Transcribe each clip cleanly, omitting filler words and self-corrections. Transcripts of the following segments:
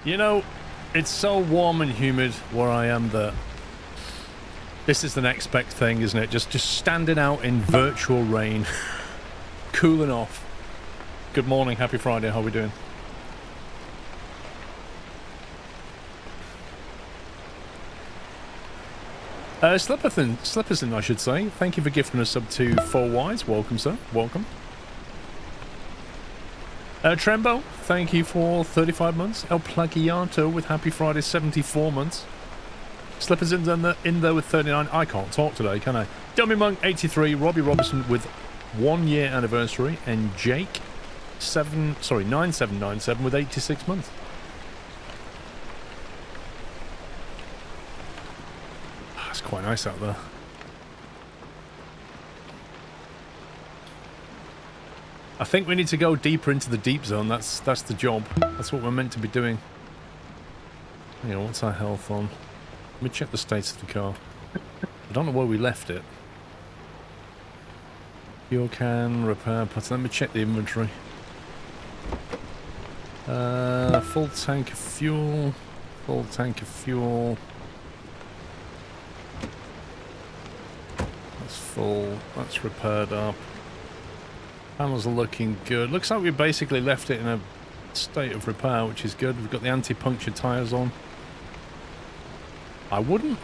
You know, it's so warm and humid where I am that this is the next best thing, isn't it? Just standing out in virtual rain, cooling off. Good morning, happy Friday, how are we doing? Slipperson, I should say. Thank you for gifting us up to 4 Ys. Welcome, sir. Welcome. Trembo, thank you for 35 months. El Plagiato with Happy Friday 74 months. Slippers in there with 39. I can't talk today, can I? Dummy Monk 83. Robbie Robertson with 1 year anniversary. And Jake 9797 with 86 months. It's quite nice out there. I think we need to go deeper into the deep zone. That's the job. That's what we're meant to be doing. You know, what's our health on? Let me check the status of the car. I don't know where we left it. Fuel can, repair parts. Let me check the inventory. Full tank of fuel. Full tank of fuel. That's full. That's repaired up. Panels are looking good. Looks like we basically left it in a state of repair, which is good. We've got the anti-puncture tyres on. I wouldn't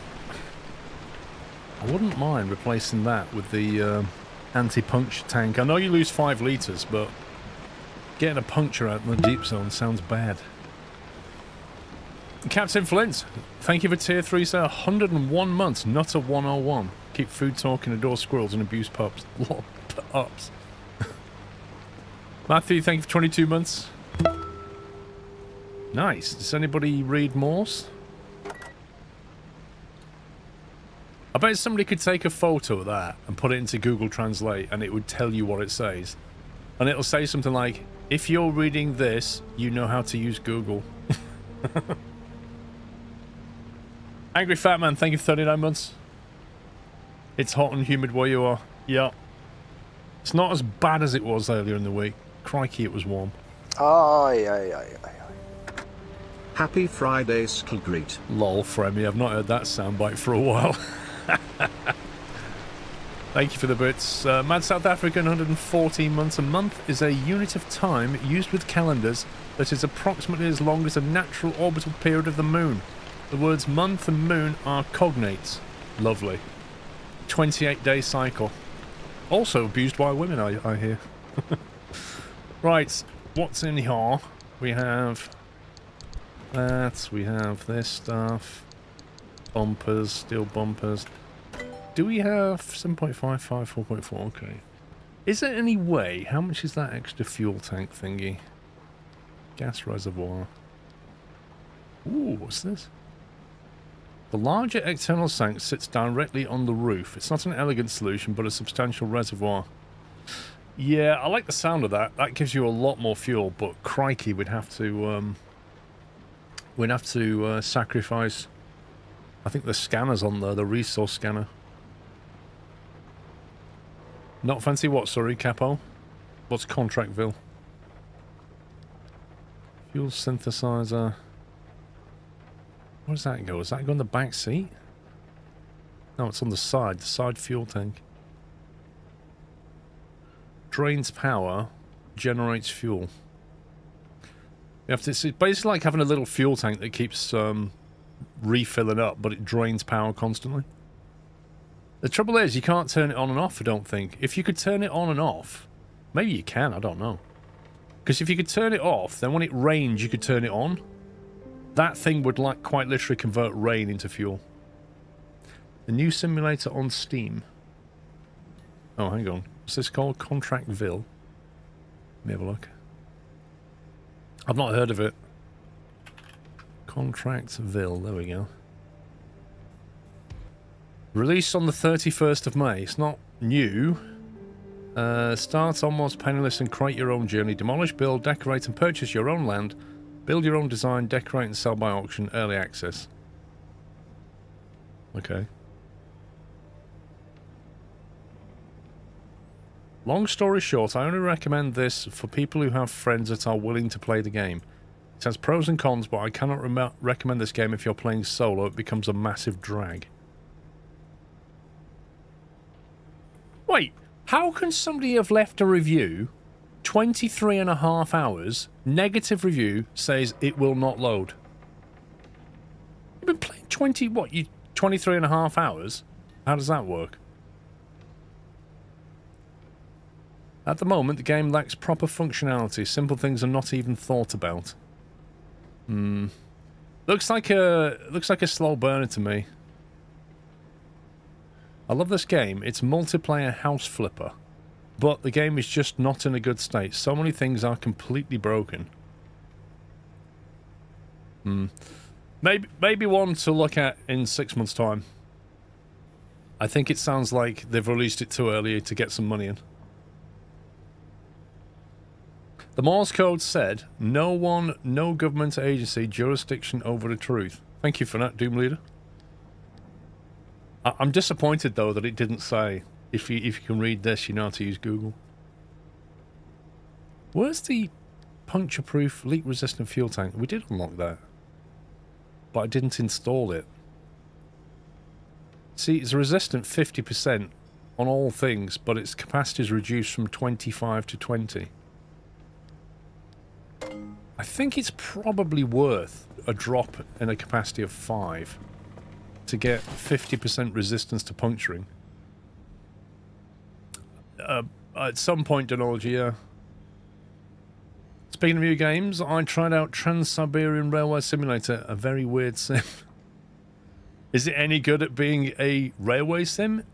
mind replacing that with the anti-puncture tank. I know you lose 5 litres, but getting a puncture out in the deep zone sounds bad. Captain Flint, thank you for tier 3, sir. 101 months, not a 101. Keep food talking, adore squirrels, and abuse pups. Lot of pups. Matthew, thank you for 22 months. Nice. Does anybody read Morse? I bet somebody could take a photo of that and put it into Google Translate and it would tell you what it says. And it'll say something like, if you're reading this, you know how to use Google. Angry Fat Man, thank you for 39 months. It's hot and humid where you are. Yeah. It's not as bad as it was earlier in the week. Crikey, it was warm. Aye. Happy Friday, Skilgreet. Lol, Fremmy, I've not heard that soundbite for a while. Thank you for the bits. Mad South African, 114 months. A month is a unit of time used with calendars that is approximately as long as a natural orbital period of the moon. The words month and moon are cognates. Lovely. 28-day cycle. Also abused by women, I hear. Right, what's in here? We have that, we have this stuff. Bumpers, steel bumpers. Do we have 7.55, 4.4? Okay. Is there any way? How much is that extra fuel tank thingy? Gas reservoir. Ooh, what's this? The larger external tank sits directly on the roof. It's not an elegant solution, but a substantial reservoir. Yeah, I like the sound of that. That gives you a lot more fuel, but crikey, we'd have to sacrifice. I think the scanner's on there, the resource scanner. Not fancy what, sorry, Capo? What's Contractville? Fuel synthesizer. Where does that go? Does that go in the back seat? No, it's on the side fuel tank. Drains power, generates fuel. You have to, it's basically like having a little fuel tank that keeps refilling up, but it drains power constantly. The trouble is, you can't turn it on and off, I don't think. If you could turn it on and off, maybe you can, I don't know. Because if you could turn it off, then when it rains, you could turn it on. That thing would like quite literally convert rain into fuel. The new simulator on Steam. Oh, hang on. What's this called? Contractville. Let me have a look. I've not heard of it. Contractville. There we go. Released on the 31st of May. It's not new. Start almost penniless and create your own journey. Demolish, build, decorate and purchase your own land. Build your own design, decorate and sell by auction. Early access. Okay. Long story short, I only recommend this for people who have friends that are willing to play the game. It has pros and cons, but I cannot recommend this game if you're playing solo. It becomes a massive drag. Wait, how can somebody have left a review 23.5 hours, negative review, says it will not load? You've been playing 23.5 hours? How does that work? At the moment, the game lacks proper functionality. Simple things are not even thought about. Looks like a slow burner to me. I love this game. It's multiplayer house flipper, but the game is just not in a good state. So many things are completely broken. Maybe one to look at in 6 months' time. I think it sounds like they've released it too early to get some money in. The Morse code said, no one, no government agency, jurisdiction over the truth. Thank you for that, Doom Leader. I'm disappointed, though, that it didn't say, if you can read this, you know how to use Google. Where's the puncture-proof, leak-resistant fuel tank? We did unlock that, but I didn't install it. See, it's resistant 50% on all things, but its capacity is reduced from 25 to 20. I think it's probably worth a drop in a capacity of 5 to get 50% resistance to puncturing. At some point, Denology, yeah. Speaking of new games, I tried out Trans-Siberian Railway Simulator, a very weird sim. Is it any good at being a railway sim?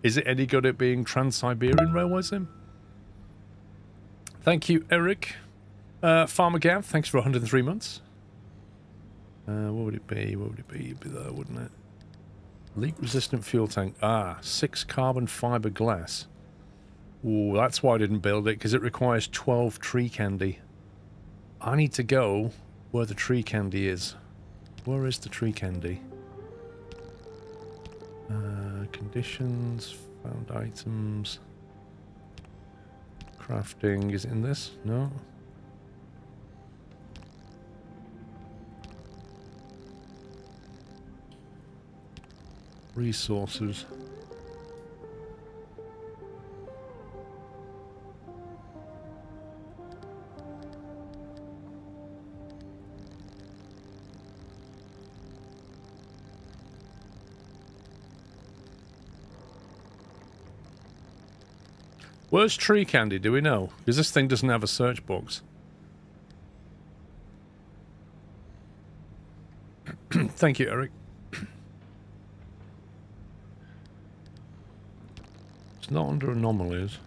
Is it any good at being Trans-Siberian Railway Sim? Thank you, Eric. Farmer Gav, thanks for 103 months. What would it be? What would it be? It'd be there, wouldn't it? Leak-resistant fuel tank. Ah, 6 carbon fibre glass. Ooh, that's why I didn't build it, because it requires 12 tree candy. I need to go where the tree candy is. Where is the tree candy? Conditions, found items, crafting. Is it in this? No. Resources. Where's tree candy, do we know? Because this thing doesn't have a search box. Thank you, Eric. It's not under anomalies.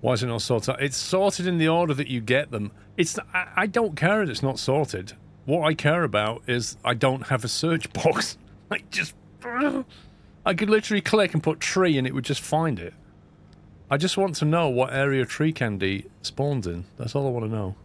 Why is it not sorted out? It's sorted in the order that you get them. I don't care if it's not sorted. What I care about is I don't have a search box. I could literally click and put tree and it would just find it. I just want to know what area tree candy spawns in. That's all I want to know.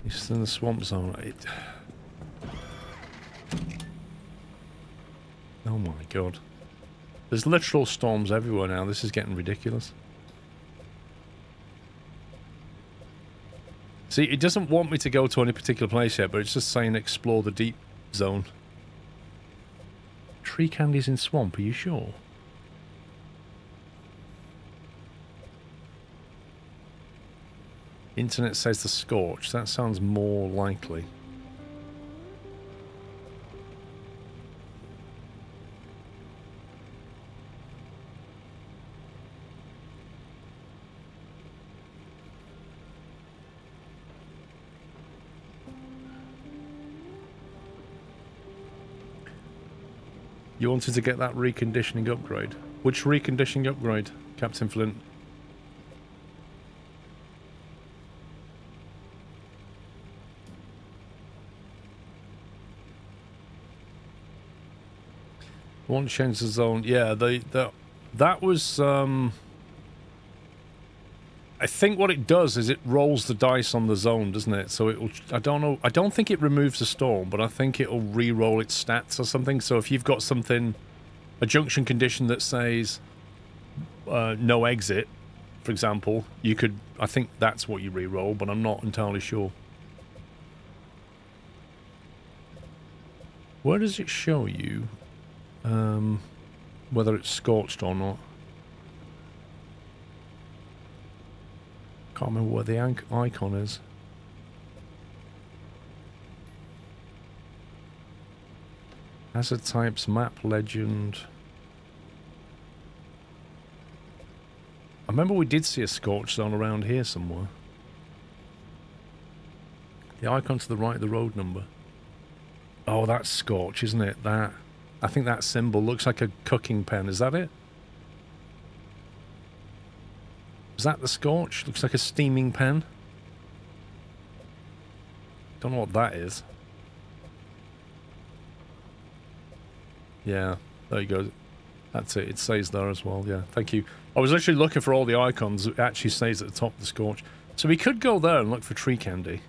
It's in the swamp zone. Oh my god. There's literal storms everywhere now. This is getting ridiculous. See, it doesn't want me to go to any particular place yet, but it's just saying explore the deep zone. Tree candies in swamp, are you sure? Internet says the scorch. That sounds more likely. You wanted to get that reconditioning upgrade. Which reconditioning upgrade, Captain Flint? One change the zone. Yeah, that was I think what it does is it rolls the dice on the zone, doesn't it? So it'll, I don't know, I don't think it removes the storm, but I think it'll re-roll its stats or something. So if you've got something, a junction condition that says no exit, for example, you could, I think that's what you re-roll, but I'm not entirely sure. Where does it show you whether it's scorched or not? Can't remember where the icon is. Hazard types, map legend. I remember we did see a scorch zone around here somewhere. The icon to the right of the road number. Oh, that's scorch, isn't it? That, I think that symbol looks like a cooking pen. Is that it? Is that the scorch? Looks like a steaming pan. Don't know what that is. Yeah, there you go. That's it. It says there as well. Yeah, thank you. I was literally looking for all the icons. It actually says at the top of the scorch. So we could go there and look for tree candy.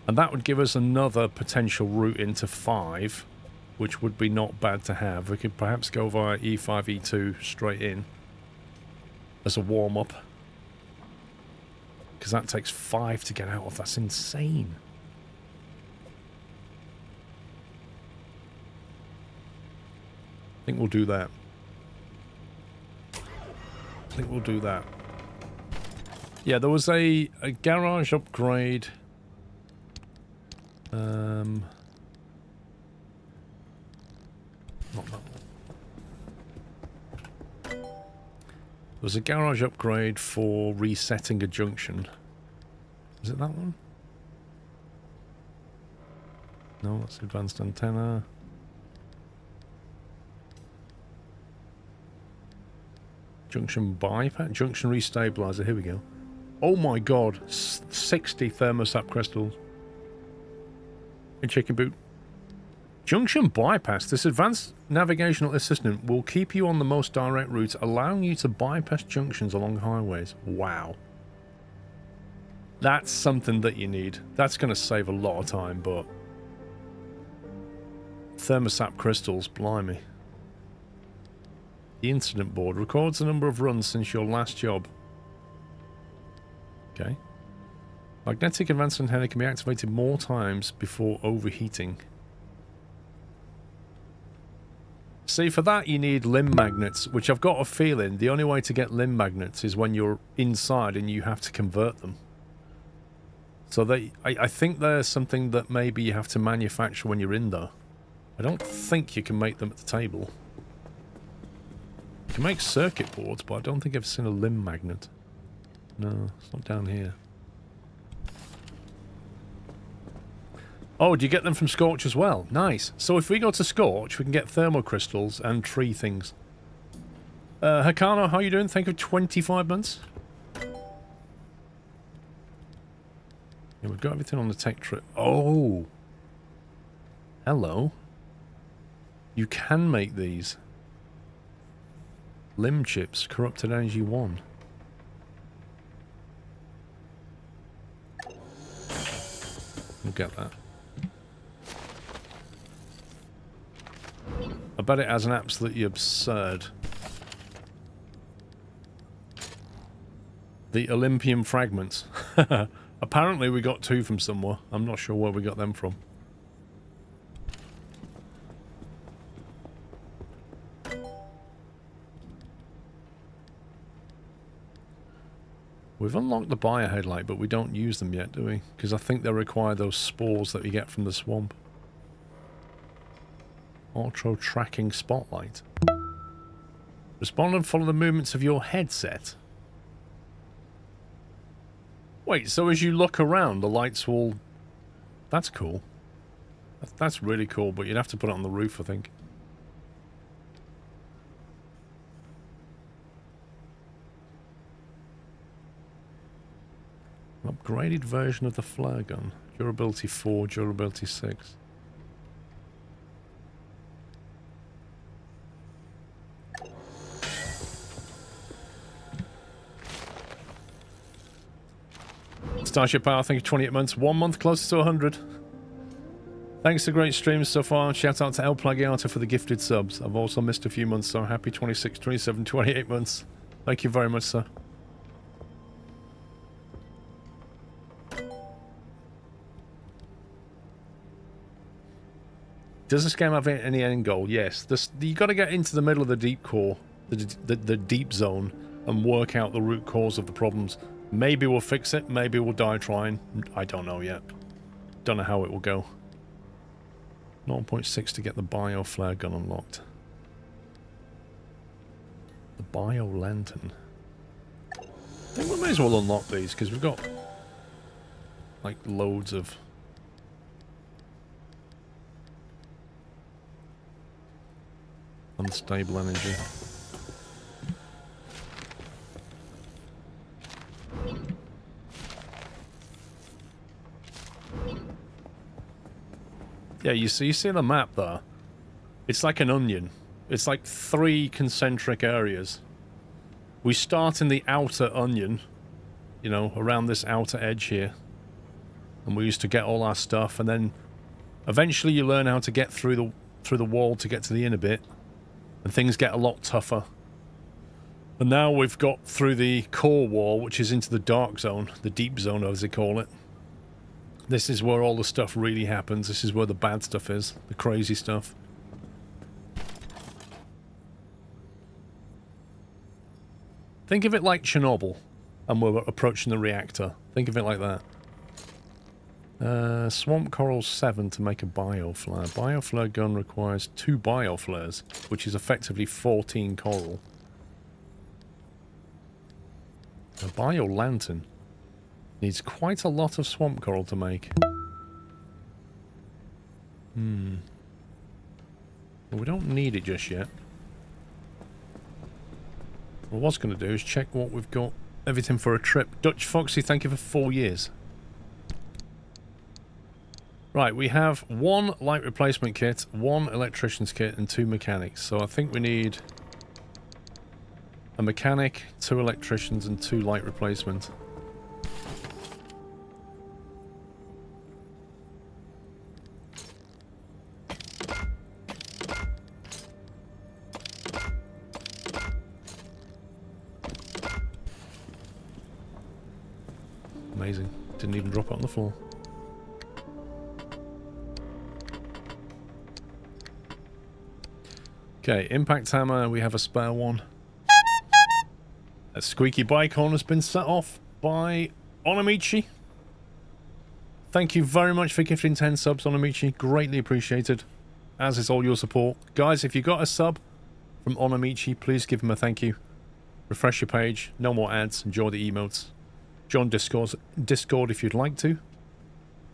And that would give us another potential route into 5, which would be not bad to have. We could perhaps go via E5, E2 straight in as a warm-up. Because that takes 5 to get out of. That's insane. I think we'll do that. I think we'll do that. Yeah, there was a garage upgrade. Not that one. There was a garage upgrade for resetting a junction. Is it that one? No, that's advanced antenna. Junction bypass, junction restabilizer. Here we go. Oh my god, 60 thermostat crystals. A chicken boot. Junction bypass. This advanced navigational assistant will keep you on the most direct route, allowing you to bypass junctions along highways. Wow. That's something that you need. That's going to save a lot of time, but... thermostat crystals, blimey. The incident board records the number of runs since your last job. Okay. Magnetic advanced antenna can be activated more times before overheating. See, for that you need limb magnets, which I've got a feeling the only way to get limb magnets is when you're inside and you have to convert them. So I think there's something that maybe you have to manufacture when you're in there. I don't think you can make them at the table. You can make circuit boards, but I don't think I've seen a limb magnet. No, it's not down here. Oh, do you get them from Scorch as well? Nice. So if we go to Scorch, we can get thermocrystals and tree things. Hakano, how are you doing? Thank you for 25 months. Yeah, we've got everything on the tech trip. Oh. Hello. You can make these. Limb chips, corrupted energy 1. We'll get that. I bet it has an absolutely absurd... The Olympian fragments. Apparently we got 2 from somewhere. I'm not sure where we got them from. We've unlocked the bio headlight, but we don't use them yet, do we? Because I think they require those spores that we get from the swamp. Auto tracking spotlight. Respond and follow the movements of your headset. Wait, so as you look around, the lights will... That's cool. That's really cool, but you'd have to put it on the roof, I think. Upgraded version of the flare gun. Durability 4, durability 6. Starship Power, thank you, 28 months. 1 month closer to 100. Thanks to great streams so far. Shout out to El Plagiato for the gifted subs. I've also missed a few months, so happy 26, 27, 28 months. Thank you very much, sir. Does this game have any end goal? Yes. You got to get into the middle of the deep core, the deep zone, and work out the root cause of the problems. Maybe we'll fix it. Maybe we'll die trying. I don't know yet. Don't know how it will go. 0.6 to get the bio flare gun unlocked. The bio lantern. I think we may as well unlock these because we've got like loads of unstable energy. Yeah, you see the map there? It's like an onion. It's like 3 concentric areas. We start in the outer onion, you know, around this outer edge here. And we used to get all our stuff, and then eventually you learn how to get through the wall to get to the inner bit. And things get a lot tougher. And now we've got through the core wall, which is into the dark zone, the deep zone as they call it. This is where all the stuff really happens. This is where the bad stuff is, the crazy stuff. Think of it like Chernobyl, and we're approaching the reactor. Think of it like that. Swamp Coral 7 to make a bioflare. Bioflare gun requires 2 bioflares, which is effectively 14 coral. A bio lantern needs quite a lot of swamp coral to make. Well, we don't need it just yet. What I was going to do is check what we've got. Everything for a trip. Dutch Foxy, thank you for 4 years. Right, we have 1 light replacement kit, 1 electrician's kit, and 2 mechanics. So I think we need a mechanic, 2 electricians, and 2 light replacement. Amazing. Didn't even drop it on the floor. Okay, impact hammer, we have a spare one. A squeaky bike horn has been set off by Onamichi. Thank you very much for gifting 10 subs, Onamichi. Greatly appreciated. As is all your support. Guys, if you got a sub from Onamichi, please give him a thank you. Refresh your page. No more ads. Enjoy the emotes. Join Discord if you'd like to.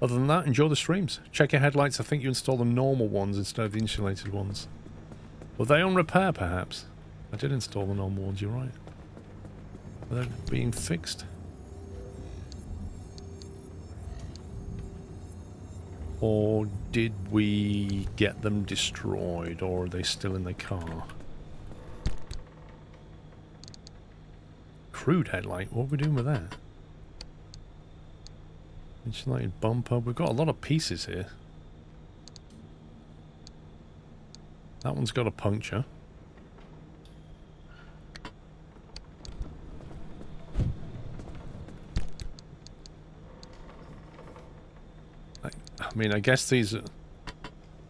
Other than that, enjoy the streams. Check your headlights. I think you install the normal ones instead of the insulated ones. Were they on repair, perhaps? I did install the normal ones, you're right. Are they being fixed? Or did we get them destroyed, or are they still in the car? Crude headlight, what are we doing with that? Insulated bumper, we've got a lot of pieces here. That one's got a puncture. I mean, I guess these are...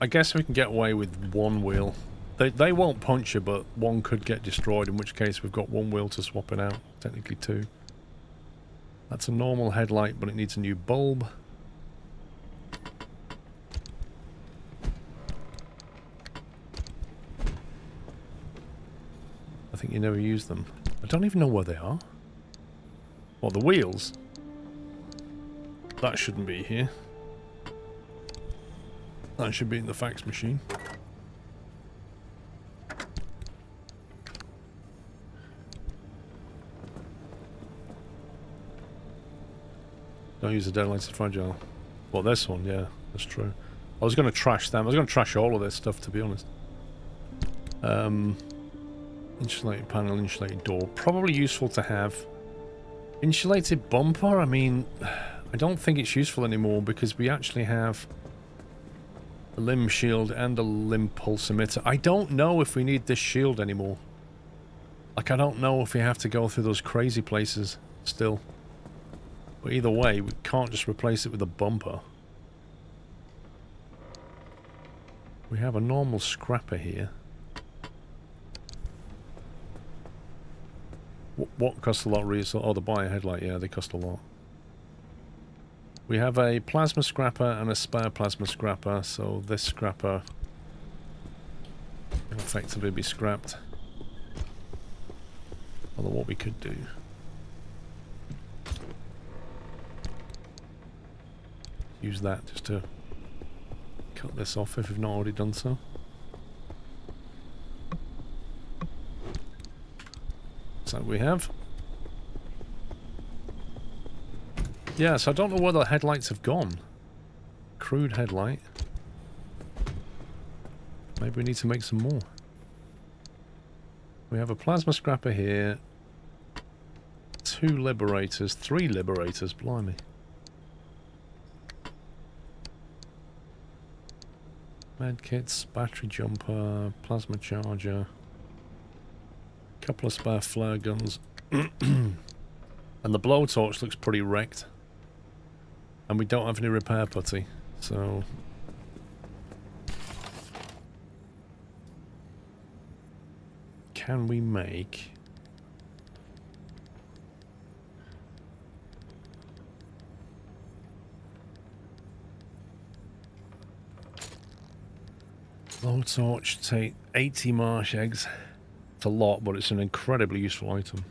I guess we can get away with 1 wheel. They won't puncture, but 1 could get destroyed, in which case we've got 1 wheel to swap it out. Technically 2. That's a normal headlight, but it needs a new bulb. I think you never use them. I don't even know where they are. Well, the wheels. That shouldn't be here. That should be in the fax machine. Don't use the deadlights, it's fragile. Well, this one, yeah, that's true. I was going to trash them. I was going to trash all of this stuff, to be honest. Insulated panel, insulated door. Probably useful to have. Insulated bumper? I mean, I don't think it's useful anymore because we actually have a limb shield and a limb pulse emitter. I don't know if we need this shield anymore. Like, I don't know if we have to go through those crazy places still. But either way, we can't just replace it with a bumper. We have a normal scrapper here. What costs a lot of resources? Oh, the buyer headlight, yeah, they cost a lot. We have a plasma scrapper and a spare plasma scrapper, so this scrapper will effectively be scrapped. Although what we could do... use that just to cut this off if we've not already done so. So we have. Yeah, so I don't know where the headlights have gone. Crude headlight. Maybe we need to make some more. We have a plasma scrapper here. 2 liberators. 3 liberators, blimey. Medkits, battery jumper, plasma charger. Couple of spare flare guns. And the blowtorch looks pretty wrecked. And we don't have any repair putty, so... Can we make... blowtorch, take 80 marsh eggs. It's a lot, but it's an incredibly useful item.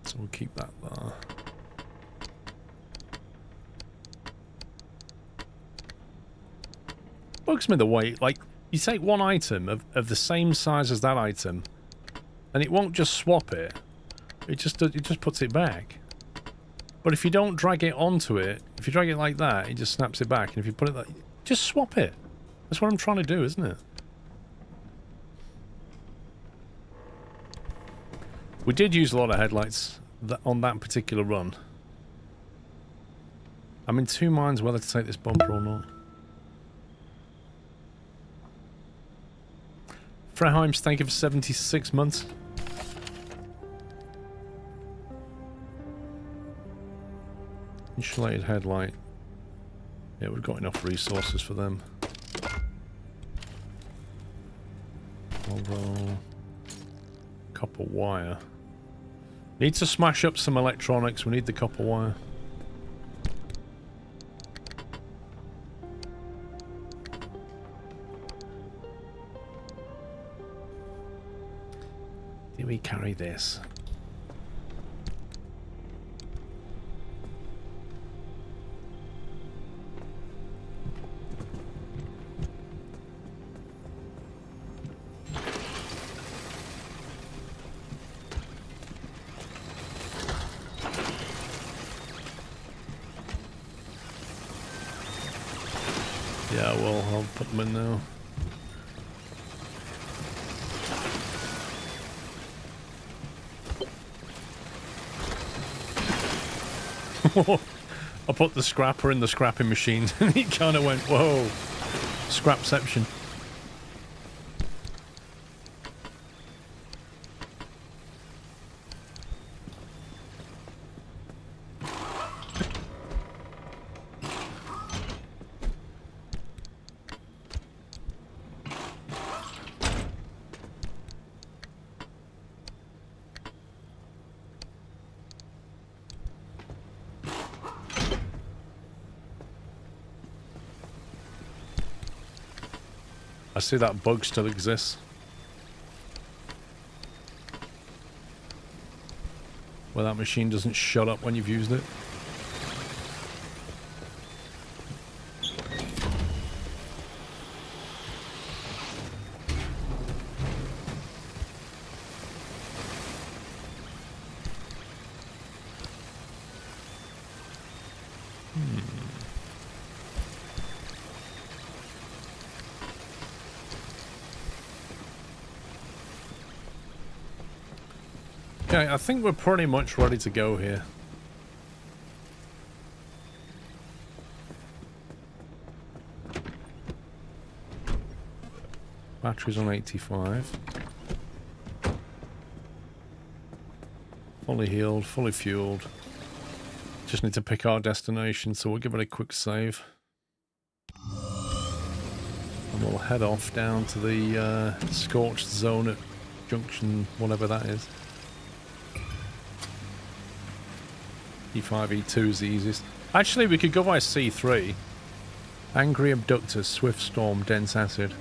So we'll keep that there. Bugs me the way, like, you take one item of the same size as that item, and it won't just swap it. It just puts it back. But if you don't drag it onto it, if you drag it like that, it just snaps it back. And if you put it like... just swap it. That's what I'm trying to do, isn't it? We did use a lot of headlights on that particular run. I'm in 2 minds whether to take this bumper or not. Freheims, thank you for 76 months. Insulated headlight. Yeah, we've got enough resources for them. Although... copper wire. Need to smash up some electronics. We need the copper wire. Do we carry this? Yeah, well, I'll put them in now. I put the scrapper in the scrapping machine and it kind of went, whoa, scrapception. I see that bug still exists. Where that machine doesn't shut up when you've used it. Okay, I think we're pretty much ready to go here. Batteries on 85. Fully healed, fully fueled. Just need to pick our destination, so we'll give it a quick save. And we'll head off down to the scorched zone at junction, whatever that is. E5, E2 is the easiest. Actually, we could go by C3. Angry Abductor, Swift Storm, Dense Acid.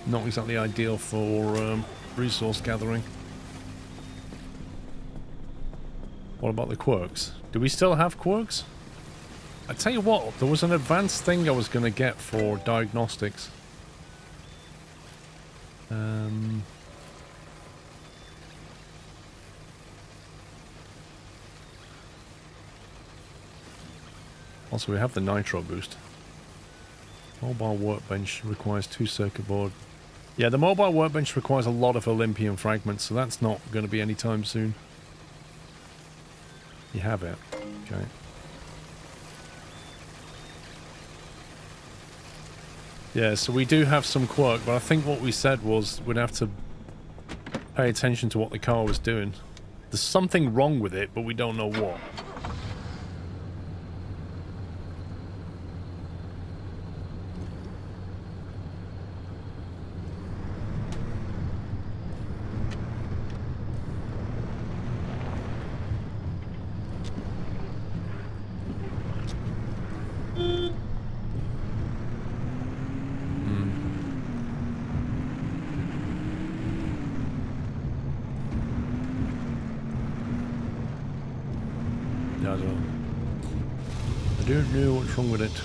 Not exactly ideal for resource gathering. What about the quirks? Do we still have quirks? I tell you what, there was an advanced thing I was going to get for diagnostics. Also, we have the nitro boost. Mobile workbench requires 2 circuit board. Yeah, the mobile workbench requires a lot of Olympian fragments, so that's not going to be anytime soon. You have it. Okay. Yeah, so we do have some quirk, but I think what we said was we'd have to pay attention to what the car was doing. There's something wrong with it, but we don't know what. I don't know what's wrong with it.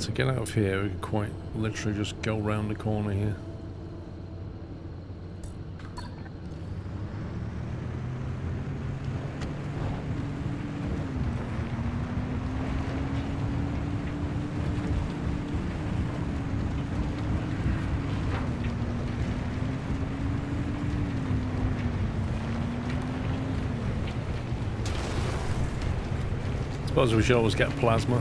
To get out of here, we can quite literally just go round the corner here. Suppose we should always get plasma.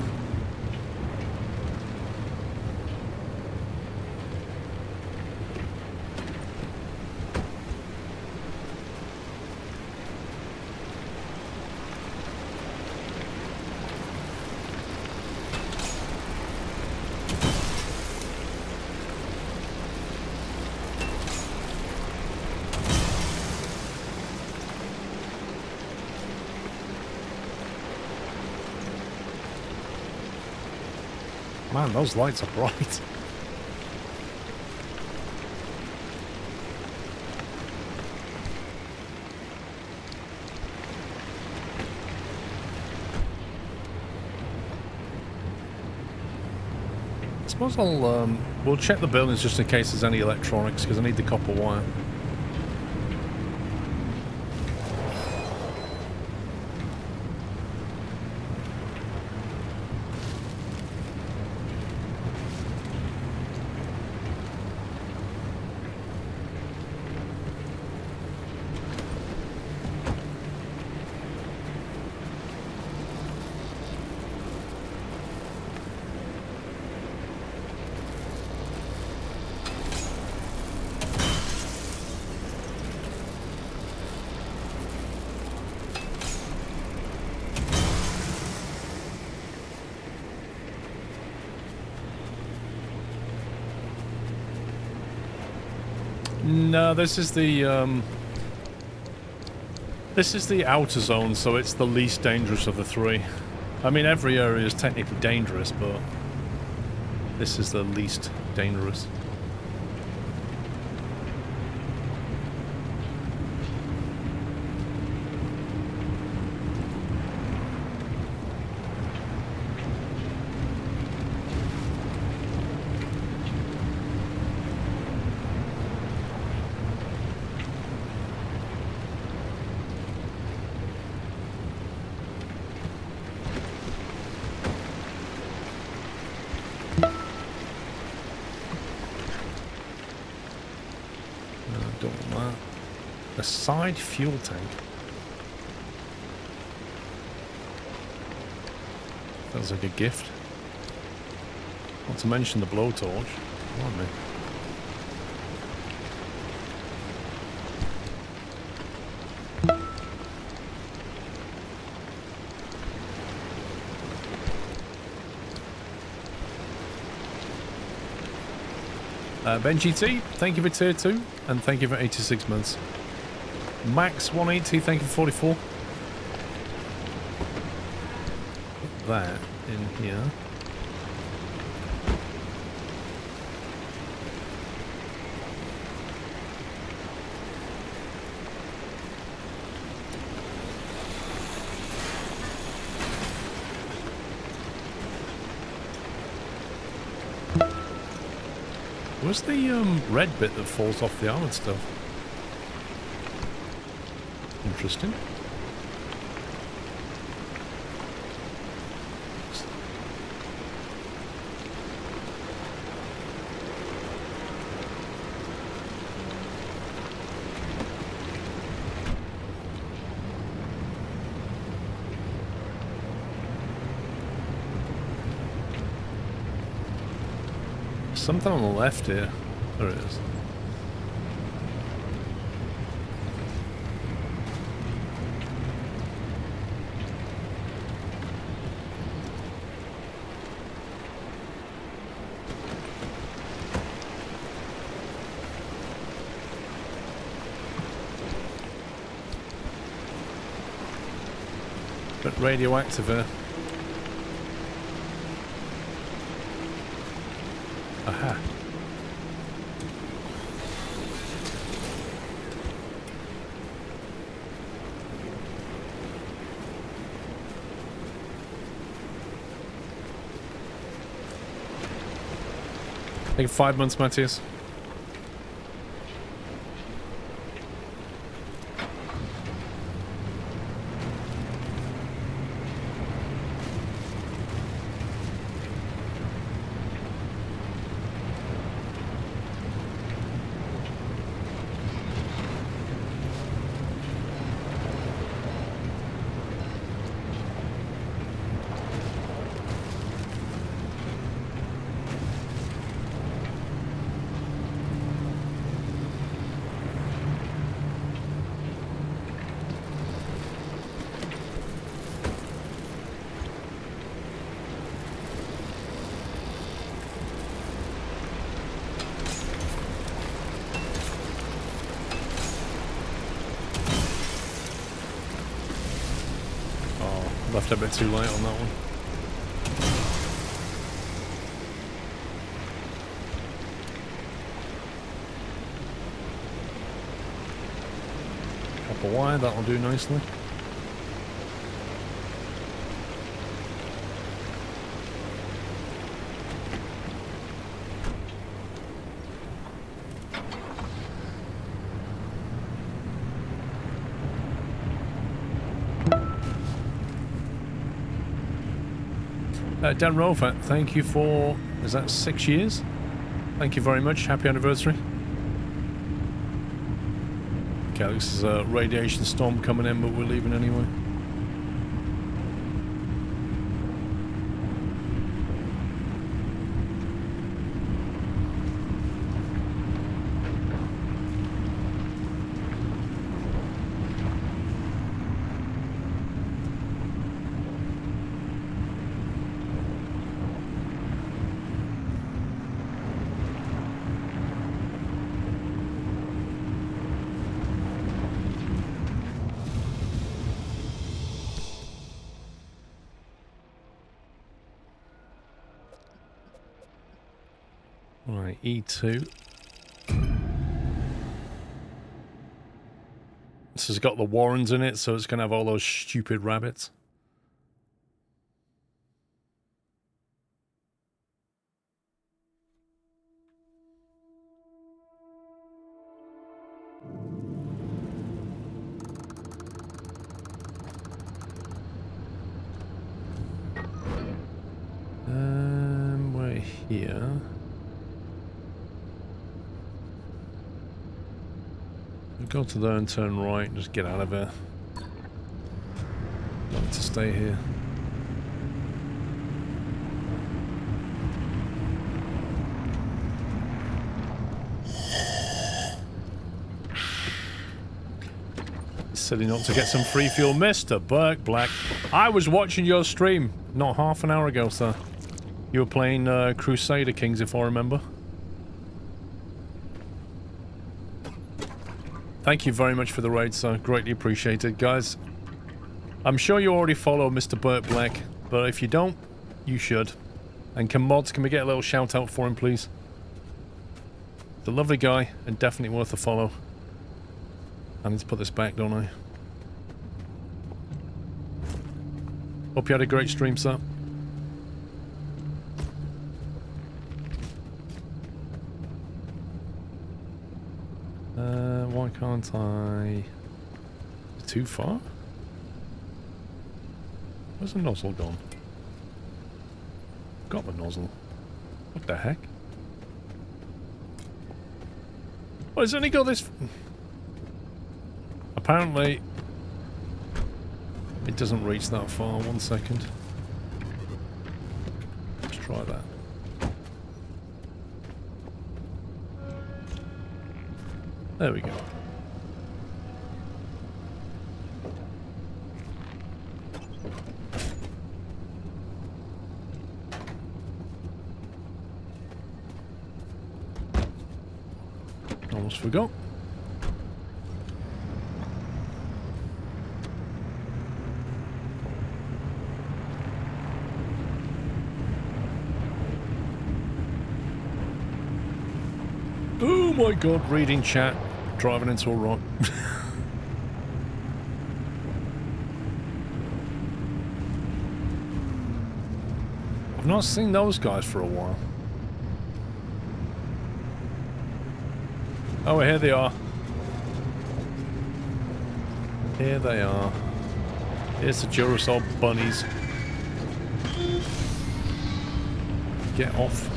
Man, those lights are bright. I suppose we'll check the buildings just in case there's any electronics, because I need the copper wire. No, this is the outer zone, so it's the least dangerous of the three. I mean, every area is technically dangerous, but this is the least dangerous. A side fuel tank. Feels like a gift. Not to mention the blowtorch. Come on, man. Ben GT, thank you for tier 2, and thank you for 86 months. Max 180, thank you for 44. Put that in here. What's the red bit that falls off the armoured stuff? Interesting. Something on the left here. There it is. But radioactive here. Aha. I think 5 months, Matthias. Left a bit too late on that one. Copper wire, that'll do nicely. Dan Rover, thank you for, is that 6 years? Thank you very much. Happy anniversary. Okay, this is a radiation storm coming in, but we're leaving anyway. Right, E2. This has got the Warrens in it, so it's going to have all those stupid rabbits. We're here. go to there and turn right and just get out of here. Don't need to stay here. Silly not to get some free fuel, Mr. Burke Black. I was watching your stream not half an hour ago, sir. You were playing Crusader Kings, if I remember. Thank you very much for the raid, sir. Greatly appreciated. Guys, I'm sure you already follow Mr. Burke Black, but if you don't, you should. And can we get a little shout out for him, please? He's a lovely guy and definitely worth a follow. I need to put this back, don't I? Hope you had a great stream, sir. Why can't I... Too far? Where's the nozzle gone? Got the nozzle. What the heck? Oh, it's only got this... Apparently... It doesn't reach that far. 1 second. Let's try that. There we go. Almost forgot. Oh my god, reading chat, driving into a rock. I've not seen those guys for a while. Oh, here they are. Here they are. Here's the Duracell bunnies. Get off.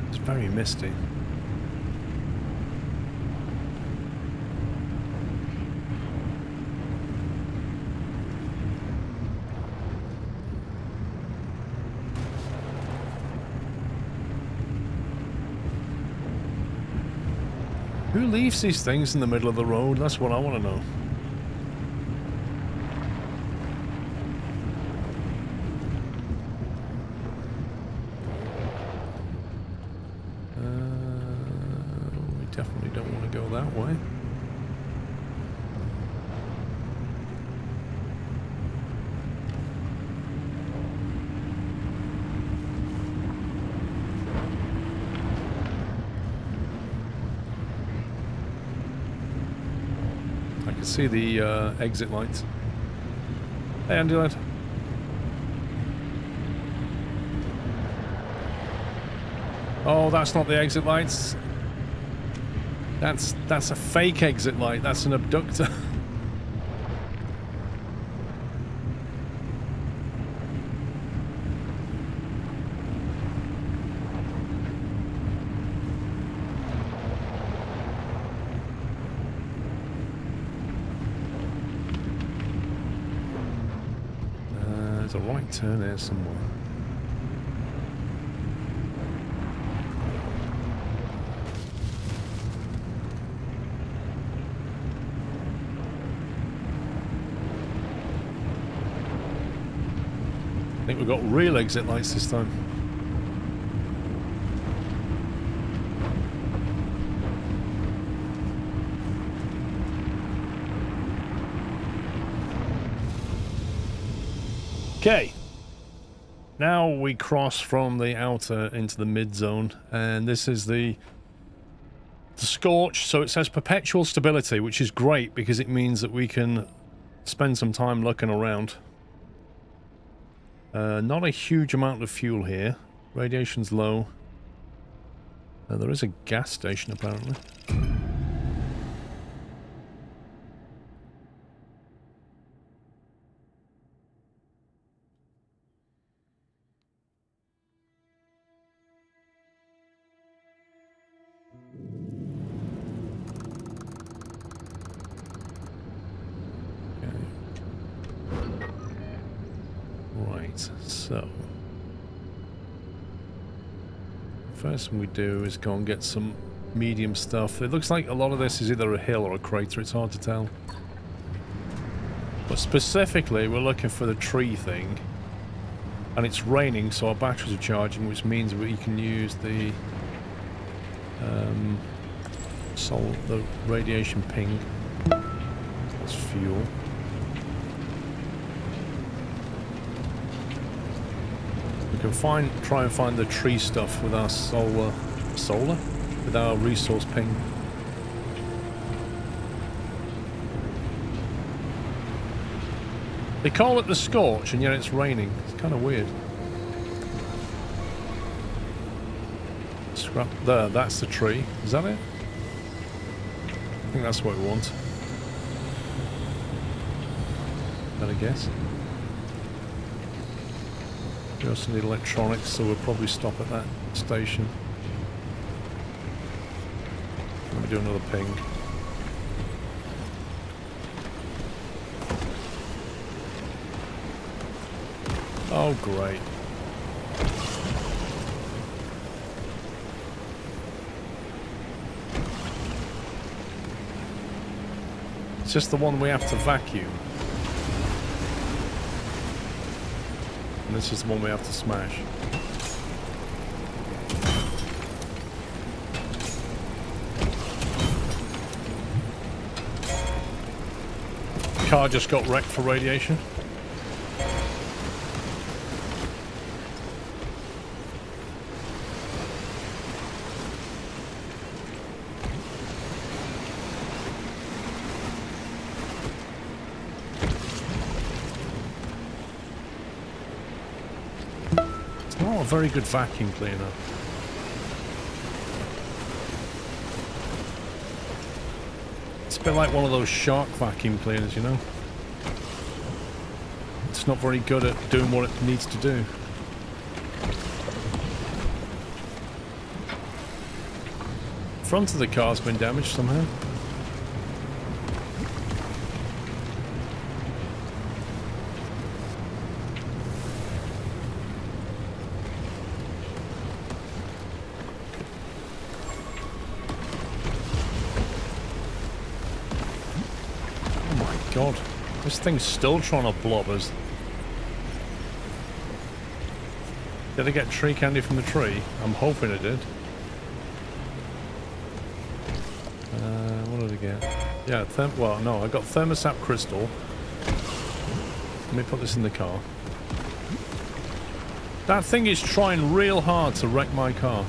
It's very misty. Who leaves these things in the middle of the road? That's what I want to know. We definitely don't want to go that way. See the exit lights. Hey, Andy lad. Oh, that's not the exit lights. That's a fake exit light. That's an abductor. There's a right turn there somewhere. I think we've got real exit lights this time. Okay, now we cross from the outer into the mid zone, and this is the Scorch. So it says perpetual stability, which is great because it means that we can spend some time looking around. Not a huge amount of fuel here. Radiation's low. There is a gas station apparently. Right, so first thing we do is go and get some medium stuff. It looks like a lot of this is either a hill or a crater, it's hard to tell. But specifically, we're looking for the tree thing. And it's raining, so our batteries are charging, which means we can use the the radiation ping. That's fuel. We can try and find the tree stuff with our solar, with our resource ping. They call it the scorch, and yet it's raining. It's kind of weird. Scrap there. That's the tree. Is that it? I think that's what we want. Better guess. We also need electronics, so we'll probably stop at that station. Let me do another ping. Oh, great. It's just the one we have to vacuum. And this is the one we have to smash. Car just got wrecked for radiation. Very good vacuum cleaner. It's a bit like one of those shark vacuum cleaners, you know? It's not very good at doing what it needs to do. Front of the car's been damaged somehow. God, this thing's still trying to blob us. Did I get tree candy from the tree? I'm hoping I did. What did I get? Yeah, well, no, I got thermosap crystal. Let me put this in the car. That thing is trying real hard to wreck my car.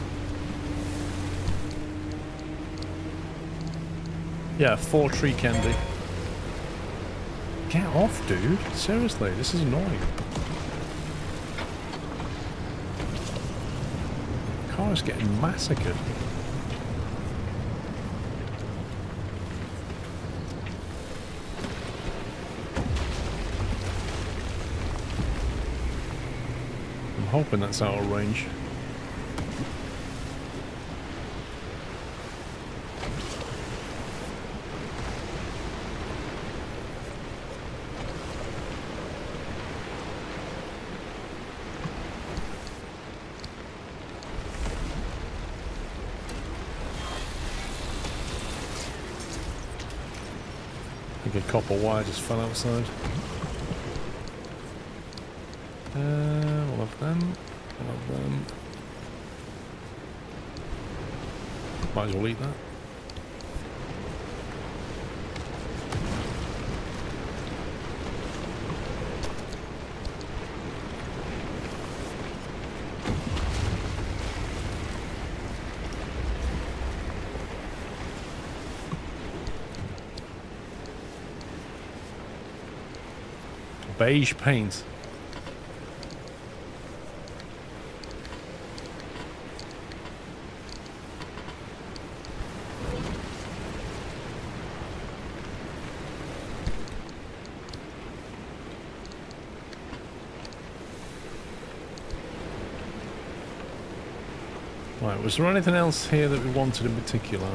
Yeah, 4 tree candy. Get off, dude. Seriously, this is annoying. The car is getting massacred. I'm hoping that's out of range. I think a copper wire just fell outside. All of them. All of them. Might as well eat that. Beige paint. Right, was there anything else here that we wanted in particular?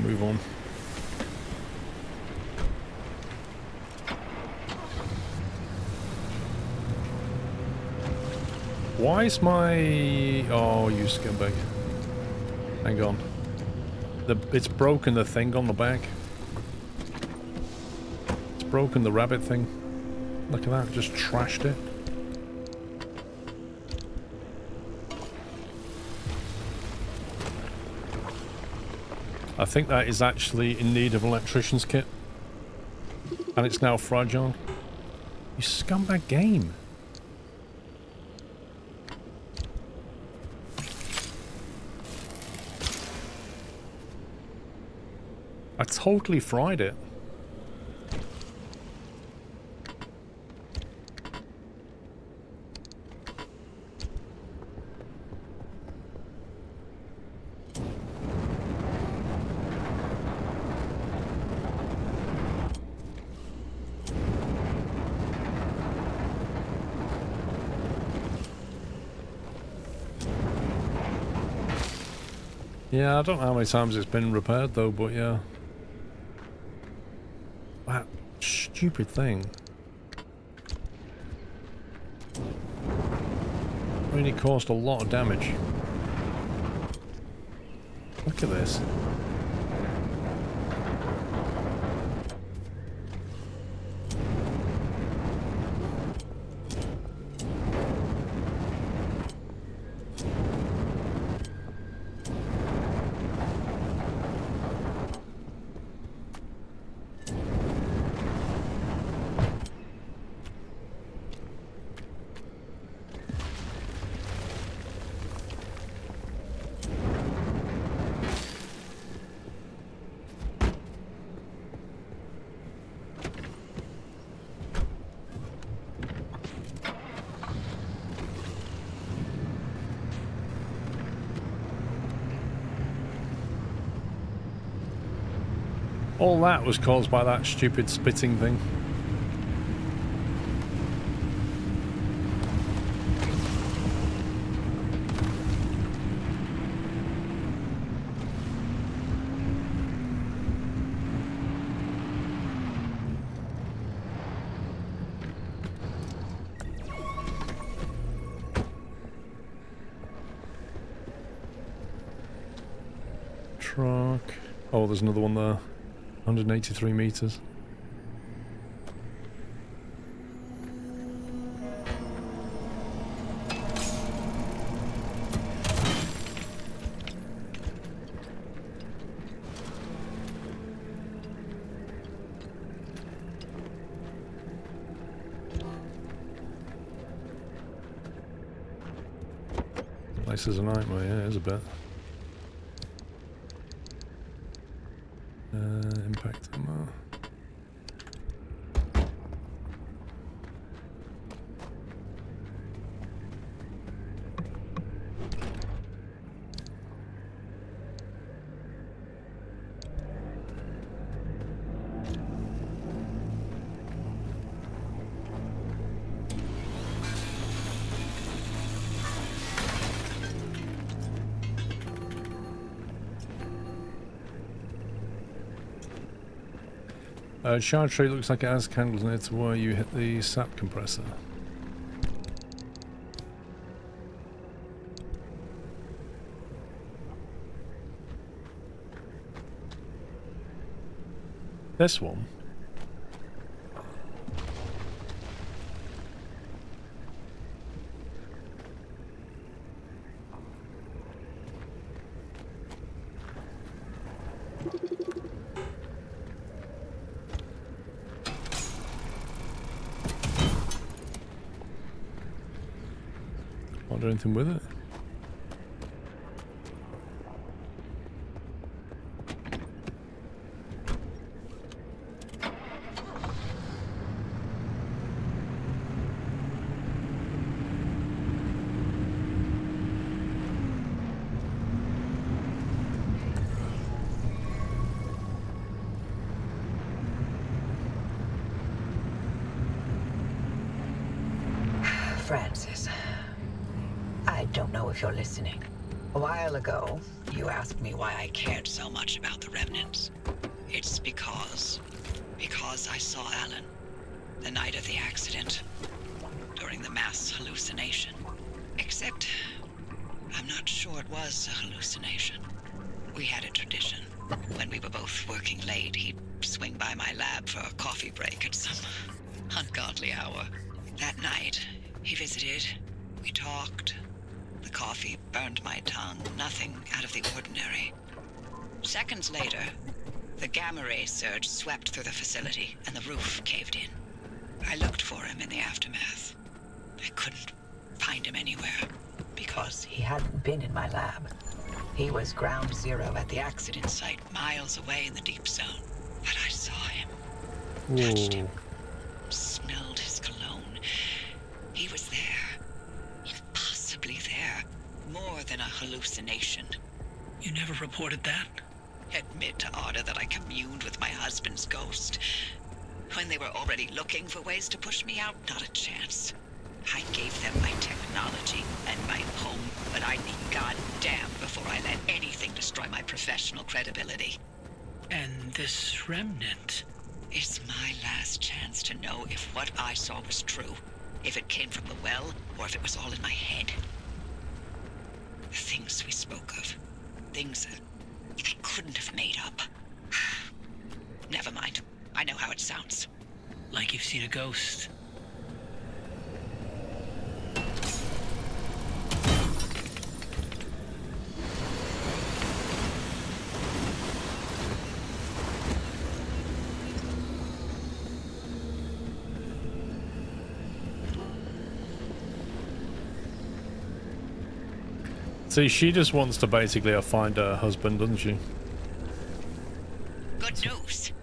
move on. Why is my... Oh, you scumbag. Hang on. It's broken the thing on the back. It's broken the rabbit thing. Look at that, just trashed it. I think that is actually in need of an electrician's kit. And it's now fragile. You scumbag game. I totally fried it. Yeah, I don't know how many times it's been repaired though, but yeah. That stupid thing. Really caused a lot of damage. Look at this. All that was caused by that stupid spitting thing. Truck. Oh, there's another one there. 183 meters. This is a nightmare, yeah, it is a bit. Impact ammo. Shard tree looks like it has candles in it to where you hit the sap compressor. This one? Can't do anything with it. Francis, I don't know if you're listening, A while ago, you asked me why I cared so much about the remnants. It's because I saw Alan the night of the accident, during the mass hallucination. Except, I'm not sure it was a hallucination. We had a tradition. When we were both working late, he'd swing by my lab for a coffee break at some ungodly hour. That night, he visited. We talked. The coffee burned my tongue. Nothing out of the ordinary. Seconds later, the gamma ray surge swept through the facility, and the roof caved in. I looked for him in the aftermath. I couldn't find him anywhere, because he hadn't been in my lab. He was ground zero at the accident site, miles away in the deep zone. But I saw him, touched him, smelled his cologne. He was there, impossibly there, more than a hallucination. You never reported that? Admit to Arda that I communed with my husband's ghost. When they were already looking for ways to push me out, not a chance. I gave them my technology and my home, but I'd be goddamn before I let anything destroy my professional credibility. And this remnant? It's my last chance to know if what I saw was true. If it came from the well, or if it was all in my head. The things we spoke of. Things I couldn't have made up. Never mind. I know how it sounds. Like you've seen a ghost. See, she just wants to basically find her husband, doesn't she? Good news.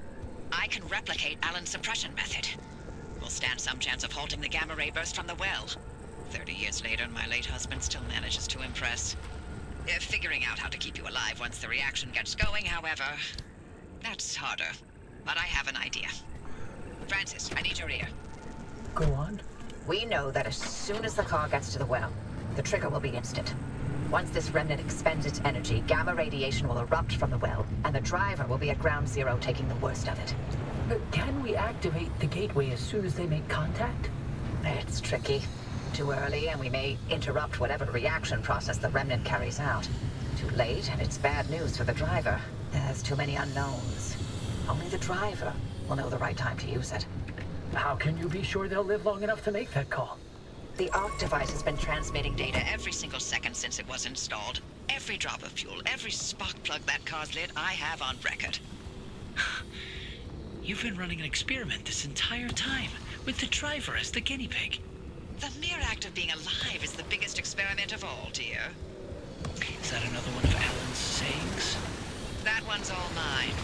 I can replicate Alan's suppression method. We'll stand some chance of halting the gamma ray burst from the well. 30 years later, my late husband still manages to impress. Figuring out how to keep you alive once the reaction gets going, however, that's harder. But I have an idea. Francis, I need your ear. Go on. We know that as soon as the car gets to the well, the trigger will be instant. Once this remnant expends its energy, gamma radiation will erupt from the well, and the driver will be at ground zero taking the worst of it. But can we activate the gateway as soon as they make contact? It's tricky. Too early, and we may interrupt whatever reaction process the remnant carries out. Too late, and it's bad news for the driver. There's too many unknowns. Only the driver will know the right time to use it. How can you be sure they'll live long enough to make that call? The ARC device has been transmitting data Every single second since it was installed. Every drop of fuel, every spark plug that car's lit, I have on record. You've been running an experiment this entire time, with the driver as the guinea pig. The mere act of being alive is the biggest experiment of all, dear. Is that another one of Alan's sayings? That one's all mine.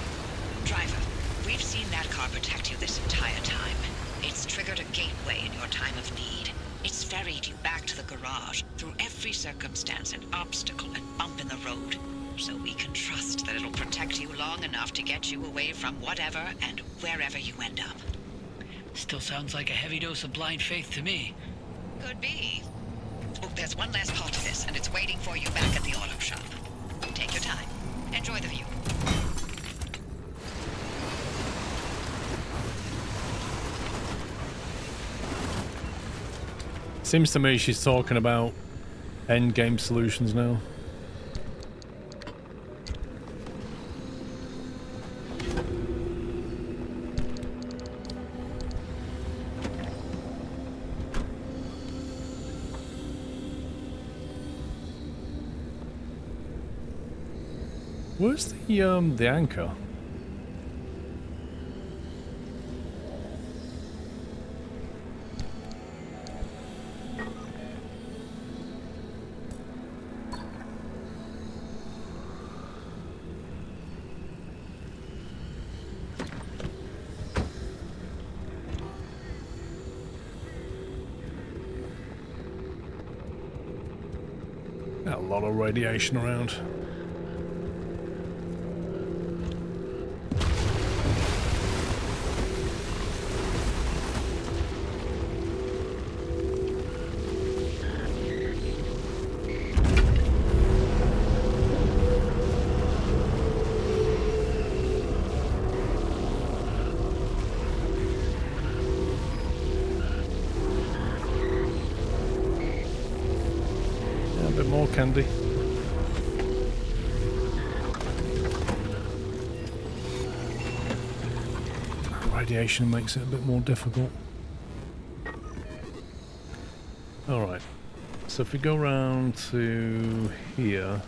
Driver, we've seen that car protect you this entire time. It's triggered a gateway in your time of need. It's ferried you back to the garage, through every circumstance and obstacle and bump in the road. So we can trust that it'll protect you long enough to get you away from whatever and wherever you end up. Still sounds like a heavy dose of blind faith to me. Could be. Oh, there's one last part to this, and it's waiting for you back at the auto shop. Take your time. Enjoy the view. Seems to me she's talking about endgame solutions now. Where's the anchor? Got a lot of radiation around. more candy. Radiation makes it a bit more difficult. Alright, so if we go around to here,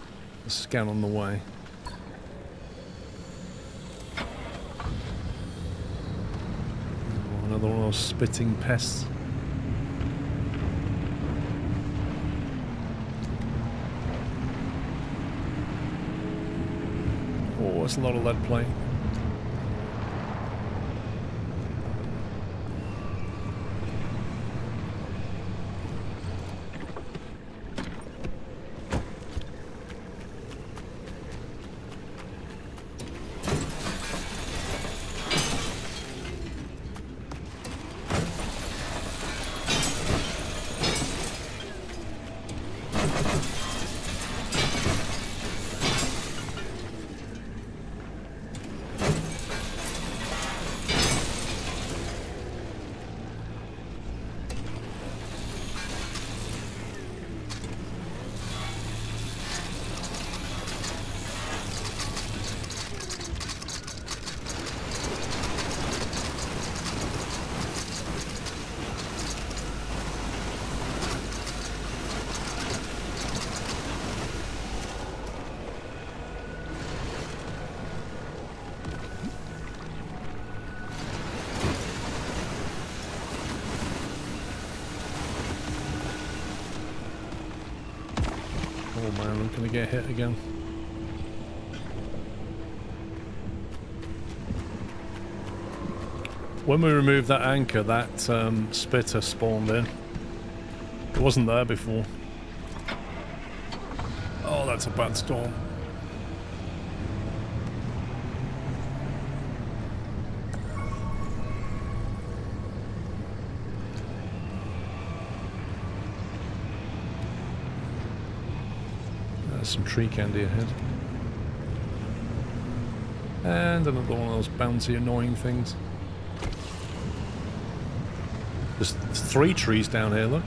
scan on the way. Oh, another one of those spitting pests. Oh, that's a lot of lead plate. Oh man, I'm gonna get hit again. When we removed that anchor, that spitter spawned in. It wasn't there before. Oh, that's a bad storm. There's some tree candy ahead. And another one of those bouncy, annoying things. There's 3 trees down here, look.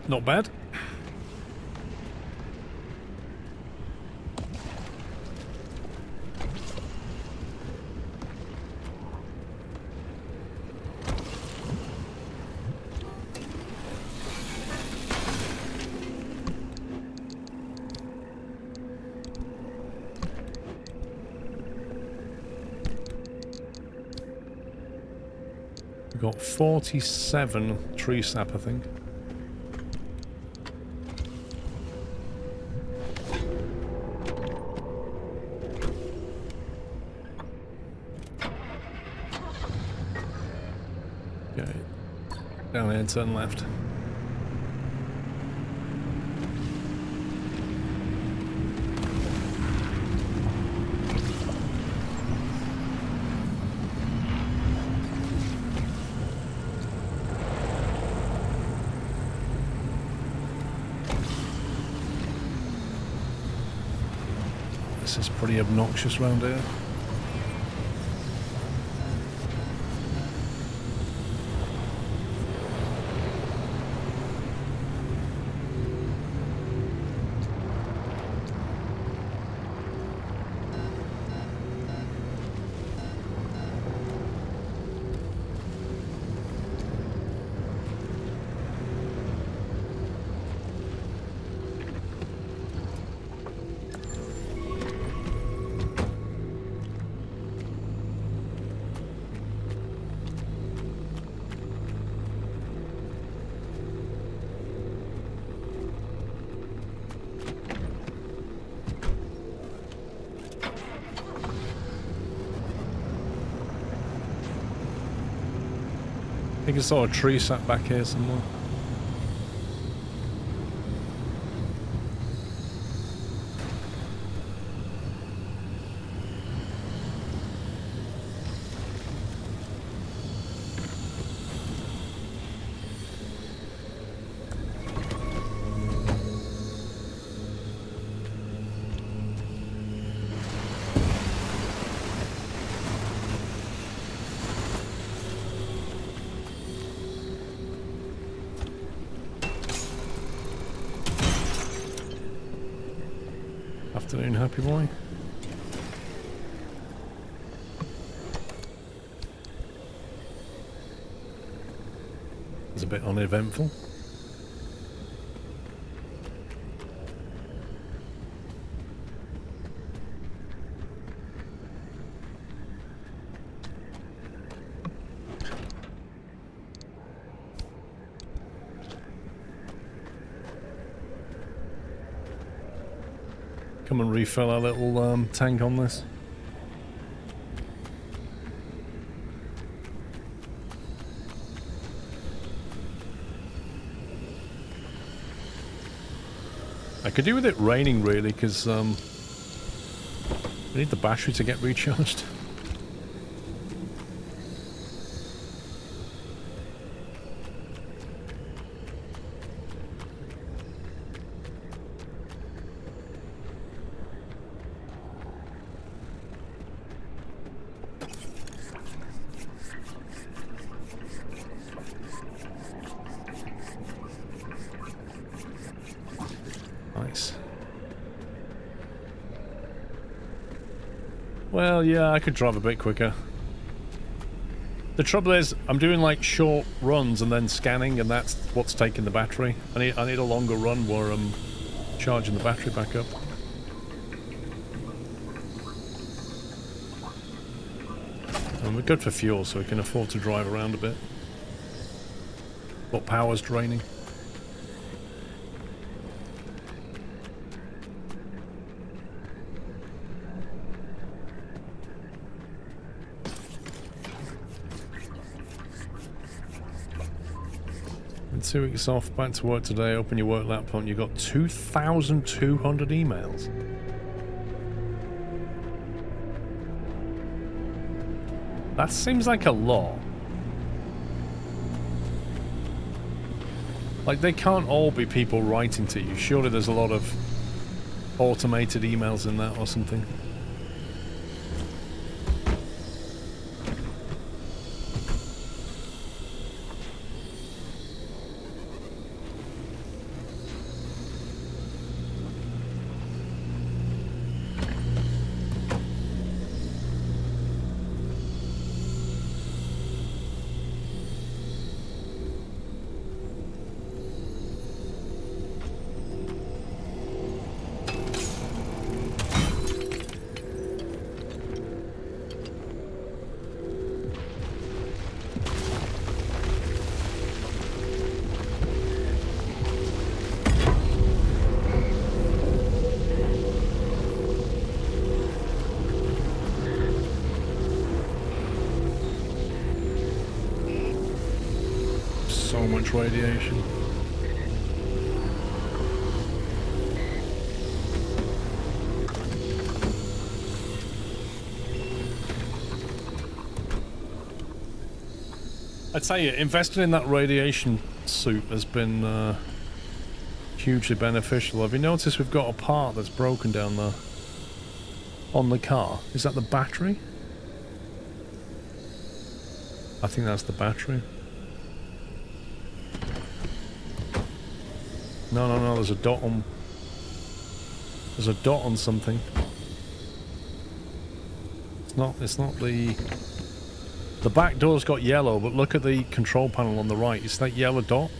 Not bad. We've got 47 tree sap, I think. Okay, down here and turn left. This is pretty obnoxious round here. I think I saw a tree sat back here somewhere. Afternoon, happy boy. It's a bit uneventful. Come and refill our little tank on this. I could do with it raining really, because we need the battery to get recharged. Well, yeah, I could drive a bit quicker. The trouble is, I'm doing like short runs and then scanning, and that's what's taking the battery. I need a longer run where I'm charging the battery back up. And we're good for fuel, so we can afford to drive around a bit. But power's draining. And 2 weeks off, back to work today, open your work laptop and you've got 2,200 emails. That seems like a lot. Like, they can't all be people writing to you. Surely there's a lot of automated emails in that or something. So much radiation. I tell you, investing in that radiation suit has been hugely beneficial. Have you noticed we've got a part that's broken down there on the car? Is that the battery? I think that's the battery. No, there's a dot on... There's a dot on something. It's not the... The back door's got yellow, but look at the control panel on the right. It's that yellow dot.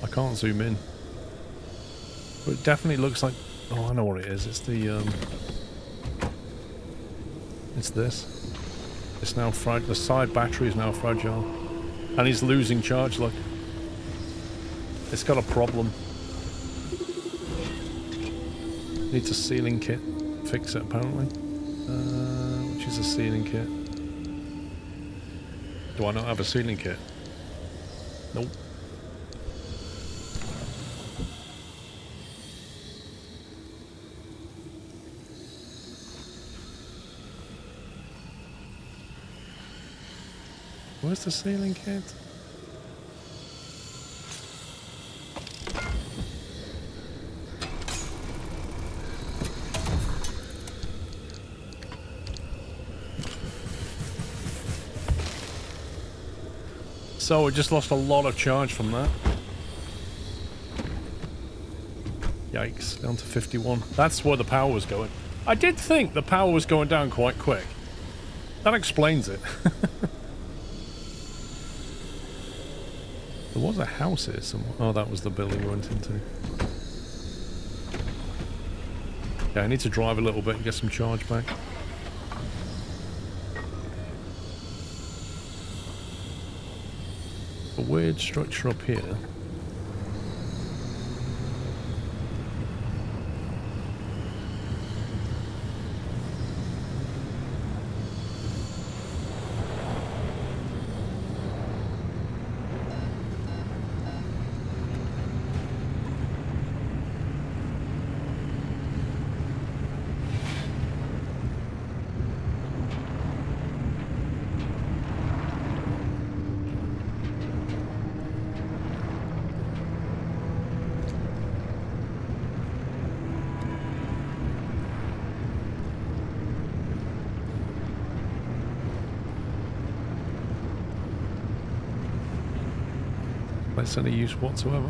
I can't zoom in. But it definitely looks like... Oh, I know what it is. It's the... It's this. It's now fragile. The side battery is now fragile. And he's losing charge, look. It's got a problem. Needs a sealing kit. Fix it, apparently. Which is a sealing kit? Do I not have a sealing kit? Nope. Where's the ceiling kit? So we just lost a lot of charge from that. Yikes, down to 51. That's where the power was going. I did think the power was going down quite quick. That explains it. There was a house here somewhere. Oh, that was the building we went into. Okay, I need to drive a little bit and get some charge back. A weird structure up here. Less any use whatsoever.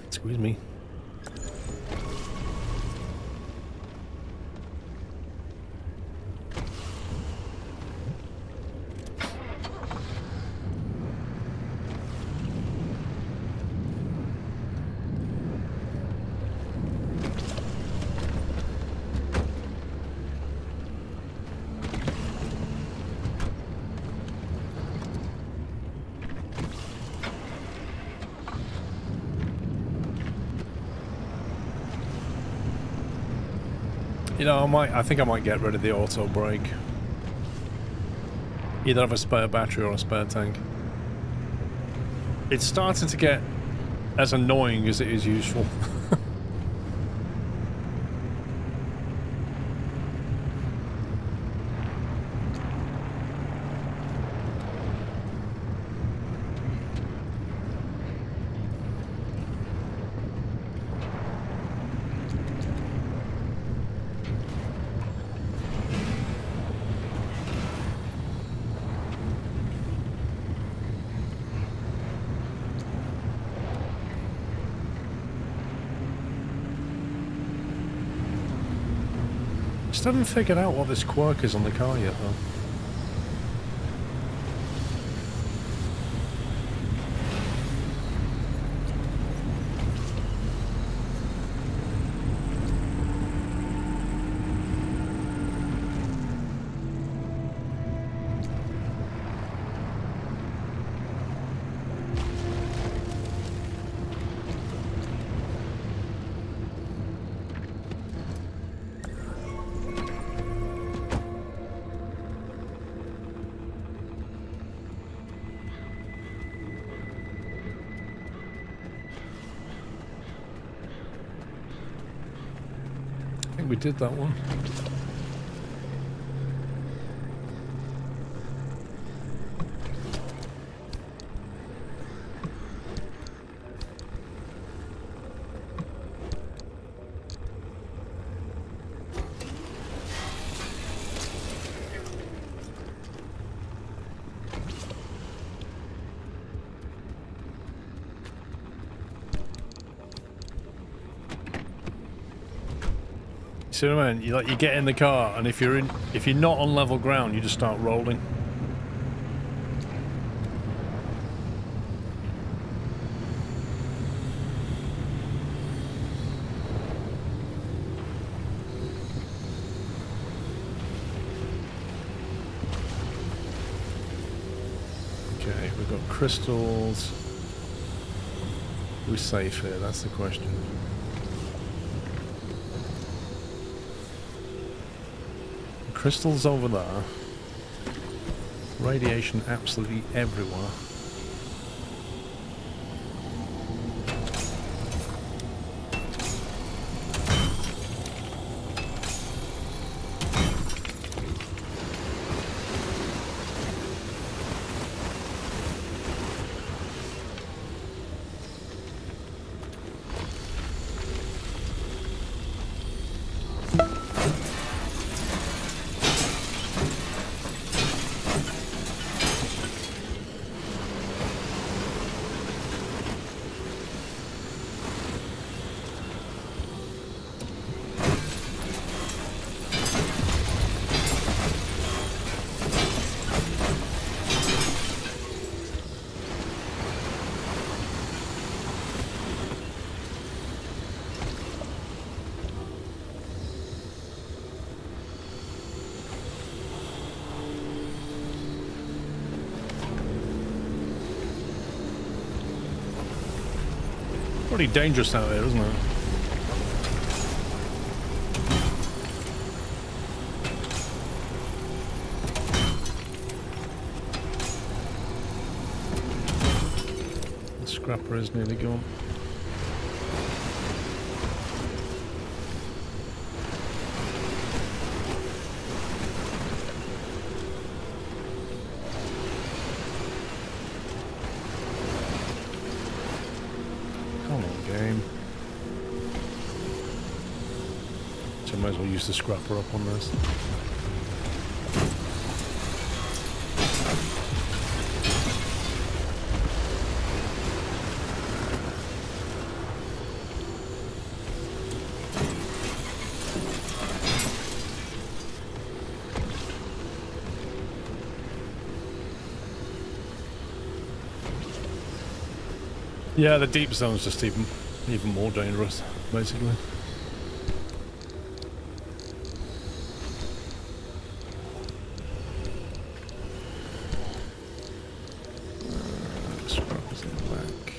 Excuse me. You know, I think I might get rid of the auto brake. Either have a spare battery or a spare tank. It's starting to get as annoying as it is useful. Still haven't figured out what this quirk is on the car yet, though. We did that one. See what I mean? You get in the car, and if you're not on level ground, you just start rolling. Okay, we've got crystals. We're safe here, that's the question. Crystals over there. Radiation absolutely everywhere. Pretty dangerous out here, isn't it? The scrapper is nearly gone. So I might as well use the scrapper up on this. Yeah, the deep zone's just even more dangerous, basically. Scrapper's in the back.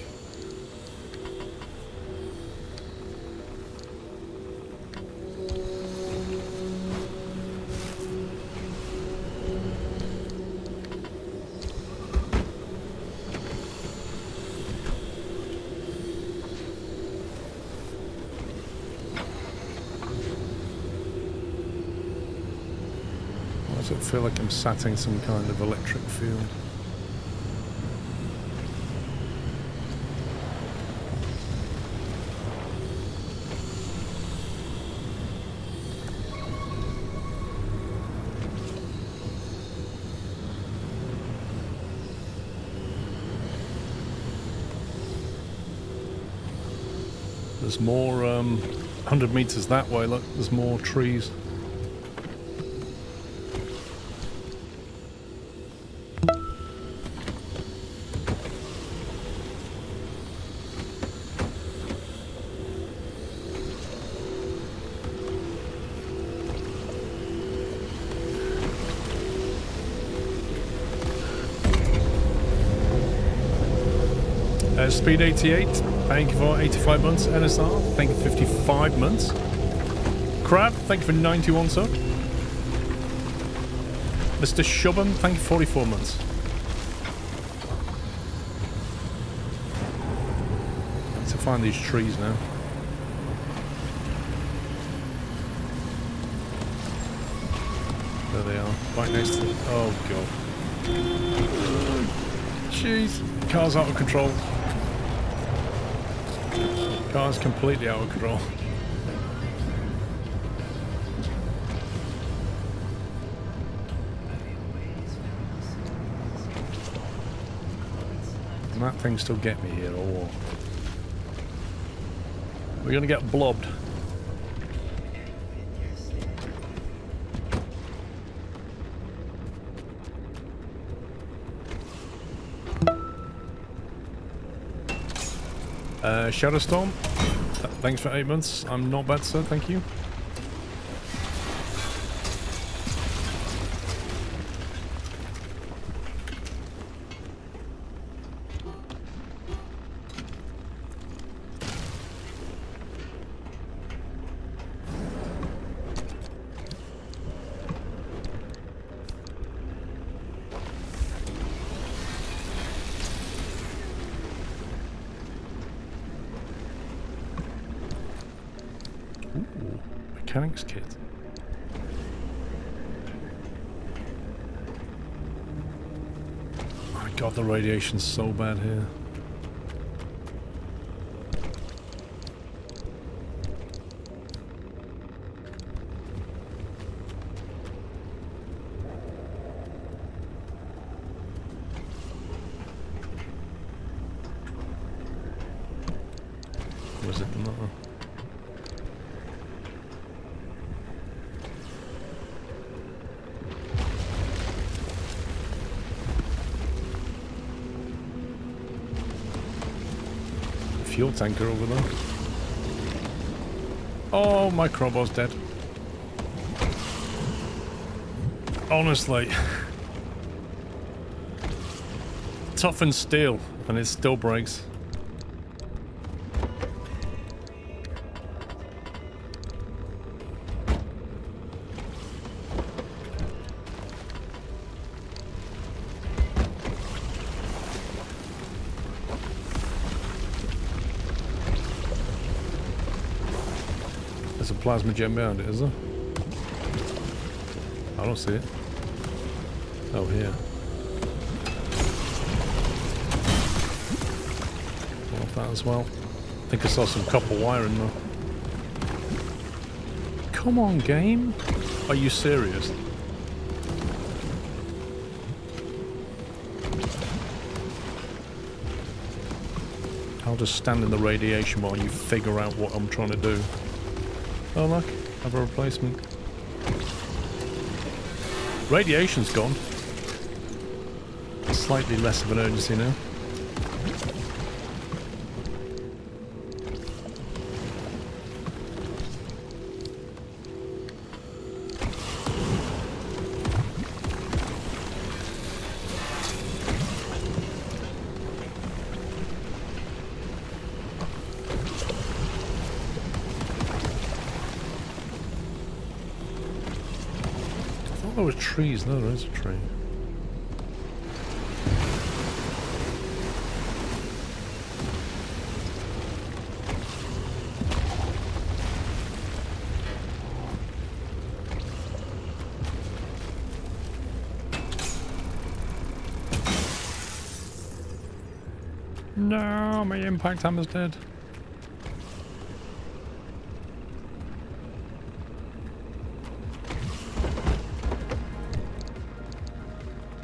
Why does it feel like I'm sat in some kind of electric field? There's more 100 meters that way, look, there's more trees. Speed 88, thank you for 85 months. NSR, thank you for 55 months. Crab, thank you for 91, sir. Mr. Shubham, thank you for 44 months. I need to find these trees now. There they are, right next to them. Oh god. Jeez, car's out of control. Car's completely out of control. Can that thing still get me here or what? We're gonna get blobbed. Shadowstorm, thanks for 8 months. I'm not bad, sir. Thank you. Mechanics kit. Oh my god, the radiation's so bad here. Was it not? Fuel tanker over there. Oh, my crowbar's dead. Honestly. Toughened steel, and it still breaks. There's a plasma gem behind it, is there? I don't see it. Oh, here. Off that as well. I think I saw some copper wire in there. Come on, game. Are you serious? I'll just stand in the radiation while you figure out what I'm trying to do. Oh look, I have a replacement. Radiation's gone. Slightly less of an urgency now. There were trees. No, there is a tree. No, my impact hammer's dead.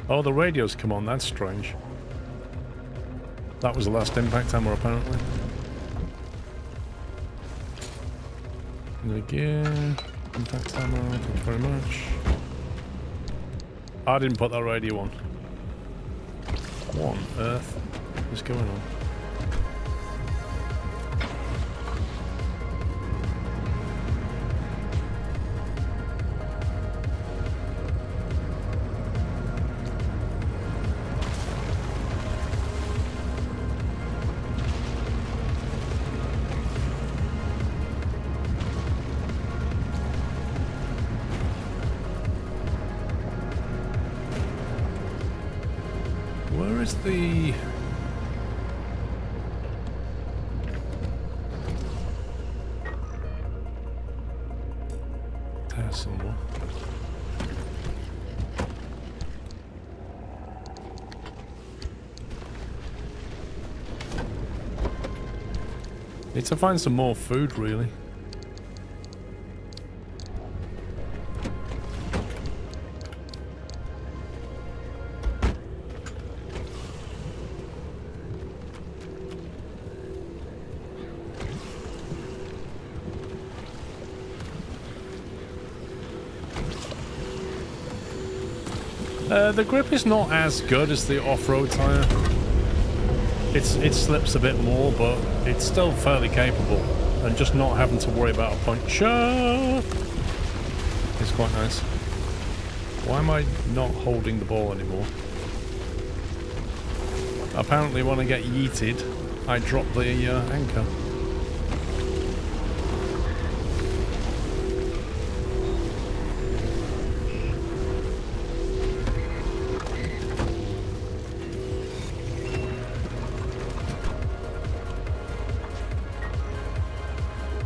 Oh, the radio's come on, that's strange. That was the last impact hammer, apparently. And again, impact hammer, thank you very much. I didn't put that radio on. What on earth is going on? Where is the... There's somewhere. Need to find some more food, really. The grip is not as good as the off-road tyre. It slips a bit more, but it's still fairly capable. And just not having to worry about a puncture is quite nice. Why am I not holding the ball anymore? Apparently when I get yeeted, I drop the anchor.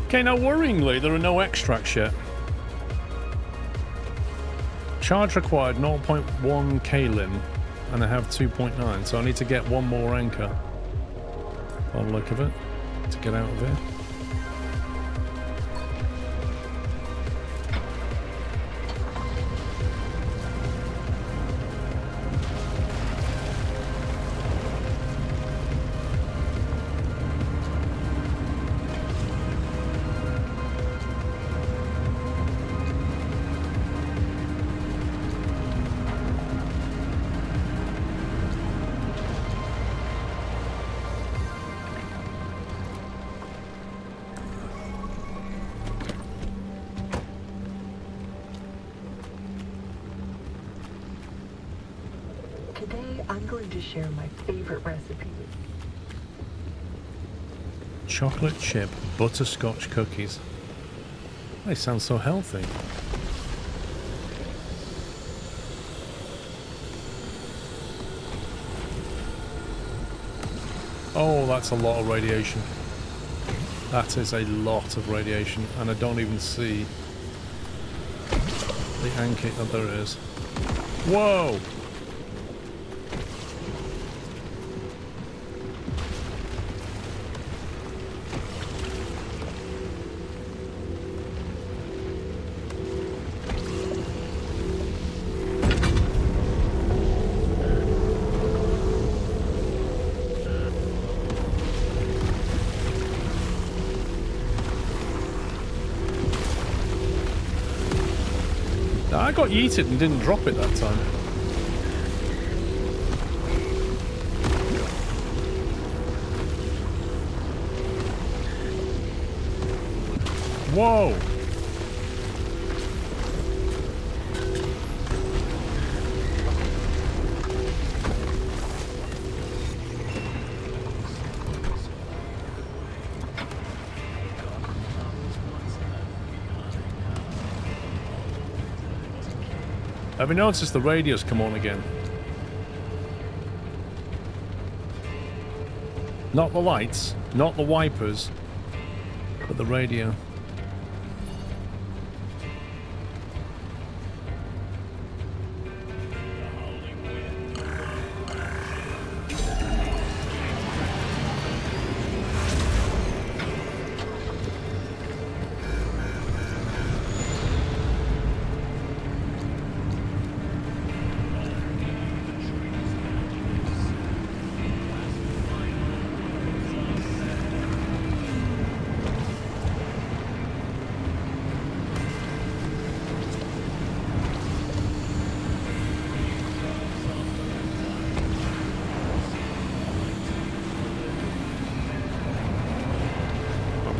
Okay, now worryingly, there are no extracts yet. Charge required 0.1 Kalin, and I have 2.9, so I need to get one more anchor. By the look of it, to get out of here. Today, I'm going to share my favorite recipe with you. Chocolate chip butterscotch cookies. They sound so healthy. Oh, that's a lot of radiation. That is a lot of radiation, and I don't even see the anchor. Oh, there it is. Whoa! I got yeeted and didn't drop it that time. Whoa! Have you noticed the radio's come on again? Not the lights, not the wipers, but the radio.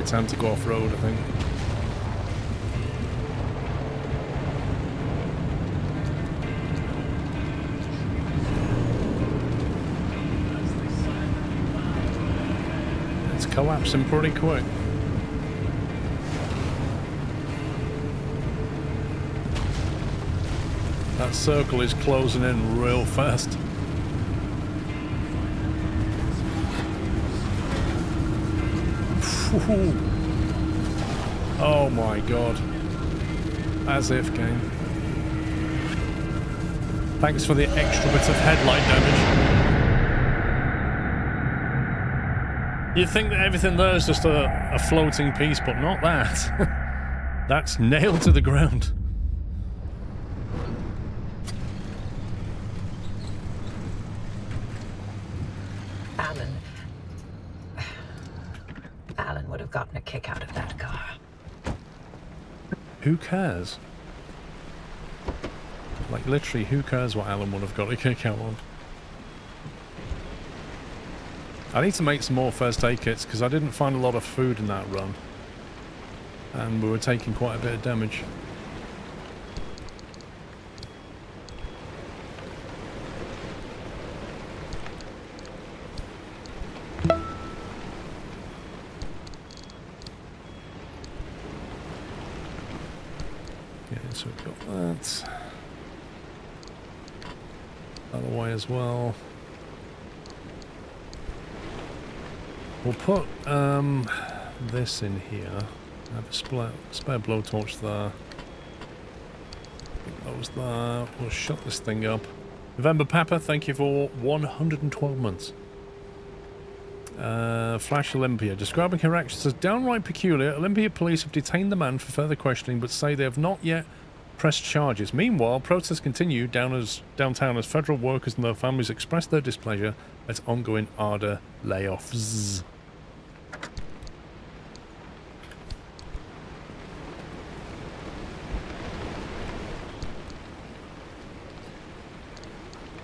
Time to go off-road, I think. It's collapsing pretty quick. That circle is closing in real fast. Oh my god. As if, game. Thanks for the extra bit of headlight damage. You'd think that everything there is just a floating piece, but not that. That's nailed to the ground. Alan would have gotten a kick out of that car. Who cares? Like, literally, who cares what Alan would have got a kick out of? I need to make some more first aid kits, because I didn't find a lot of food in that run. And we were taking quite a bit of damage. So we've got that. That away as well. We'll put this in here. I have a spare blowtorch there. Pick was that. We'll shut this thing up. November Pepper, thank you for 112 months. Flash Olympia. Describing her actions as downright peculiar, Olympia police have detained the man for further questioning but say they have not yet pressed charges. Meanwhile, protests continue downtown as federal workers and their families express their displeasure at ongoing ARDA layoffs.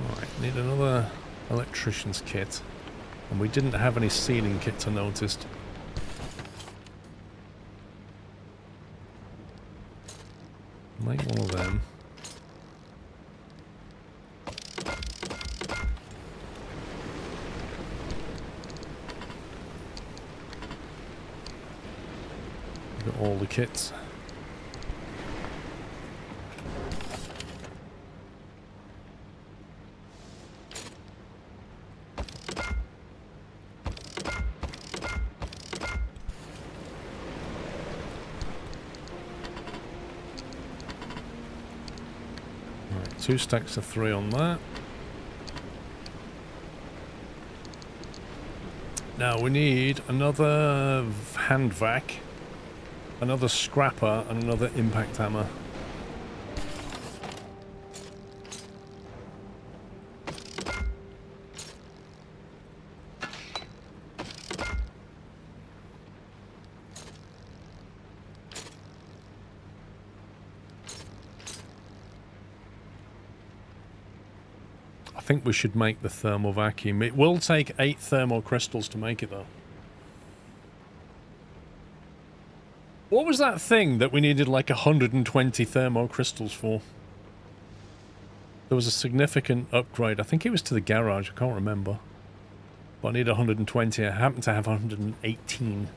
Alright, need another electrician's kit. And we didn't have any sealing kits, I noticed. Make one of them. Got all the kits. Right, 2 stacks of 3 on that. Now we need another hand vac, another scrapper, and another impact hammer. I think we should make the thermal vacuum. It will take 8 thermal crystals to make it, though. What was that thing that we needed like 120 thermal crystals for? There was a significant upgrade. I think it was to the garage. I can't remember. But I need 120. I happen to have 118.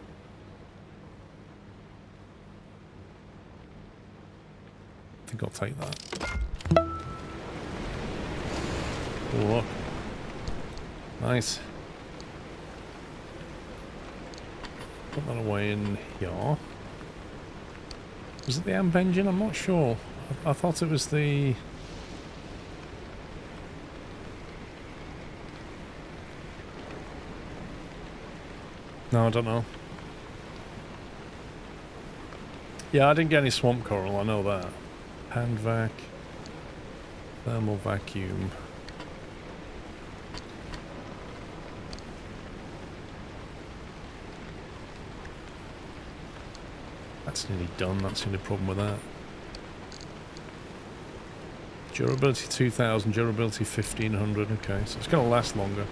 I think I'll take that. Oh, look. Nice. Put that away in here. Was it the amp engine? I'm not sure. I thought it was the... No, I don't know. Yeah, I didn't get any swamp coral, I know that. Hand vac. Thermal vacuum. That's nearly done, that's the only problem with that. Durability 2000, durability 1500, okay, so it's going to last longer.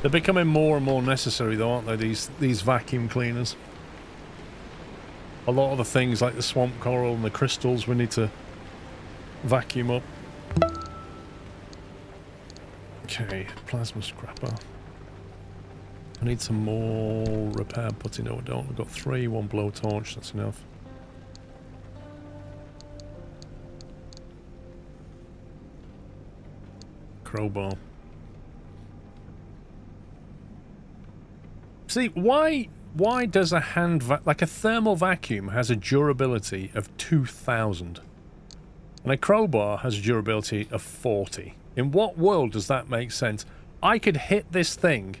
They're becoming more and more necessary though, aren't they, these vacuum cleaners? A lot of the things like the swamp coral and the crystals we need to vacuum up. Okay, plasma scrapper. I need some more repair putty. No, I don't. We've got 3, 1 blowtorch, that's enough. Crowbar. See, why does a hand like a thermal vacuum has a durability of 2000 and a crowbar has a durability of 40? In what world does that make sense? I could hit this thing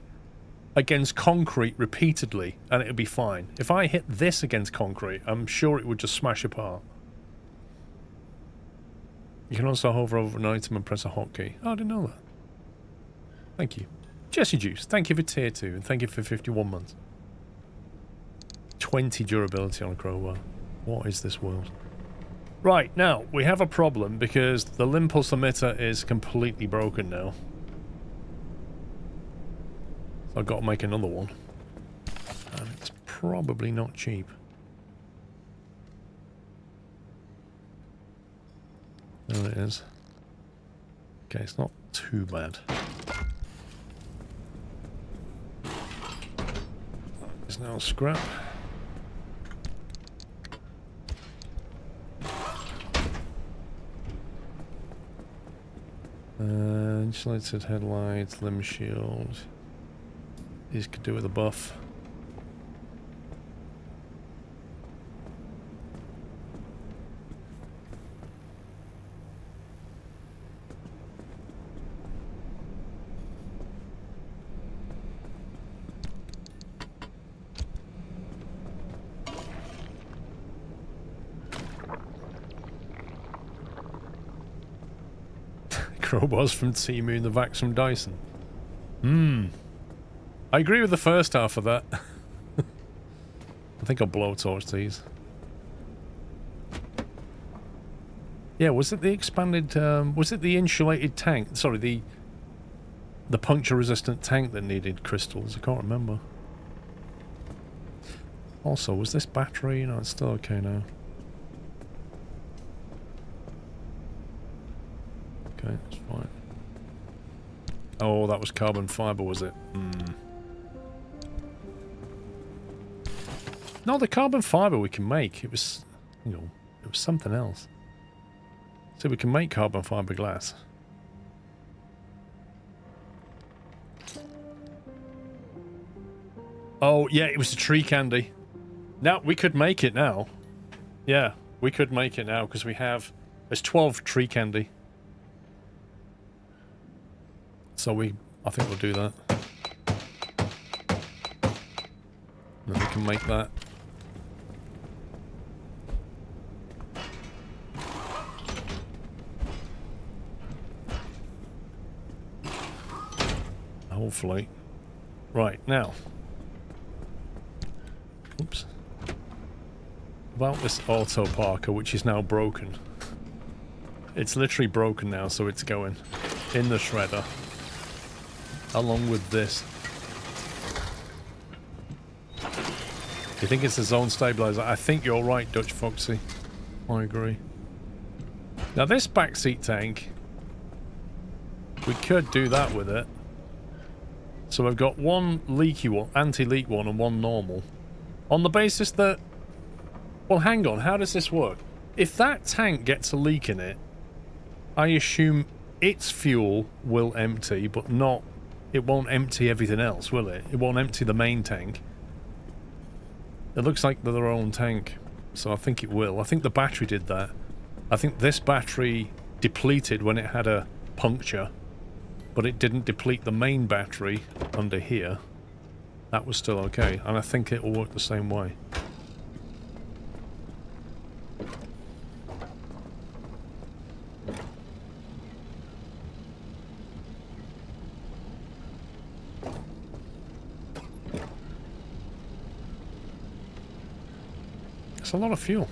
against concrete repeatedly and it would be fine. If I hit this against concrete, I'm sure it would just smash apart. You can also hover over an item and press a hotkey. Oh, I didn't know that. Thank you. Jesse Juice, thank you for tier 2 and thank you for 51 months. 20 durability on a crowbar. What is this world? Right, now, we have a problem because the Limpulse emitter is completely broken now. So I've got to make another one. And it's probably not cheap. There it is. Okay, it's not too bad. It's now scrap. Insulated headlights, limb shield. These could do with a buff. Crowbars from Temu and the Vax from Dyson. I agree with the first half of that. I think I'll blowtorch these. Yeah, was it the expanded, was it the insulated tank? Sorry, the puncture-resistant tank that needed crystals? I can't remember. Also, was this battery? No, it's still okay now. Okay, that's fine. Oh, that was carbon fiber, was it? No, the carbon fiber we can make. It was, you know, it was something else. So we can make carbon fiber glass. Oh, yeah, it was a tree candy. Now, we could make it now. Yeah, we could make it now because we have... There's 12 tree candy. So I think we'll do that. Then we can make that. Hopefully. Right, now. Oops. About this auto parker, which is now broken. It's literally broken now, so it's going in the shredder. Along with this. You think it's a zone stabilizer? I think you're right, Dutch Foxy. I agree. Now this backseat tank, we could do that with it. So we've got one leaky one, anti-leak one, and one normal. On the basis that... Well, hang on, how does this work? If that tank gets a leak in it, I assume its fuel will empty, but not... It won't empty everything else, will it? It won't empty the main tank. It looks like they're their own tank, so I think it will. I think the battery did that. I think this battery depleted when it had a puncture, but it didn't deplete the main battery under here. That was still okay, and I think it will work the same way. It's a lot of fuel.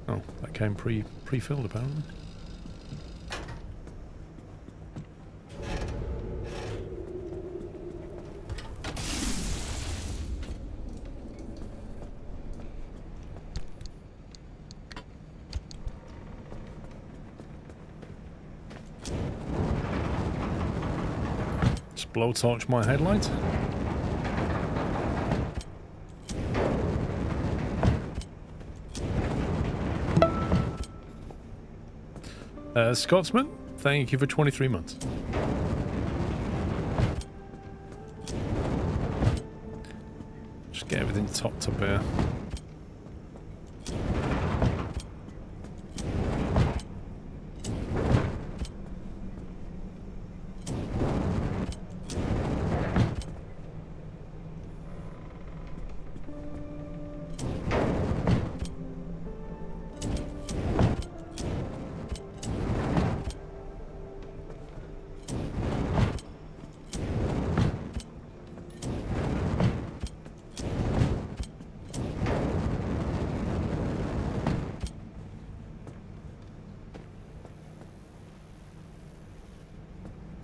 Oh, that came pre-filled apparently. Blowtorch my headlight. Scotsman, thank you for 23 months. Just get everything topped up here.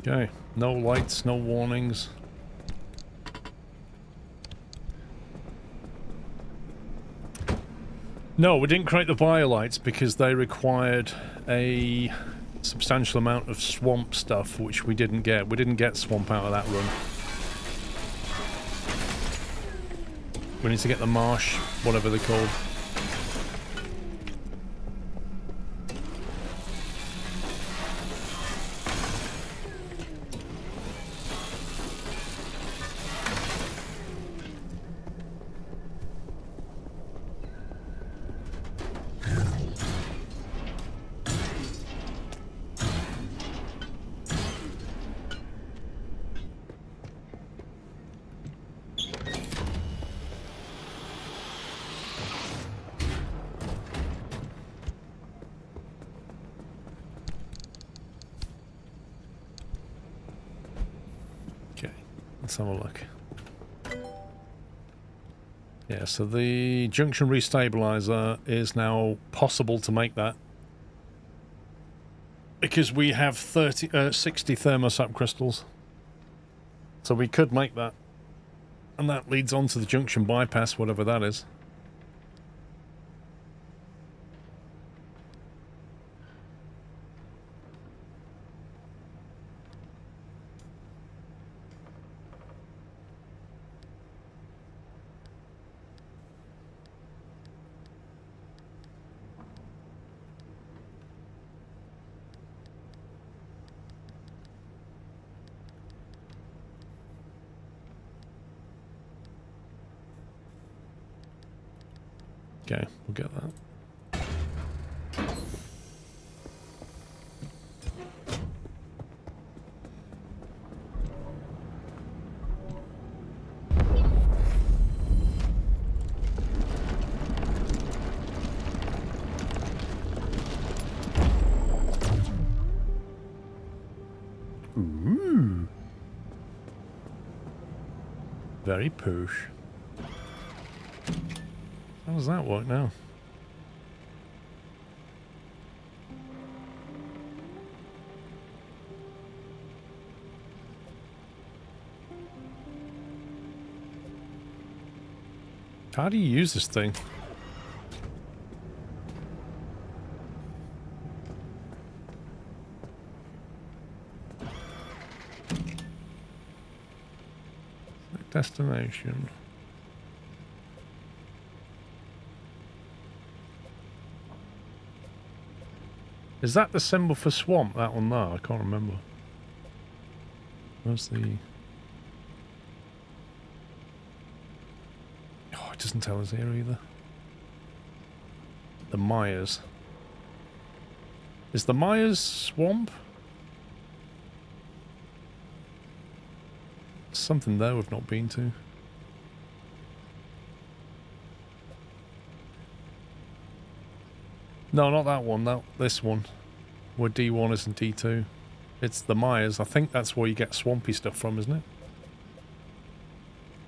Okay, no lights, no warnings. No, we didn't create the biolights because they required a substantial amount of swamp stuff, which we didn't get. We didn't get swamp out of that run. We need to get the marsh, whatever they're called. Let's have a look. Yeah, so the junction restabilizer is now possible to make that. Because we have 60 thermosap crystals. So we could make that. And that leads on to the junction bypass, whatever that is. Okay, we'll get that. Ooh. Very push. How does that work now? How do you use this thing? Destination. Is that the symbol for swamp, that one there? I can't remember. Where's the... Oh, it doesn't tell us here either. The Myers. Is the Myers swamp? Something there we've not been to. No, not that one. This one. Where D1 isn't D2. It's the Myers. I think that's where you get swampy stuff from, isn't it?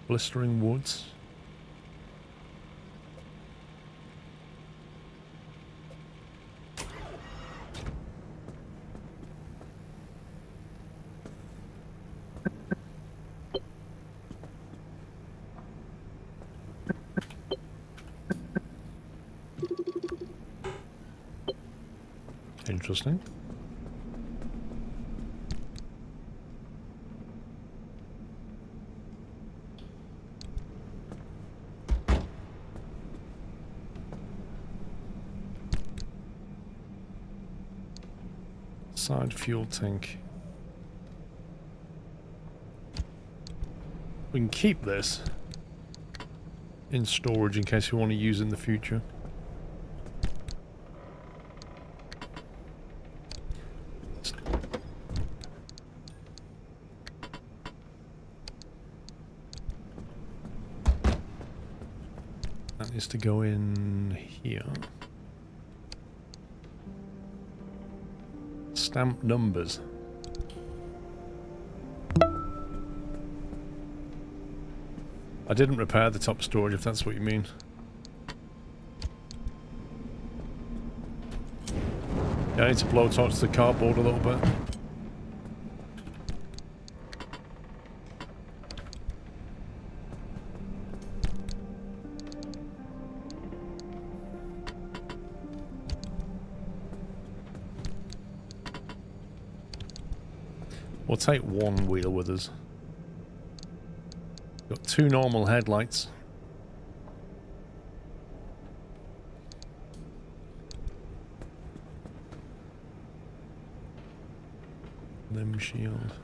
Blistering woods. Interesting. Side fuel tank. We can keep this in storage in case we want to use it in the future. Is to go in here. Stamp numbers. I didn't repair the top storage, if that's what you mean. Yeah, I need to blow torch the cardboard a little bit. We'll take one wheel with us. Got two normal headlights. Limb shield.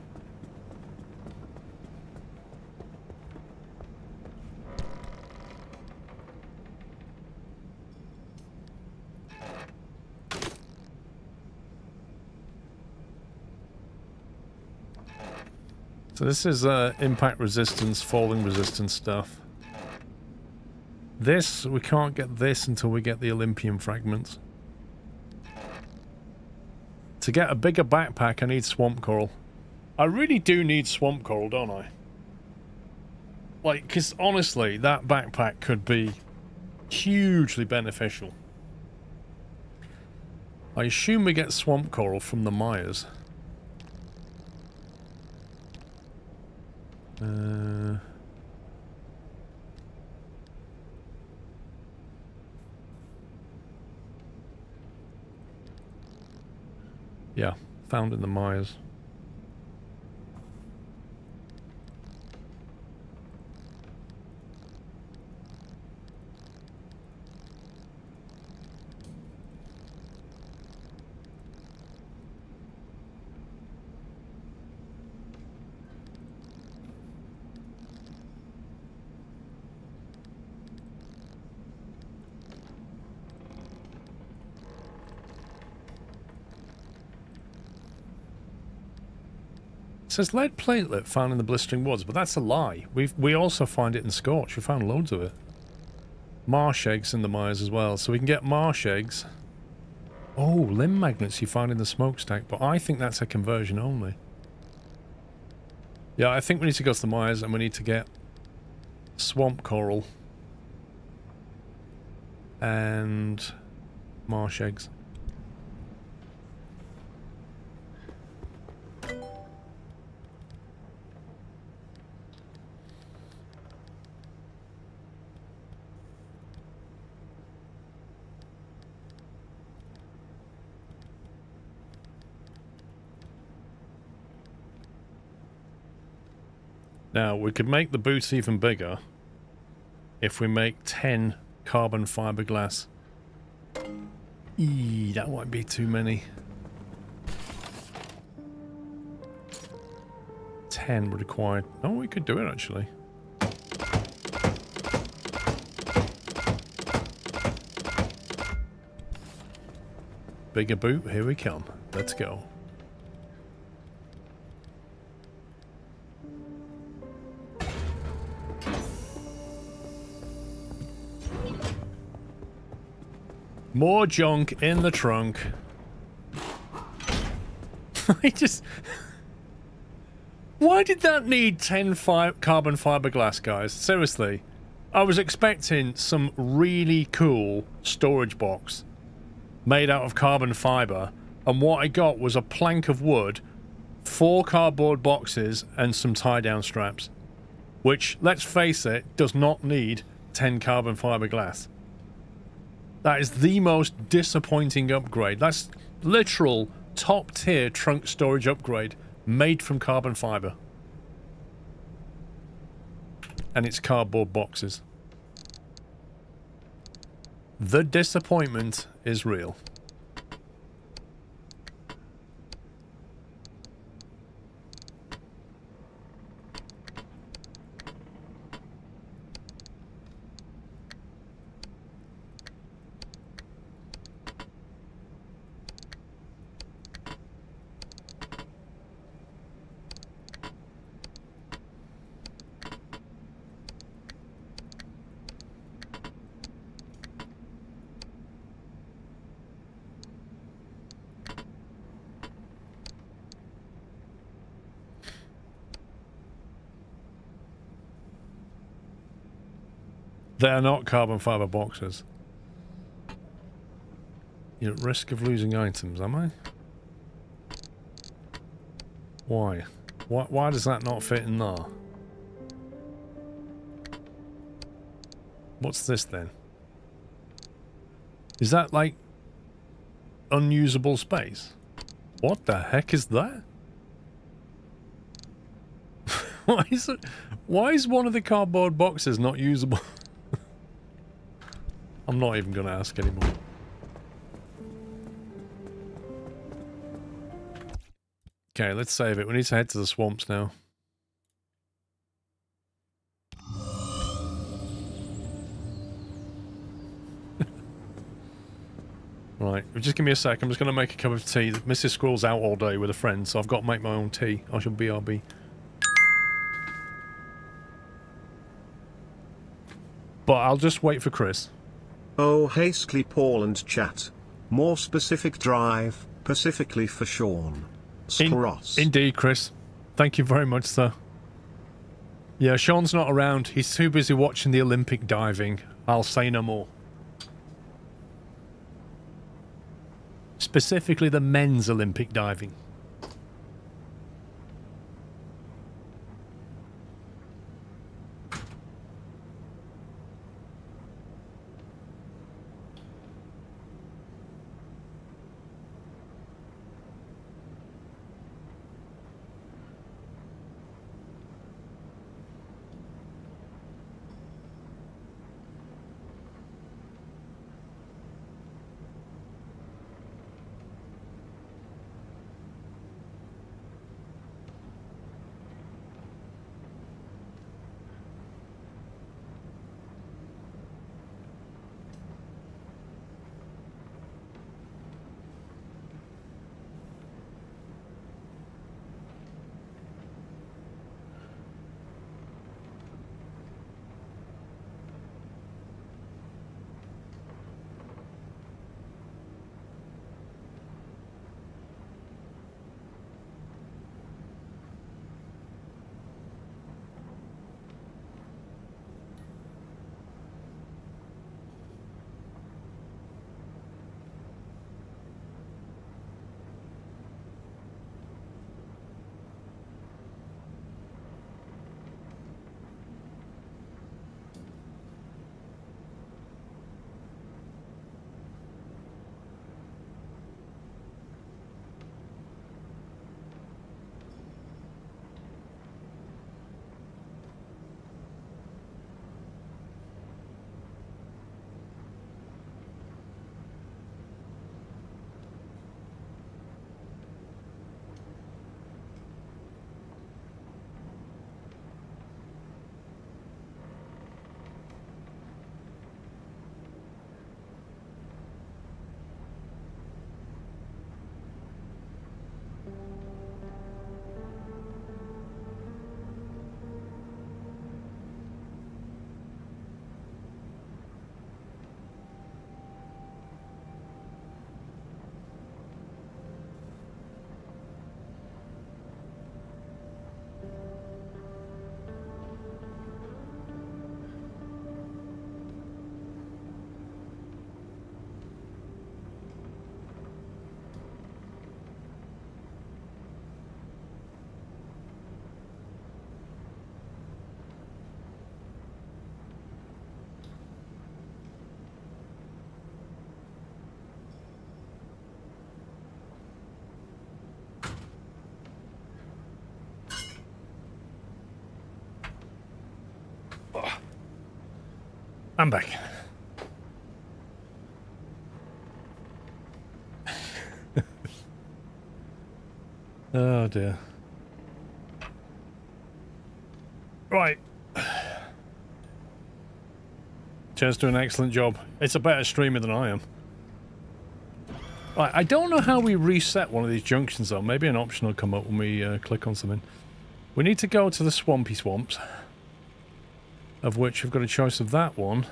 So this is impact resistance, falling resistance stuff. This, we can't get this until we get the Olympium fragments. To get a bigger backpack, I need swamp coral. I really do need swamp coral, don't I? Like, because honestly, that backpack could be hugely beneficial. I assume we get swamp coral from the Myers. Yeah, found in the Myers. It says lead platelet found in the blistering woods, but that's a lie. We also find it in Scorch. We found loads of it. Marsh eggs in the Myers as well, so we can get marsh eggs. Oh, limb magnets you find in the smokestack, but I think that's a conversion only. Yeah, I think we need to go to the Myers and we need to get swamp coral and marsh eggs. Now, we could make the boots even bigger if we make 10 carbon fiberglass. Eee, that might be too many. 10 required. Oh, we could do it actually. Bigger boot, here we come. Let's go. More junk in the trunk. I just... Why did that need 10 carbon fiberglass, guys? Seriously. I was expecting some really cool storage box made out of carbon fiber, and what I got was a plank of wood, 4 cardboard boxes, and some tie-down straps. Which, let's face it, does not need 10 carbon fiberglass. That is the most disappointing upgrade. That's literal top-tier trunk storage upgrade made from carbon fiber. And it's cardboard boxes. The disappointment is real. They are not carbon fiber boxes. You're at risk of losing items, am I? Why? Why does that not fit in there? What's this then? Is that like unusable space? What the heck is that? Why is it? Why is one of the cardboard boxes not usable? I'm not even going to ask anymore. Okay, let's save it. We need to head to the swamps now. Right, just give me a sec. I'm just going to make a cup of tea. Mrs. Squirrel's out all day with a friend, so I've got to make my own tea. I shall BRB. But I'll just wait for Chris. Oh hastily Paul and chat. More specific drive, specifically for Sean. Scross. Indeed, Chris. Thank you very much, sir. Yeah, Sean's not around. He's too busy watching the Olympic diving. I'll say no more. Specifically the men's Olympic diving. I'm back. Oh dear. Right. Jen's doing an excellent job. It's a better streamer than I am. Right, I don't know how we reset one of these junctions though. Maybe an option will come up when we click on something. We need to go to the Swampy Swamps, of which we've got a choice of that one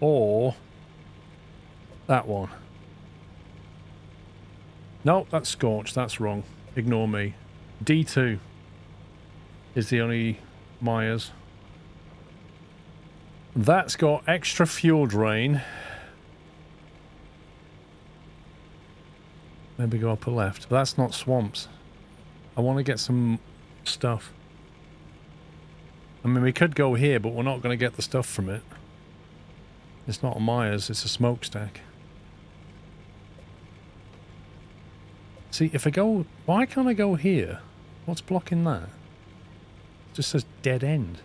or that one. No, that's Scorched. That's wrong. Ignore me. D2 is the only Myers. That's got extra fuel drain. Maybe go upper left. But that's not swamps. I want to get some stuff. I mean, we could go here, but we're not going to get the stuff from it. It's not a Myers, it's a smokestack. See, if I go... Why can't I go here? What's blocking that? It just says dead end.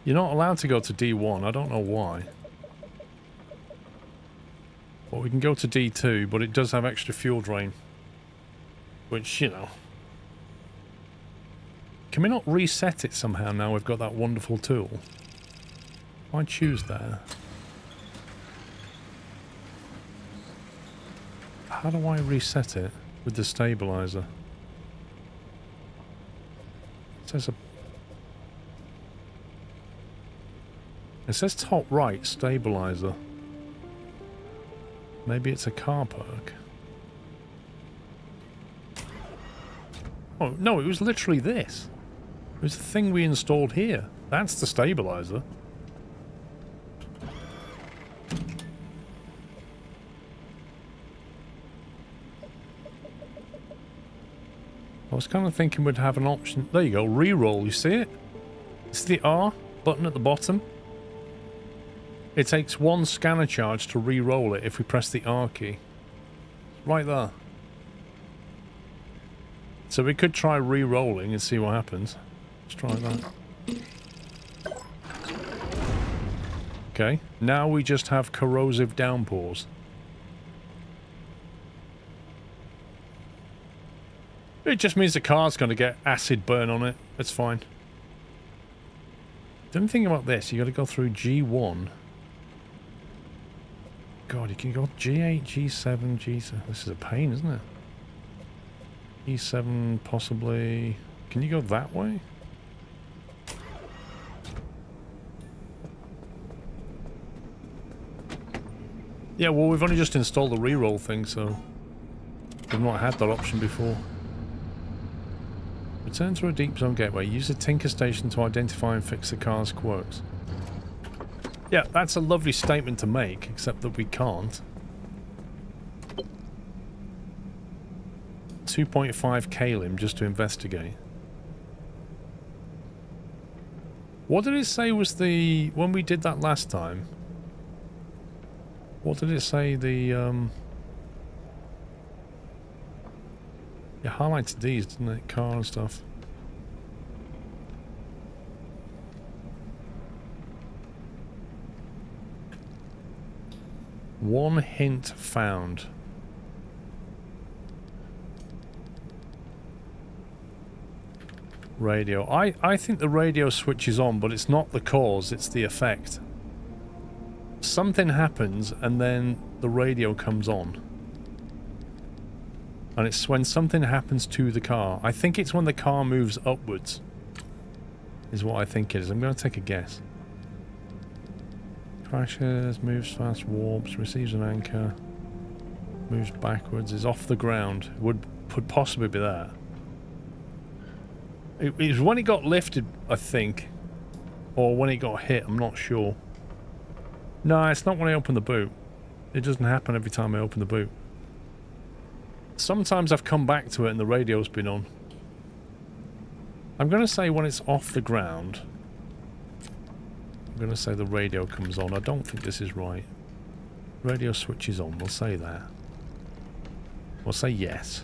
You're not allowed to go to D1, I don't know why. But we can go to D2, but it does have extra fuel drain. Which, you know... Can we not reset it somehow now we've got that wonderful tool? Why choose there? How do I reset it with the stabilizer? It says it says top right stabilizer. Maybe it's a car park. Oh, no, it was literally this. It was the thing we installed here. That's the stabilizer. I was kind of thinking we'd have an option. There you go, re-roll, you see it? It's the R button at the bottom. It takes 1 scanner charge to re-roll it if we press the R key. Right there. So we could try re-rolling and see what happens. Let's try that. Okay, now we just have corrosive downpours. It just means the car's going to get acid burn on it. That's fine. The only thing about this, you got to go through G1. God, you can go G8, G7, G7. This is a pain, isn't it? E7 possibly. Can you go that way? Yeah, well, we've only just installed the reroll thing, so we've not had that option before. Return to a deep zone gateway. Use the Tinker Station to identify and fix the car's quirks. Yeah, that's a lovely statement to make, except that we can't. 2.5 kalim just to investigate. What did it say was the... when we did that last time? What did it say the... It highlighted these, didn't it? Car and stuff. One hint found. Radio. I think the radio switches on, but it's not the cause, it's the effect. Something happens and then the radio comes on. And it's when something happens to the car. I think it's when the car moves upwards. Is what I think it is. I'm going to take a guess. Crashes, moves fast, warps, receives an anchor, moves backwards, is off the ground. Would possibly be that. It was when it got lifted, I think. Or when it got hit, I'm not sure. No, it's not when I open the boot. It doesn't happen every time I open the boot. Sometimes I've come back to it and the radio's been on. I'm going to say when it's off the ground. I'm going to say the radio comes on. I don't think this is right. Radio switches on. We'll say that. We'll say yes.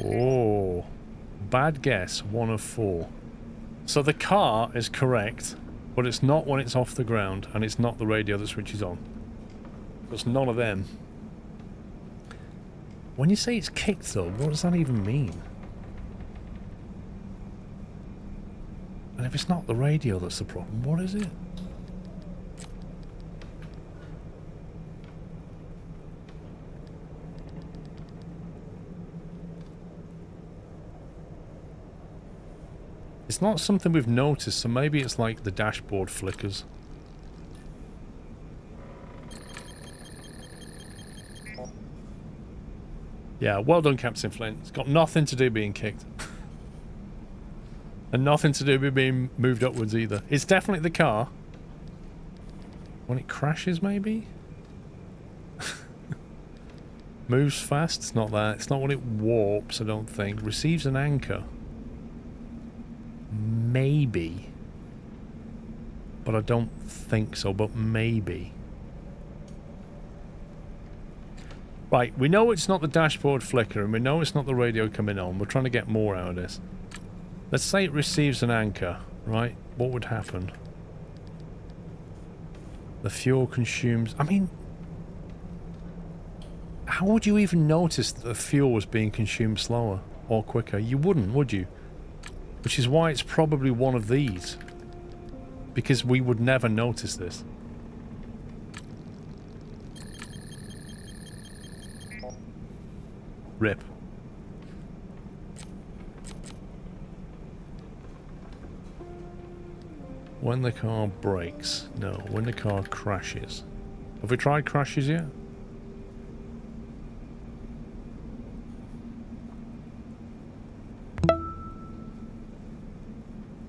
Oh. Bad guess. 1 of 4. So the car is correct, but it's not when it's off the ground, and it's not the radio that switches on. It's none of them. When you say it's kicked, though, what does that even mean? And if it's not the radio that's the problem, what is it? It's not something we've noticed, so maybe it's like the dashboard flickers. Yeah, well done, Captain Flint. It's got nothing to do with being kicked. And nothing to do with being moved upwards either. It's definitely the car. When it crashes, maybe? Moves fast? It's not that. It's not when it warps, I don't think. Receives an anchor. Maybe. But I don't think so, but maybe. Right, we know it's not the dashboard flicker, and we know it's not the radio coming on. We're trying to get more out of this. Let's say it receives an anchor, right? What would happen? The fuel consumes... I mean... how would you even notice that the fuel was being consumed slower or quicker? You wouldn't, would you? Which is why it's probably one of these. Because we would never notice this. Rip. When the car brakes. No, when the car crashes. Have we tried crashes yet?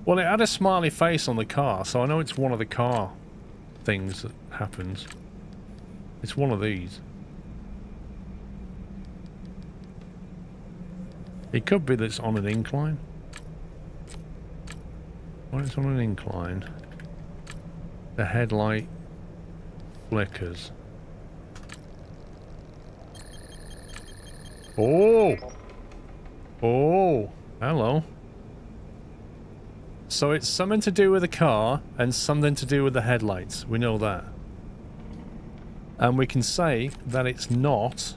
Well, it had a smiley face on the car, so I know it's one of the car things that happens. It's one of these. It could be that it's on an incline. When it's on an incline, the headlight flickers. Oh! Oh! Hello. So it's something to do with the car and something to do with the headlights. We know that. And we can say that it's not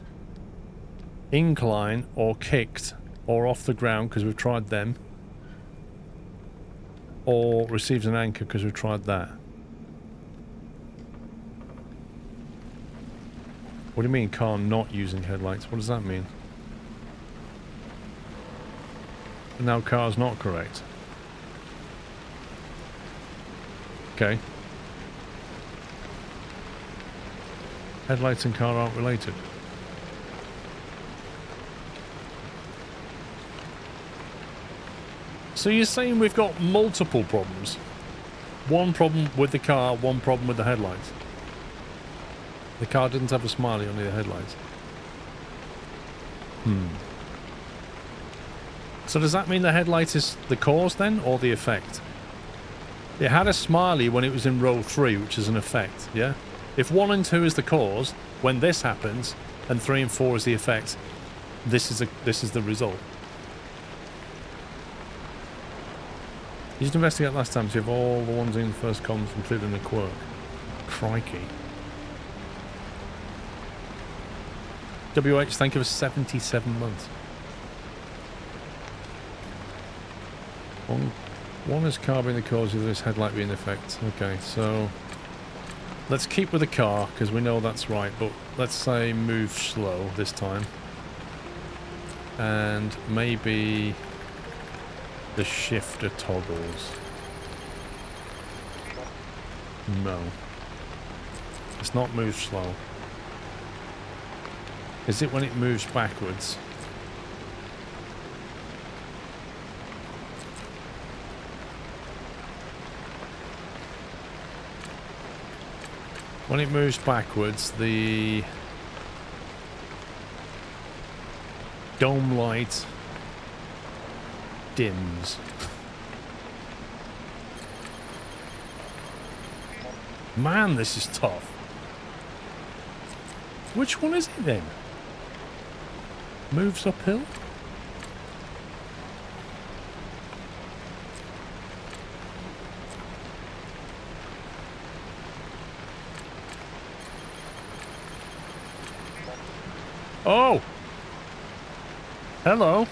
incline or kicked or off the ground because we've tried them, or receives an anchor because we've tried that. What do you mean car not using headlights? What does that mean? Now car's not correct. Okay. Headlights and car aren't related. So you're saying we've got multiple problems? One problem with the car, one problem with the headlights. The car didn't have a smiley on the headlights. So does that mean the headlight is the cause then, or the effect? It had a smiley when it was in row 3, which is an effect, yeah? If 1 and 2 is the cause, when this happens, and 3 and 4 is the effect, this is the result. You did investigate last time, so you have all the ones in the first column, including the quirk. Crikey. WH, thank you for 77 months. One is car being the cause of this headlight being the effect. Okay, so let's keep with the car because we know that's right, but let's say move slow this time. And maybe the shifter toggles. No. It's not move slow. Is it when it moves backwards? When it moves backwards, the dome light dims. Man, this is tough. Which one is it then? Moves uphill? Oh! Hello.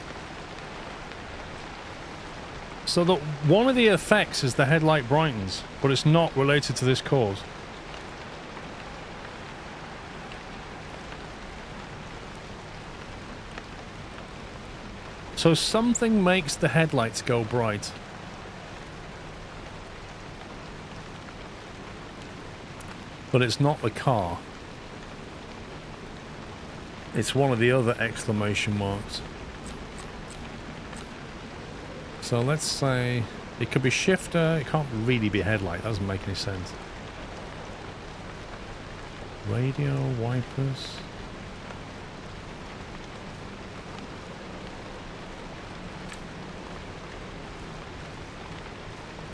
So that one of the effects is the headlight brightens, but it's not related to this cause. So something makes the headlights go bright. But it's not the car. It's one of the other exclamation marks. So let's say it could be shifter. It can't really be headlight. That doesn't make any sense. Radio, wipers.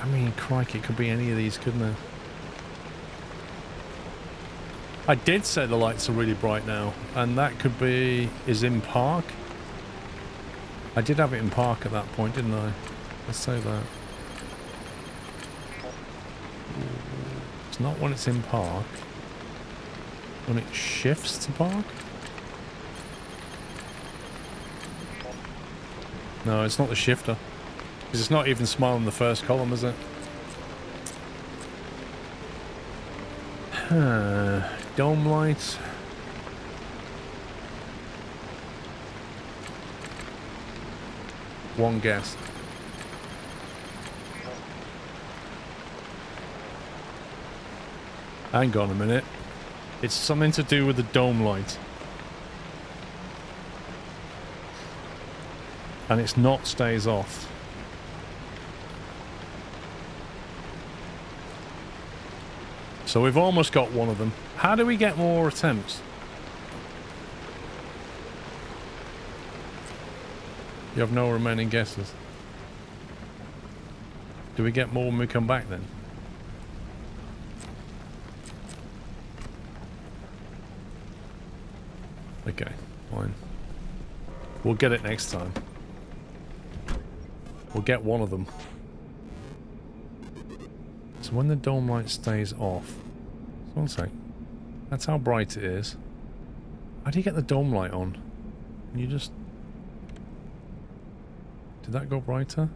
I mean, crikey, it could be any of these, couldn't it? I did say the lights are really bright now, and that could be, is in park. I did have it in park at that point, didn't I? Let's say that. It's not when it's in park. When it shifts to park? No, it's not the shifter. Because it's not even smiling in the first column, is it? Dome lights. One guess. Hang on a minute. It's something to do with the dome light. And it's not stays off. So we've almost got one of them. How do we get more attempts? You have no remaining guesses. Do we get more when we come back then? Okay, fine. We'll get it next time. We'll get one of them. So when the dome light stays off... So one sec. That's how bright it is. How do you get the dome light on? Can you just... Did that go brighter?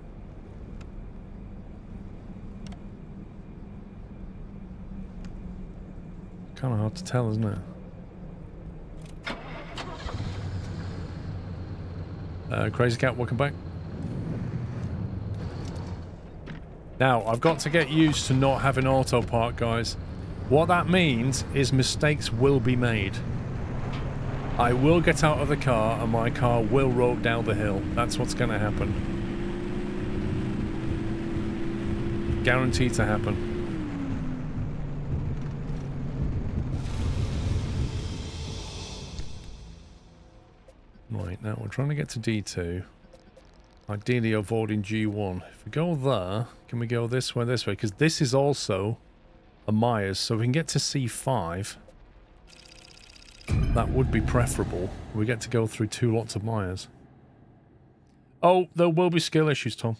Kind of hard to tell, isn't it? Crazy Cat, welcome back. Now, I've got to get used to not having auto park, guys. What that means is mistakes will be made. I will get out of the car and my car will roll down the hill. That's what's going to happen. Guaranteed to happen. Right, now we're trying to get to D2. Ideally avoiding G1. If we go there, can we go this way, this way? Because this is also a Myers, so we can get to C5. That would be preferable. We get to go through 2 lots of Myers. Oh, there will be skill issues, Tom.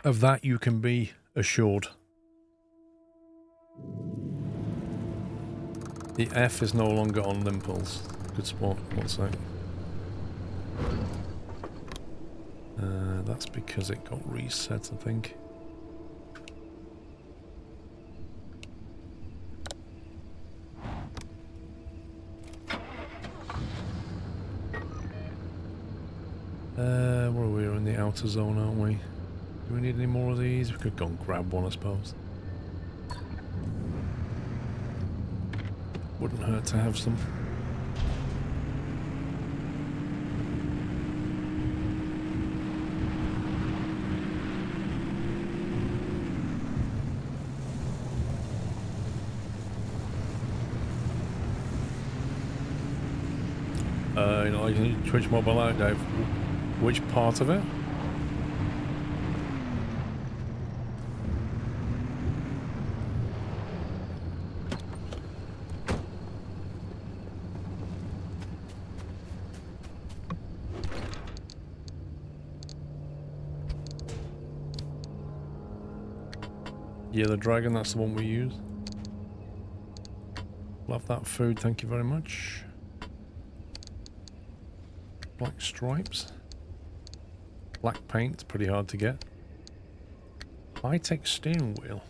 Of that you can be assured. The F is no longer on Limples. Good spot. 1 sec. That's because it got reset, I think. Where are we? We're in the outer zone, aren't we? Do we need any more of these? We could go and grab one, I suppose. Wouldn't hurt to have some. You know, you can Twitch mobile out, Dave. Which part of it? Yeah, the dragon, that's the one we use. Love that food, thank you very much. Black stripes. Black paint, it's pretty hard to get. High-tech steering wheel.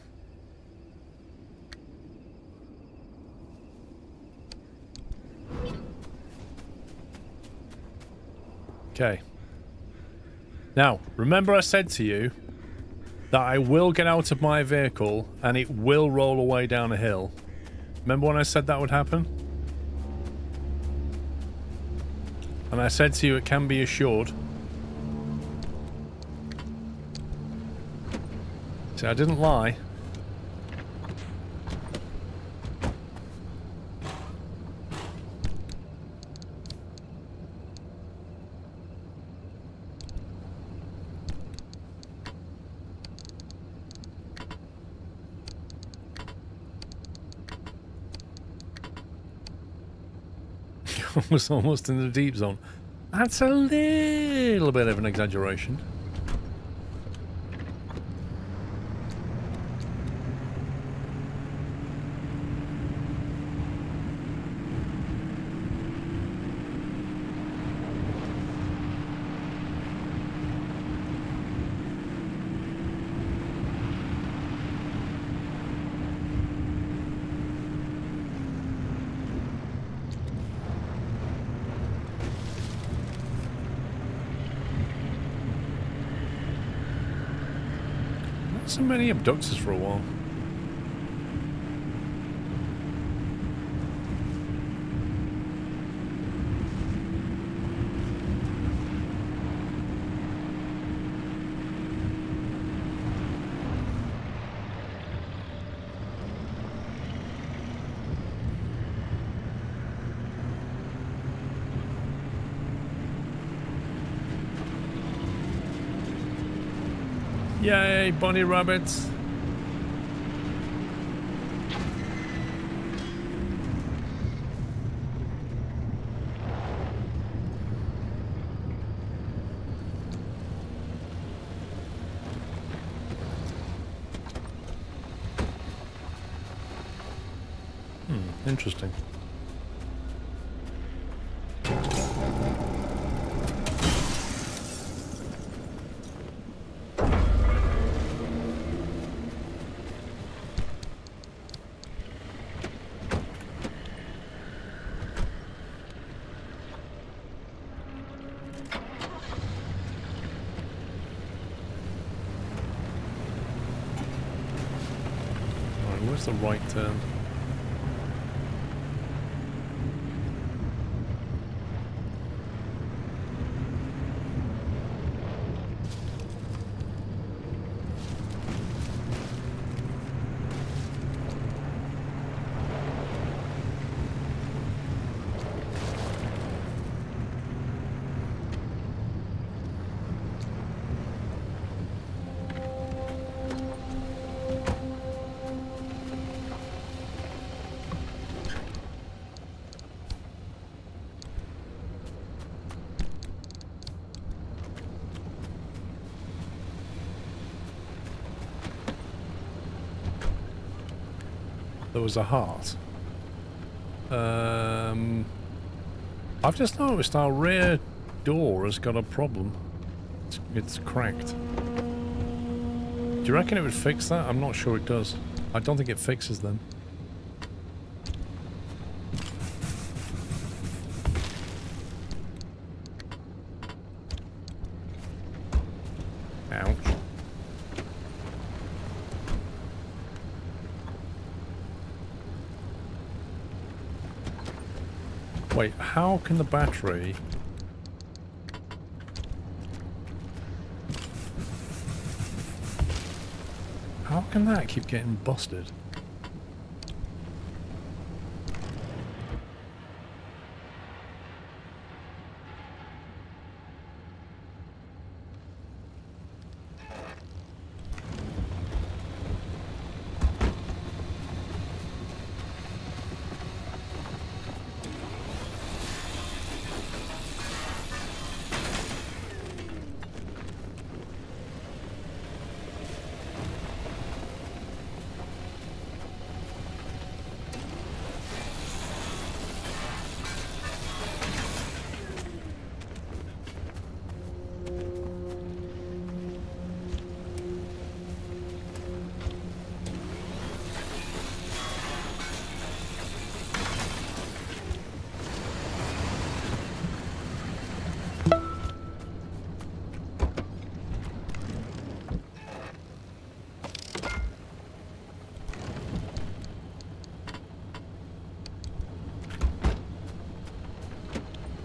Okay. Now, remember I said to you that I will get out of my vehicle and it will roll away down a hill. Remember when I said that would happen? And I said to you it can be assured. See, I didn't lie. Was almost in the deep zone. That's a little bit of an exaggeration. So many abductors for a while. Yay, bunny rabbits. Interesting. Alright, where's the right turn? There was a heart. I've just noticed our rear door has got a problem. It's cracked. Do you reckon it would fix that? I'm not sure it does. I don't think it fixes them. Ouch. Wait, how can the battery... How can that keep getting busted?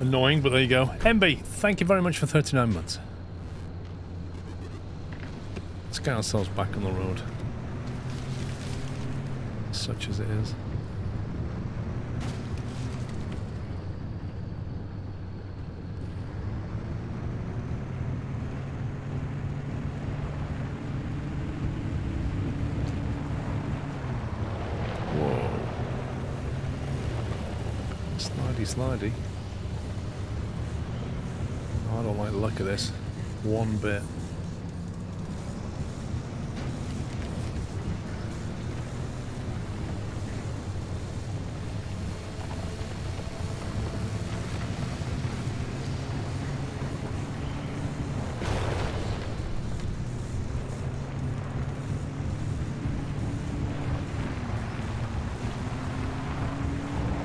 Annoying, but there you go. MB, thank you very much for 39 months. Let's get ourselves back on the road. Such as it is. Whoa. Slidey, slidey. I don't like the look of this one bit.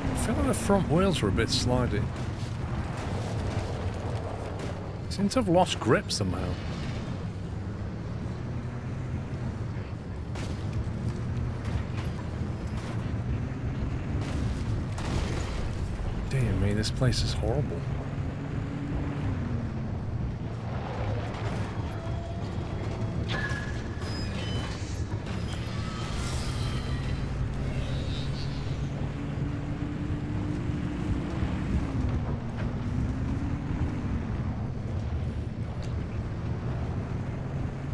I feel like the front wheels are a bit slidey. Seem to have lost grip somehow. Dear me, this place is horrible.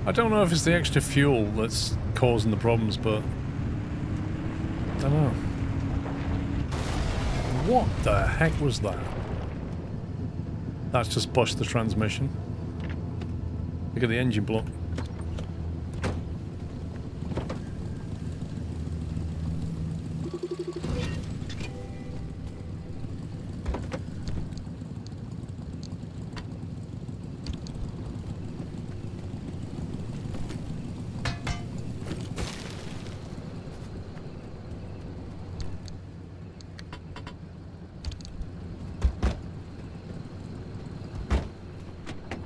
I don't know if it's the extra fuel that's causing the problems, but I don't know. What the heck was that? That's just pushed the transmission. Look at the engine block.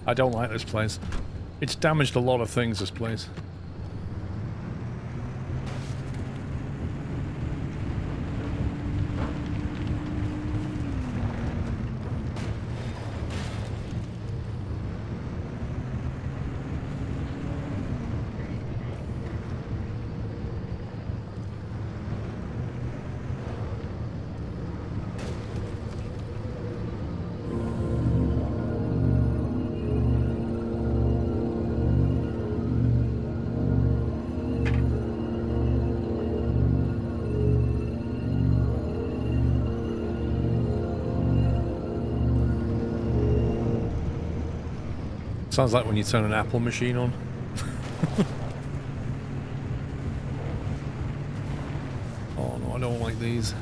I don't like this place. It's damaged a lot of things, this place. Sounds like when you turn an Apple machine on. Oh no, I don't like these.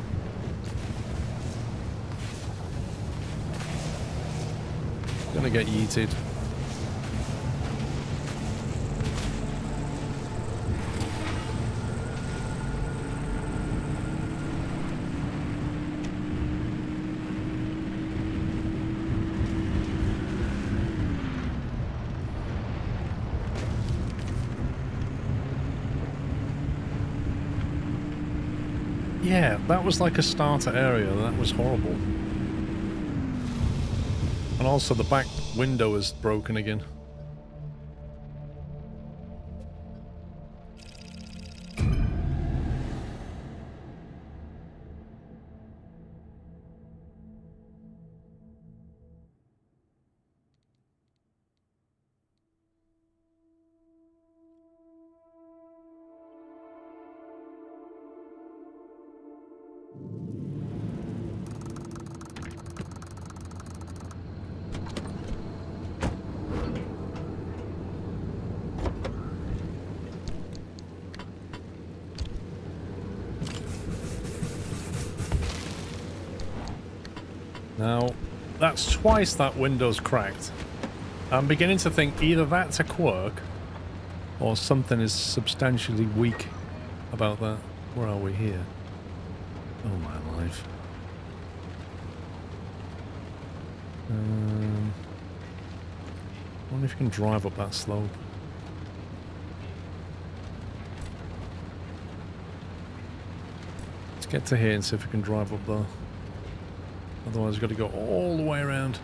Gonna get yeeted. Yeah, that was like a starter area. That was horrible. And also the back window is broken again. Now, that's twice that window's cracked. I'm beginning to think either that's a quirk or something is substantially weak about that. Where are we here? Oh my life. I wonder if you can drive up that slope. Let's get to here and see if we can drive up there. Otherwise, we've got to go all the way around.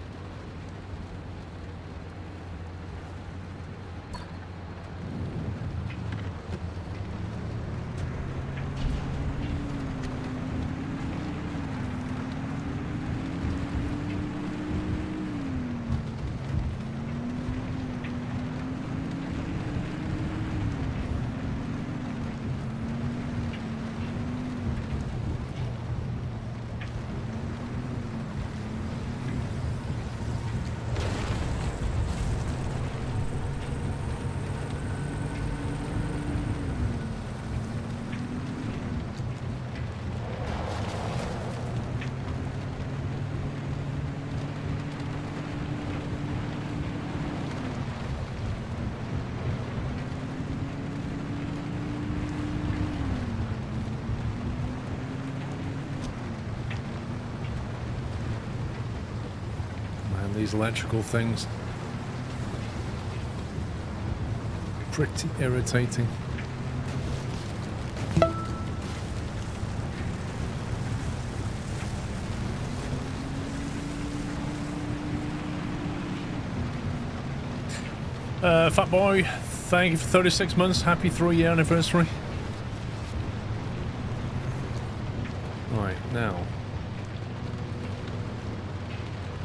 These electrical things. Pretty irritating. Fat Boy, thank you for 36 months. Happy 3-year anniversary. Right, now.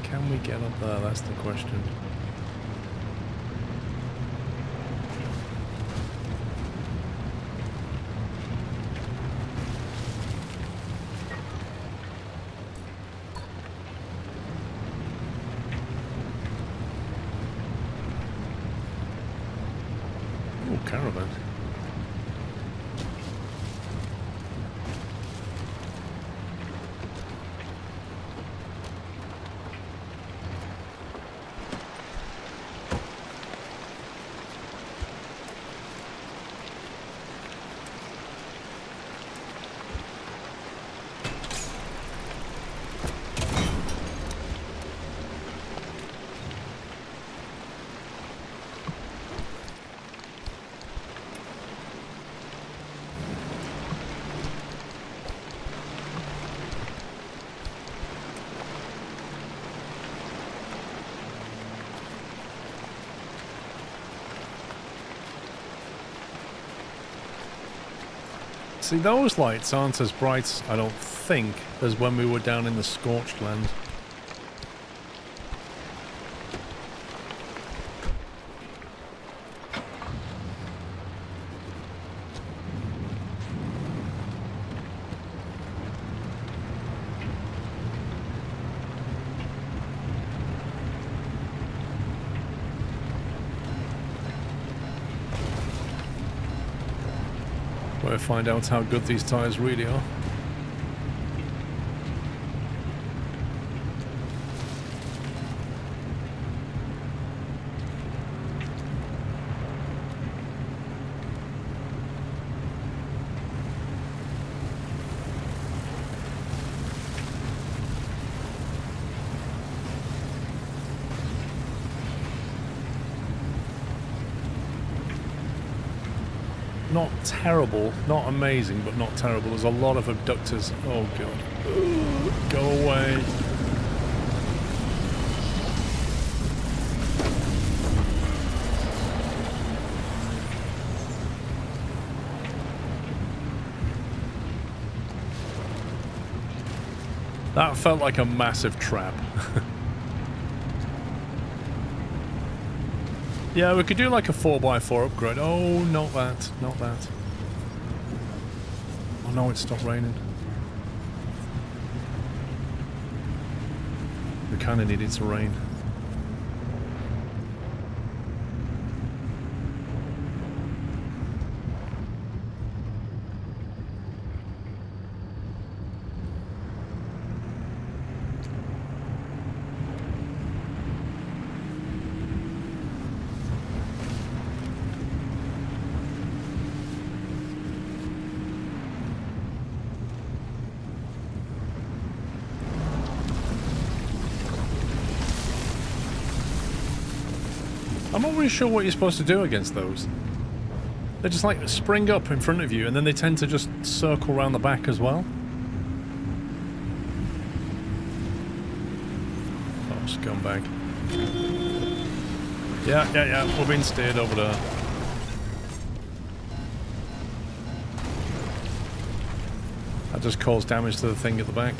Can we get up there? That's the question. caravan. See, those lights aren't as bright, I don't think, as when we were down in the scorched land. Where I find out how good these tyres really are. Not terrible, not amazing, but not terrible. There's a lot of abductors. Oh god. Go away. That felt like a massive trap. Yeah, we could do like a 4x4 upgrade. Oh, not that. Not that. Oh no, it stopped raining. We kind of need it to rain. I'm not really sure what you're supposed to do against those. They just like spring up in front of you and then they tend to just circle around the back as well. Oh, scumbag. Yeah, we're being steered over there. That just caused damage to the thing at the back.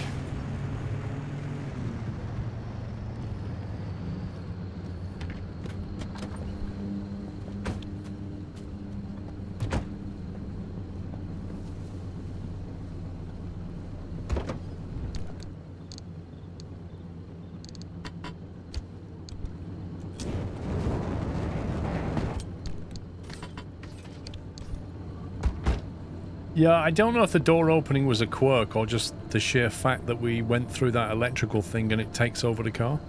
Yeah, I don't know if the door opening was a quirk or just the sheer fact that we went through that electrical thing and it takes over the car.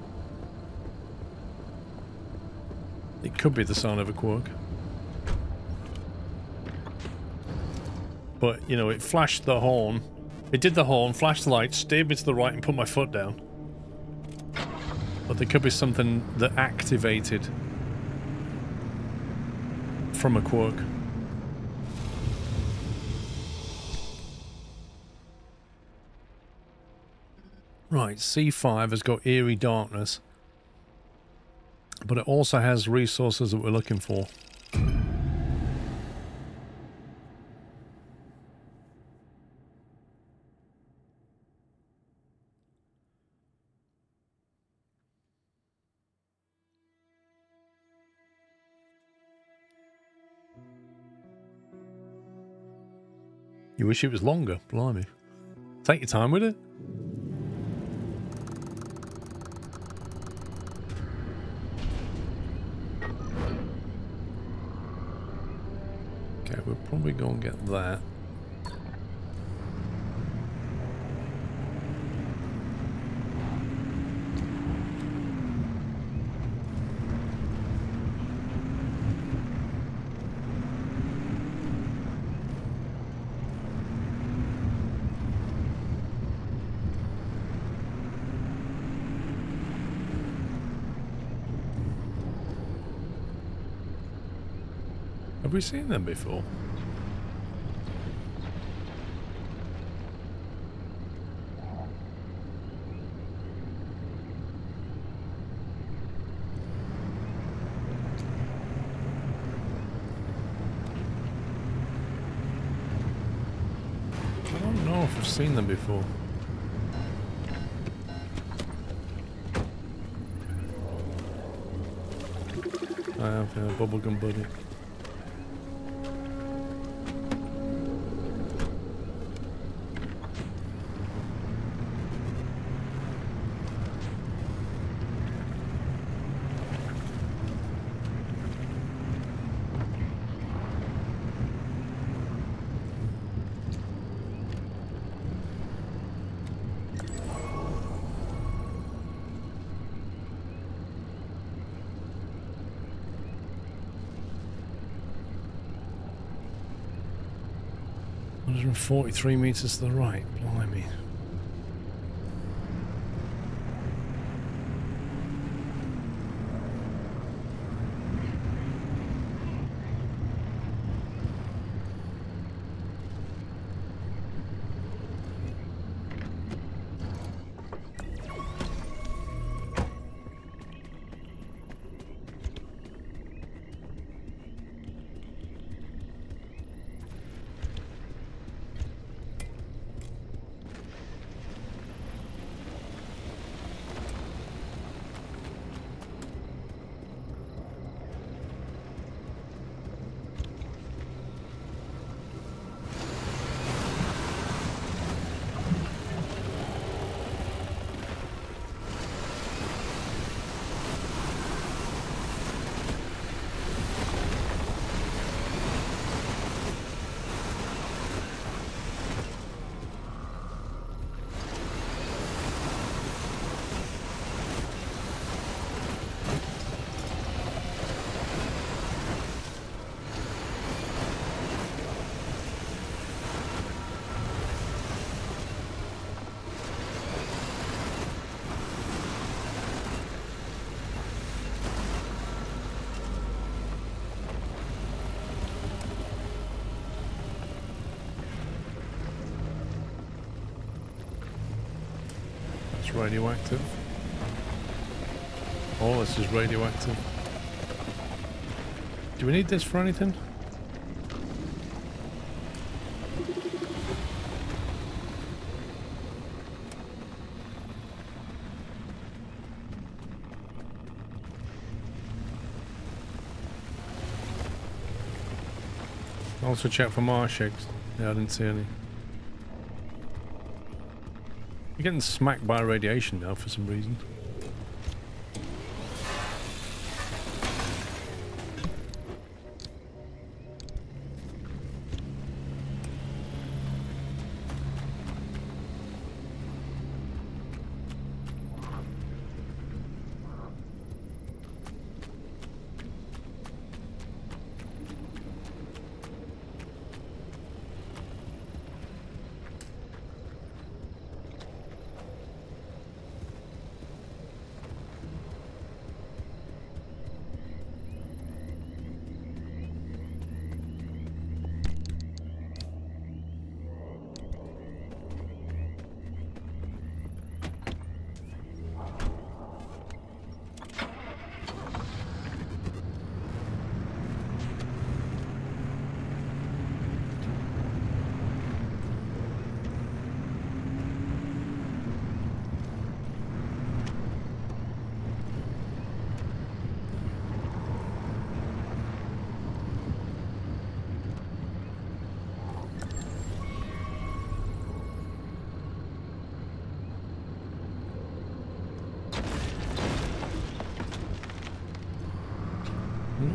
It could be the sign of a quirk. But, you know, it flashed the horn. It did the horn, flashed the light, steered me to the right and put my foot down. But there could be something that activated from a quirk. Right, C5 has got eerie darkness, but it also has resources that we're looking for. You wish it was longer, blimey. Take your time with it. Okay, we'll probably go and get that. Have we seen them before? I don't know if I've seen them before. I have, yeah, bubblegum buddy. And 43 meters to the right, blimey. Radioactive. Oh, this is radioactive. Do we need this for anything? Also check for marsh eggs. Yeah, I didn't see any. You're getting smacked by radiation now for some reason.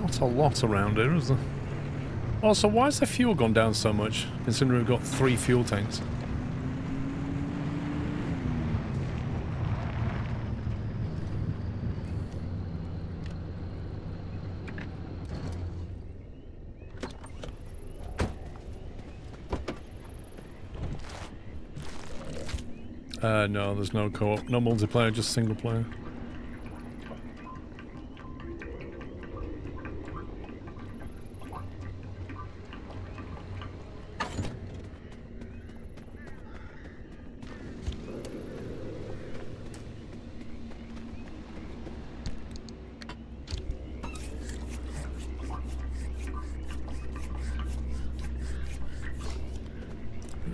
Not a lot around here, is there? Also, why has the fuel gone down so much, considering we've got 3 fuel tanks? No, there's no co-op, no multiplayer, just single player.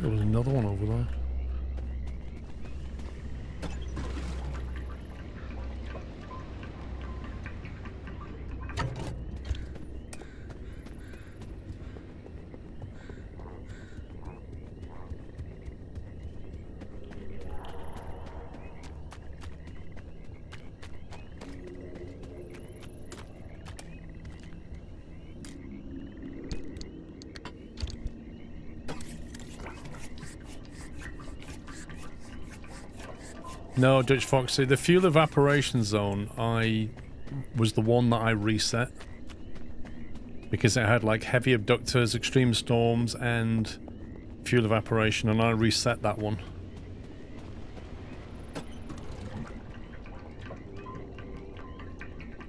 There was another one over there. No, Dutch Foxy, the fuel evaporation zone, was the one that I reset. Because it had like heavy abductors, extreme storms, and fuel evaporation, and I reset that one.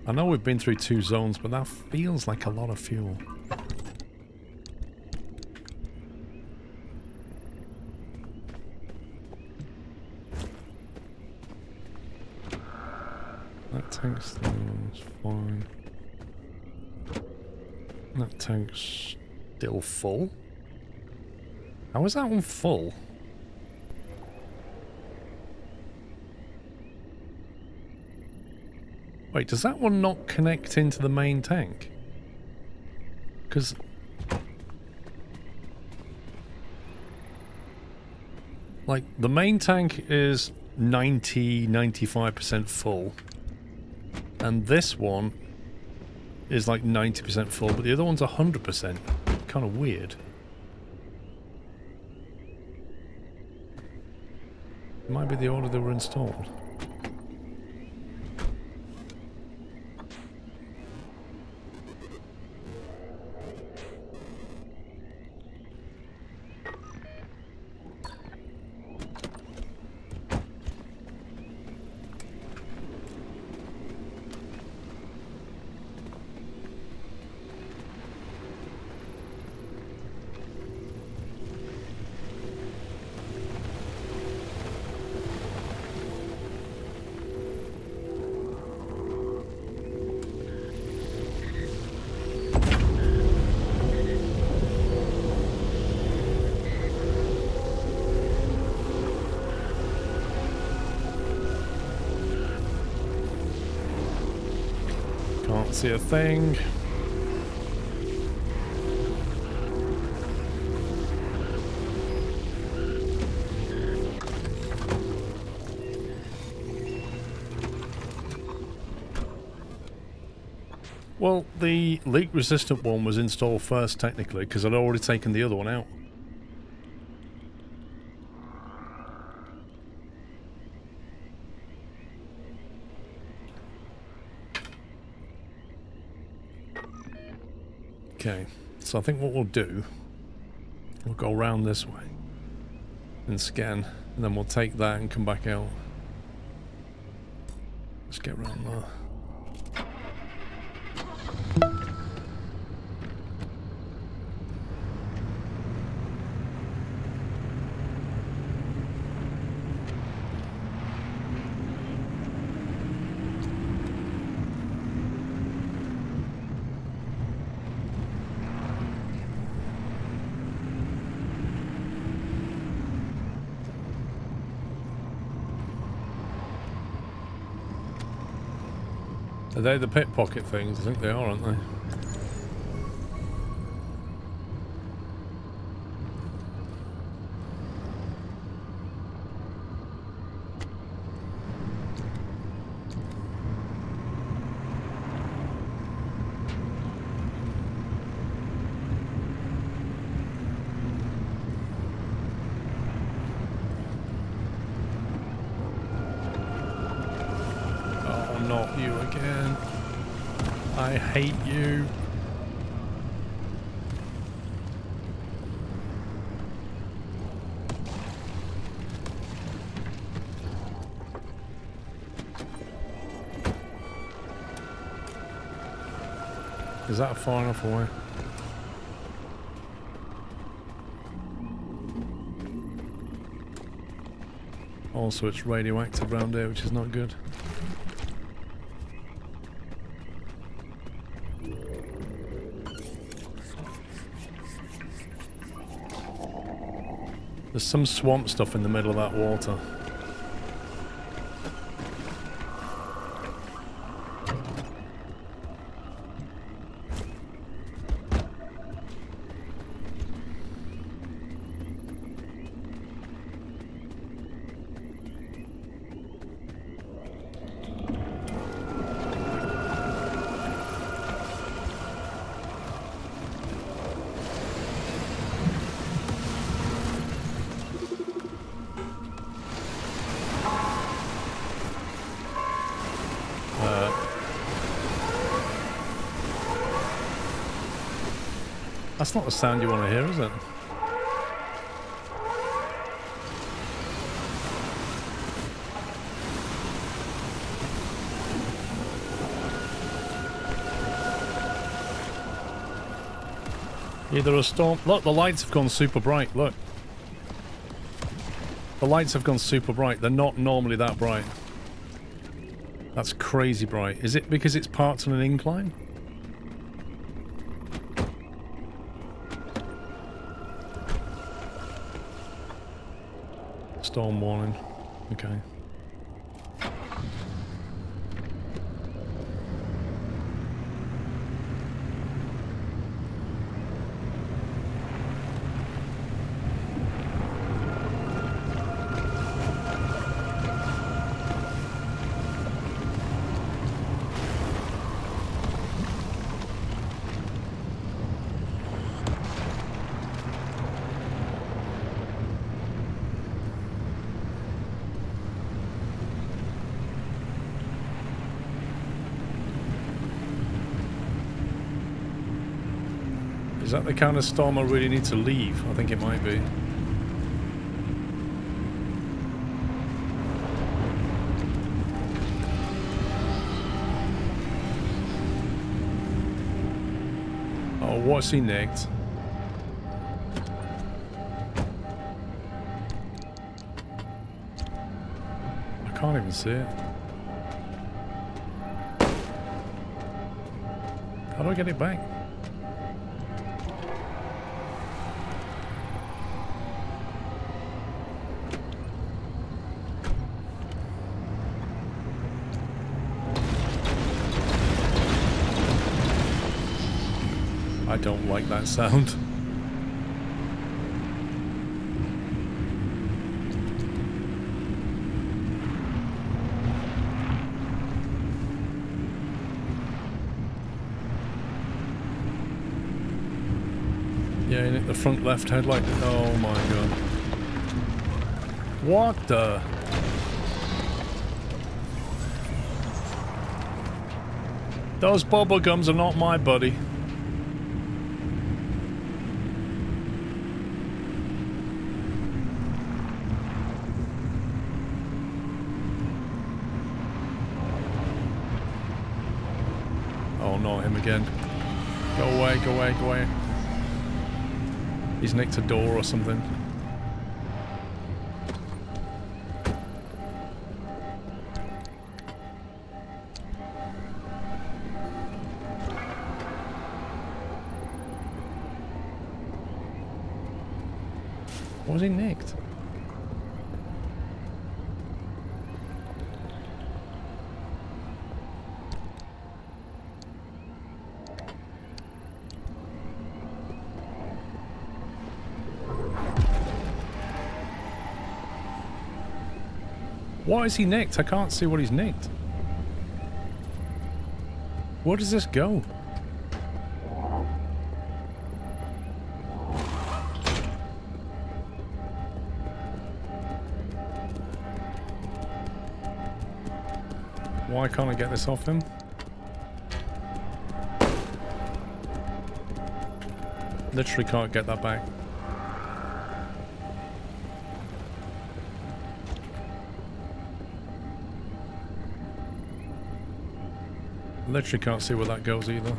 I know we've been through 2 zones, but that feels like a lot of fuel. That tank's fine. That tank's still full. How is that one full? Wait, does that one not connect into the main tank? Because... like, the main tank is 95% full. And this one is like 90% full, but the other one's 100%. Kind of weird. It might be the order they were installed. Can't see a thing. Well, the leak resistant one was installed first technically because I'd already taken the other one out. Okay, so I think what we'll do, we'll go around this way and scan, and then we'll take that and come back out. Let's get around there. Are they the pickpocket things? I think they are, aren't they? not you again. I hate you. Is that far enough away? Also, it's radioactive around here, which is not good. There's some swamp stuff in the middle of that water. That's not the sound you want to hear, is it? Either a storm... Look, the lights have gone super bright, look. The lights have gone super bright. They're not normally that bright. That's crazy bright. Is it because it's parked on an incline? Storm warning. Okay. Is that the kind of storm I really need to leave? I think it might be. Oh, what's he nicked? I can't even see it. How do I get it back? I don't like that sound. Yeah, in the front left headlight. Oh my god. What the? Those bubble gums are not my buddy. Again. Go away, go away, go away. He's nicked a door or something. What was he nicked? What is he nicked? I can't see what he's nicked. Where does this go? Why can't I get this off him? Literally can't get that back. Literally can't see where that goes either.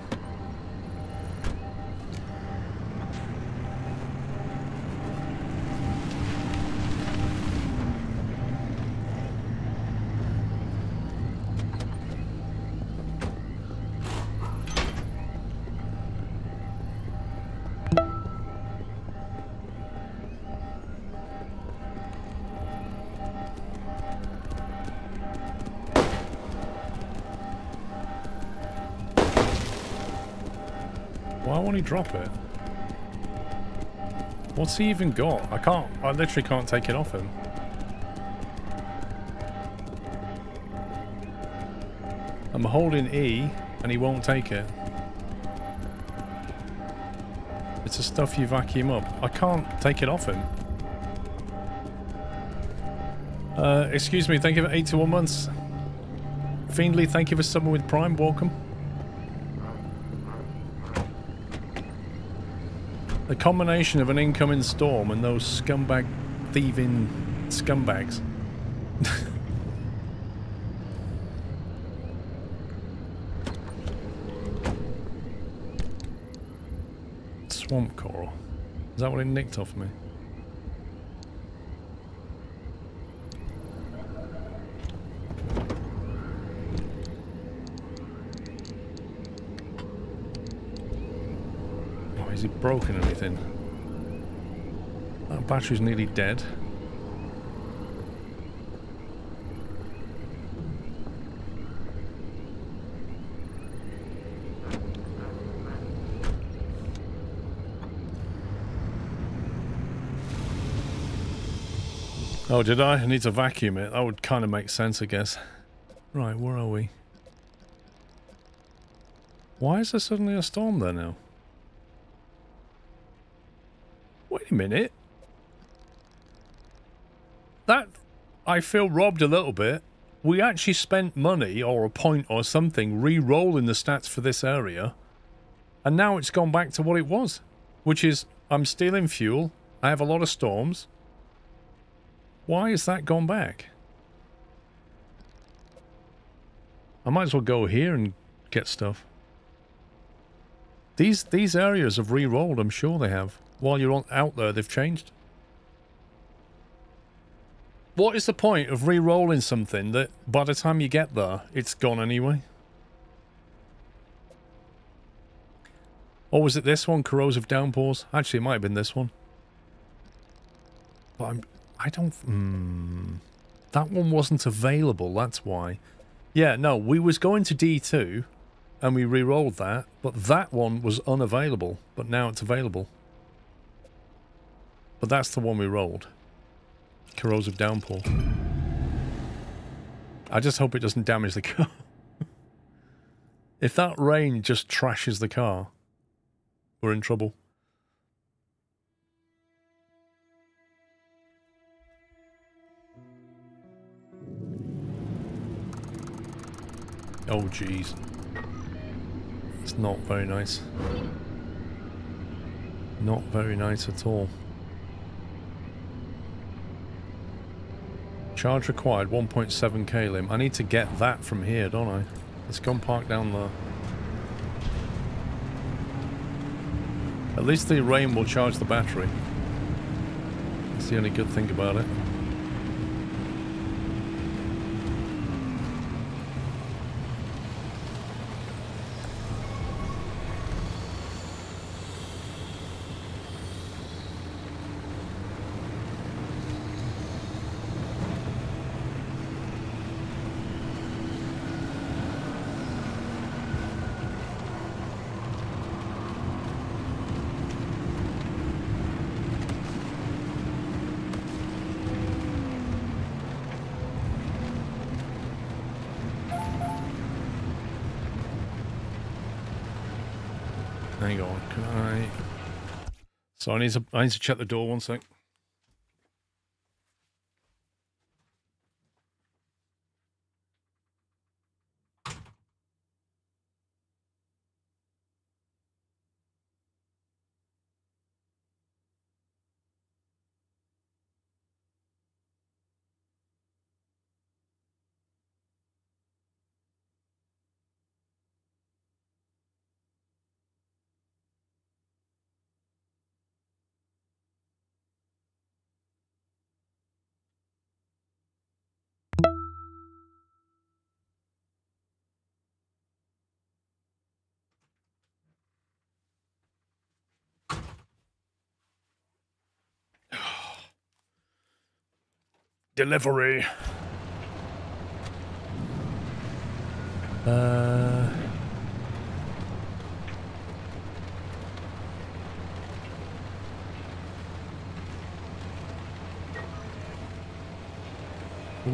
Why won't he drop it? What's he even got? I literally can't take it off him. I'm holding E and he won't take it. It's the stuff you vacuum up. I can't take it off him. Excuse me, thank you for 81 months. Fiendly, thank you for subbing with Prime, welcome. The combination of an incoming storm and those scumbag thieving scumbags. Swamp coral. Is that what it nicked off me? Is it broken or anything? That battery's nearly dead. Oh, did I? I need to vacuum it. That would kind of make sense, I guess. Right, where are we? Why is there suddenly a storm there now? Wait a minute. That... I feel robbed a little bit. We actually spent money, or a point or something, re-rolling the stats for this area. And now it's gone back to what it was. Which is, I'm stealing fuel, I have a lot of storms. Why has that gone back? I might as well go here and get stuff. These areas have re-rolled, I'm sure they have. While you're out there, they've changed. What is the point of re-rolling something that by the time you get there, it's gone anyway? Or was it this one, Corrosive Downpours? Actually, it might have been this one. But I don't... That one wasn't available, that's why. Yeah, no, we was going to D2, and we re-rolled that, but that one was unavailable, but now it's available. But that's the one we rolled. Corrosive Downpour. I just hope it doesn't damage the car. If that rain just trashes the car, we're in trouble. Oh jeez. It's not very nice. Not very nice at all. Charge required 1.7k lim. I need to get that from here, don't I? Let's go and park down there. At least the rain will charge the battery. That's the only good thing about it. Hang on, can I... So I need to check the door, one sec. Delivery. We're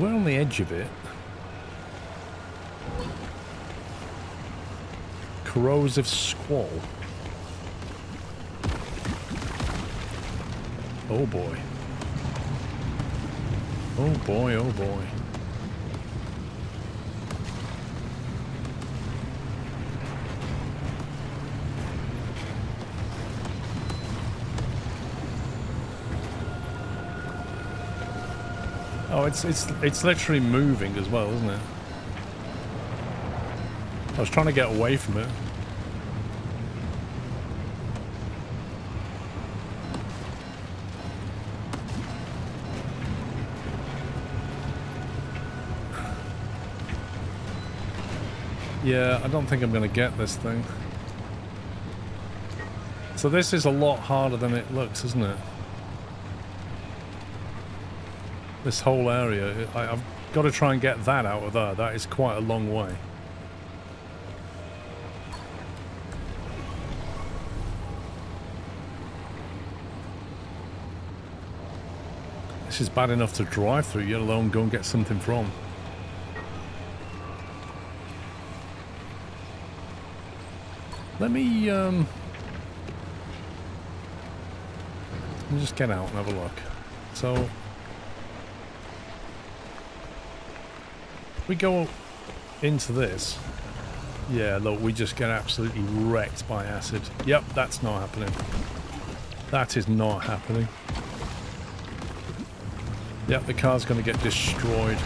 on the edge of it. Corrosive squall. Oh boy. Oh boy, oh boy. Oh, it's literally moving as well, isn't it? I was trying to get away from it. Yeah, I don't think I'm going to get this thing. So this is a lot harder than it looks, isn't it? This whole area, I've got to try and get that out of there. That is quite a long way. This is bad enough to drive through, let alone go and get something from. Let me just get out and have a look. So we go into this. Yeah, look, we just get absolutely wrecked by acid. Yep, that's not happening. That is not happening. Yep, the car's going to get destroyed.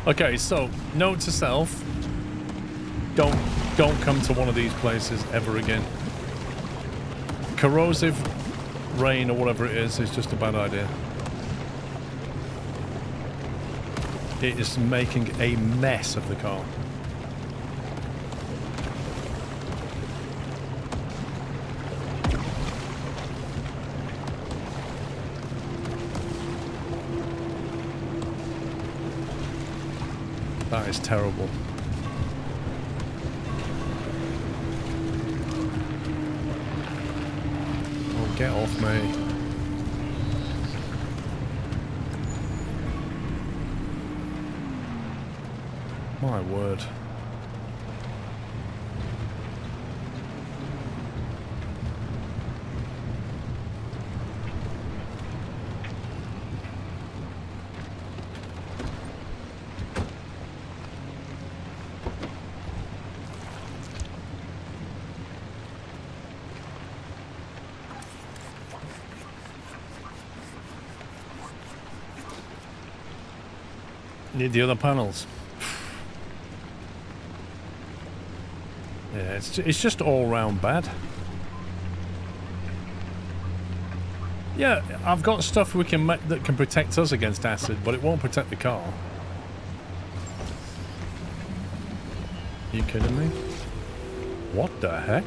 Okay, so note to self: don't come to one of these places ever again. Corrosive rain or whatever it is just a bad idea. It is making a mess of the car. That is terrible. Oh, get off me. My word. Need the other panels. Yeah, it's just all round bad. Yeah, I've got stuff we can make that can protect us against acid, but it won't protect the car. You kidding me? What the heck?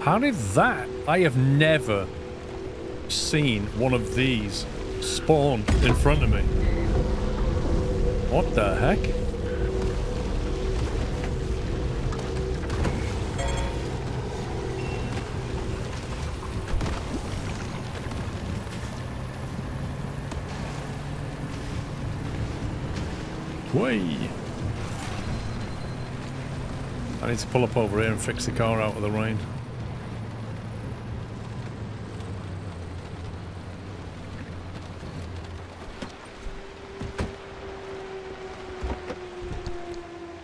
How did that? I have never seen one of these spawn in front of me. What the heck? Whee! I need to pull up over here and fix the car out of the rain.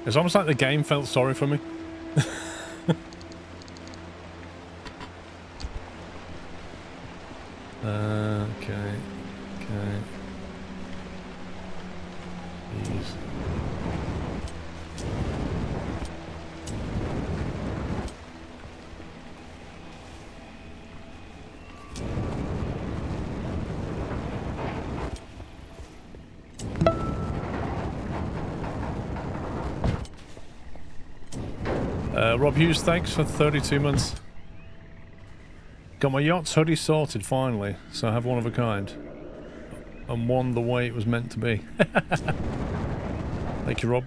It's almost like the game felt sorry for me. Okay. Okay. Jeez. Rob Hughes, thanks for 32 months. Got my yacht's hoodie sorted finally, so I have one of a kind. And one the way it was meant to be. Thank you, Rob.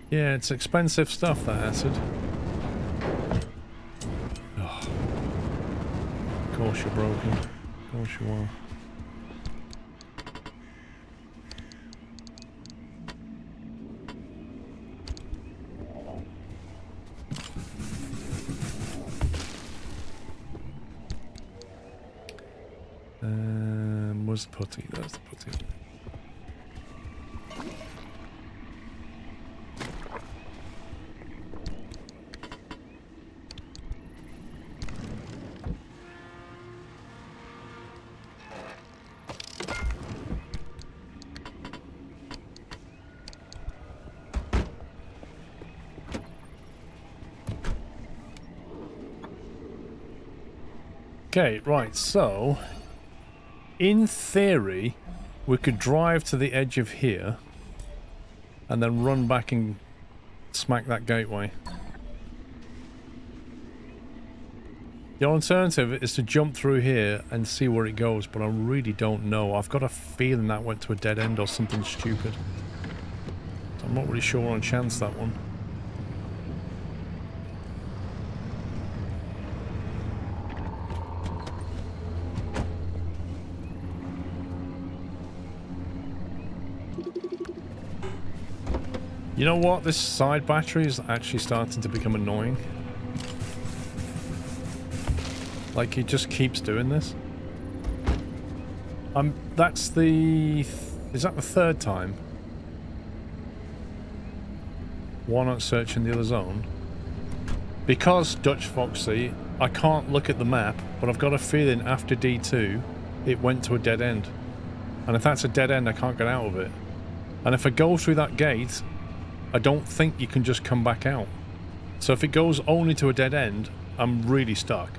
Yeah, it's expensive stuff, that acid. Oh. Of course you're broken. Of course you are. Where's the putty? There's the putty. Okay, right, so in theory we could drive to the edge of here and then run back and smack that gateway. The alternative is to jump through here and see where it goes, but I really don't know. I've got a feeling that went to a dead end or something stupid. So I'm not really sure on chance that one. You know what? This side battery is actually starting to become annoying. Like, it just keeps doing this. That's the... Is that the third time? Why not search in the other zone? Because, Dutch Foxy, I can't look at the map, but I've got a feeling after D2, it went to a dead end. And if that's a dead end, I can't get out of it. And if I go through that gate, I don't think you can just come back out. So if it goes only to a dead end, I'm really stuck.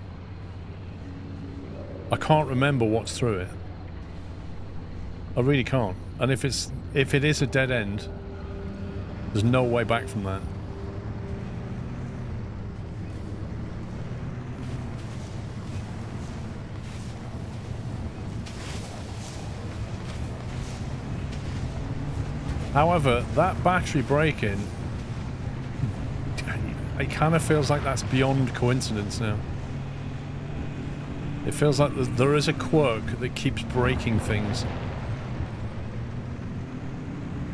I can't remember what's through it. I really can't. And if it is a dead end, there's no way back from that. However, that battery break-in, it kind of feels like that's beyond coincidence now. It feels like there is a quirk that keeps breaking things.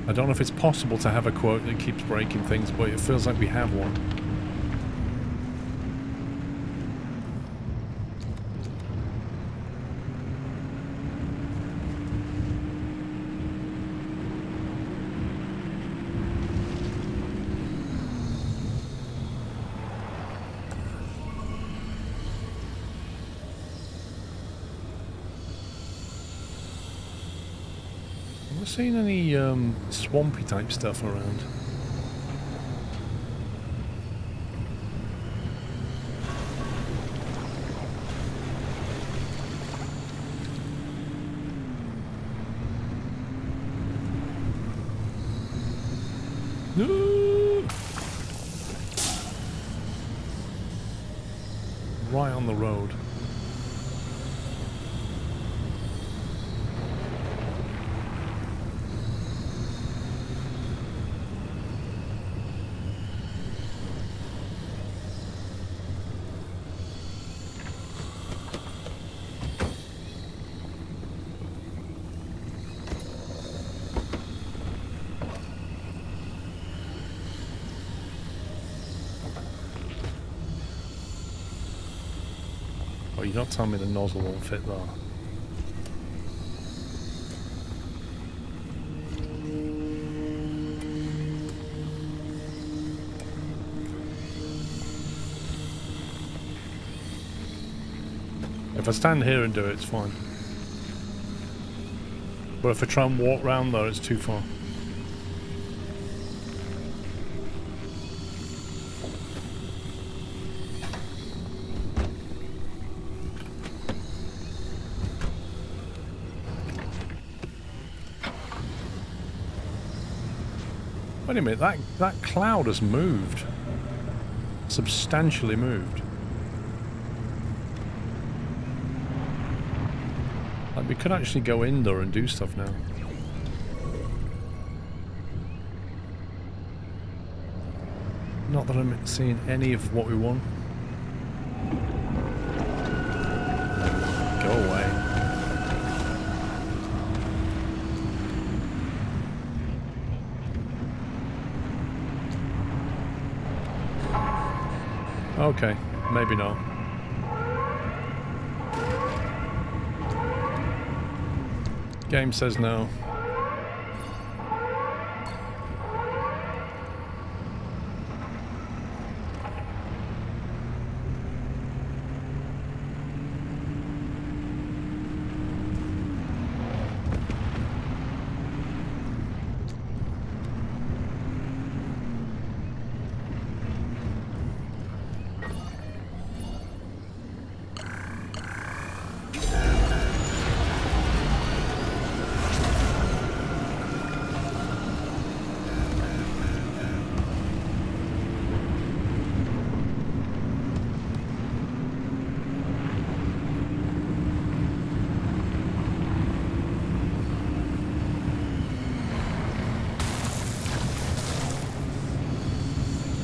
I don't know if it's possible to have a quirk that keeps breaking things, but it feels like we have one. Seen any swampy type stuff around? No! Right on the road. You're not telling me the nozzle won't fit there. If I stand here and do it, it's fine. But if I try and walk round there, it's too far. Wait a minute, that cloud has moved. Substantially moved. Like, we could actually go in there and do stuff now. Not that I'm seeing any of what we want. Go away. Okay, maybe not. Game says no.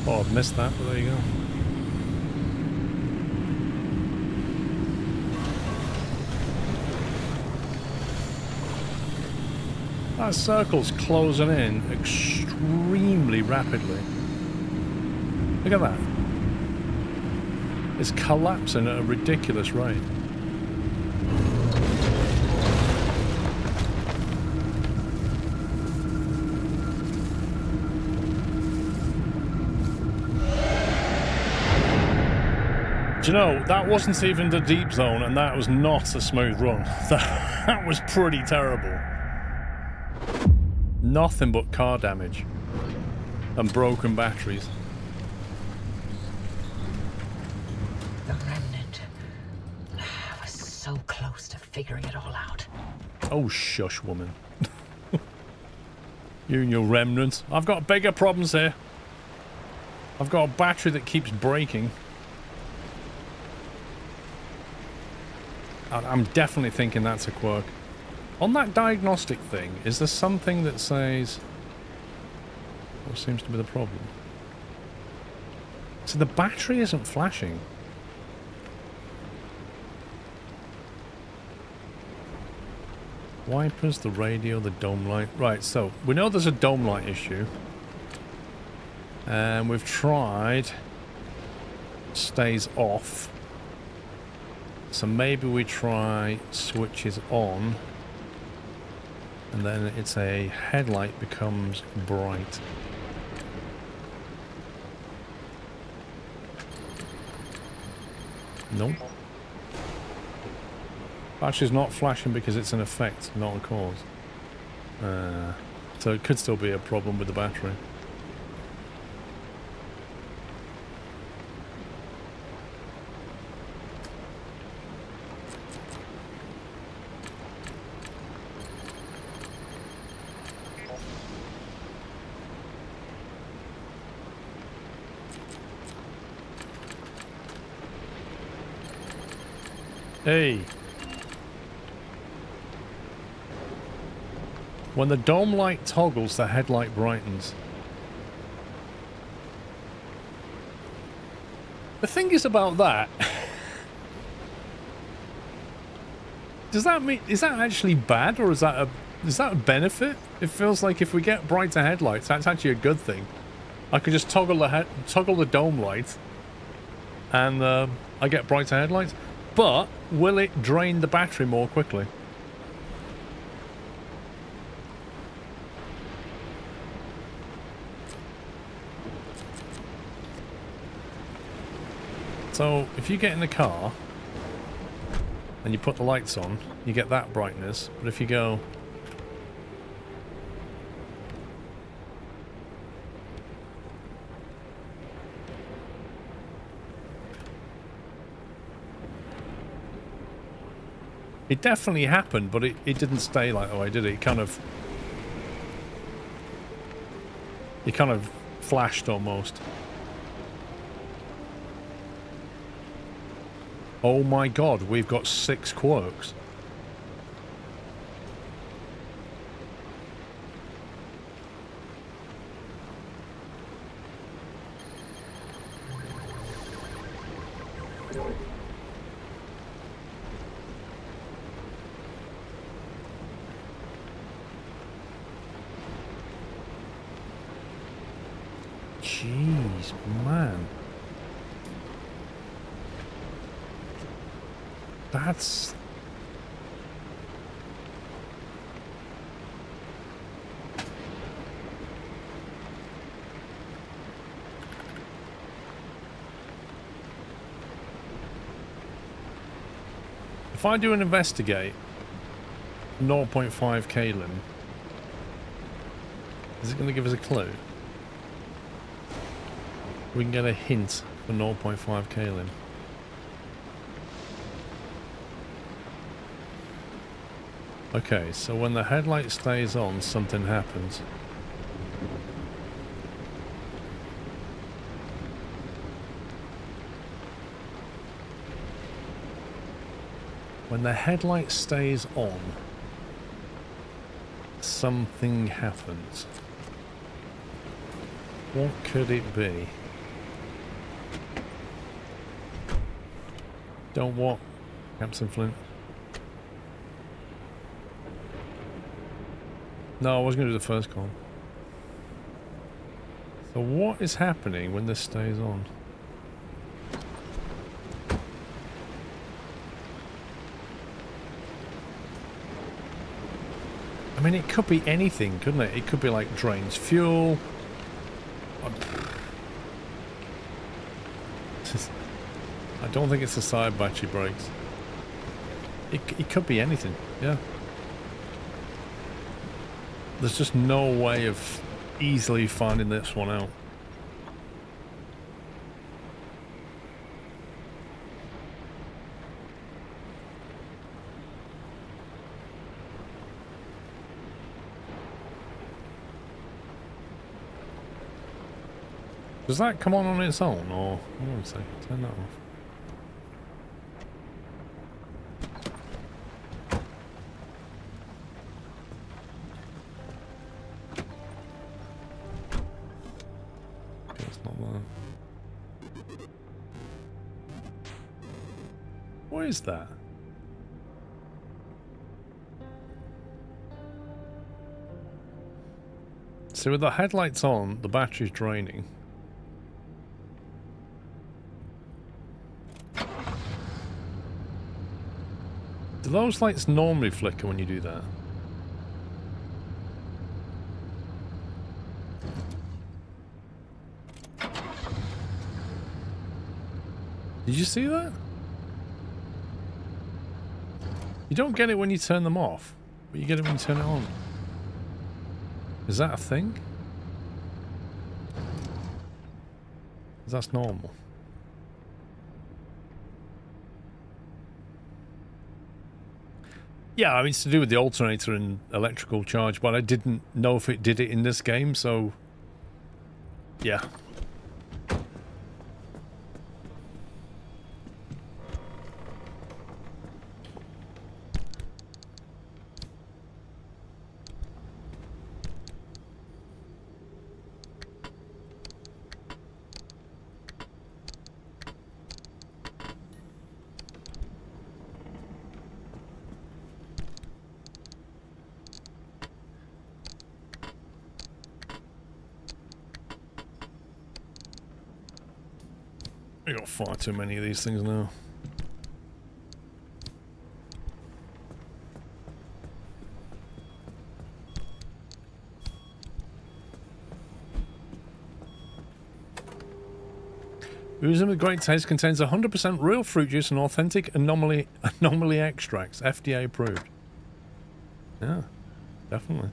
Oh, I've missed that, but there you go. That circle's closing in extremely rapidly. Look at that. It's collapsing at a ridiculous rate. Do you know, that wasn't even the deep zone, and that was not a smooth run. That was pretty terrible. Nothing but car damage. And broken batteries. The Remnant. I was so close to figuring it all out. Oh, shush, woman. You and your Remnant. I've got bigger problems here. I've got a battery that keeps breaking. I'm definitely thinking that's a quirk. On that diagnostic thing, is there something that says... What seems to be the problem? So the battery isn't flashing. Wipers, the radio, the dome light. Right, so we know there's a dome light issue. And we've tried... Stays off. So maybe we try switches on, and then it's a headlight becomes bright. Nope. Battery's not flashing because it's an effect, not a cause. So it could still be a problem with the battery. Hey. When the dome light toggles, the headlight brightens. The thing is about that... Does that mean... Is that actually bad, or is that a benefit? It feels like if we get brighter headlights, that's actually a good thing. I could just toggle the dome light, and I get brighter headlights. But will it drain the battery more quickly? So if you get in the car and you put the lights on, you get that brightness. But if you go... It definitely happened, but it didn't stay like that way, did it? It kind of... He kind of flashed almost. Oh my god, we've got 6 quirks. Jeez, man. That's... If I do an investigate, 0.5 Kalim, is it going to give us a clue? We can get a hint for 0.5 Kalim. Okay, so when the headlight stays on, something happens. When the headlight stays on, something happens. What could it be? Don't what? Captain Flint. No, I was going to do the first call. So what is happening when this stays on? I mean, it could be anything, couldn't it? It could be like drains fuel. I don't think it's the side battery brakes. It could be anything, yeah. There's just no way of easily finding this one out. Does that come on its own, or... Hold on a second, turn that off. What is that? So with the headlights on, the battery's draining. Do those lights normally flicker when you do that? Did you see that? You don't get it when you turn them off, but you get it when you turn it on. Is that a thing? 'Cause that's normal. Yeah, I mean, it's to do with the alternator and electrical charge, but I didn't know if it did it in this game, so... Yeah. We got far too many of these things now. Oozing with great taste, contains 100% real fruit juice and authentic anomaly extracts. FDA approved. Yeah, definitely.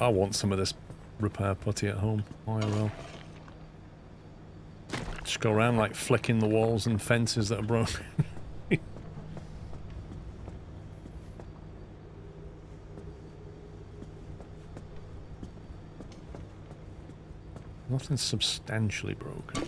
I want some of this repair putty at home. IRL. Just go around like flicking the walls and fences that are broken. Nothing substantially broken.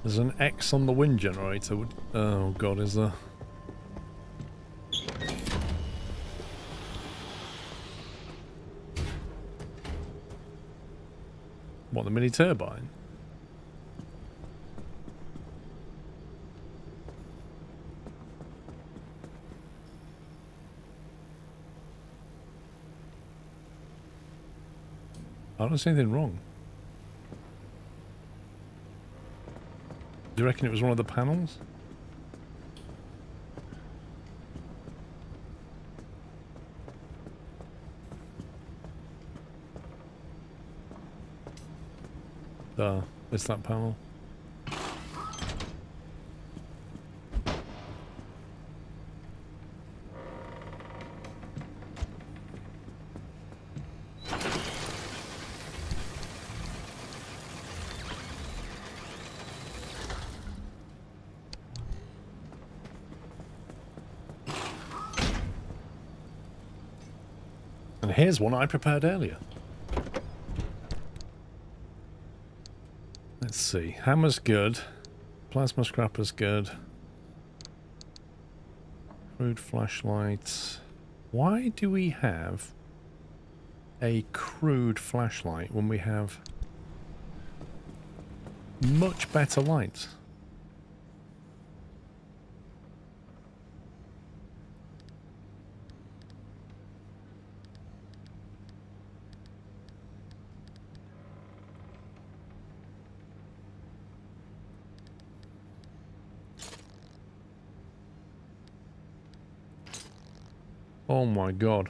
There's an X on the wind generator. Oh god, is there? What, the mini turbine? I don't see anything wrong. Do you reckon it was one of the panels? It's that panel. And here's one I prepared earlier. Let's see. Hammer's good. Plasma scrapper's good. Crude flashlight. Why do we have a crude flashlight when we have much better lights? Oh my god.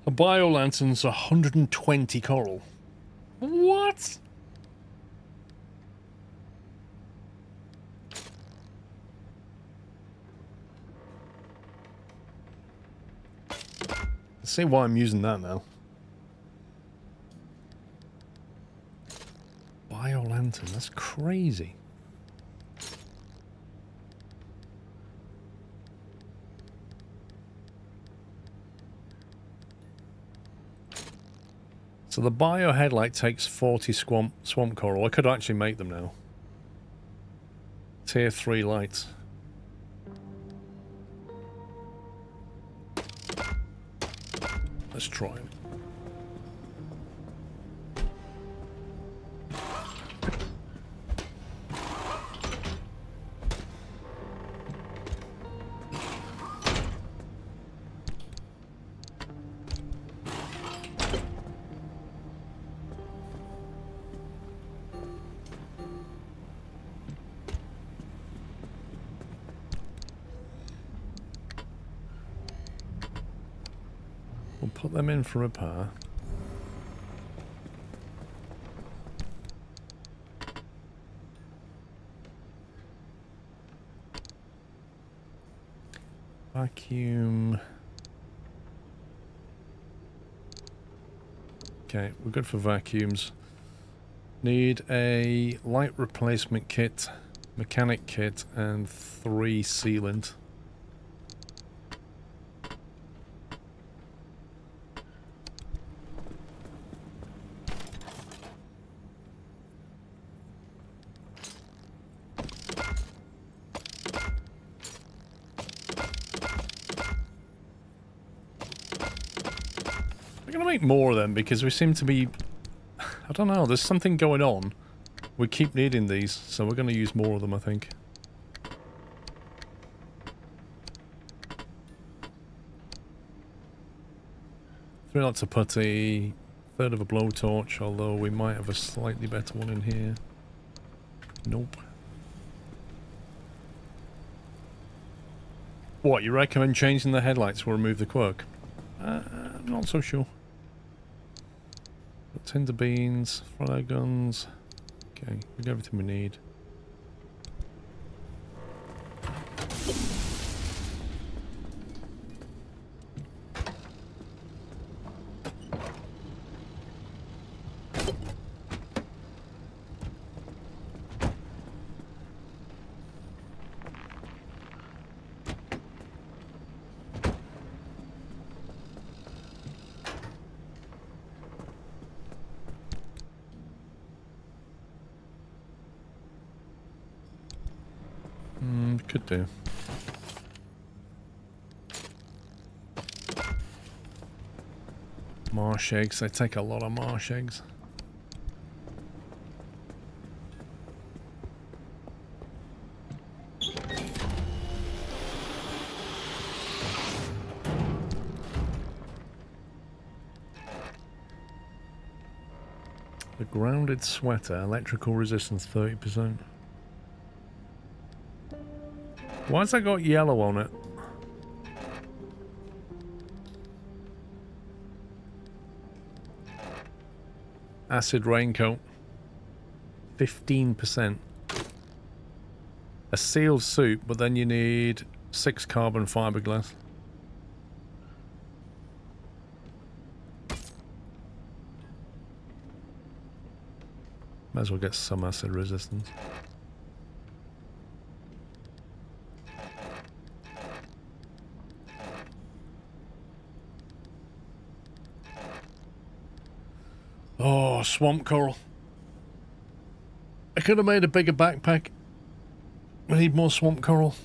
A bio-lantern's 120 coral. What? Let's see why I'm using that now. Bio-lantern, that's crazy. So the bio headlight takes 40 swamp coral. I could actually make them now. Tier 3 lights. Let's try it. We'll put them in for repair. Vacuum. Okay, we're good for vacuums. Need a light replacement kit, mechanic kit, and 3 sealant. More of them because we seem to be I don't know. There's something going on. We keep needing these, so we're going to use more of them, I think. 3 lots of putty, 1/3 of a blowtorch, although we might have a slightly better one in here. Nope. What, you recommend changing the headlights will remove the quirk? Not so sure. Got tinder beans, flare guns. Okay, we got everything we need. Could do. Marsh eggs. They take a lot of marsh eggs. The grounded sweater. Electrical resistance 30%. Why's that got yellow on it? Acid raincoat. 15%. A sealed suit, but then you need 6 carbon fiberglass. Might as well get some acid resistance. Oh, swamp coral. I could have made a bigger backpack. I need more swamp coral.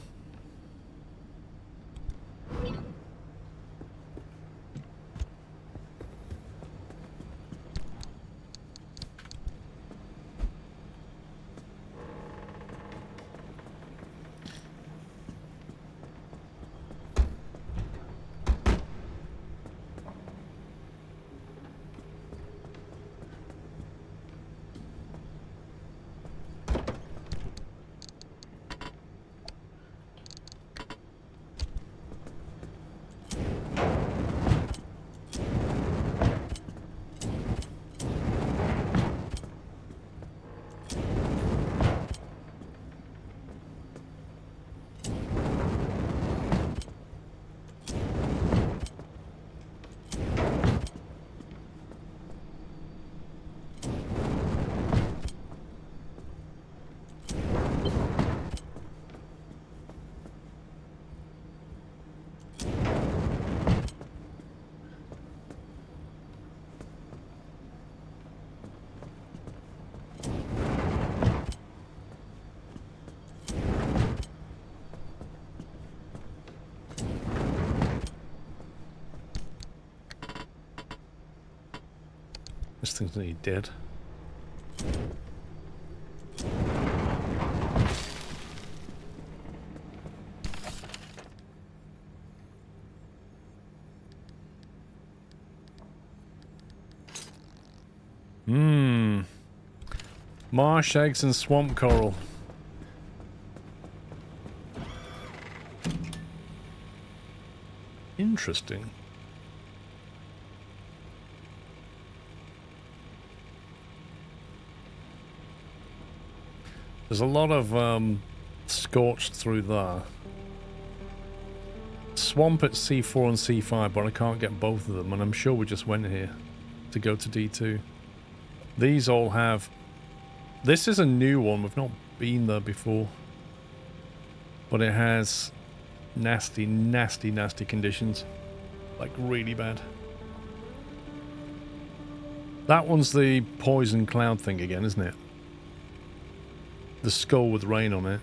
This thing's nearly dead. Marsh eggs and swamp coral. Interesting. There's a lot of scorched through there. Swamp at C4 and C5, but I can't get both of them, and I'm sure we just went here to go to D2. These all have... This is a new one, we've not been there before. But it has nasty, nasty, nasty conditions. Like, really bad. That one's the poison cloud thing again, isn't it? The skull with rain on it.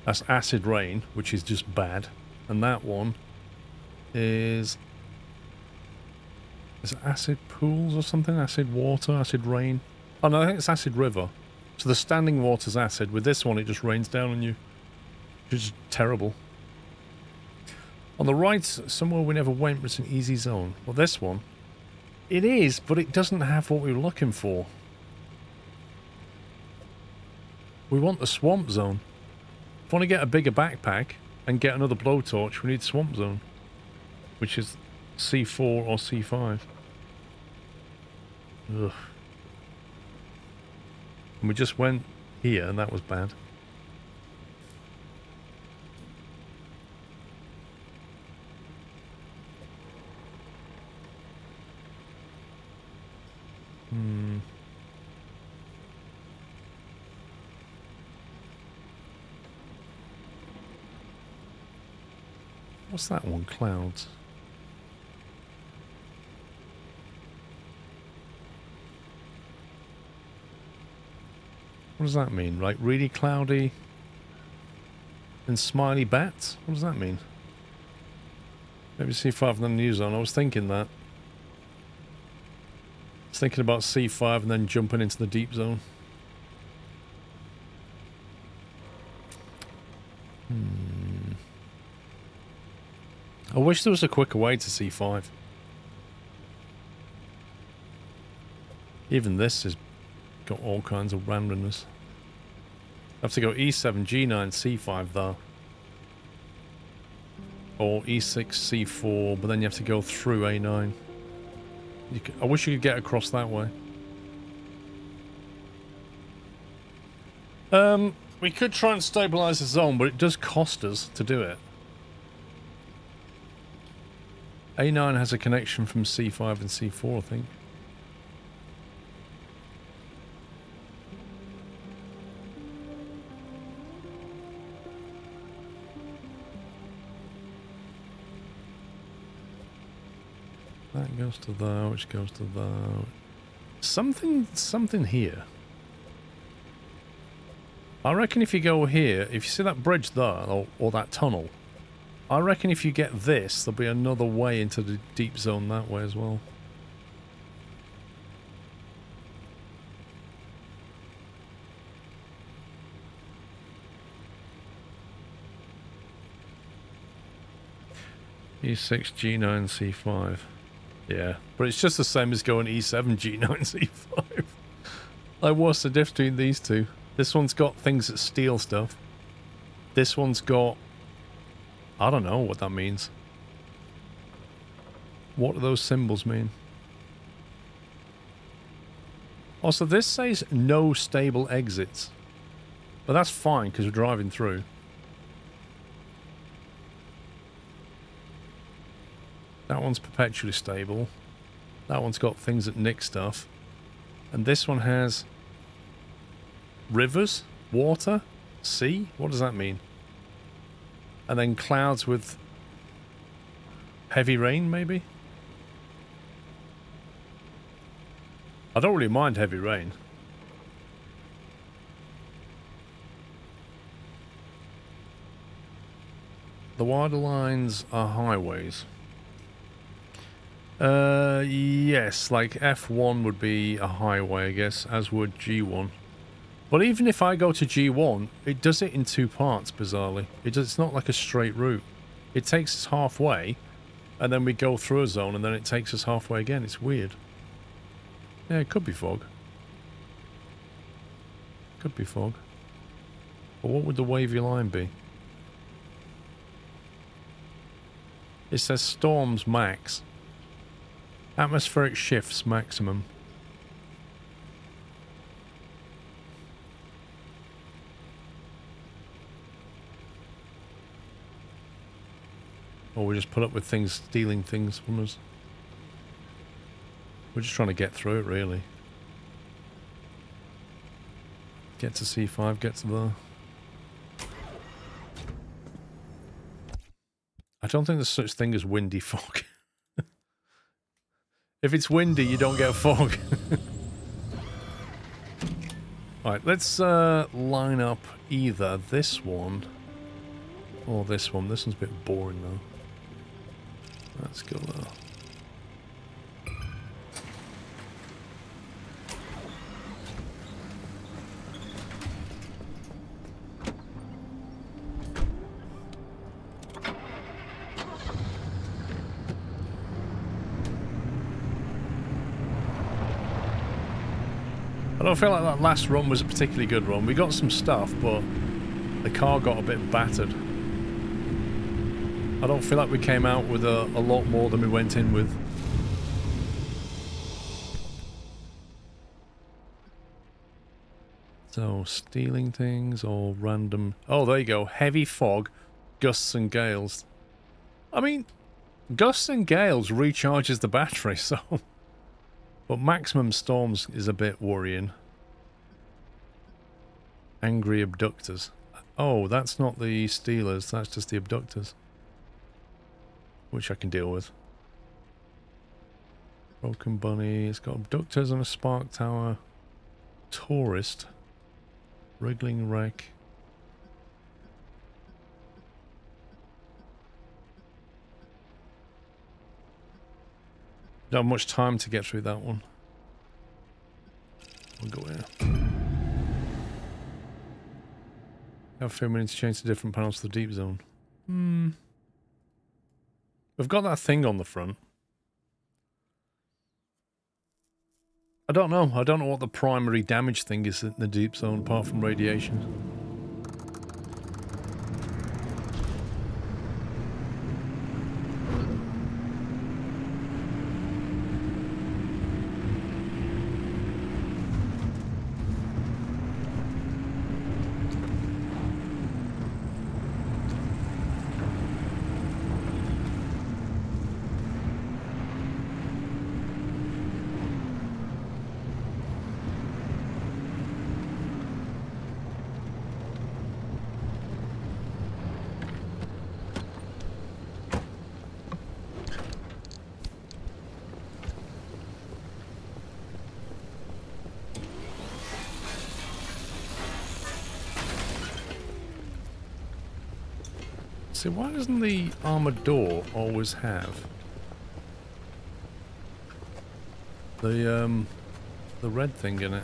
That's acid rain, which is just bad. And that one is Is it acid pools or something? Acid water, acid rain? Oh no, I think it's acid river. So the standing water's acid. With this one, it just rains down on you. Which is terrible. On the right, somewhere we never went, but it's an easy zone. Well, this one, it is, but it doesn't have what we were looking for. We want the swamp zone. If we want to get a bigger backpack and get another blowtorch, we need swamp zone, which is C4 or C5. Ugh. And we just went here, and that was bad. What's that one? Clouds. What does that mean? Like really cloudy and smiley bats? What does that mean? Maybe C5 and then new zone. I was thinking that. I was thinking about C5 and then jumping into the deep zone. I wish there was a quicker way to C5. Even this has got all kinds of randomness. I have to go E7, G9, C5 though. Or E6, C4, but then you have to go through A9. I wish you could get across that way. We could try and stabilize the zone, but it does cost us to do it. A9 has a connection from C5 and C4, I think. That goes to there, which goes to there. Something here. I reckon if you go here, if you see that bridge there, or that tunnel, I reckon if you get this, there'll be another way into the deep zone that way as well. E6, G9, C5. Yeah, but it's just the same as going E7, G9, C5. Like, what's the difference between these two? This one's got things that steal stuff. This one's got... I don't know what that means. What do those symbols mean? Also, this says no stable exits. But that's fine, because we're driving through. That one's perpetually stable. That one's got things that nick stuff. And this one has... rivers? Water? Sea? What does that mean? And then clouds with heavy rain, maybe? I don't really mind heavy rain. The wider lines are highways. Yes, like F1 would be a highway, I guess, as would G1. But even if I go to G1, it does it in two parts, bizarrely. It's not like a straight route. It takes us halfway, and then we go through a zone, and then it takes us halfway again. It's weird. Yeah, it could be fog. Could be fog. But what would the wavy line be? It says storms max. Atmospheric shifts maximum. Or we just put up with things stealing things from us. We're just trying to get through it, really. Get to C5, get to there. I don't think there's such thing as windy fog. If it's windy, you don't get fog. Alright, let's line up either this one or this one. This one's a bit boring, though. Let's go there. don't feel like that last run was a particularly good run. We got some stuff, but the car got a bit battered. I don't feel like we came out with a lot more than we went in with. So, stealing things or random... Oh, there you go. Heavy fog, gusts and gales. I mean, gusts and gales recharges the battery, so... But maximum storms is a bit worrying. Angry abductors. Oh, that's not the stealers, that's just the abductors. Which I can deal with. Broken bunny, it's got abductors and a spark tower. Tourist. Wriggling wreck. Don't have much time to get through that one. We'll go here. Have a few minutes to change to different panels for the deep zone. We've got that thing on the front. I don't know. I don't know what the primary damage thing is in the deep zone apart from radiation. So why doesn't the armored door always have the red thing in it?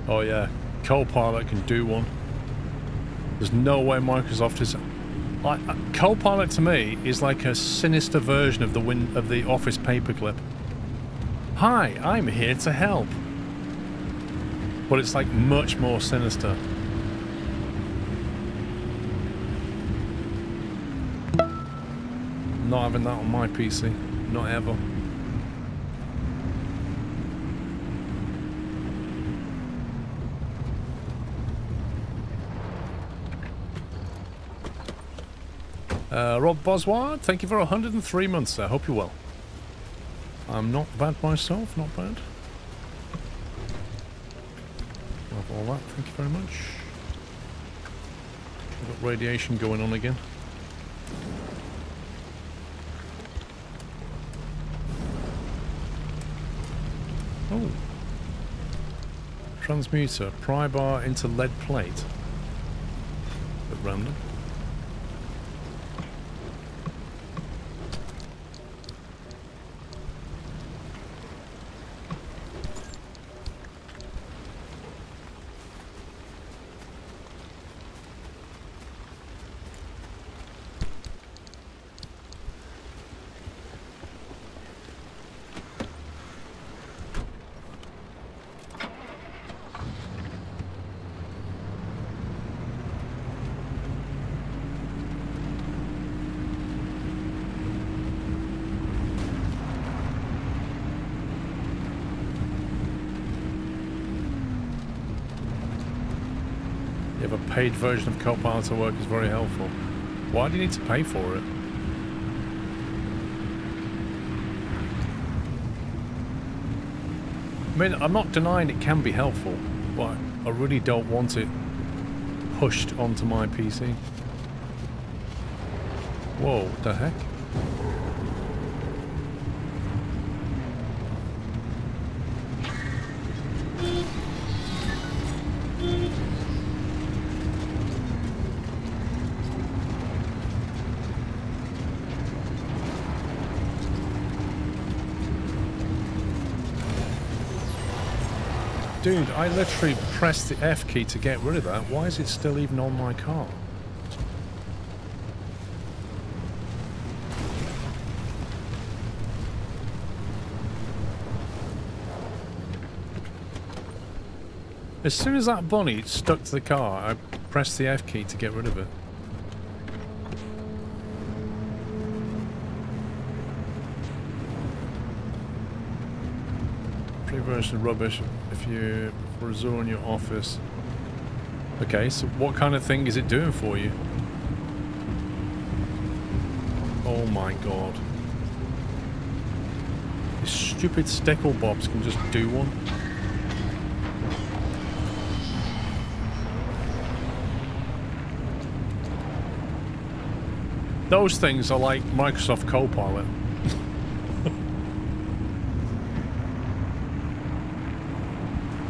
Oh yeah, Copilot can do one. There's no way Microsoft is... Like, Copilot to me is like a sinister version of the Office paperclip. Hi, I'm here to help. But it's like much more sinister. Not having that on my PC. Not ever. Rob Bosward, thank you for 103 months. I hope you're well. I'm not bad myself, not bad. Love all that, thank you very much. We've got radiation going on again. Oh. Transmuter, pry bar into lead plate. Bit random. Paid version of Copilot to work is very helpful. Why do you need to pay for it? I mean, I'm not denying it can be helpful, but I really don't want it pushed onto my PC. Whoa, what the heck? Dude, I literally pressed the F key to get rid of that. Why is it still even on my car? As soon as that bunny stuck to the car, I pressed the F key to get rid of it. Pre-version rubbish if you for a zoo in your office. Okay, so what kind of thing is it doing for you? Oh my god. These stupid stickle bobs can just do one. Those things are like Microsoft Copilot.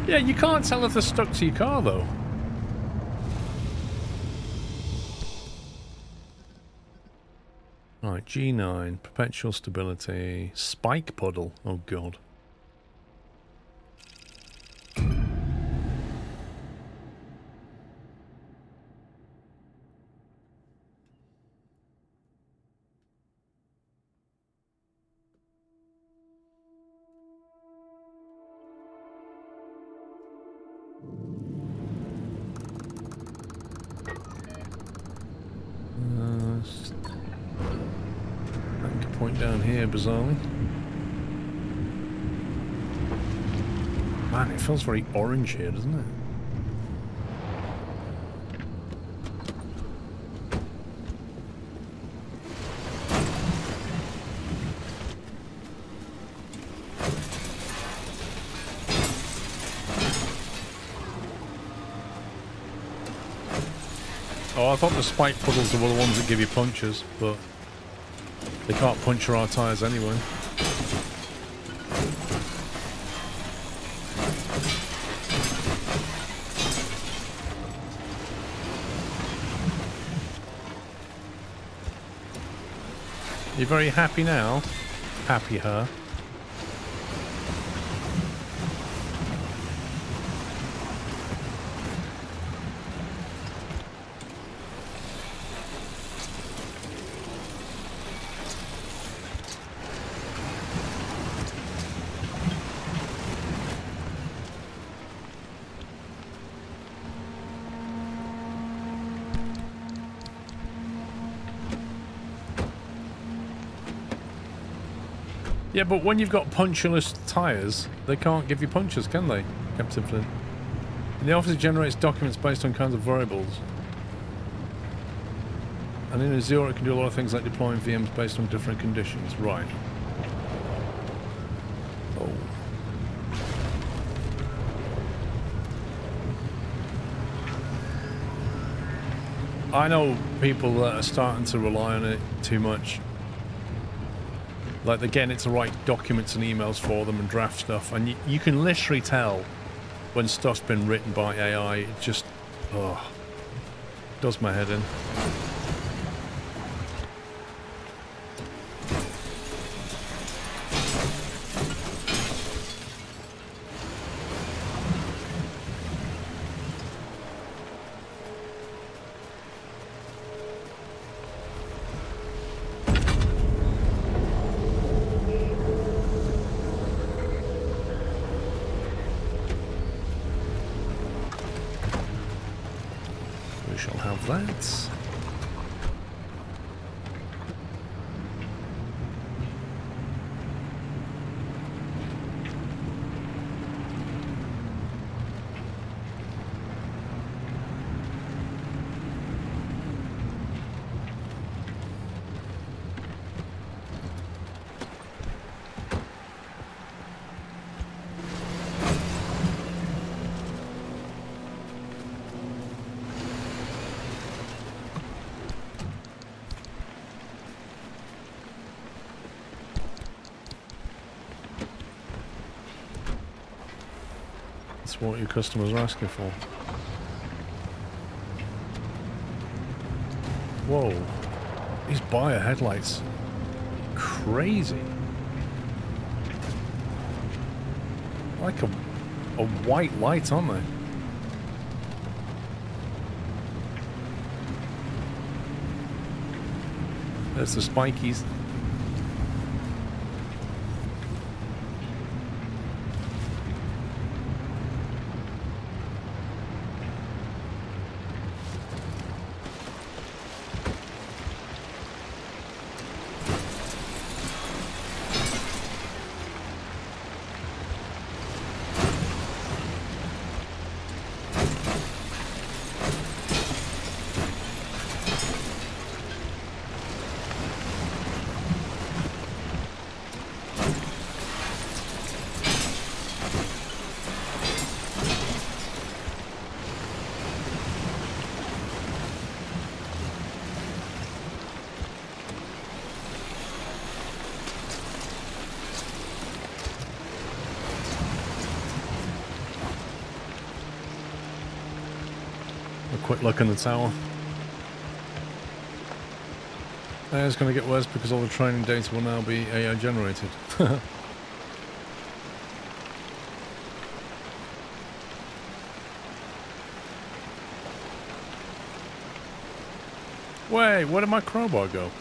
Yeah, you can't tell if they're stuck to your car, though. Right, G9, perpetual stability, spike puddle. Oh, God. Point down here, bizarrely. Man, it feels very orange here, doesn't it? Oh, I thought the spike puddles were the ones that give you punches, but they can't puncture our tyres anyway. You very happy now? Happy her. Yeah, but when you've got punctureless tyres, they can't give you punches, can they, Captain Flynn? And the officer generates documents based on kinds of variables. And in Azure it can do a lot of things like deploying VMs based on different conditions. Right. Oh. I know people that are starting to rely on it too much. Like, they're getting it to write documents and emails for them and draft stuff, and you can literally tell when stuff's been written by AI. It just, oh, does my head in. That. What your customers are asking for. Whoa, these buyer headlights, crazy. Like a a white light, aren't they? There's the spikies. Quick look in the tower. It's going to get worse because all the training data will now be AI generated. Wait, where did my crowbar go?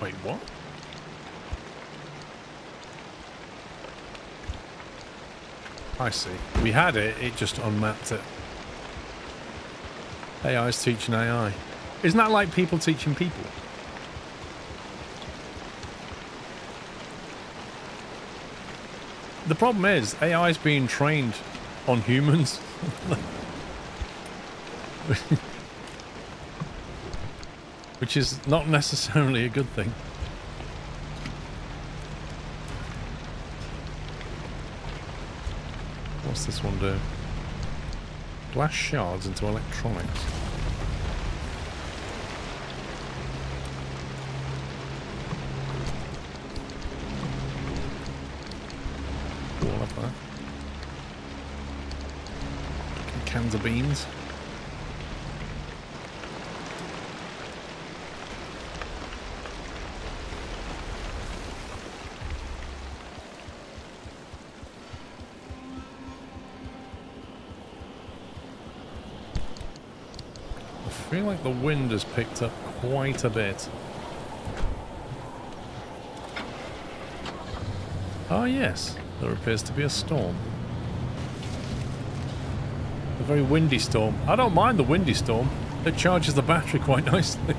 Wait, what? I see. We had it, it just unmapped it. AI's teaching AI. Isn't that like people teaching people? The problem is, AI is being trained on humans. Which is not necessarily a good thing. What's this one do? Glass shards into electronics. All of that. Cans of beans. I feel like the wind has picked up quite a bit. Ah, yes, there appears to be a storm. A very windy storm. I don't mind the windy storm. It charges the battery quite nicely.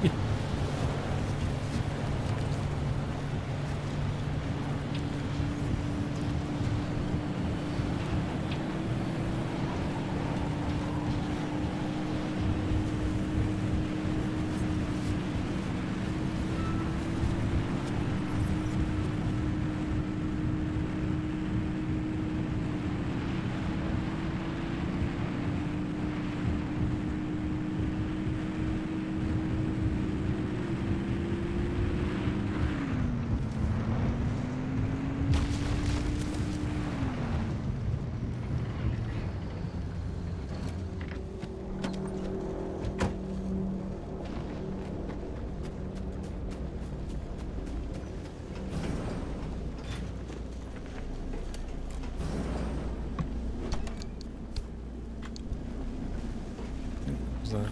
That?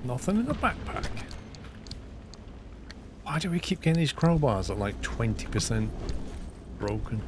Nothing in the backpack. Why do we keep getting these crowbars at like 20% broken?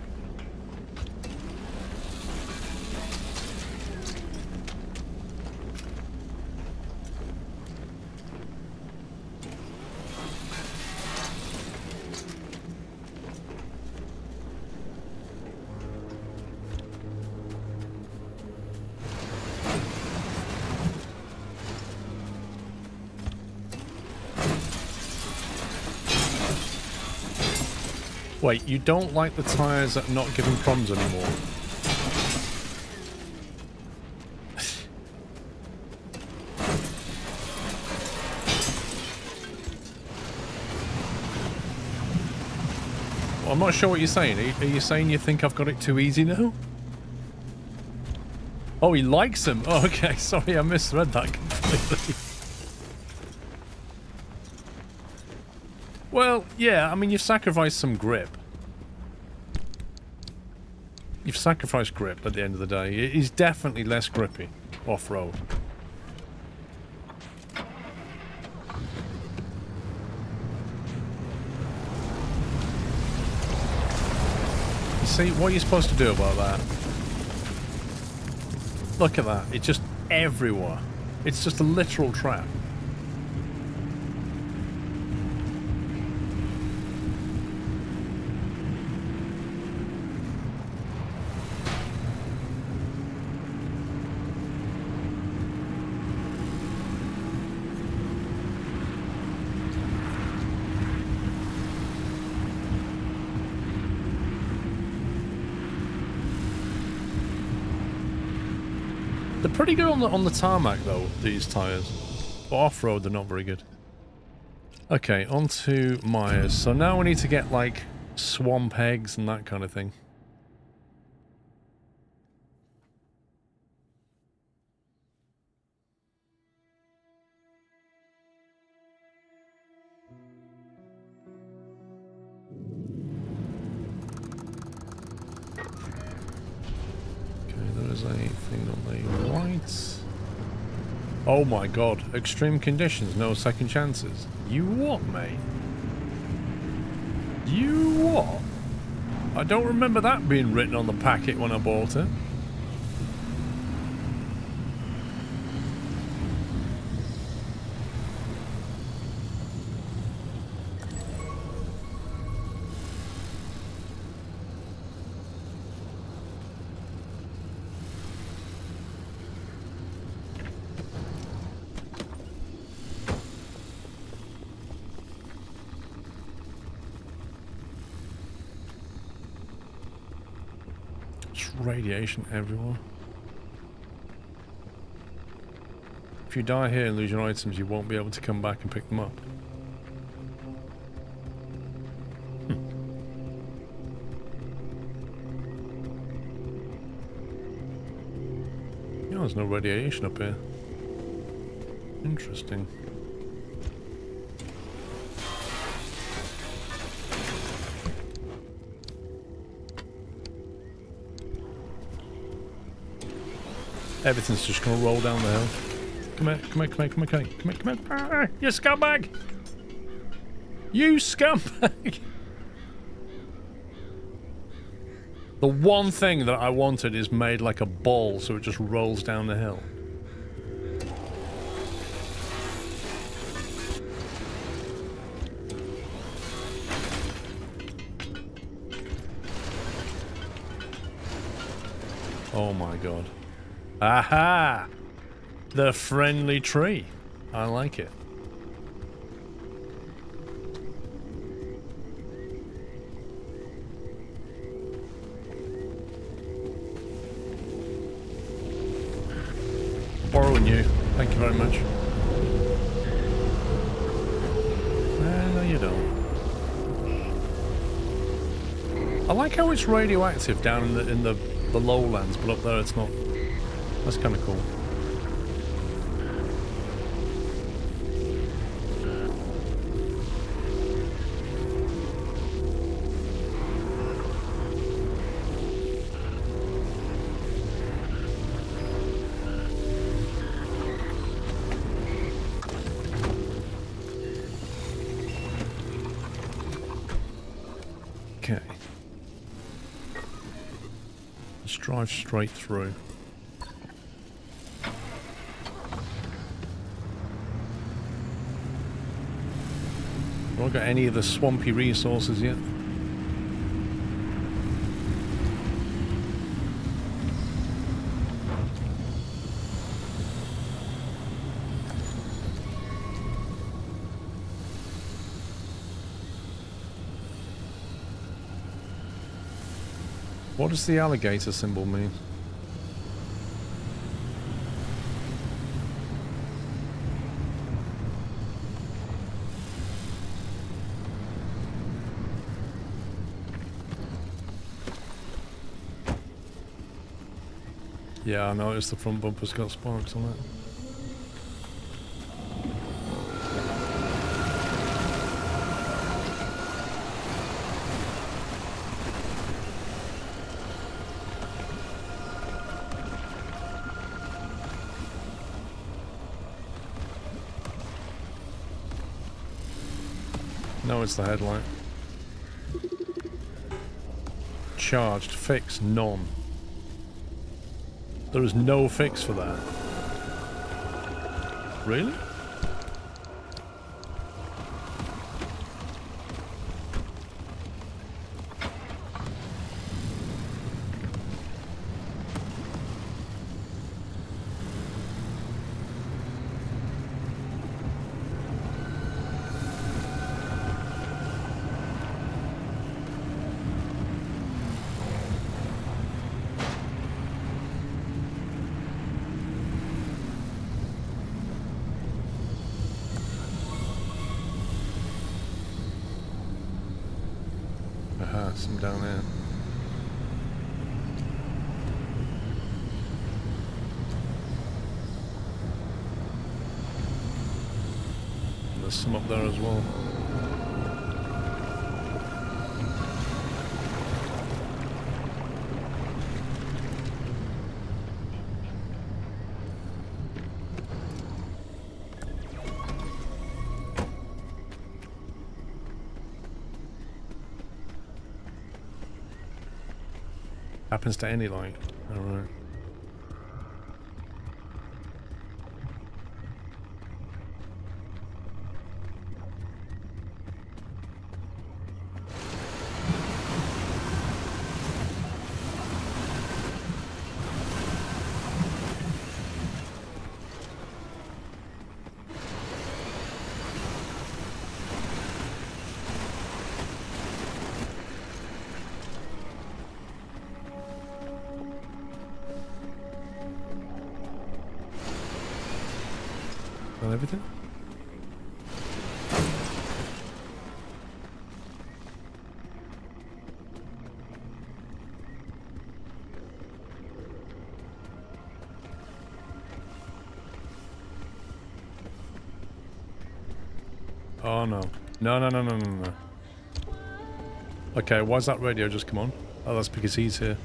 Wait, you don't like the tyres that are not giving problems anymore? Well, I'm not sure what you're saying. Are you saying you think I've got it too easy now? Oh, he likes them. Oh, okay. Sorry, I misread that completely. Well, yeah, I mean, you've sacrificed some grip. You've sacrificed grip at the end of the day. It is definitely less grippy off-road. You see, what are you supposed to do about that? Look at that. It's just everywhere. It's just a literal trap. They're pretty good on the tarmac though, these tyres. But off-road they're not very good. Okay, on to Myers. So now we need to get like swamp eggs and that kind of thing. There's a thing on the right. Oh my god. Extreme conditions, no second chances. You what, mate? You what? I don't remember that being written on the packet when I bought it. Radiation everywhere. If you die here and lose your items, you won't be able to come back and pick them up. Yeah, there's no radiation up here. Interesting. Everything's just gonna roll down the hill. Come here, come here, come here, come here, come here, come here. Ah, you scumbag! You scumbag! The one thing that I wanted is made like a ball so it just rolls down the hill. Oh my god. Aha! The friendly tree. I like it. Borrowing you. Thank you very much. No, you don't. I like how it's radioactive down in the lowlands, but up there it's not. That's kind of cool. Okay. Let's drive straight through. Have I got any of the swampy resources yet? What does the alligator symbol mean? Yeah, I noticed the front bumper's got sparks on it. No, it's the headlight. Charged, fix, none. There is no fix for that. Really? Aha, some down there. There's some up there as well. Happens to any light. Alright. On everything? Oh no. No. Okay, why's that radio just come on? Oh, that's because he's here.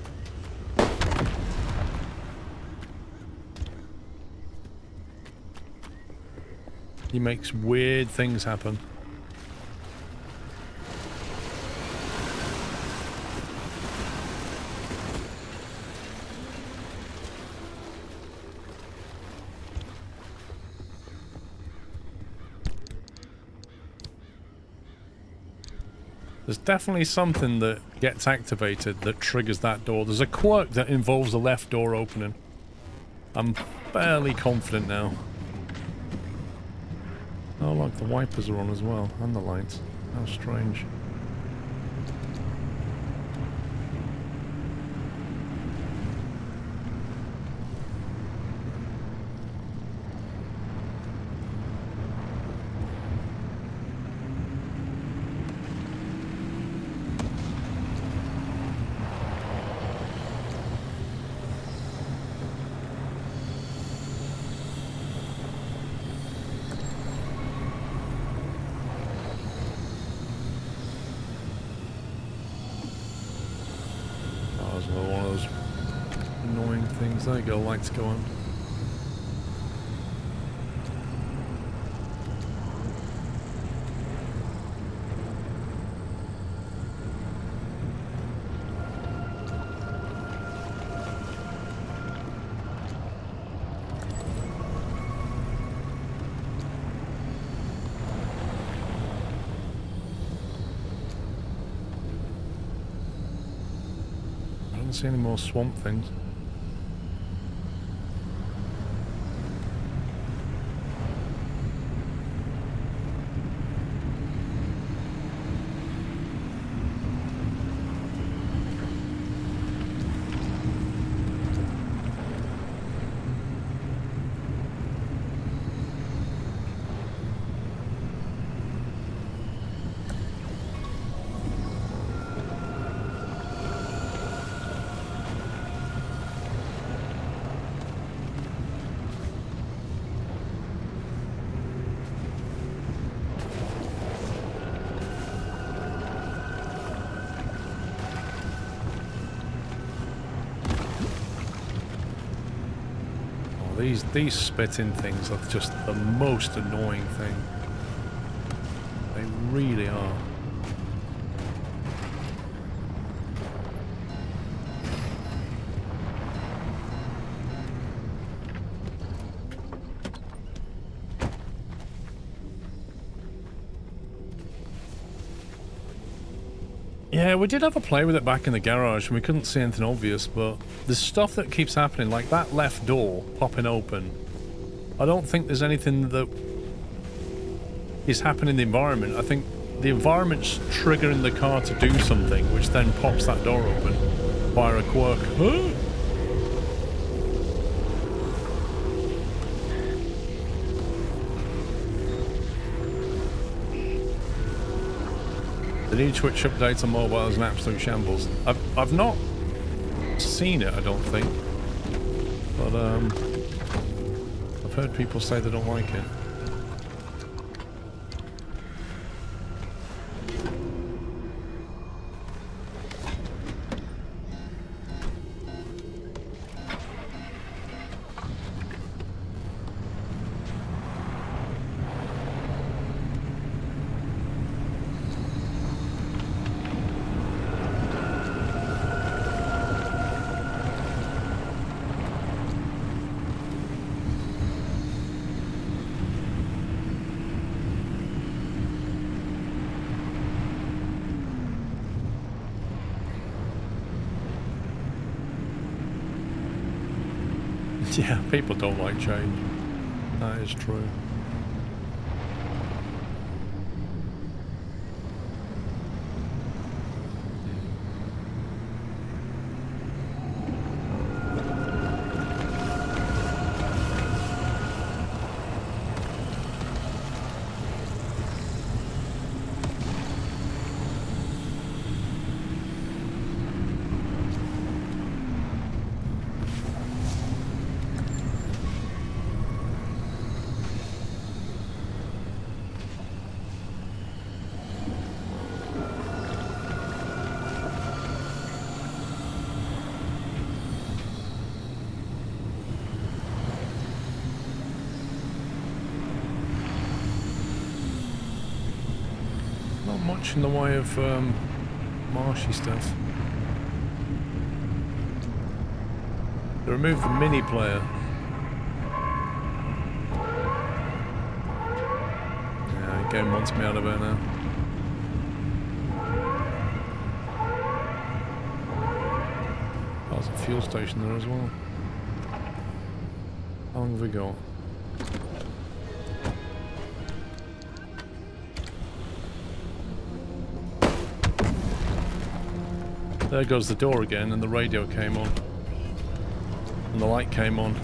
He makes weird things happen. There's definitely something that gets activated that triggers that door. There's a quirk that involves the left door opening. I'm fairly confident now. Oh look, the wipers are on as well, and the lights. How strange. There you go, lights go on. I don't see any more swamp things. These spitting things are just the most annoying thing. They really are. Yeah, we did have a play with it back in the garage and we couldn't see anything obvious, but there's stuff that keeps happening, like that left door popping open. I don't think there's anything that is happening in the environment. I think the environment's triggering the car to do something, which then pops that door open via a quirk. The new Twitch updates on mobile is an absolute shambles. I've not seen it, I don't think, but I've heard people say they don't like it. Yeah, people don't like change. That is true. In the way of marshy stuff. They removed the mini player. Yeah, the game wants me out of it now. There's a fuel station there as well. How long have we got? There goes the door again, and the radio came on. And the light came on.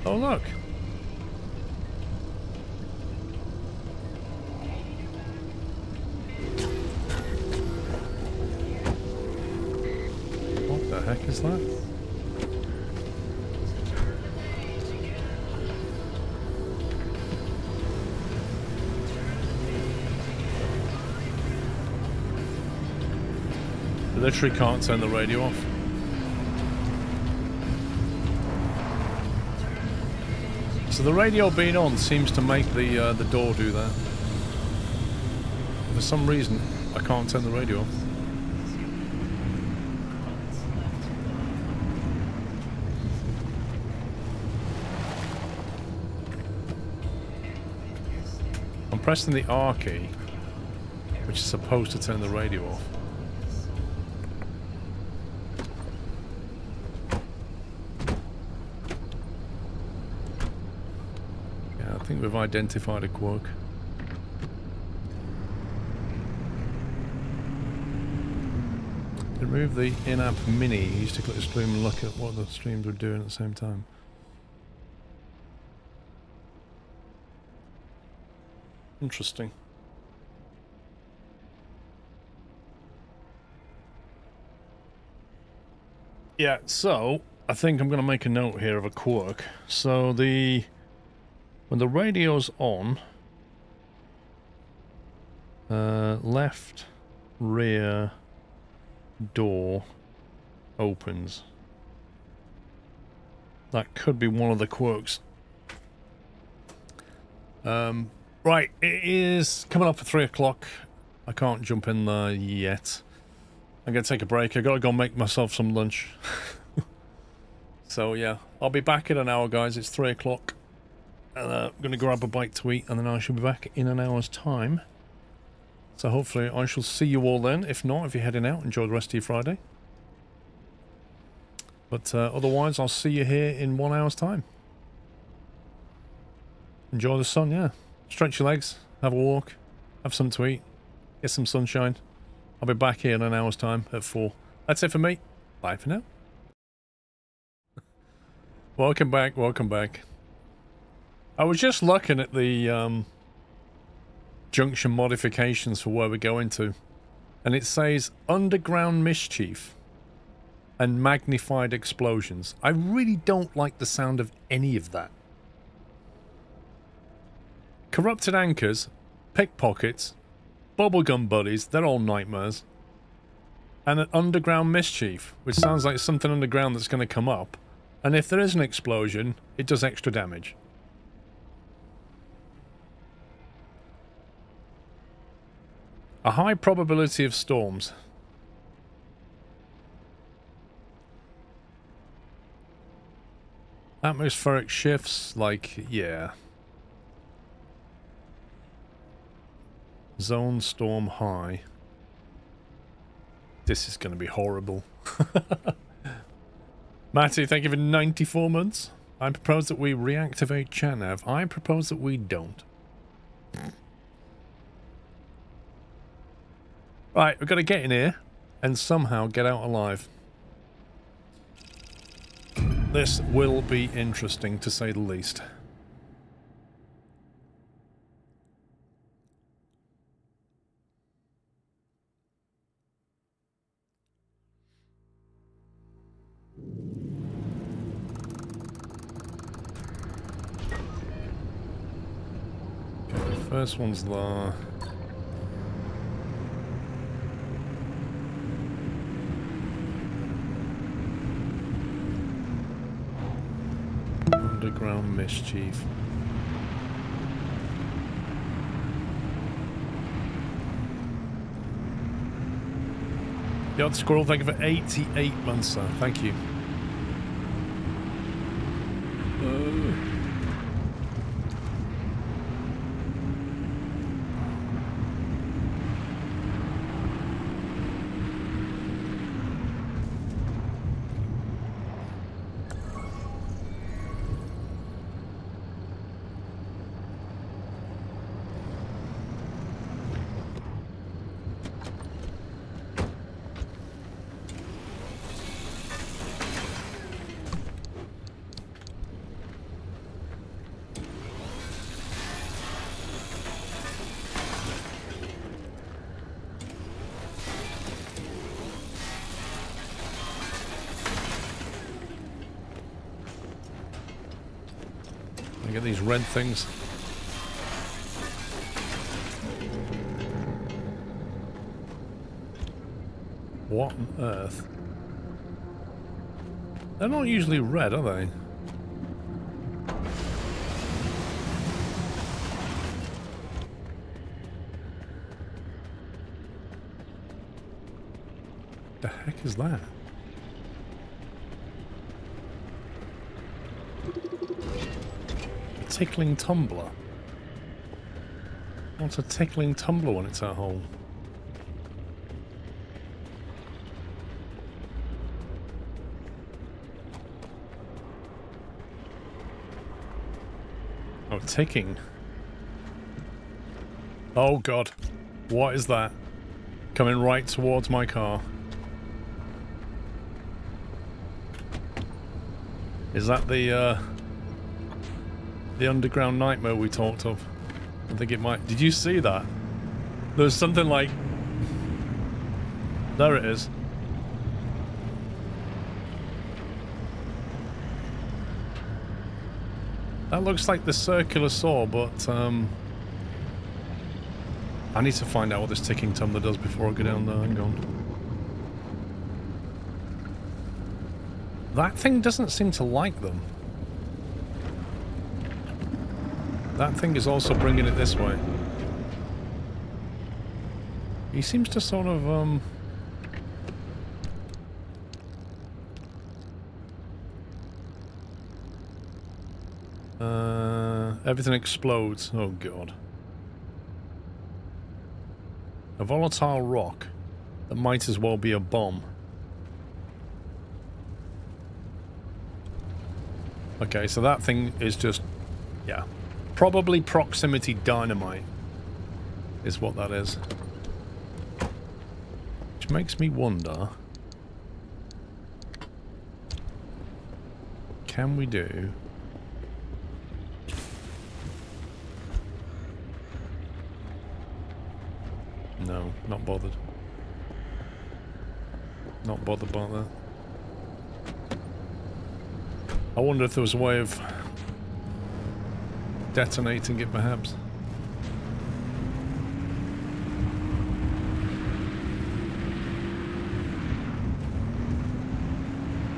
Oh, look. Heck is that? I literally can't turn the radio off. So the radio being on seems to make the door do that. For some reason, I can't turn the radio off. Pressing the R key, which is supposed to turn the radio off. Yeah, I think we've identified a quirk. To remove the in-app mini, you used to click the stream and look at what the streams were doing at the same time. Interesting. Yeah, so I think I'm going to make a note here of a quirk. So when the radio's on, left rear door opens. That could be one of the quirks. Right, it is coming up for 3 o'clock. I can't jump in there yet. I'm going to take a break. I got to go make myself some lunch. So yeah, I'll be back in an hour, guys. It's 3 o'clock. And I'm going to grab a bite to eat, and then I shall be back in an hour's time. So hopefully I shall see you all then. If not, if you're heading out, enjoy the rest of your Friday. But otherwise, I'll see you here in 1 hour's time. Enjoy the sun, yeah. Stretch your legs, have a walk, have something to eat, get some sunshine. I'll be back here in an hour's time at 4. That's it for me. Bye for now. Welcome back, welcome back. I was just looking at the junction modifications for where we're going to. And it says underground mischief and magnified explosions. I really don't like the sound of any of that. Corrupted anchors, pickpockets, bubblegum buddies, they're all nightmares. And an underground mischief, which sounds like something underground that's going to come up. And if there is an explosion, it does extra damage. A high probability of storms. Atmospheric shifts, like, yeah. Zone storm high. This is going to be horrible. Matty, thank you for 94 months. I propose that we reactivate chat-nav. I propose that we don't. Right, we've got to get in here and somehow get out alive. This will be interesting, to say the least. Okay, the first one's there. Underground mischief. Yacht Squirrel, thank you for 88 months, sir. Thank you. I get these red things. What on earth? They're not usually red, are they? The heck is that? Tickling tumbler. What's a tickling tumbler when it's at home? Oh, ticking. Oh god. What is that? Coming right towards my car. Is that the underground nightmare we talked of? I think it might. Did you see that? There's something like... There it is. That looks like the circular saw, but I need to find out what this ticking tumbler does before I go down there. Hang on. That thing doesn't seem to like them. That thing is also bringing it this way. He seems to sort of, everything explodes. Oh god. A volatile rock that might as well be a bomb. Okay, so that thing is just, yeah, probably proximity dynamite is what that is. Which makes me wonder, can we do... No, not bothered. Not bothered about that. I wonder if there was a way of detonating it, perhaps.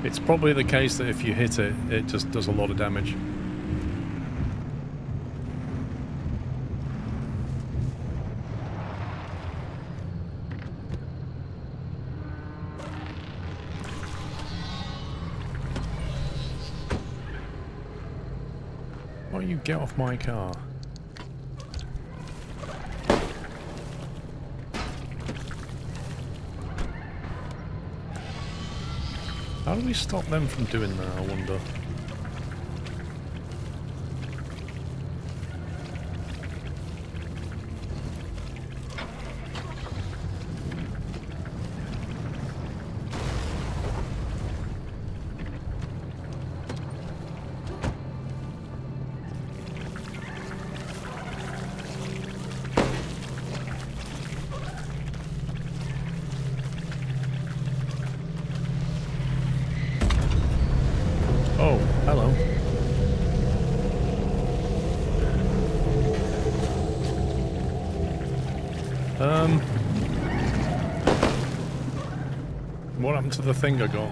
It's probably the case that if you hit it, it just does a lot of damage. Why don't you get off my car? How do we stop them from doing that, I wonder? Oh, hello. What happened to the thing I got?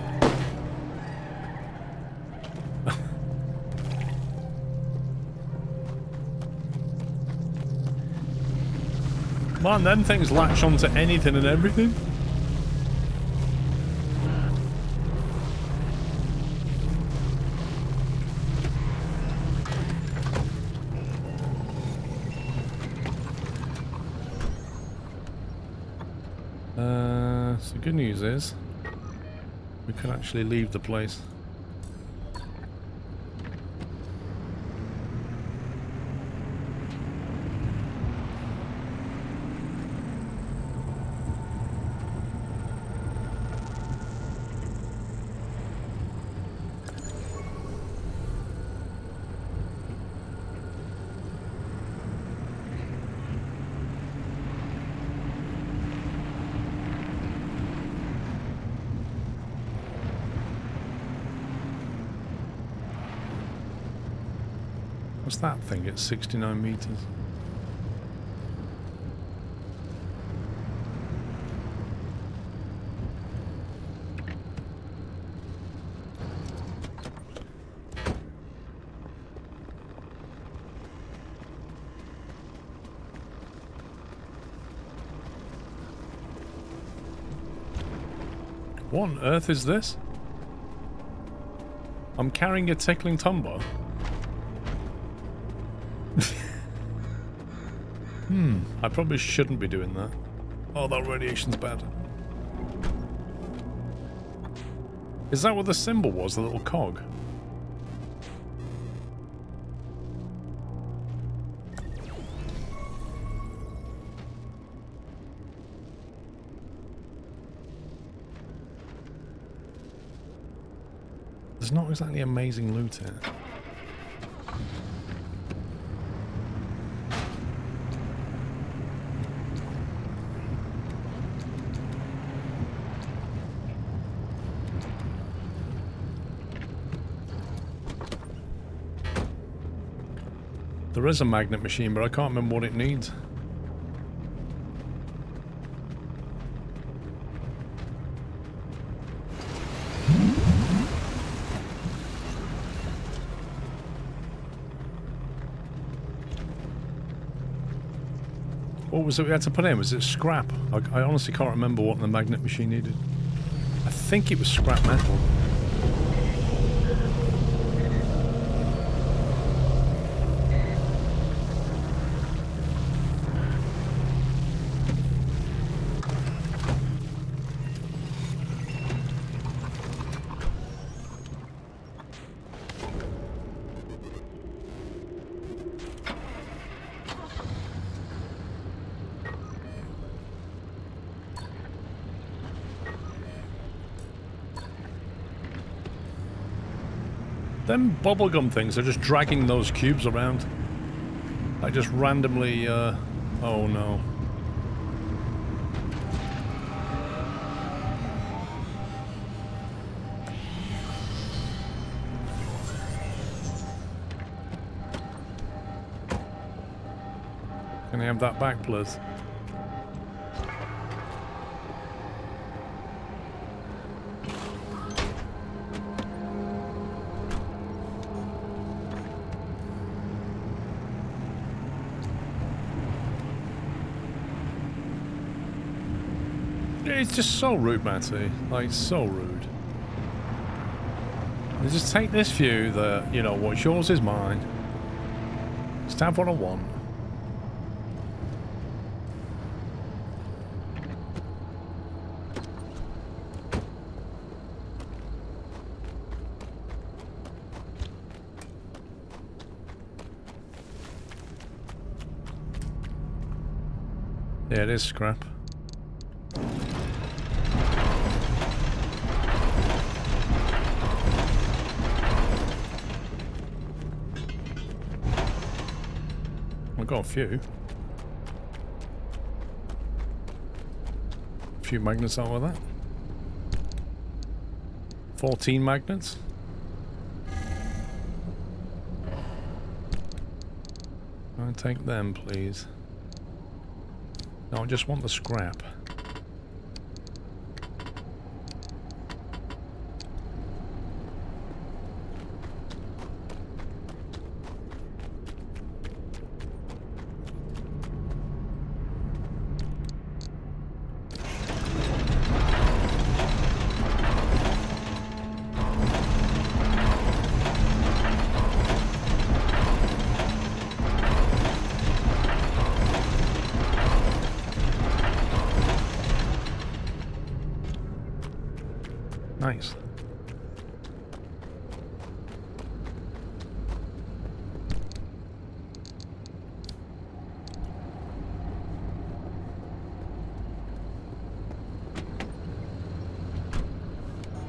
Man, them things latch onto anything and everything. So the good news is we can actually leave the place. What's that thing at 69 meters? What on earth is this? I'm carrying a tickling tumbler. I probably shouldn't be doing that. Oh, that radiation's bad. Is that what the symbol was, the little cog? There's not exactly amazing loot here. There is a magnet machine, but I can't remember what it needs. What was it we had to put in? Was it scrap? I honestly can't remember what the magnet machine needed. I think it was scrap metal. Them bubblegum things are just dragging those cubes around. Like just randomly, oh no. Can I have that back, please? It's just so rude, Matty. Like, so rude. You just take this view that, you know, what's yours is mine. Just have what I want. Yeah, it is scrap. Got a few magnets out with that. 14 magnets. I'll take them, please. No, I just want the scrap. Nice.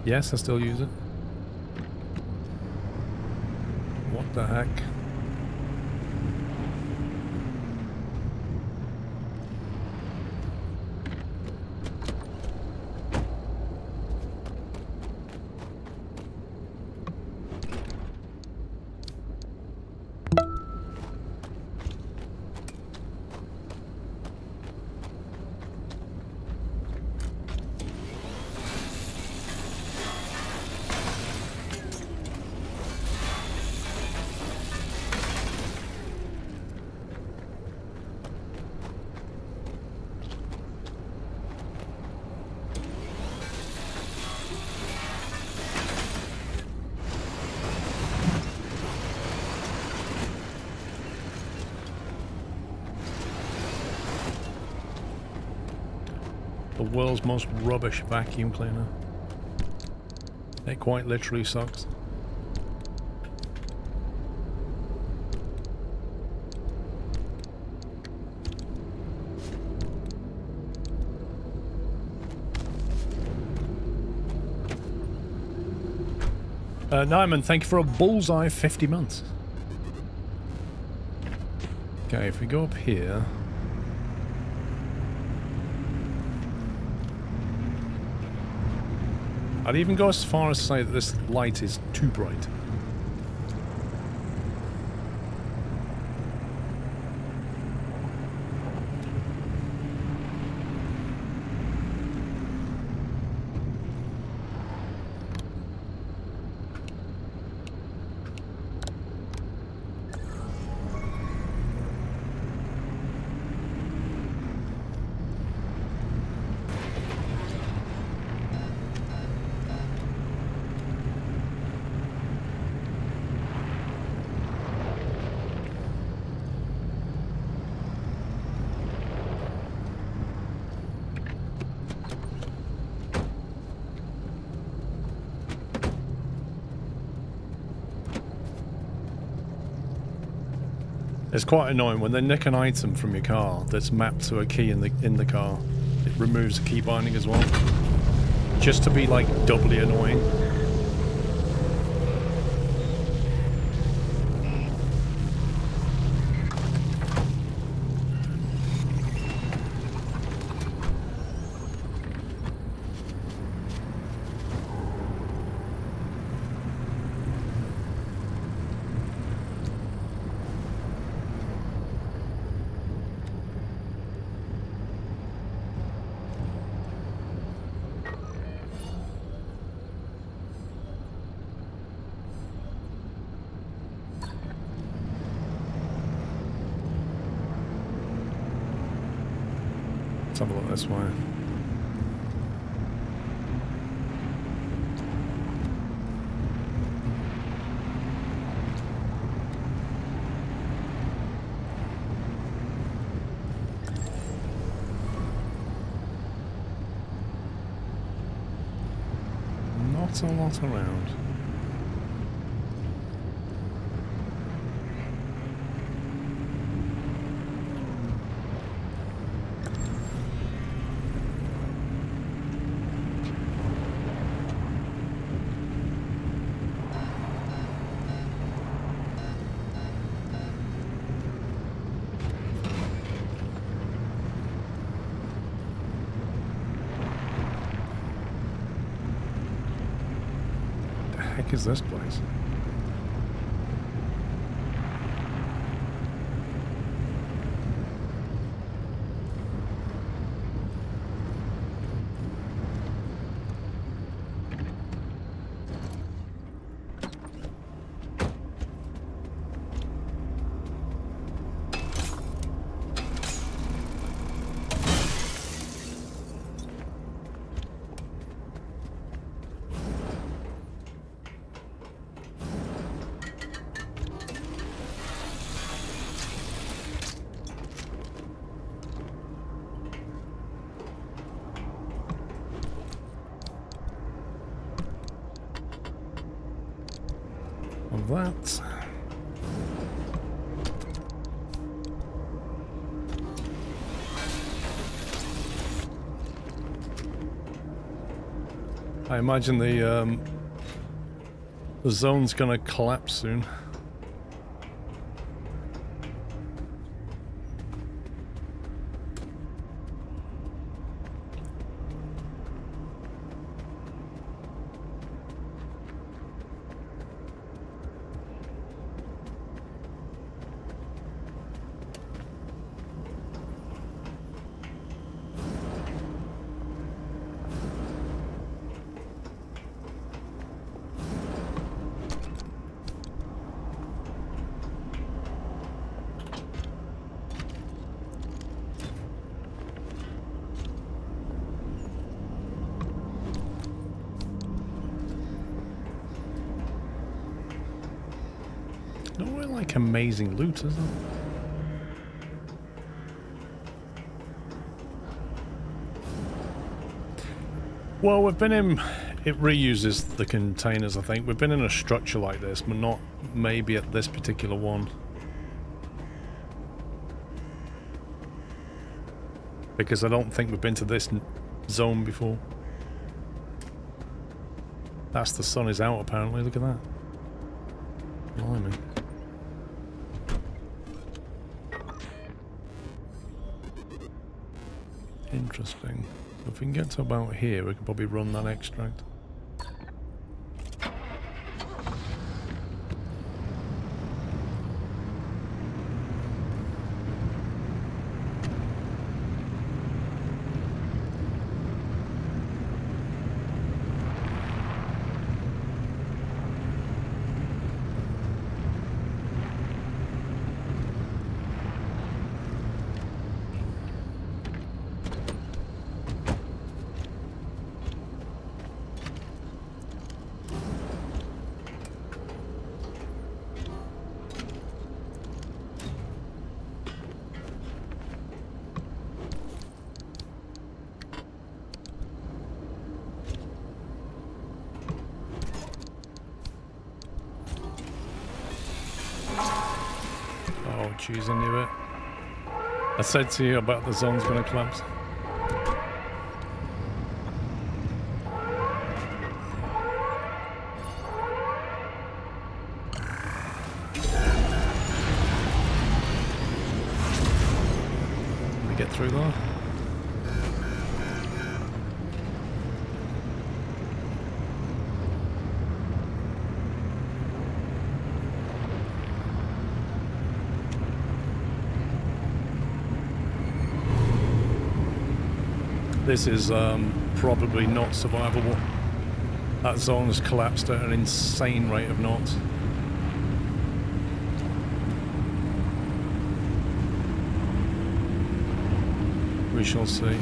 Yes, I still use it. What the heck? The world's most rubbish vacuum cleaner. It quite literally sucks. Nyman, thank you for a bullseye 50 months. Okay, if we go up here... I'd even go as far as to say that this light is too bright. It's quite annoying when they nick an item from your car that's mapped to a key in the car. It removes the key binding as well. Just to be like doubly annoying. Let's have a look this way. Not a lot around. What the heck is this place? Of that. I imagine the zone's gonna collapse soon. Not really like amazing loot, is it? Well, we've been in... It reuses the containers, I think. We've been in a structure like this, but not maybe at this particular one. Because I don't think we've been to this zone before. That's the sun is out, apparently. Look at that. Blimey. Interesting. If we can get to about here, we can probably run that extract. Jeez, I knew it. I said to you about the zone's going to collapse. Let me get through there. This is probably not survivable. That zone has collapsed at an insane rate of knots. We shall see.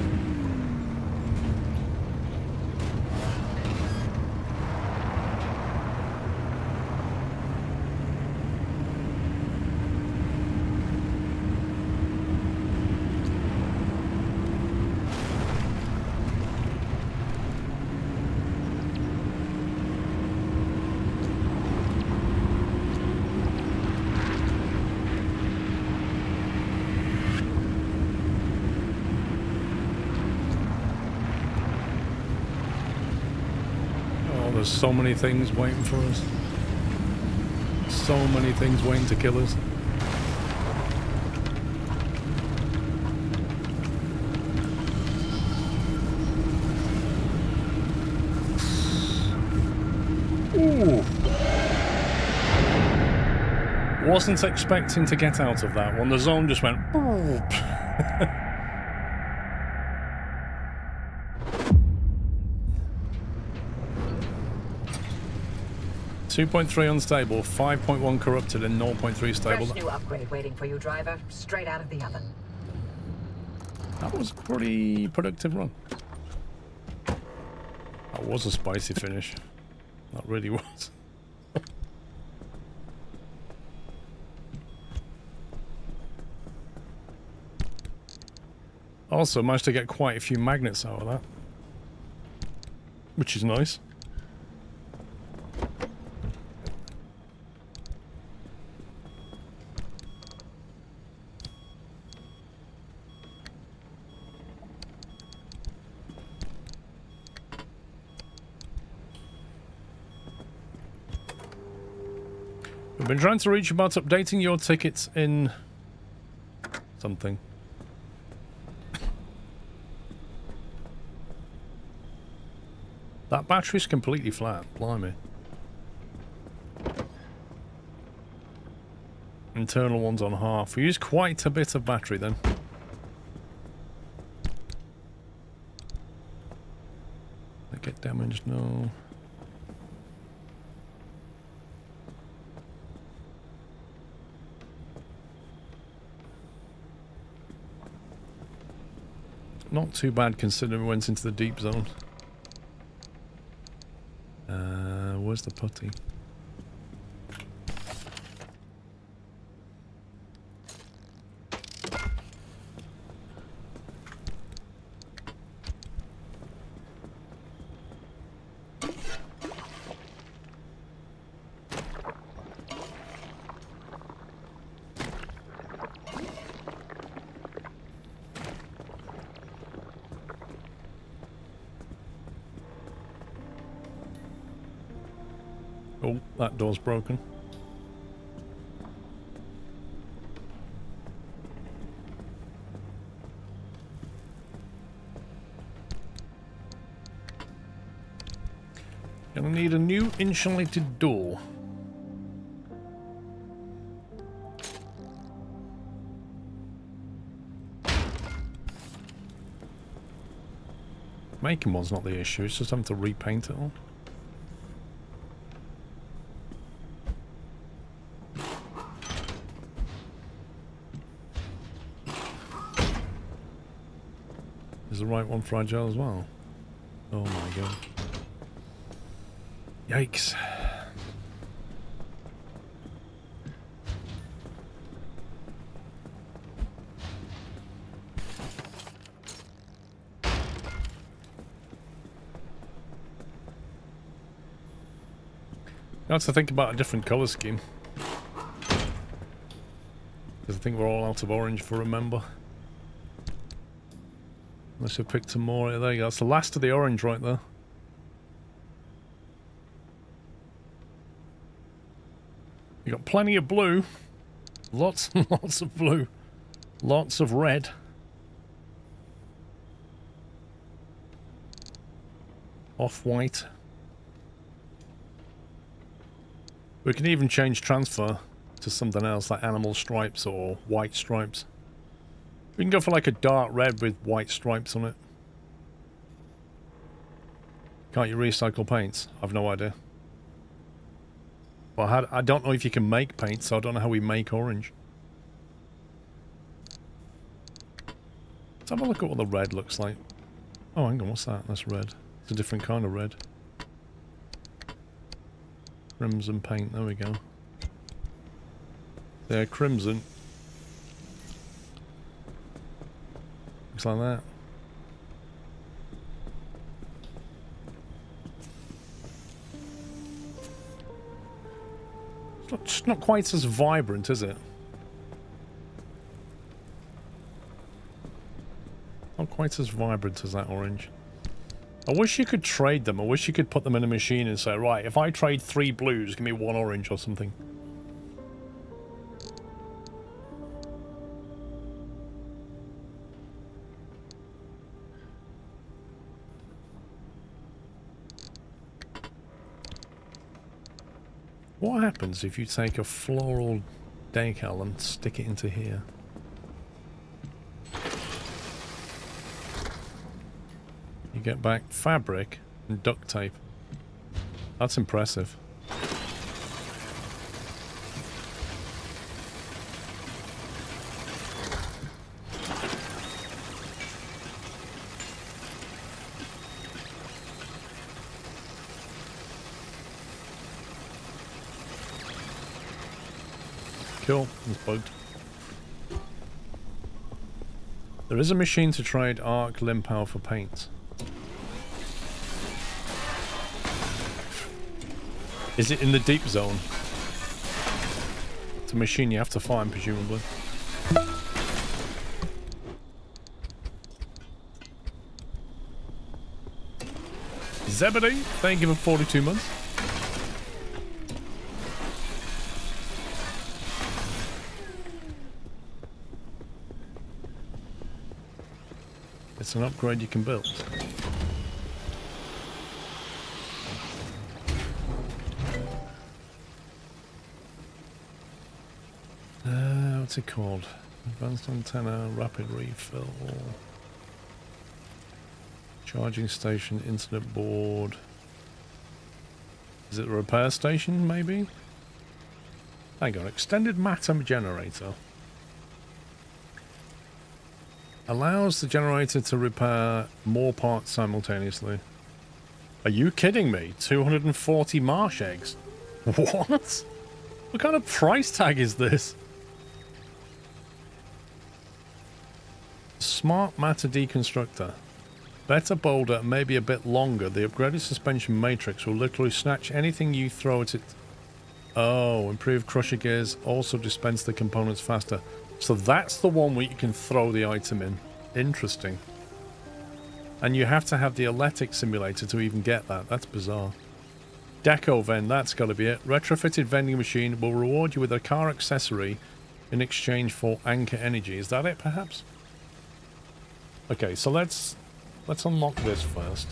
There's so many things waiting for us. So many things waiting to kill us. Ooh. Wasn't expecting to get out of that one. The zone just went... 2.3 unstable, 5.1 corrupted, and 0.3 stable. Fresh new upgrade waiting for you, driver. Straight out of the oven. That was a pretty productive run. That was a spicy finish. That really was. Also managed to get quite a few magnets out of that, which is nice. We've been trying to reach about updating your tickets in something. That battery's completely flat, blimey. Internal one's on half. We used quite a bit of battery then. They get damaged? No. Not too bad considering we went into the deep zone. Where's the putty? Oh, that door's broken. Gonna need a new insulated door. Making one's not the issue, it's just having to repaint it all. Is the right one fragile as well? Oh my god. Yikes. I have to think about a different colour scheme. Because I think we're all out of orange for Remember. Unless we picked some more. There you go. That's the last of the orange right there. You got plenty of blue. Lots and lots of blue. Lots of red. Off-white. We can even change transfer to something else like animal stripes or white stripes. We can go for like a dark red with white stripes on it. Can't you recycle paints? I've no idea. Well, I don't know if you can make paint, so I don't know how we make orange. Let's have a look at what the red looks like. Oh, hang on, what's that? That's red. It's a different kind of red. Crimson paint, there we go. Yeah, crimson. Looks like that. It's not quite as vibrant, is it? Not quite as vibrant as that orange. I wish you could trade them. I wish you could put them in a machine and say, right, if I trade 3 blues, give me 1 orange or something. What happens if you take a floral decal and stick it into here? You get back fabric and duct tape. That's impressive. Cool, it's bugged. There is a machine to trade arc limpower for paints. Is it in the deep zone? It's a machine you have to find, presumably. Zebedee, thank you for 42 months. It's an upgrade you can build. What's it called? Advanced antenna, rapid refill, charging station, internet board. Is it a repair station, maybe? Hang on, extended matter generator. Allows the generator to repair more parts simultaneously. Are you kidding me? 240 marsh eggs? What? What kind of price tag is this? Smart matter deconstructor. Better, bolder, maybe a bit longer. The upgraded suspension matrix will literally snatch anything you throw at it. Oh, improved crusher gears. Also dispense the components faster. So that's the one where you can throw the item in. Interesting. And you have to have the Electric simulator to even get that. That's bizarre. Deco vend, that's got to be it. Retrofitted vending machine will reward you with a car accessory in exchange for anchor energy. Is that it, perhaps? Okay, so let's unlock this first.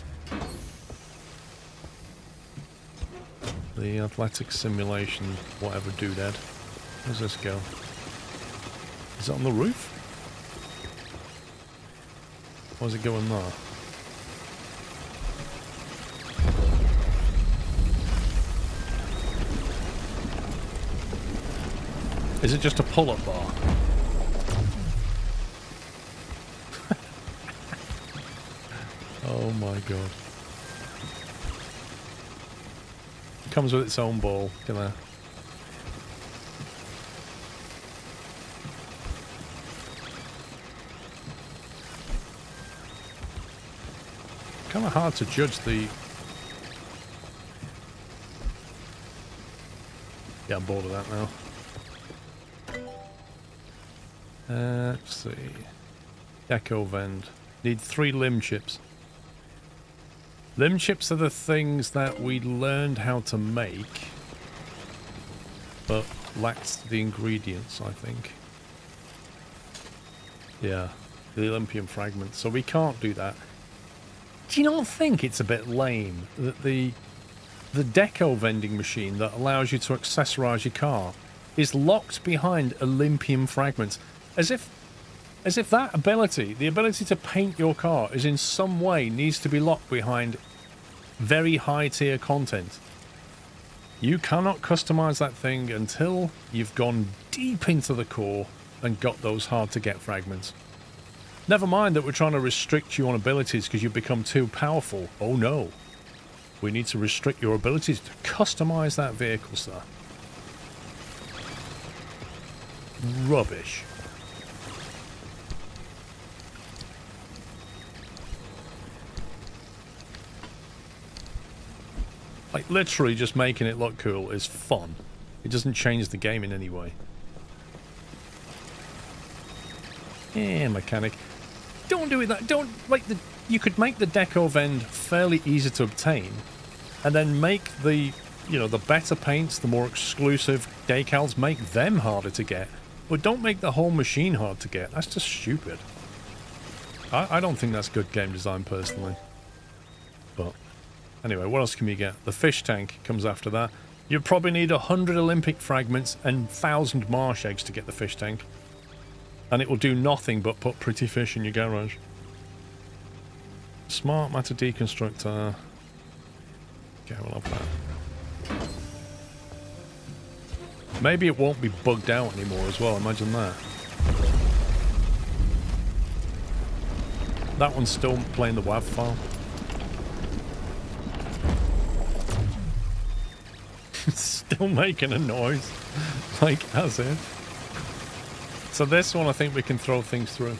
The athletic simulation, whatever doodad. Where's this go? Is it on the roof? Or is it going there? Is it just a pull-up bar? Oh my god. It comes with its own ball. Look at that. Kind of hard to judge the... Yeah, I'm bored of that now. Let's see. Deco vend. Need 3 limb chips. Limb chips are the things that we learned how to make, but lacked the ingredients, I think. Yeah, the Olympian fragments. So we can't do that. Do you not think it's a bit lame that the deco vending machine that allows you to accessorize your car is locked behind Olympian fragments? As if that ability, the ability to paint your car, is in some way needs to be locked behind very high tier content. You cannot customize that thing until you've gone deep into the core and got those hard to get fragments. Never mind that we're trying to restrict you on abilities because you've become too powerful. Oh no. We need to restrict your abilities to customize that vehicle, sir. Rubbish. Like, literally just making it look cool is fun. It doesn't change the game in any way. Yeah, mechanic. Don't do it that. Don't, like, you could make the deco vend fairly easy to obtain, and then make the, you know, the better paints, the more exclusive decals, make them harder to get. But don't make the whole machine hard to get. That's just stupid. I don't think that's good game design, personally. But anyway, what else can you get? The fish tank comes after that. You probably need 100 Olympic fragments and 1,000 marsh eggs to get the fish tank. And it will do nothing but put pretty fish in your garage. Smart matter deconstructor. Okay, we'll have that. Maybe it won't be bugged out anymore as well, imagine that. That one's still playing the WAV file. Still making a noise. Like, as if. So this one I think we can throw things through.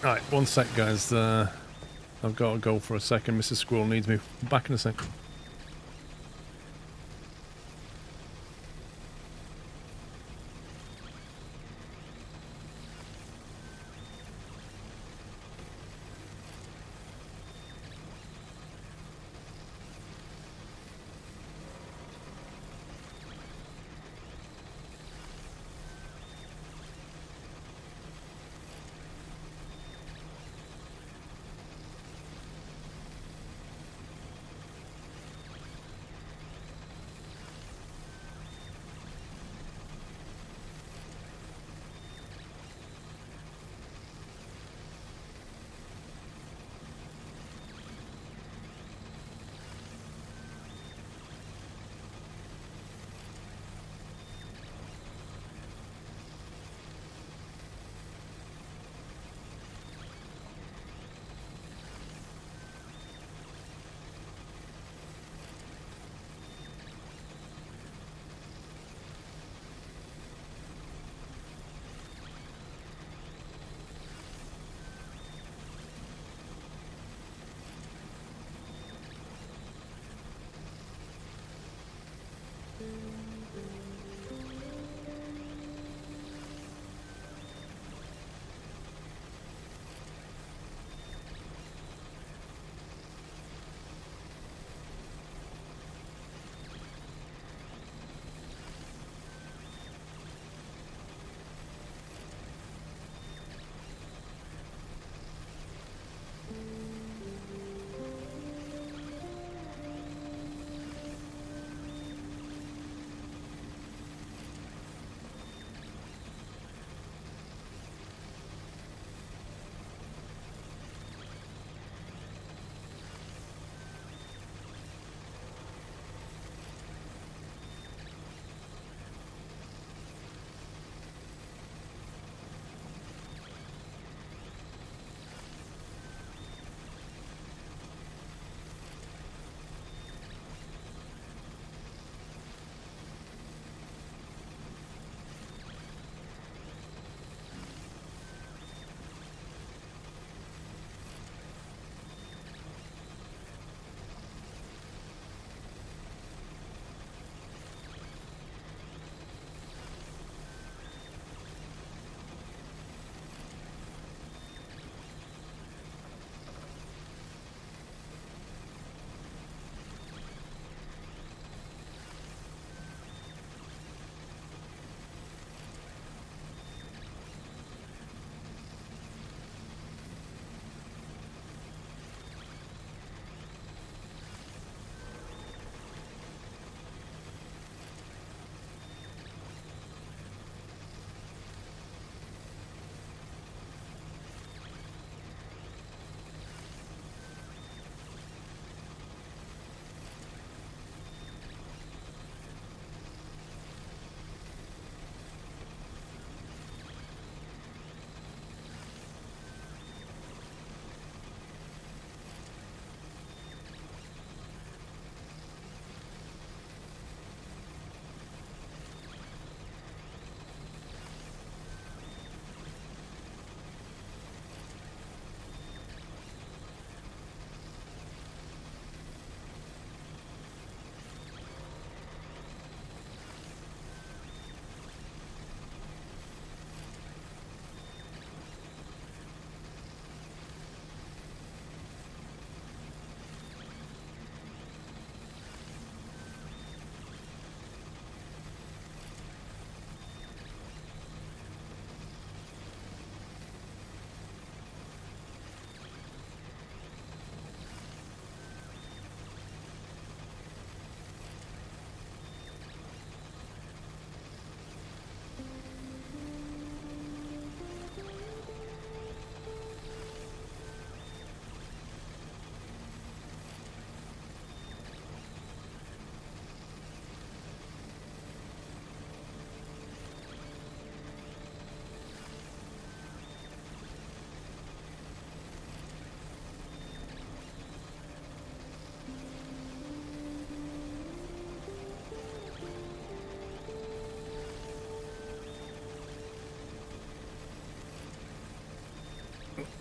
Alright, one sec guys. I've got to go for a second. Mrs. Squirrel needs me. Back in a sec.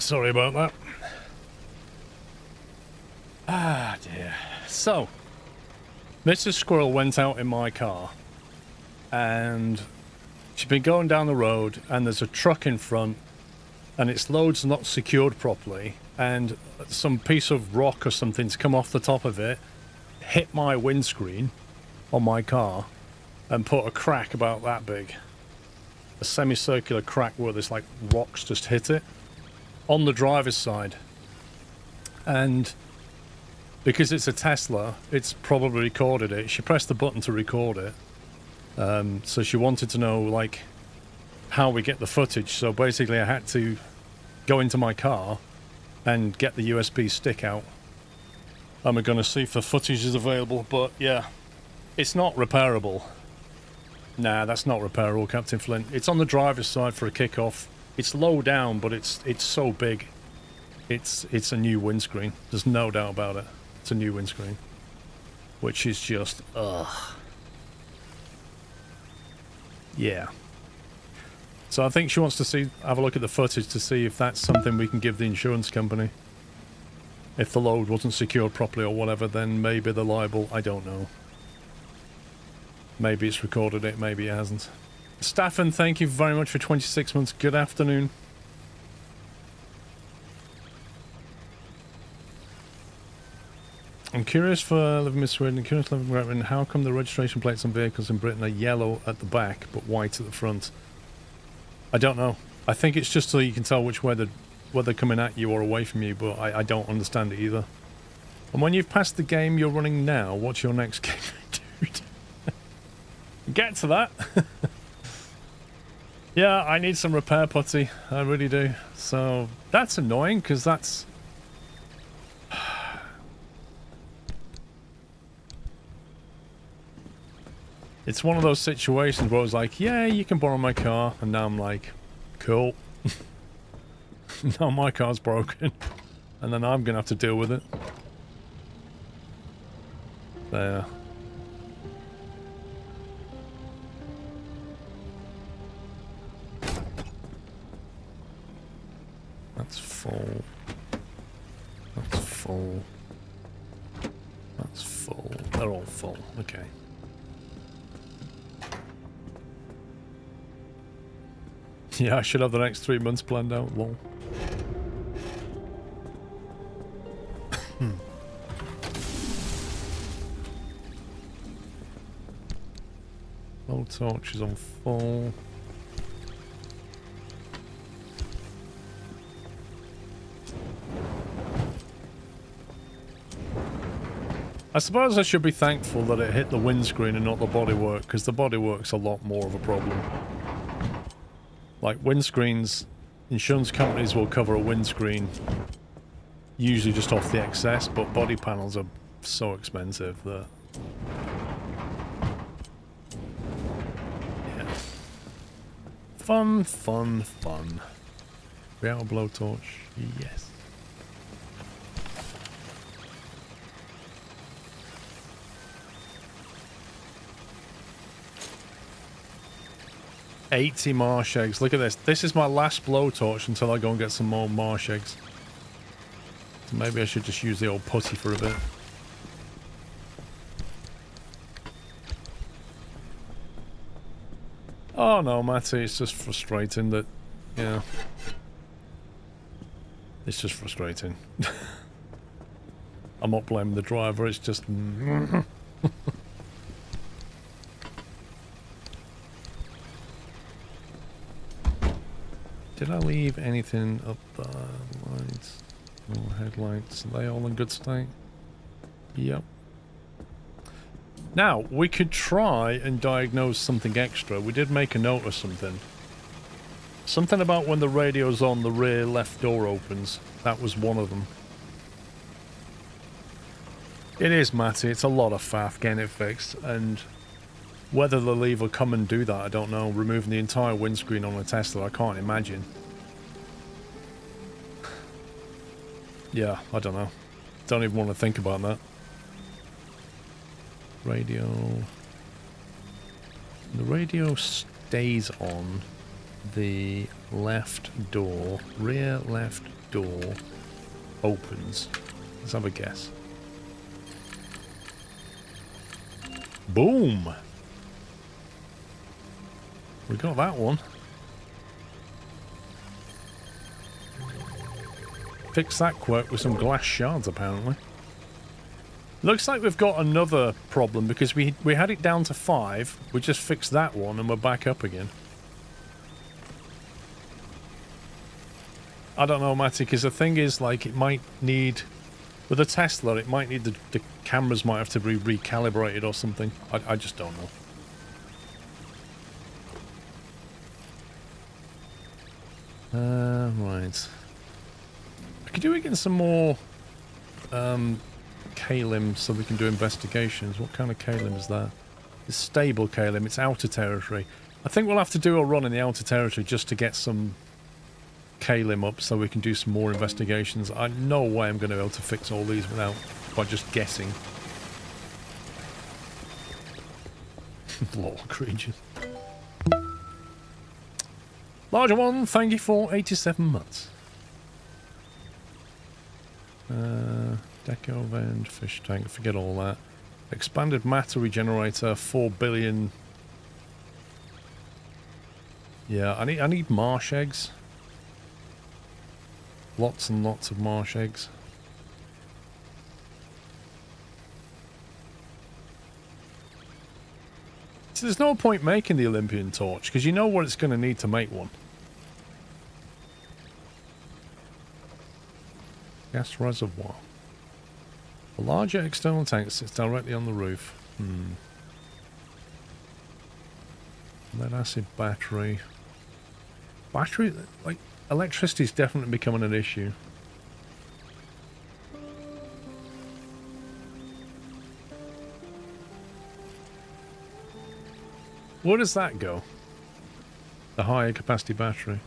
Sorry about that. Ah, dear. So, Mrs. Squirrel went out in my car, and she's been going down the road, and there's a truck in front, and its load's not secured properly, and some piece of rock or something's come off the top of it, hit my windscreen on my car, and put a crack about that big. A semicircular crack where there's like rocks just hit it on the driver's side. And because it's a Tesla, it's probably recorded it. She pressed the button to record it. So she wanted to know, like, how we get the footage. So basically I had to go into my car and get the USB stick out. And we're going to see if the footage is available. But yeah, it's not repairable. Nah, that's not repairable, Captain Flint. It's on the driver's side for a kickoff. It's low down, but it's so big. It's a new windscreen. There's no doubt about it. It's a new windscreen. Which is just, ugh. Yeah. So I think she wants to have a look at the footage to see if that's something we can give the insurance company. If the load wasn't secured properly or whatever, then maybe they're liable. I don't know. Maybe it's recorded it, maybe it hasn't. Staffan, thank you very much for 26 months. Good afternoon. I'm curious for living in Sweden, curious living in Great Britain, how come the registration plates on vehicles in Britain are yellow at the back but white at the front? I don't know. I think it's just so you can tell which way they're coming at you or away from you, but I don't understand it either. And when you've passed the game you're running now, what's your next game, dude? Get to that. Yeah, I need some repair putty. I really do. So that's annoying because that's... It's one of those situations where I was like, yeah, you can borrow my car. And now I'm like, cool. Now my car's broken. And then I'm going to have to deal with it. There. That's full. That's full. That's full. They're all full. Okay. Yeah, I should have the next 3 months planned out. Lol. Low torch is on full. I suppose I should be thankful that it hit the windscreen and not the bodywork, because the bodywork's a lot more of a problem. Like windscreens, insurance companies will cover a windscreen, usually just off the excess, but body panels are so expensive that... Yeah. Fun, fun, fun. We out a blowtorch? Yes. $80 marsh eggs. Look at this. This is my last blowtorch until I go and get some more marsh eggs. So maybe I should just use the old putty for a bit. Oh no, Matty, it's just frustrating that, yeah. It's just frustrating. I'm not blaming the driver, it's just... Did I leave anything up the lights? No headlights. Are they all in good state? Yep. Now, we could try and diagnose something extra. We did make a note of something. Something about when the radio's on, the rear left door opens. That was one of them. It is, Matty. It's a lot of faff getting it fixed. And whether the leave will come and do that, I don't know. Removing the entire windscreen on a Tesla, I can't imagine. Yeah, I don't know. Don't even want to think about that. Radio. The radio stays on the left door, rear left door opens? Let's have a guess. Boom! We got that one. Fix that quirk with some glass shards, apparently. Looks like we've got another problem because we had it down to 5. We just fixed that one and we're back up again. I don't know, Matty, because the thing is, like, it might need... With a Tesla, it might need the cameras might have to be recalibrated or something. I just don't know. Right. I could do it in some more Kalim so we can do investigations. What kind of Kalim is that? It's stable Kalim. It's outer territory. I think we'll have to do a run in the outer territory just to get some Kalim up so we can do some more investigations. I no way I'm going to be able to fix all these by just guessing. Lord creatures. Larger one, thank you for 87 months. Deco vent, fish tank, forget all that. Expanded matter regenerator, 4 billion. Yeah, I need marsh eggs. Lots and lots of marsh eggs. So there's no point making the Olympian torch, because you know what it's going to need to make one. Gas reservoir. A larger external tank sits directly on the roof. Lead acid battery. Battery, like, electricity is definitely becoming an issue. Where does that go? The higher capacity battery.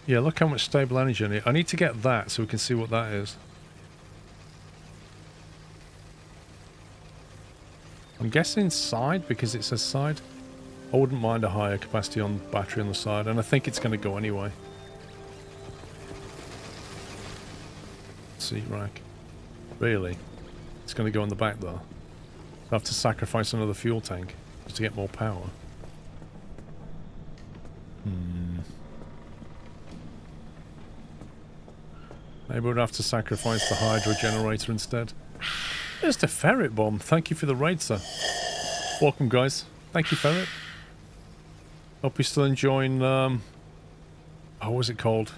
Yeah, look how much stable energy I need. I need to get that so we can see what that is. I'm guessing side because it says side. I wouldn't mind a higher capacity on battery on the side, and I think it's going to go anyway. Seat rack. Really? It's going to go in the back though. I have to sacrifice another fuel tank just to get more power. Maybe we'd have to sacrifice the hydro generator instead. There's the ferret bomb. Thank you for the raid, sir. Welcome, guys. Thank you, ferret. Hope you're still enjoying, what was it called?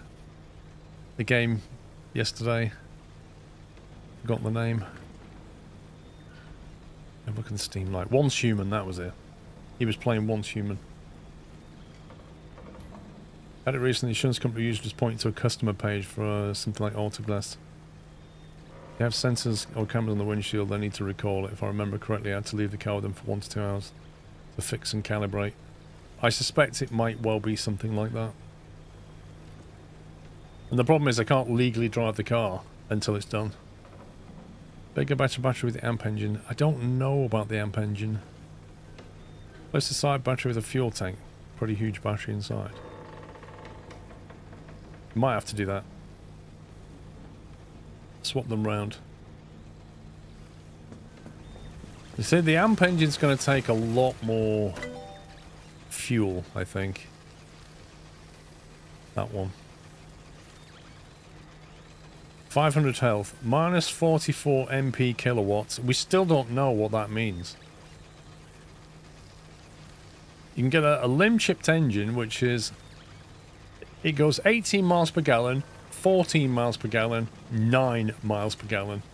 The game yesterday. Forgot the name. Have a look at the Steam Light. Once Human, that was it. He was playing Once Human. Had it recently, the insurance company usually just pointing to a customer page for something like Autoglass. They have sensors or cameras on the windshield, they need to recall it. If I remember correctly, I had to leave the car with them for 1 to 2 hours to fix and calibrate. I suspect it might well be something like that. And the problem is I can't legally drive the car until it's done. Bigger battery with the amp engine. I don't know about the amp engine. Place the side battery with a fuel tank. Pretty huge battery inside. Might have to do that. Swap them round. You see, the amp engine's going to take a lot more fuel, I think. That one. 500 health. Minus 44 MP kilowatts. We still don't know what that means. You can get a limb-chipped engine, which is... It goes 18 miles per gallon, 14 miles per gallon, 9 miles per gallon.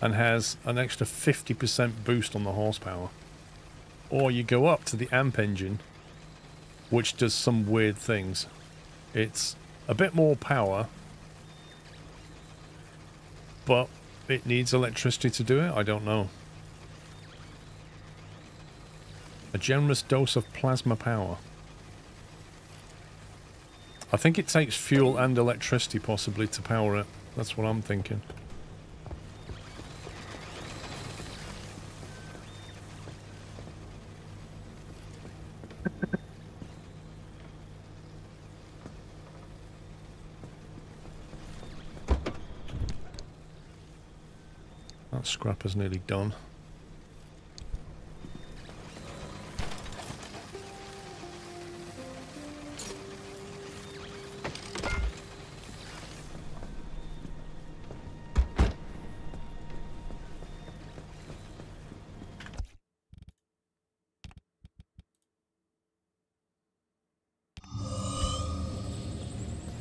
And has an extra 50% boost on the horsepower. Or you go up to the amp engine, which does some weird things. It's a bit more power, but it needs electricity to do it? I don't know. A generous dose of plasma power. I think it takes fuel and electricity possibly to power it. That's what I'm thinking. That scrapper's nearly done.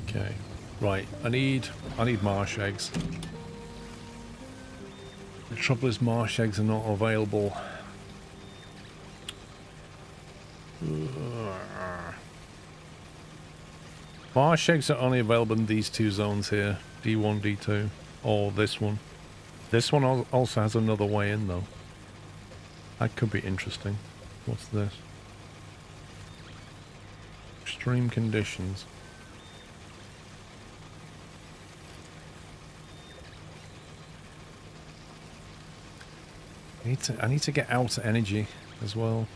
Okay, right. I need marsh eggs. The trouble is, marsh eggs are not available. Marsh eggs are only available in these two zones here, D1, D2, or this one. This one also has another way in, though. That could be interesting. What's this? Extreme conditions. I need to get outer energy as well.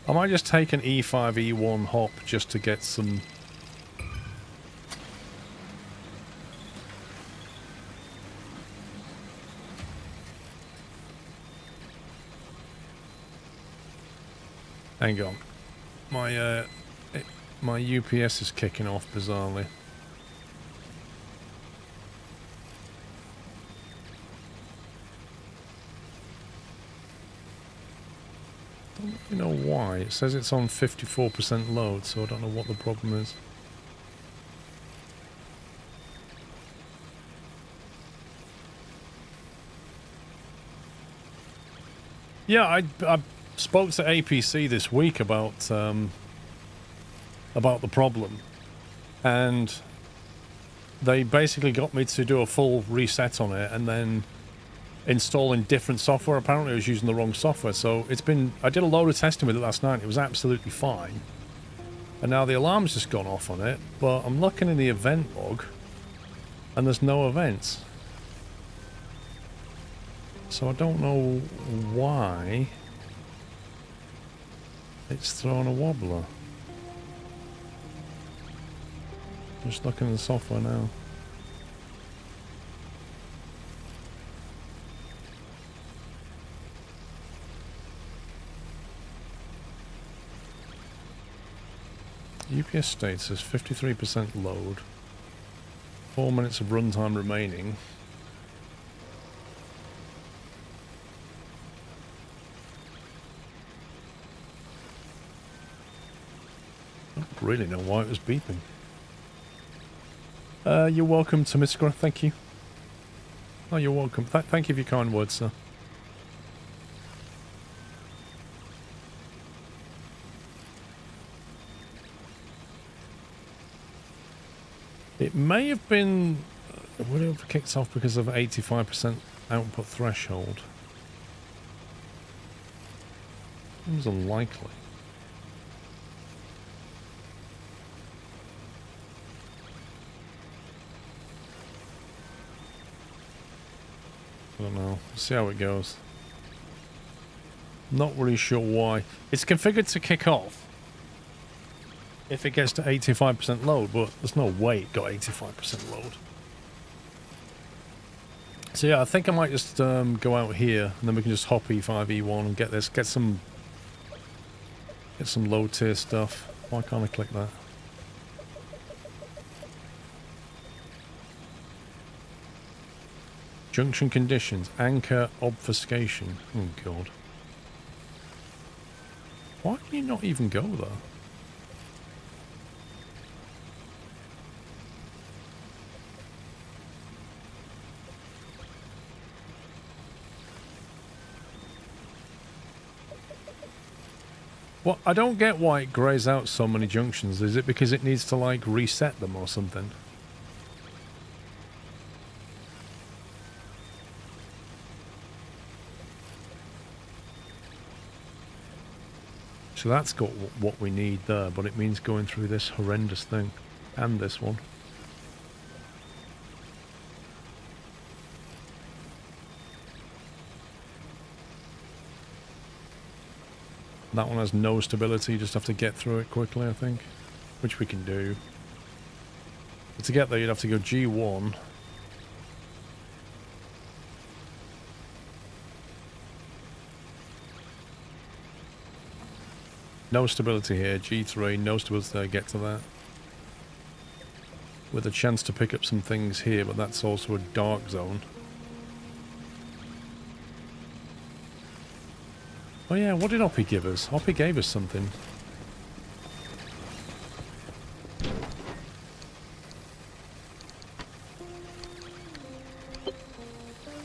I might just take an E5, E1 hop just to get some... Hang on. My UPS is kicking off bizarrely. I don't know why. It says it's on 54% load, so I don't know what the problem is. Yeah, I spoke to APC this week about the problem, and they basically got me to do a full reset on it and then installing different software. Apparently I was using the wrong software, so it's been... I did a load of testing with it last night. It was absolutely fine, and now the alarm's just gone off on it, but I'm looking in the event log and there's no events, so I don't know why it's throwing a wobbler. Just looking at the software now. UPS states says 53% load, 4 minutes of runtime remaining. I don't really know why it was beeping. You're welcome, Tomiskra, thank you. Oh, you're welcome. Thank you for your kind words, sir. It may have been... would it have kicked off because of 85% output threshold? Seems unlikely. I don't know. We'll see how it goes. Not really sure why. It's configured to kick off if it gets to 85% load, but there's no way it got 85% load. So yeah, I think I might just go out here, and then we can just hop E5, E1 and get some low tier stuff. Why can't I click that? Junction conditions, anchor obfuscation. Oh god. Why can you not even go there? Well, I don't get why it grays out so many junctions. Is it because it needs to, like, reset them or something? So that's got what we need there, but it means going through this horrendous thing. And this one. That one has no stability, you just have to get through it quickly, I think. Which we can do. But to get there, you'd have to go G1. No stability here. G3, no stability there. Get to that. With a chance to pick up some things here, but that's also a dark zone. Oh yeah, what did Oppie give us? Oppie gave us something.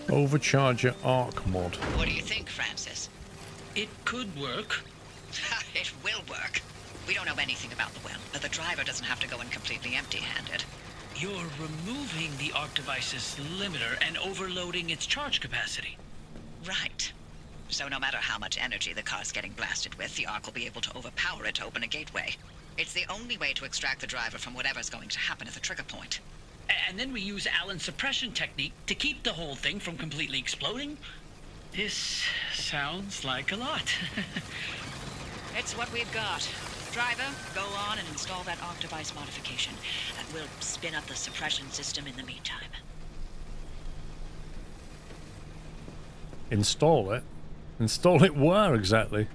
Overcharger arc mod. What do you think, Francis? It could work. It will work. We don't know anything about the well, but the driver doesn't have to go in completely empty-handed. You're removing the arc device's limiter and overloading its charge capacity. Right. So no matter how much energy the car's getting blasted with, the arc will be able to overpower it to open a gateway. It's the only way to extract the driver from whatever's going to happen at the trigger point. And then we use Allen's suppression technique to keep the whole thing from completely exploding? This sounds like a lot. It's what we've got. Driver, go on and install that arc device modification. We'll spin up the suppression system in the meantime. Install it? Install it where exactly?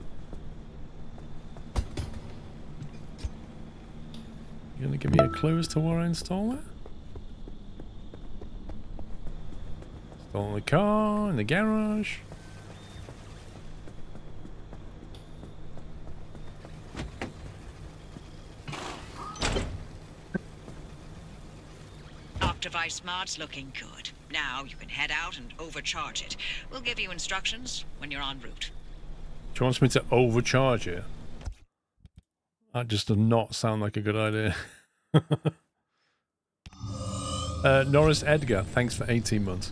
You gonna give me a clue as to where I install it? Install in the car, in the garage. Device mod's looking good. Now you can head out and overcharge it. We'll give you instructions when you're en route. She wants me to overcharge it. That just does not sound like a good idea. Norris Edgar, thanks for 18 months.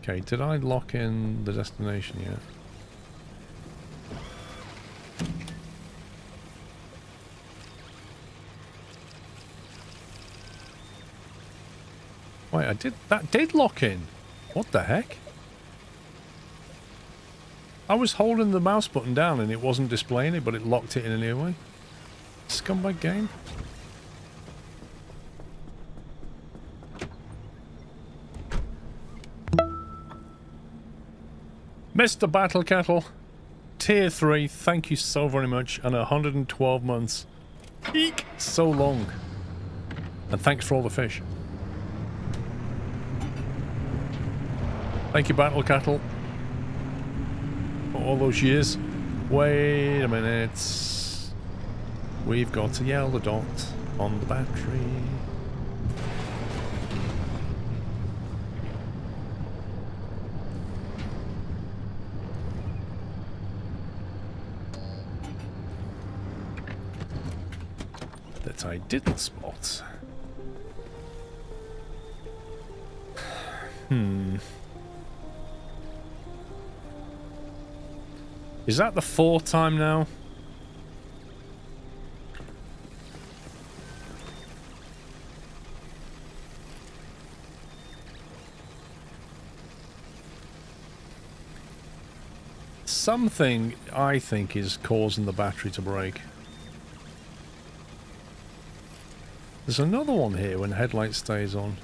Okay, did I lock in the destination yet? Wait, that did lock in. What the heck? I was holding the mouse button down and it wasn't displaying it, but it locked it in anyway. Scumbag game. Mr. Battle Kettle, Tier 3, thank you so very much, and 112 months. Eek! So long. And thanks for all the fish. Thank you, Battle Cattle, for all those years. Wait a minute. We've got a yellow dot on the battery. That I didn't spot. Is that the 4th time now? Something, I think, is causing the battery to break. There's another one here when headlight stays on.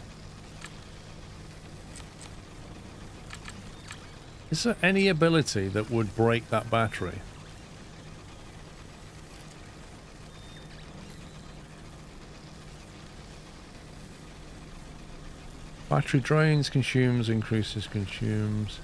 Is there any ability that would break that battery? Battery drains, consumes, increases, consumes.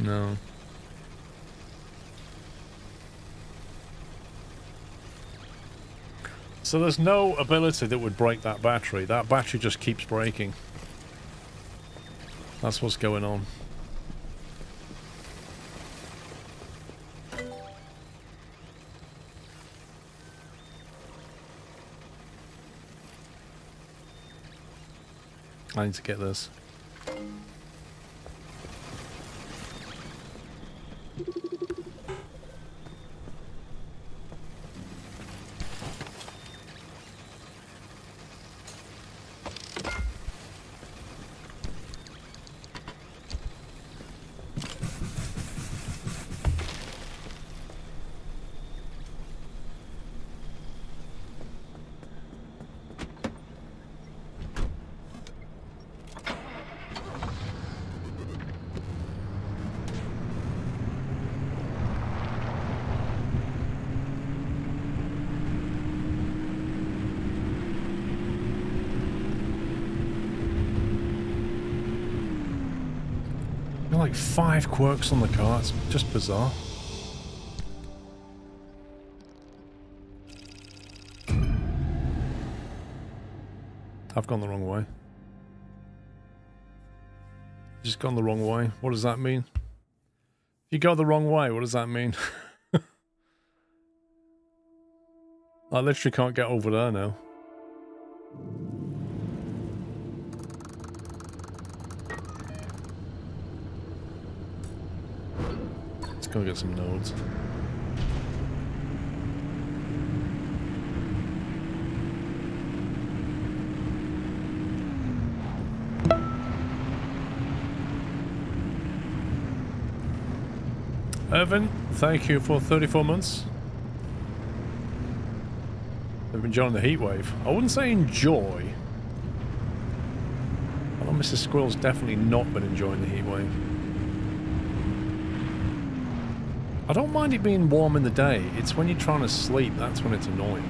No. So there's no ability that would break that battery. That battery just keeps breaking. That's what's going on. I need to get this. like 5 quirks on the car. It's just bizarre. I've gone the wrong way. Just gone the wrong way. What does that mean? If you go the wrong way, what does that mean? I literally can't get over there now. Let's go get some nodes. Evan, thank you for 34 months. They've been enjoying the heat wave. I wouldn't say enjoy. I know Mrs. Squirrel's definitely not been enjoying the heat wave. I don't mind it being warm in the day. It's when you're trying to sleep, that's when it's annoying.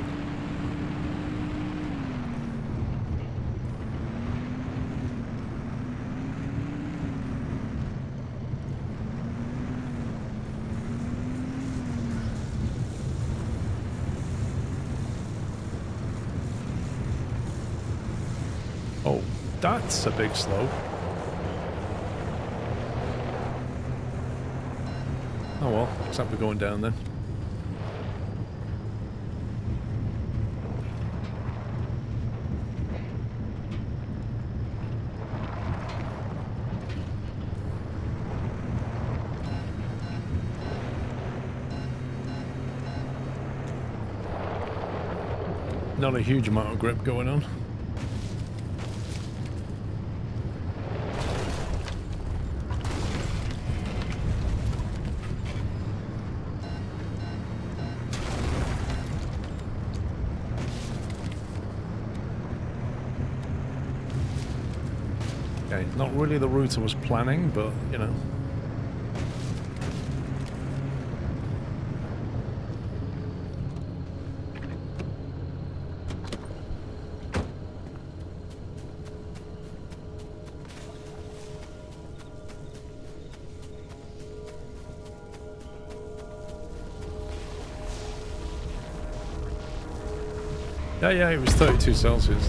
That's a big slope. Oh well, except we're going down then. Not a huge amount of grip going on. Not really the route I was planning, but, you know. Yeah, it was 32 Celsius.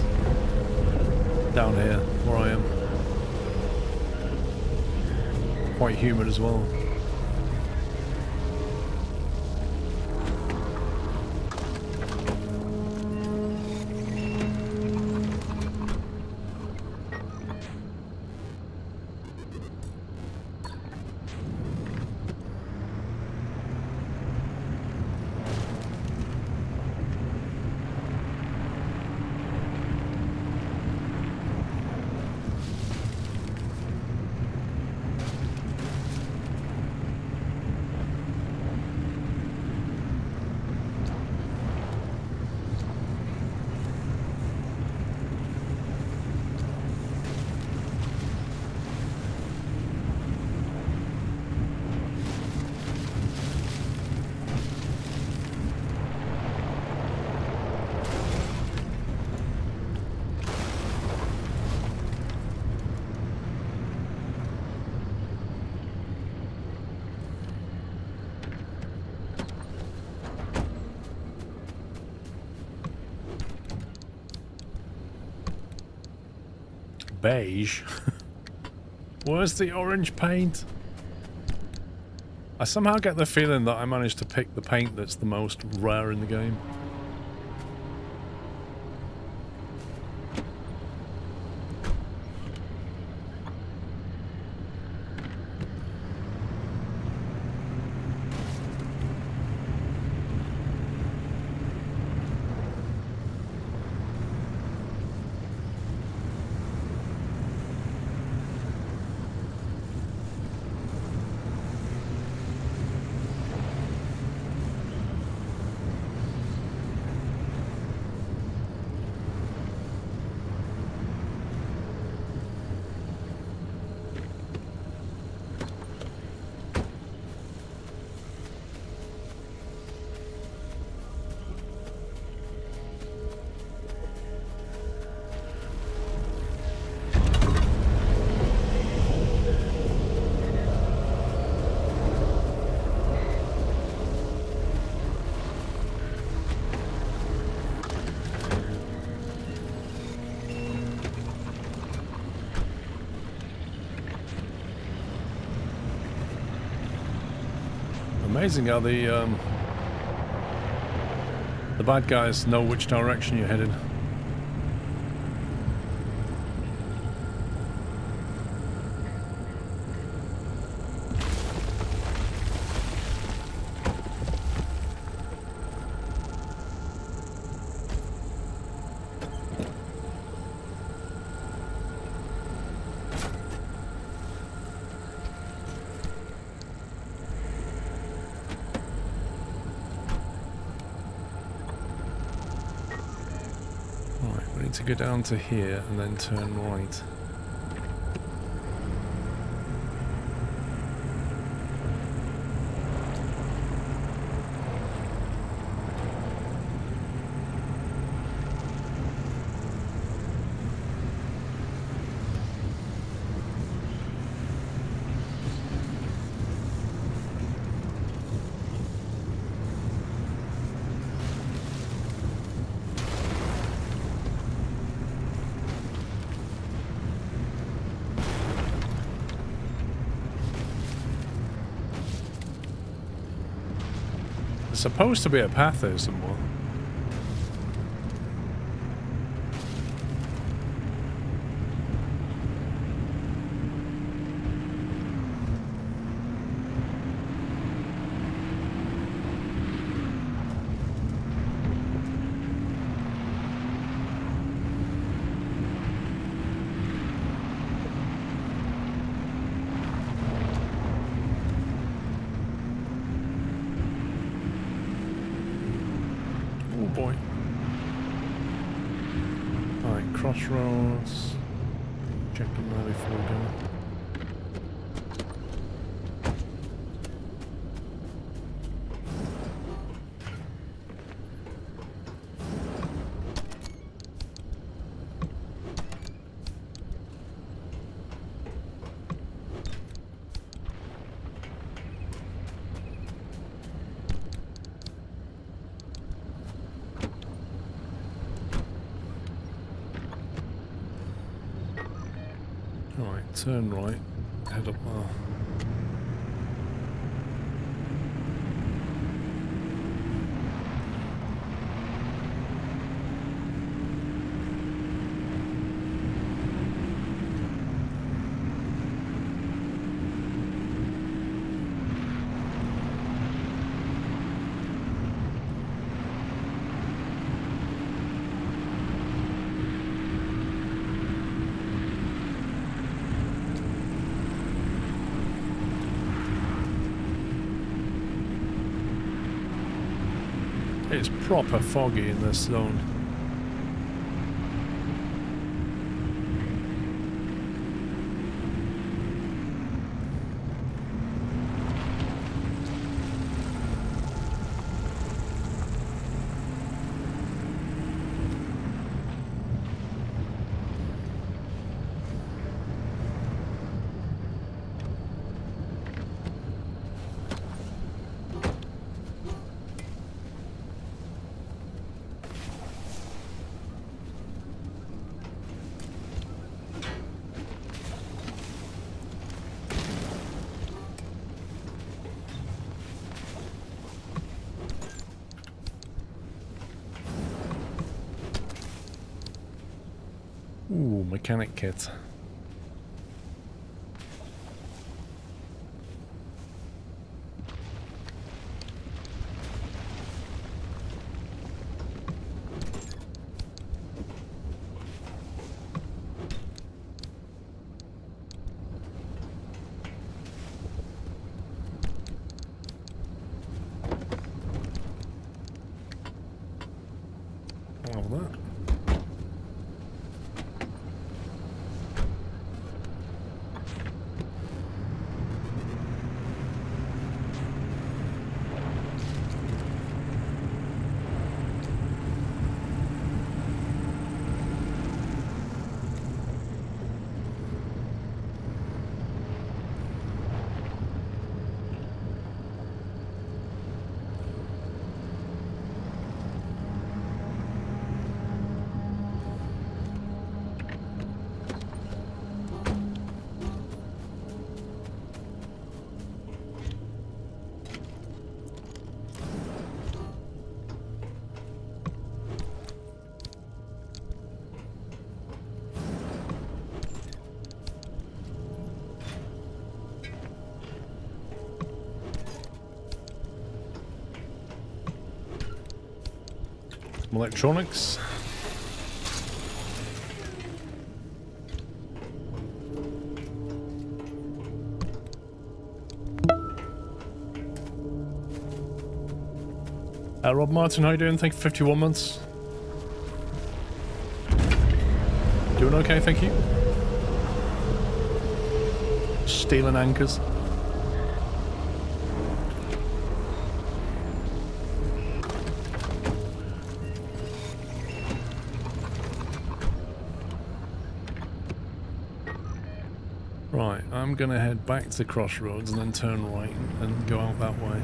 Down here, where I am. Quite humid as well. Beige. Where's the orange paint? I somehow get the feeling that I managed to pick the paint that's the most rare in the game. Amazing how the bad guys know which direction you're headed. To go down to here and then turn right. There's supposed to be a path there somewhere. Boy. Alright, crossroads. Checking where before we go. Turn right, head up there. It's proper foggy in this zone. Ooh, mechanic kit. All that. Some electronics. Rob Martin, how you doing? Thank you for 51 months. Doing okay, thank you. Stealing anchors. Right, I'm gonna head back to the crossroads and then turn right and go out that way.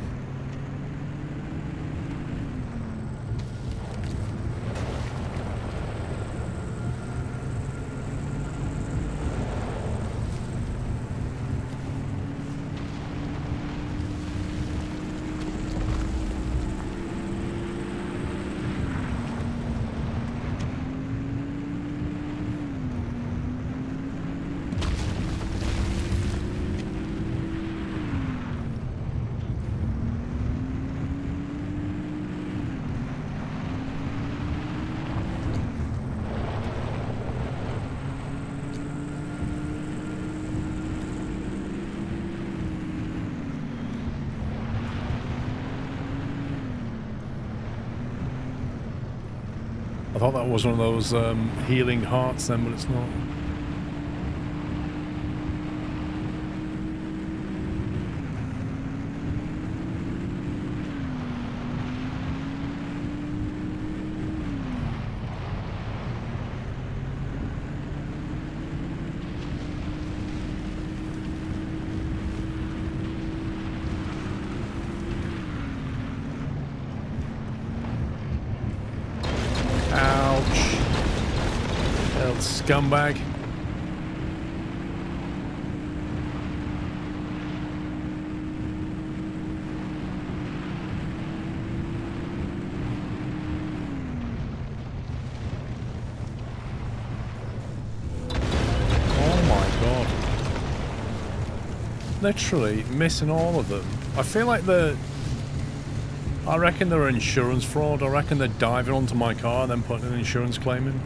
I thought that was one of those healing hearts then, but it's not. Scumbag. Oh my god. Literally missing all of them. I feel like I reckon they're insurance fraud. I reckon they're diving onto my car and then putting an insurance claim in.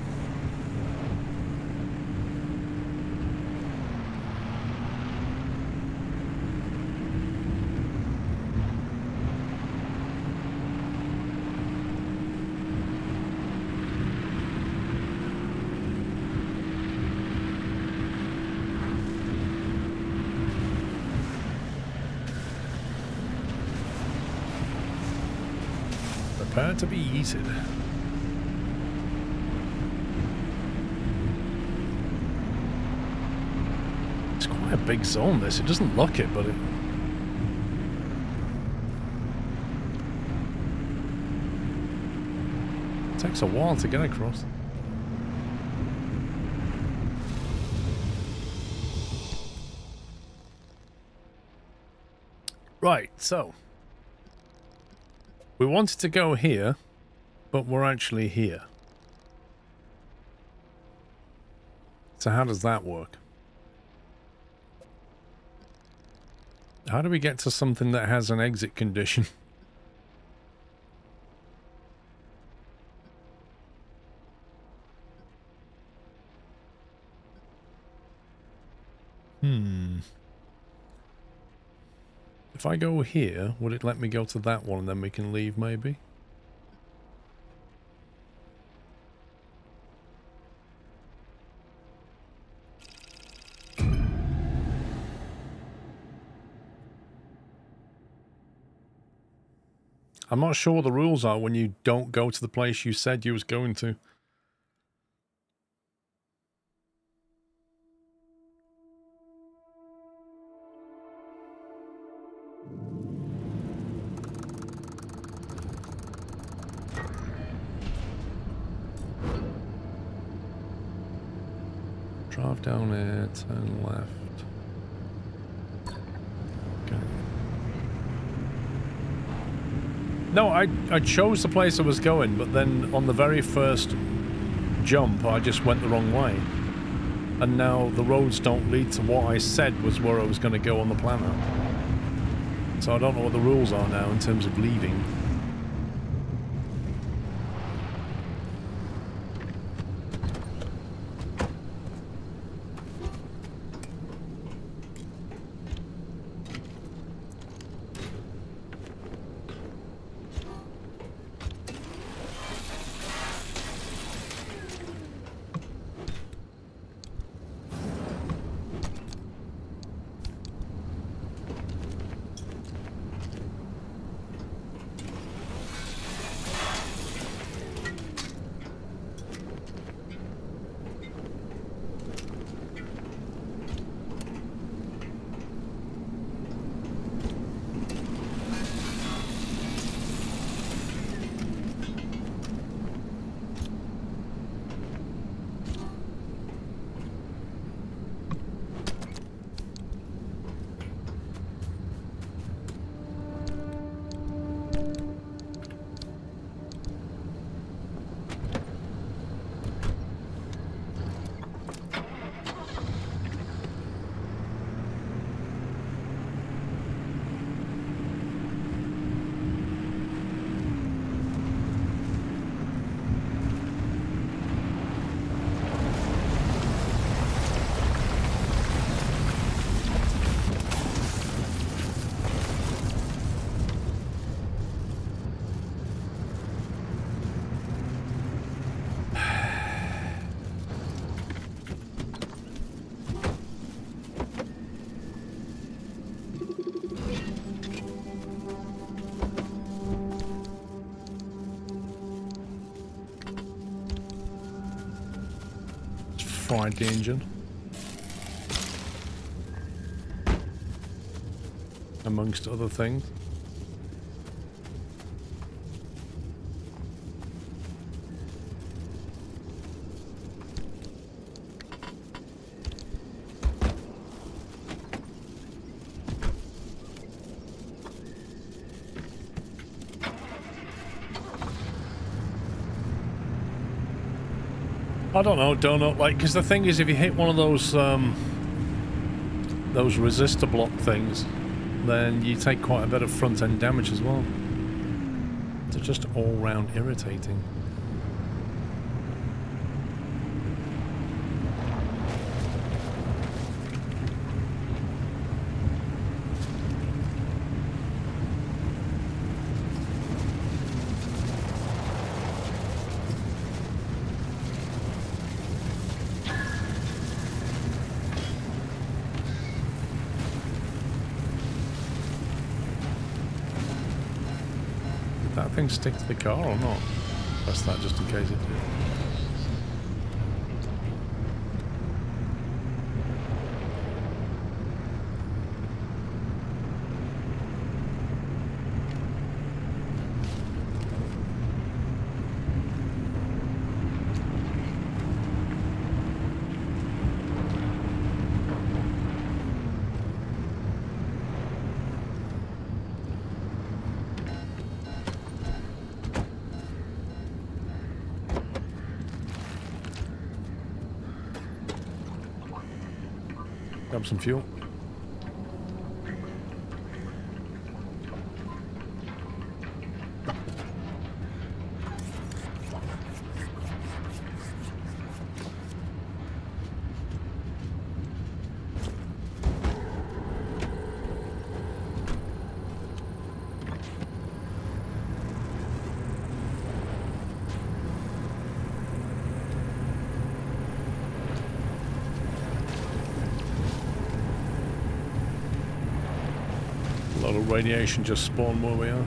Prepare to be eaten. It's quite a big zone, this. It doesn't look it, but it... takes a while to get across. Right, so... we wanted to go here, but we're actually here. So how does that work? How do we get to something that has an exit condition? If I go here, would it let me go to that one and then we can leave, maybe? I'm not sure what the rules are when you don't go to the place you said you was going to. Drive down here, turn left. Okay. No, I chose the place I was going, but then on the very first jump, I just went the wrong way. And now the roads don't lead to what I said was where I was going to go on the planner. So I don't know what the rules are now in terms of leaving. fried the engine. Amongst other things. I don't know, donut, like, because the thing is, if you hit one of those resistor block things, then you take quite a bit of front-end damage as well. They're just all-round irritating. That thing stick to the car or not? Press that just in case it did. Grab some fuel. A lot of radiation just spawned where we are.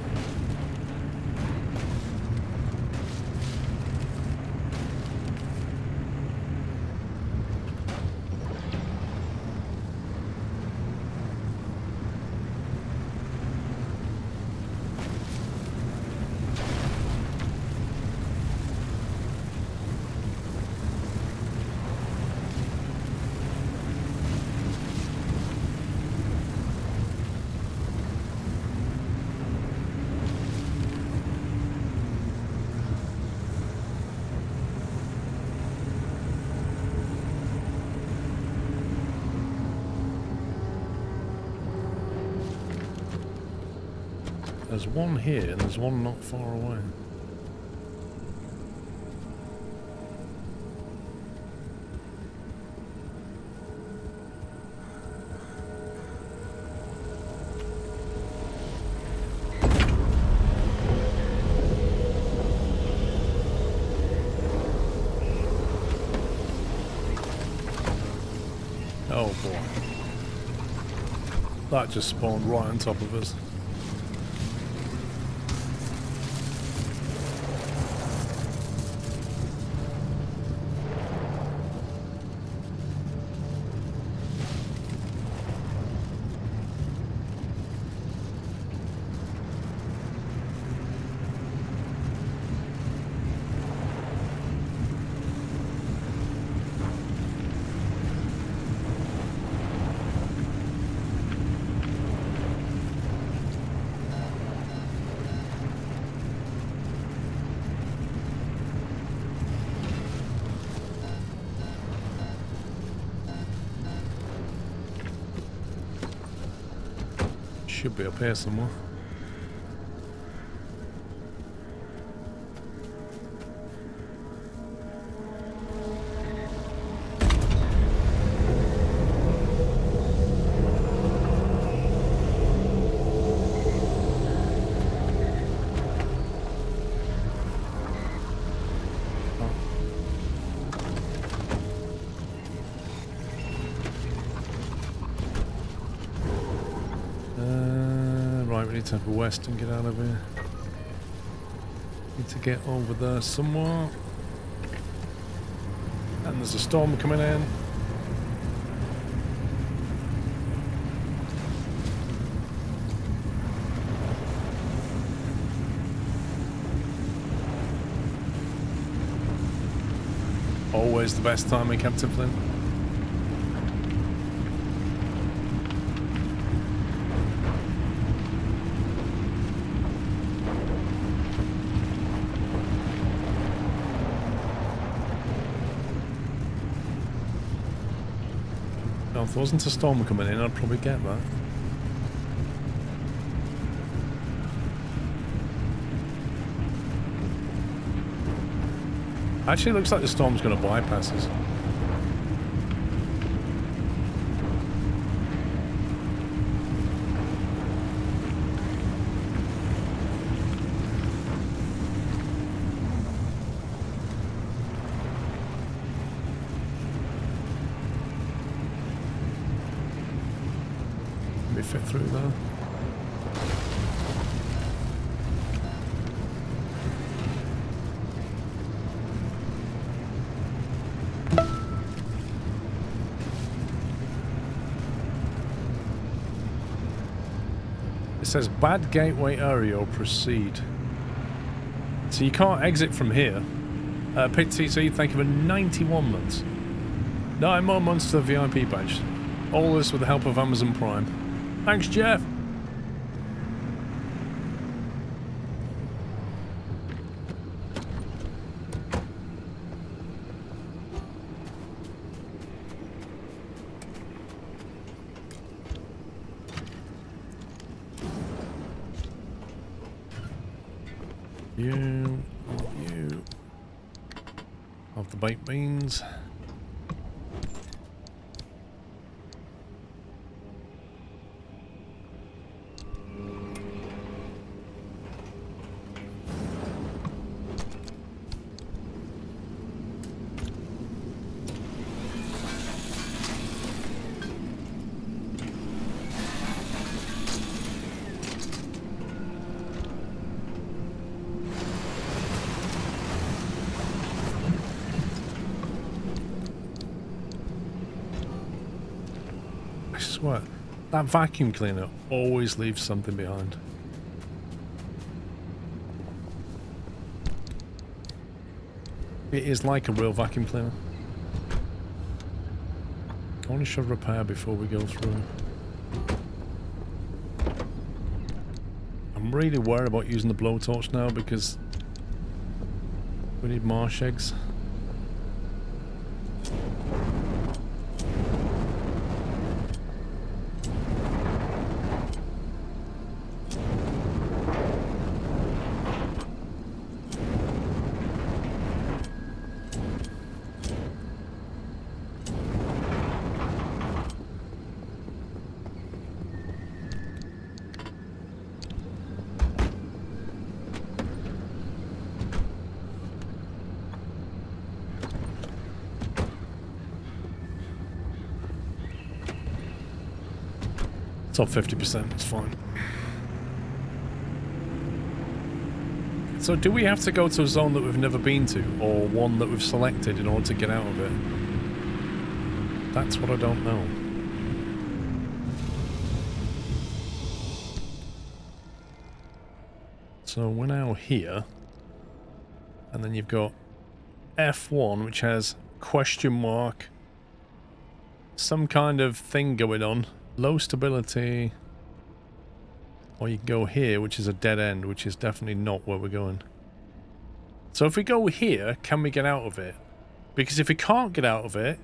There's one here and there's one not far away. Oh boy. That just spawned right on top of us. Should be up here somewhere. Need to have a west and get out of here. Need to get over there somewhere. And there's a storm coming in. Always the best timing, Captain Flynn. Now, if there wasn't a storm coming in, I'd probably get that. Actually, it looks like the storm's going to bypass us. Let me fit through there. It says bad gateway area, proceed. So you can't exit from here. Pit TC, thank you for 91 months. 9 more months to the VIP badge. All this with the help of Amazon Prime. Thanks, Jeff. You. Of the baked beans. What? That vacuum cleaner always leaves something behind. It is like a real vacuum cleaner. Only should repair before we go through. I'm really worried about using the blowtorch now because we need marsh eggs. Top 50%, it's fine. So do we have to go to a zone that we've never been to, or one that we've selected in order to get out of it? That's what I don't know. So we're now here, and then you've got F1, which has question mark, some kind of thing going on. Low stability, or you can go here, which is a dead end, which is definitely not where we're going. So if we go here, can we get out of it? Because if we can't get out of it,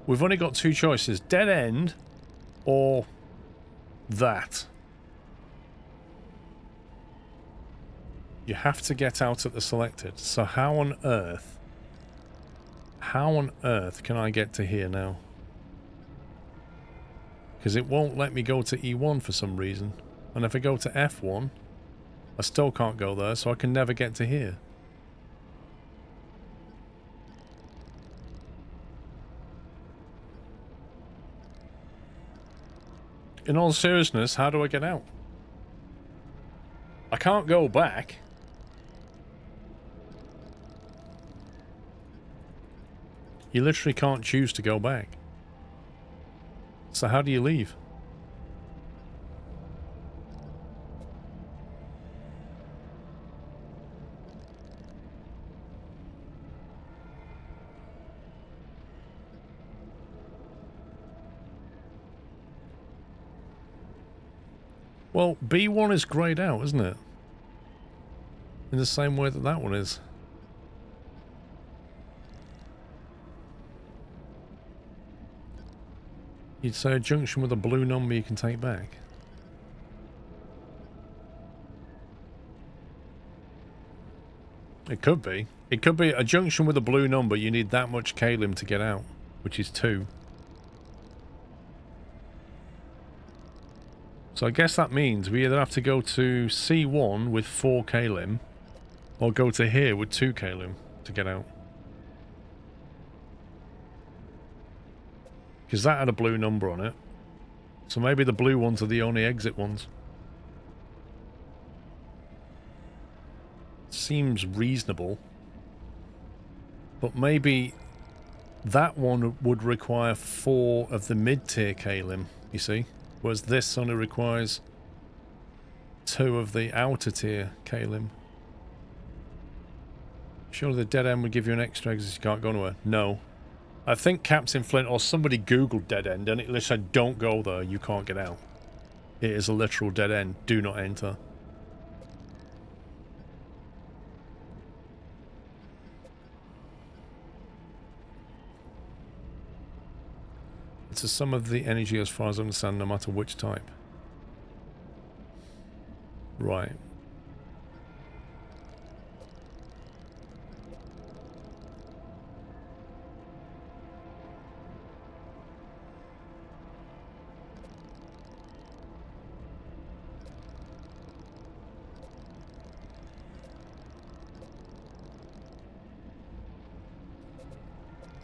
we've only got two choices, dead end or that. You have to get out at the selected. So how on earth can I get to here now? Because it won't let me go to E1 for some reason. And if I go to F1, I still can't go there, so I can never get to here. In all seriousness, how do I get out? I can't go back. You literally can't choose to go back. So how do you leave? Well, B1 is greyed out, isn't it? In the same way that that one is. You'd say a junction with a blue number you can take back. It could be. It could be a junction with a blue number. You need that much kalim to get out, which is 2. So I guess that means we either have to go to C1 with 4 kalim, or go to here with 2 kalim to get out. Because that had a blue number on it. So maybe the blue ones are the only exit ones. Seems reasonable. But maybe that one would require 4 of the mid-tier kalim, you see? Whereas this only requires 2 of the outer tier kalim. Surely the dead end would give you an extra exit you can't go anywhere. No. I think Captain Flint or somebody googled dead end and it literally said don't go there, you can't get out. It is a literal dead end, do not enter. It's a sum of the energy as far as I understand, no matter which type. Right.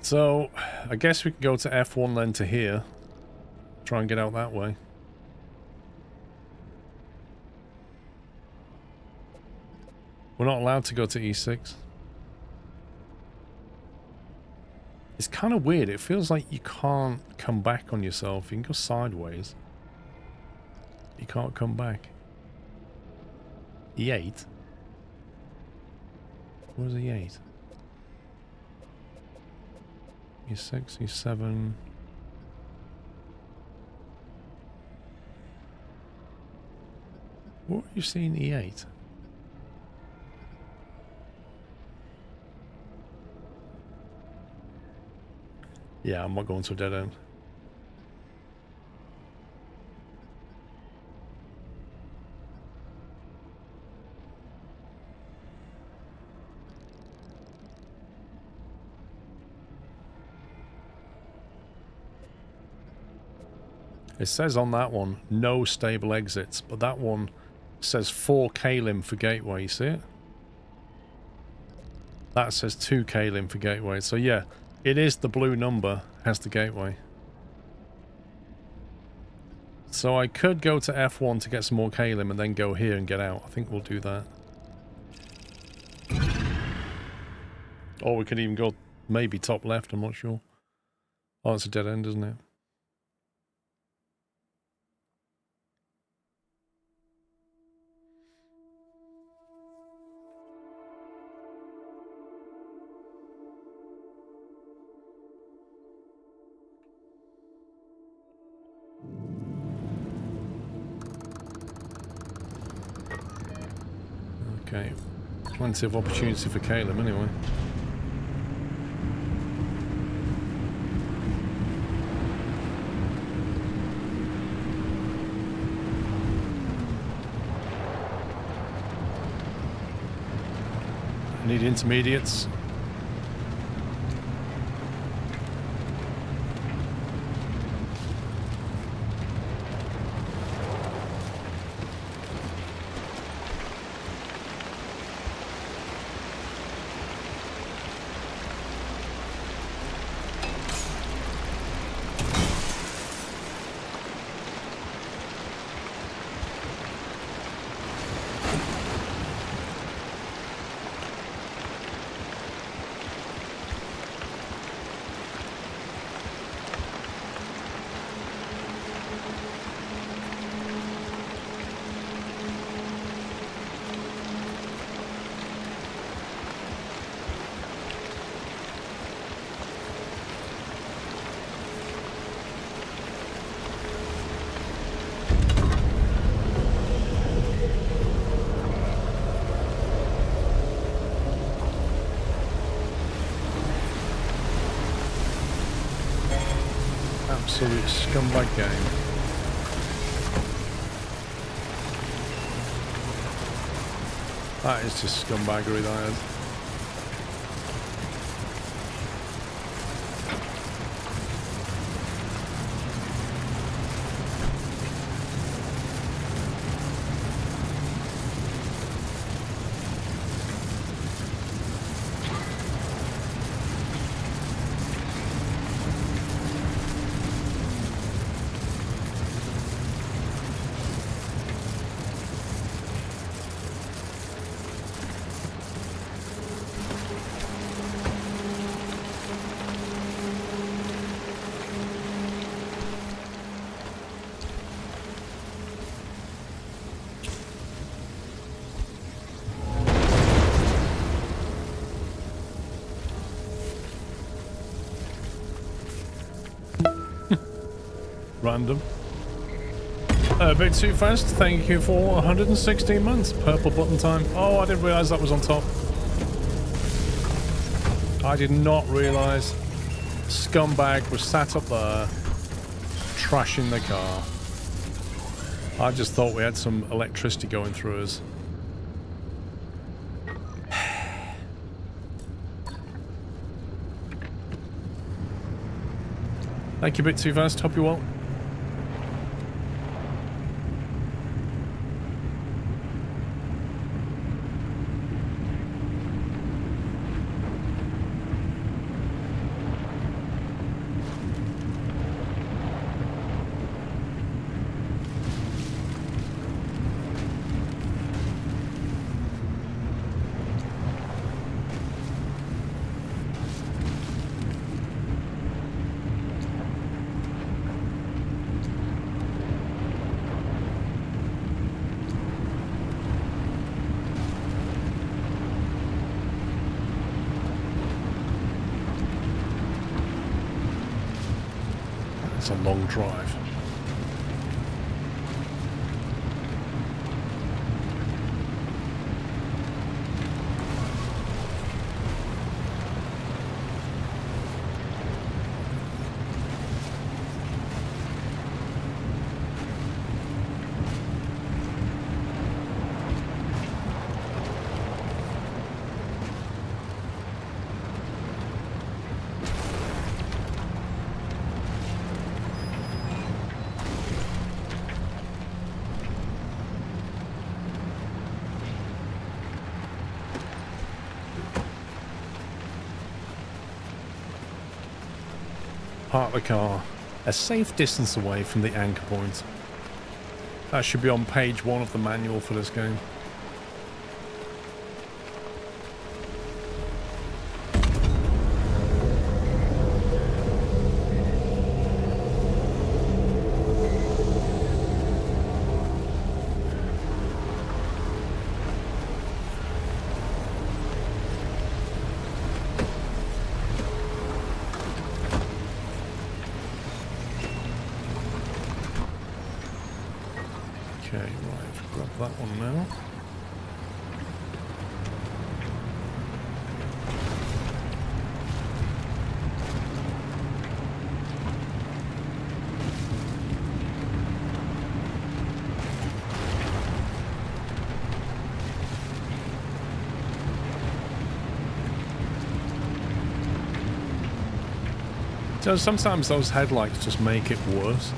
So, I guess we can go to F1 then to here. Try and get out that way. We're not allowed to go to E6. It's kind of weird. It feels like you can't come back on yourself. You can go sideways. You can't come back. E8? Where's E8? E6, E7. What are you seeing E8? Yeah, I'm not going to a dead end. It says on that one, no stable exits, but that one says 4 kalim for gateway, you see it? That says 2 kalim for gateway, so yeah, it is the blue number, has the gateway. So I could go to F1 to get some more kalim and then go here and get out. I think we'll do that. Or we could even go maybe top left, I'm not sure. Oh, it's a dead end, isn't it? Okay, plenty of opportunity for Caleb anyway. I need intermediates. absolute scumbag game. That is just scumbaggery, that is. Random. A bit too fast. Thank you for 116 months. Purple button time. Oh, I didn't realise that was on top. I did not realise scumbag was sat up there trashing the car. I just thought we had some electricity going through us. Thank you, bit too fast. Hope you well. It's a long drive. Park the car a safe distance away from the anchor point. That should be on page 1 of the manual for this game. So sometimes those headlights just make it worse.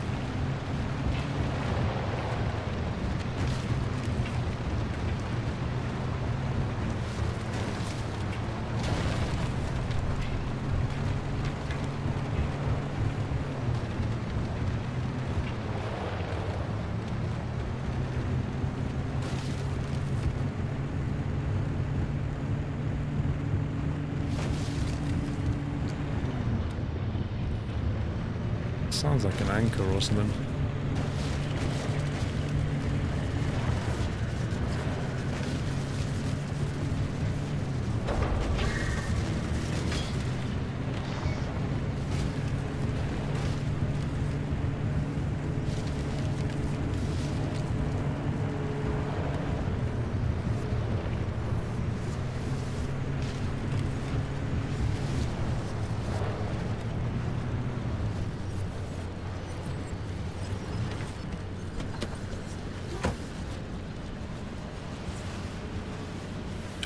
Sounds like an anchor or something.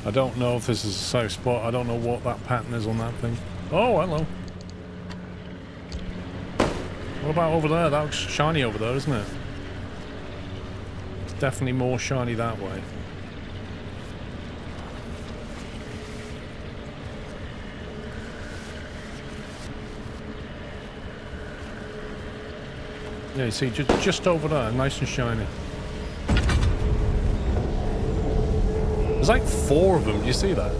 I don't know if this is a safe spot. I don't know what that pattern is on that thing. Oh, hello. What about over there? That looks shiny over there, isn't it? It's definitely more shiny that way. Yeah, you see, just over there, nice and shiny. There's like 4 of them, do you see that?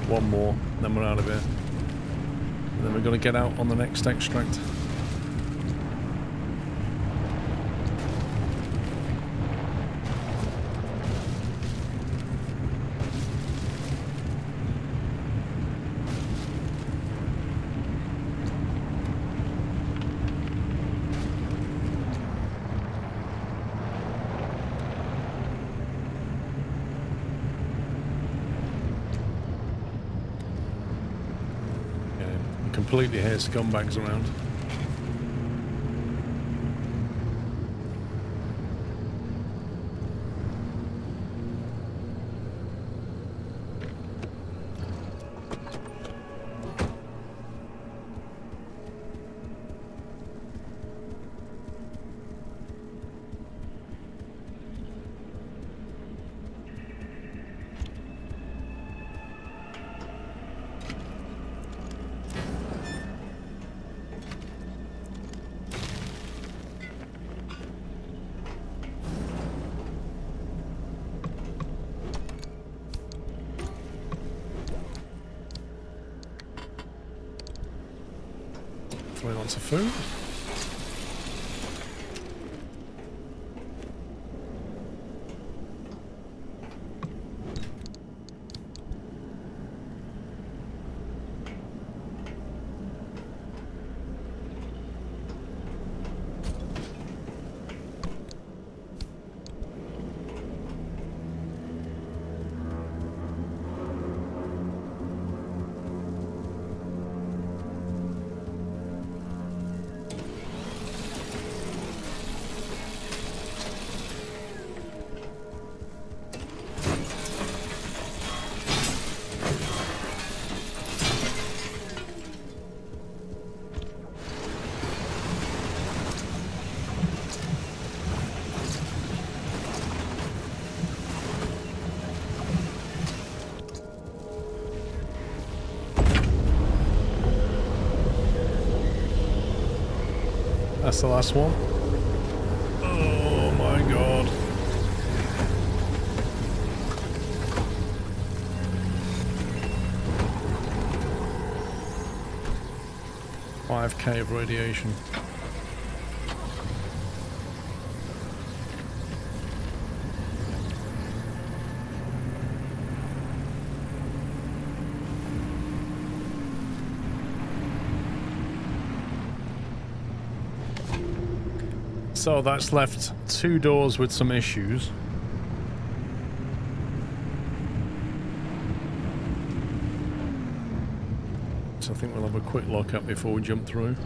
One more, then we're out of here. And then we're going to get out on the next extract. Completely hear scumbags around. Lots of food. That's the last one. Oh my god. $5K of radiation. So that's left 2 doors with some issues. So I think we'll have a quick look up before we jump through.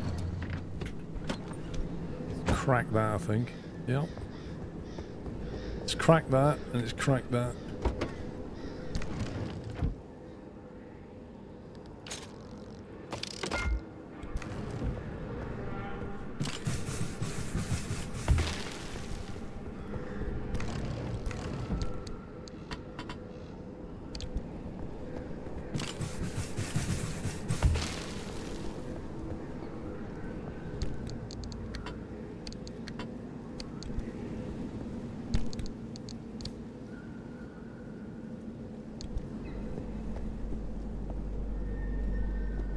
Crack that, I think. Yep. It's cracked that, and it's cracked that.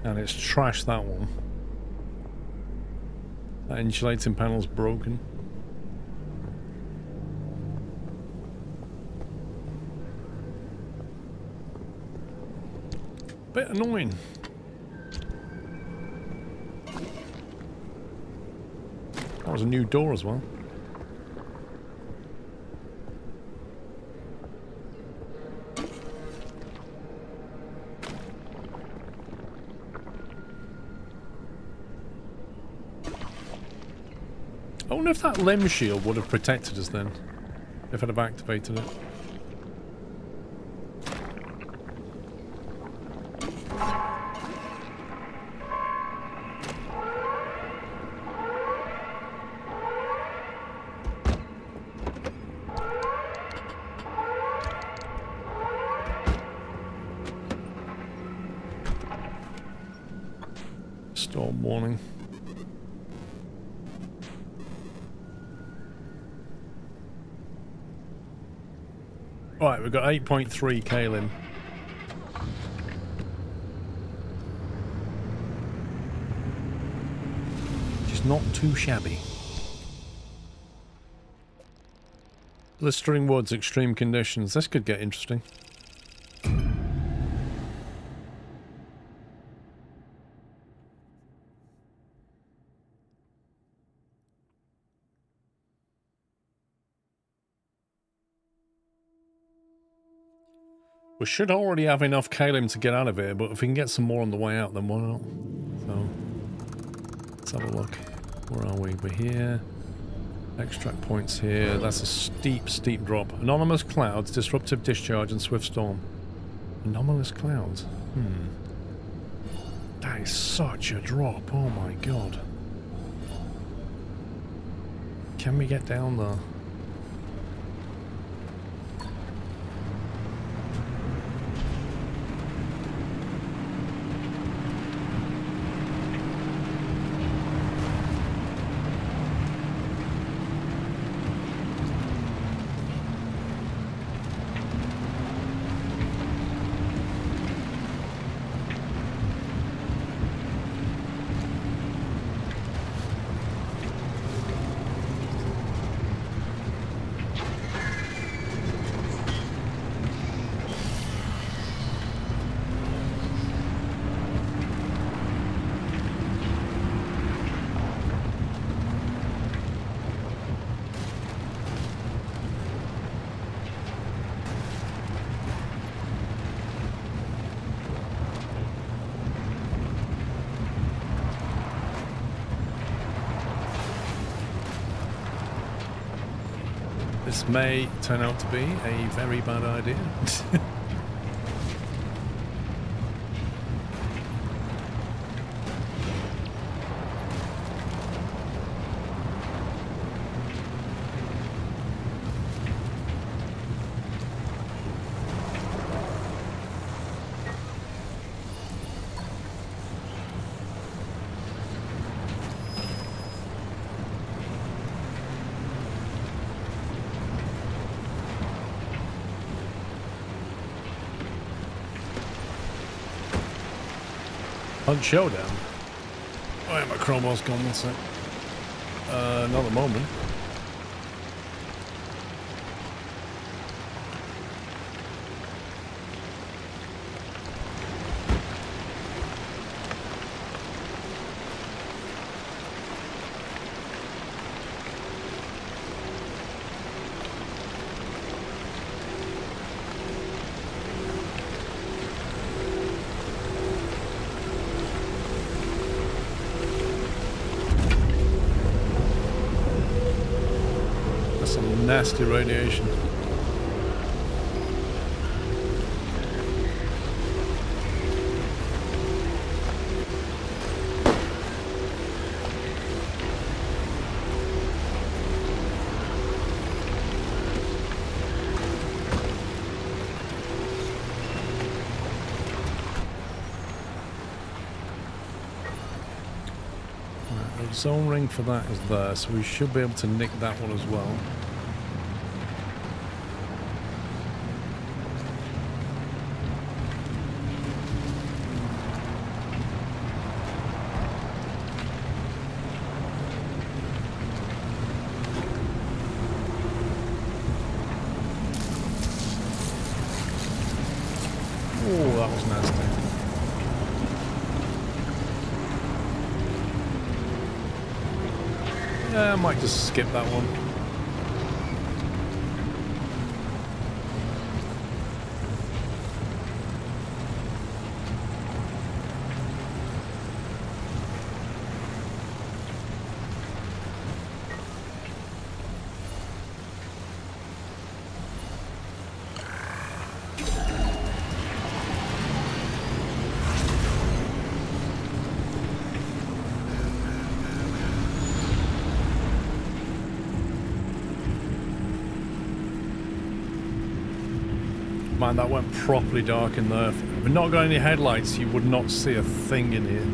And it's trashed, that one. That insulating panel's broken. Bit annoying. That was a new door as well. I wonder if that limb shield would have protected us then, if I'd have activated it. Storm warning. Right, we've got 8.3 kalim. Just not too shabby. Blistering woods, extreme conditions. This could get interesting. We should already have enough kalim to get out of here, but if we can get some more on the way out, then why not? So, let's have a look. Where are we? We're here. Extract points here. That's a steep, steep drop. Anomalous clouds, disruptive discharge, and swift storm. Anomalous clouds? That is such a drop. Oh my god. Can we get down there? This may turn out to be a very bad idea. Hunt Showdown? Oh yeah, my Cromwell's gone, one sec. Not at the moment. Nasty radiation. Right, the zone ring for that is there, so we should be able to nick that one as well. that was nasty. Yeah, I might just skip that one. Man, that went properly dark in there. If we'd not got any headlights, you would not see a thing in here.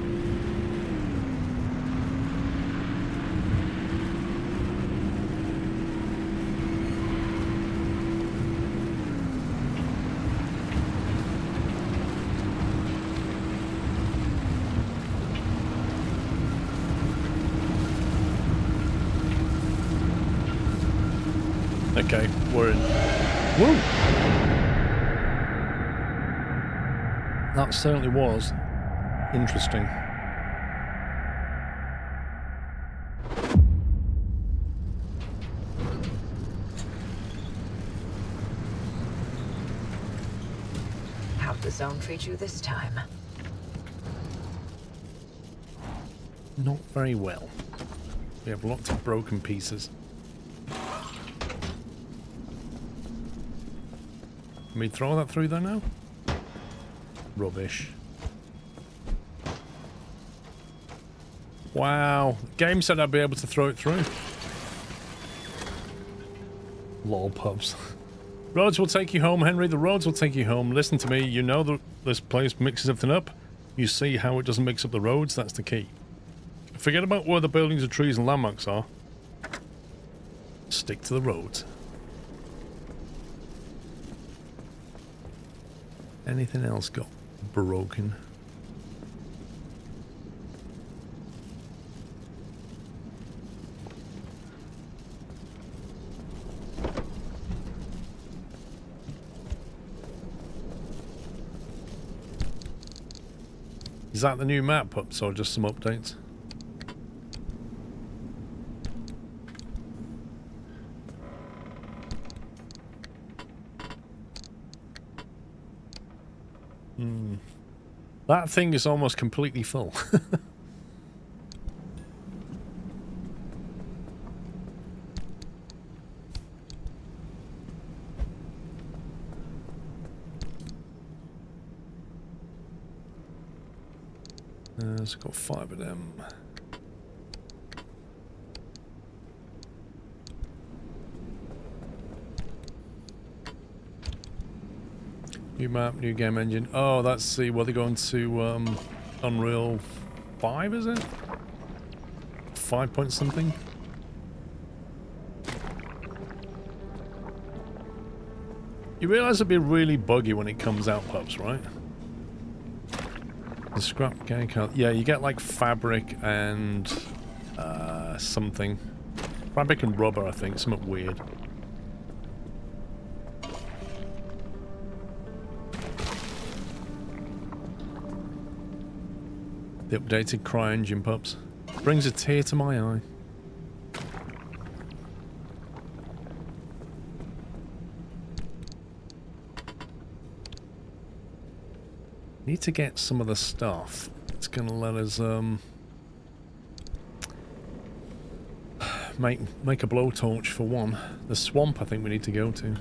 Okay, we're in. Woo! That certainly was interesting. How'd the zone treat you this time? Not very well. We have lots of broken pieces. Can we throw that through there now? Rubbish. Wow. The game said I'd be able to throw it through. Lol pubs. Roads will take you home, Henry. The roads will take you home. Listen to me. You know that this place mixes everything up. You see how it doesn't mix up the roads? That's the key. Forget about where the buildings and trees and landmarks are. Stick to the roads. Anything else got broken? Is that the new map, pups, or just some updates? That thing is almost completely full. So I've got 5 of them. New map, new game engine. Oh, that's the what they're going to Unreal 5, is it? 5 point something. You realise it'll be really buggy when it comes out, pups, right? The scrap gang count. Yeah, you get like fabric and something. Fabric and rubber, I think. Something weird. The updated CryEngine, pups. Brings a tear to my eye. Need to get some of the stuff. It's gonna let us make a blowtorch for one. The swamp I think we need to go to.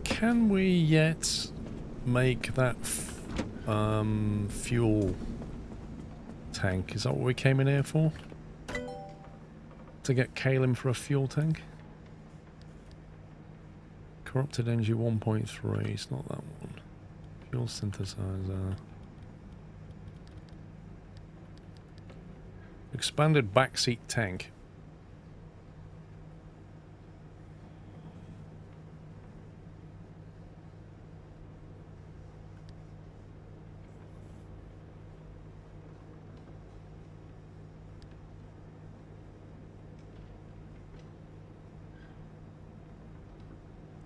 Can we yet make that fuel tank? Is that what we came in here for? To get Kalim for a fuel tank? Corrupted energy 1.3, it's not that one. Fuel synthesizer. Expanded backseat tank.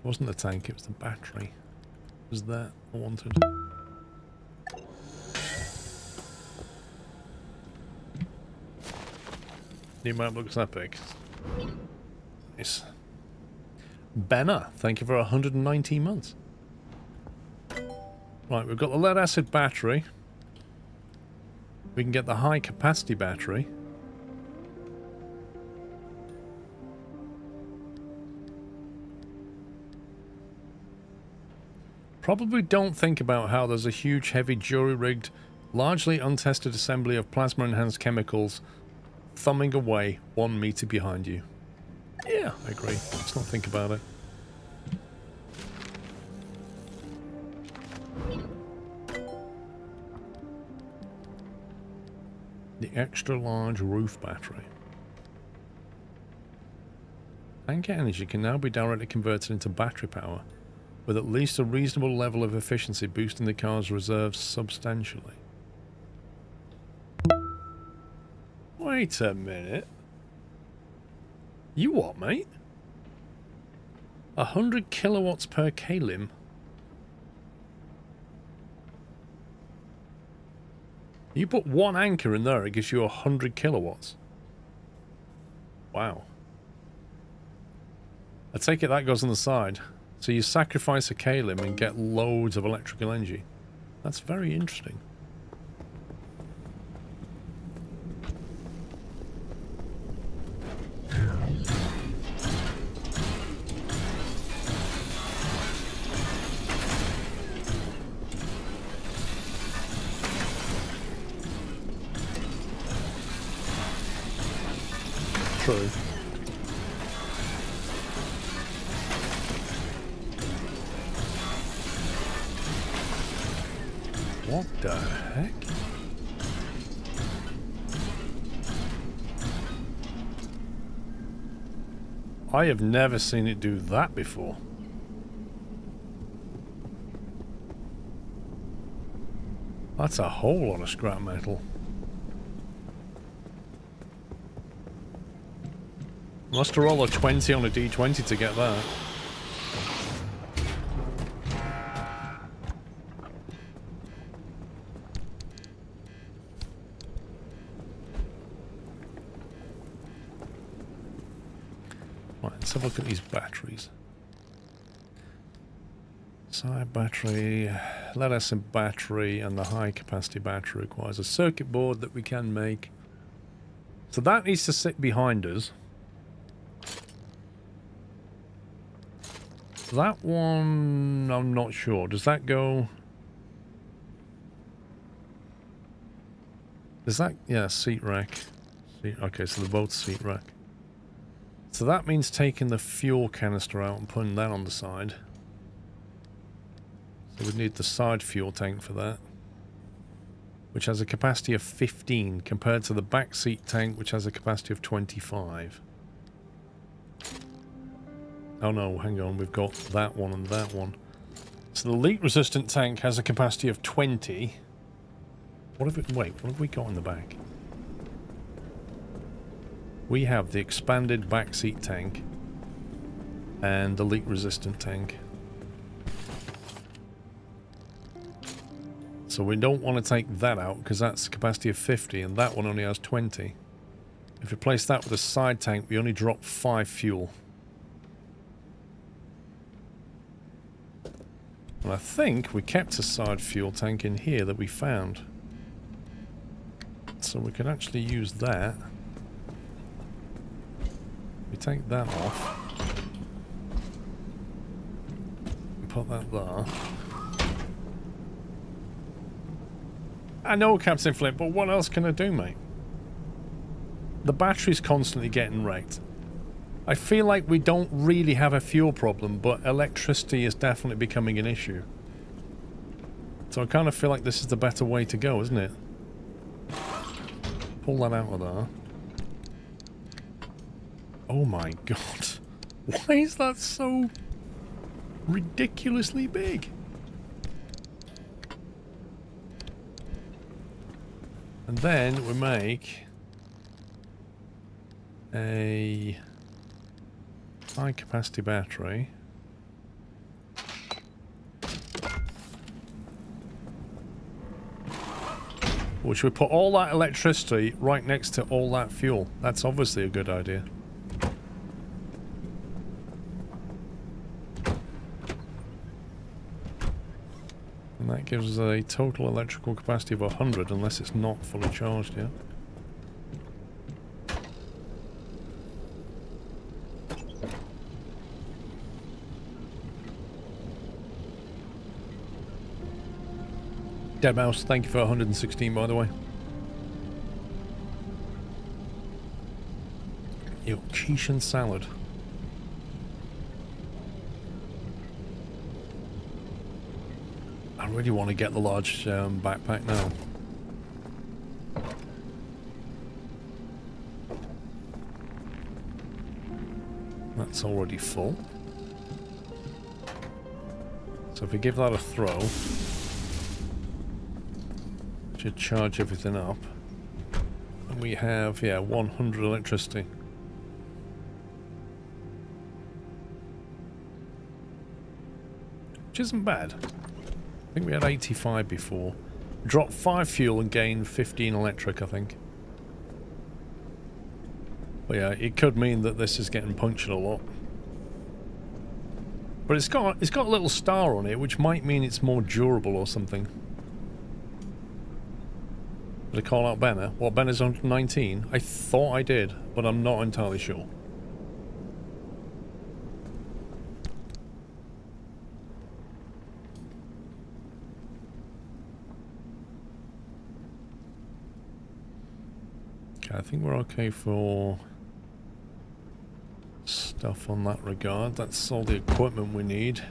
It wasn't the tank, it was the battery. It was that I wanted. New map looks epic. Nice. Benner, thank you for 119 months. Right, we've got the lead acid battery. We can get the high capacity battery. Probably don't think about how there's a huge, heavy, jury-rigged, largely untested assembly of plasma-enhanced chemicals thumbing away 1 meter behind you. Yeah, I agree. Let's not think about it. The extra-large roof battery. Tanker energy can now be directly converted into battery power, with at least a reasonable level of efficiency boosting the car's reserves substantially. Wait a minute. You what, mate? 100 kilowatts per kalim? You put one anchor in there, it gives you 100 kilowatts. Wow. I take it that goes on the side. So you sacrifice a kalim and get loads of electrical energy. That's very interesting. True. What the heck? I have never seen it do that before. That's a whole lot of scrap metal. Must have rolled a 20 on a D20 to get that. Right, let's have a look at these batteries. Side battery, lead acid battery, and the high capacity battery requires a circuit board that we can make. So that needs to sit behind us. That one, I'm not sure. Does that go... Is that... Yeah, seat rack. Okay, so they're both seat rack. So that means taking the fuel canister out and putting that on the side. So we'd need the side fuel tank for that, which has a capacity of 15 compared to the back seat tank, which has a capacity of 25. Oh no, hang on, we've got that one and that one. So the leak-resistant tank has a capacity of 20. What have we got in the back? We have the expanded back seat tank and the leak-resistant tank. So we don't want to take that out because that's a capacity of 50 and that one only has 20. If we place that with a side tank, we only drop 5 fuel. And I think we kept a side fuel tank in here that we found. So we can actually use that. We take that off. Put that there. I know, Captain Flip, but what else can I do, mate? The battery's constantly getting wrecked. I feel like we don't really have a fuel problem, but electricity is definitely becoming an issue. So I kind of feel like this is the better way to go, isn't it? Pull that out of there. Oh my god. Why is that so ridiculously big? And then we make a high capacity battery. Or should we put all that electricity right next to all that fuel? That's obviously a good idea. And that gives us a total electrical capacity of 100, unless it's not fully charged yet. Dead Mouse, thank you for 116, by the way. Yo, quiche and salad. I really want to get the large backpack now. That's already full. So if we give that a throw, should charge everything up. And we have, yeah, 100 electricity. Which isn't bad. I think we had 85 before. Dropped 5 fuel and gained 15 electric, I think. But yeah, it could mean that this is getting punctured a lot. But it's got a little star on it, which might mean it's more durable or something. Did I call out Benner? What, Benner's 119? I thought I did, but I'm not entirely sure. Okay, I think we're okay for stuff on that regard. That's all the equipment we need.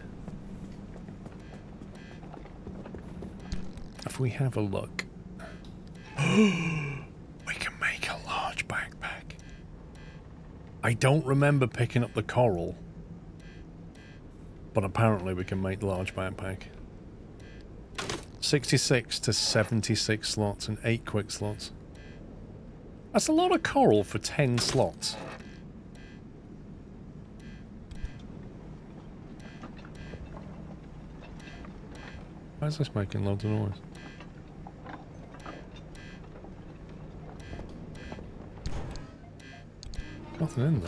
If we have a look. We can make a large backpack. I don't remember picking up the coral, but apparently we can make the large backpack. 66 to 76 slots and 8 quick slots. That's a lot of coral for 10 slots. Why is this making loads of noise? Nothing in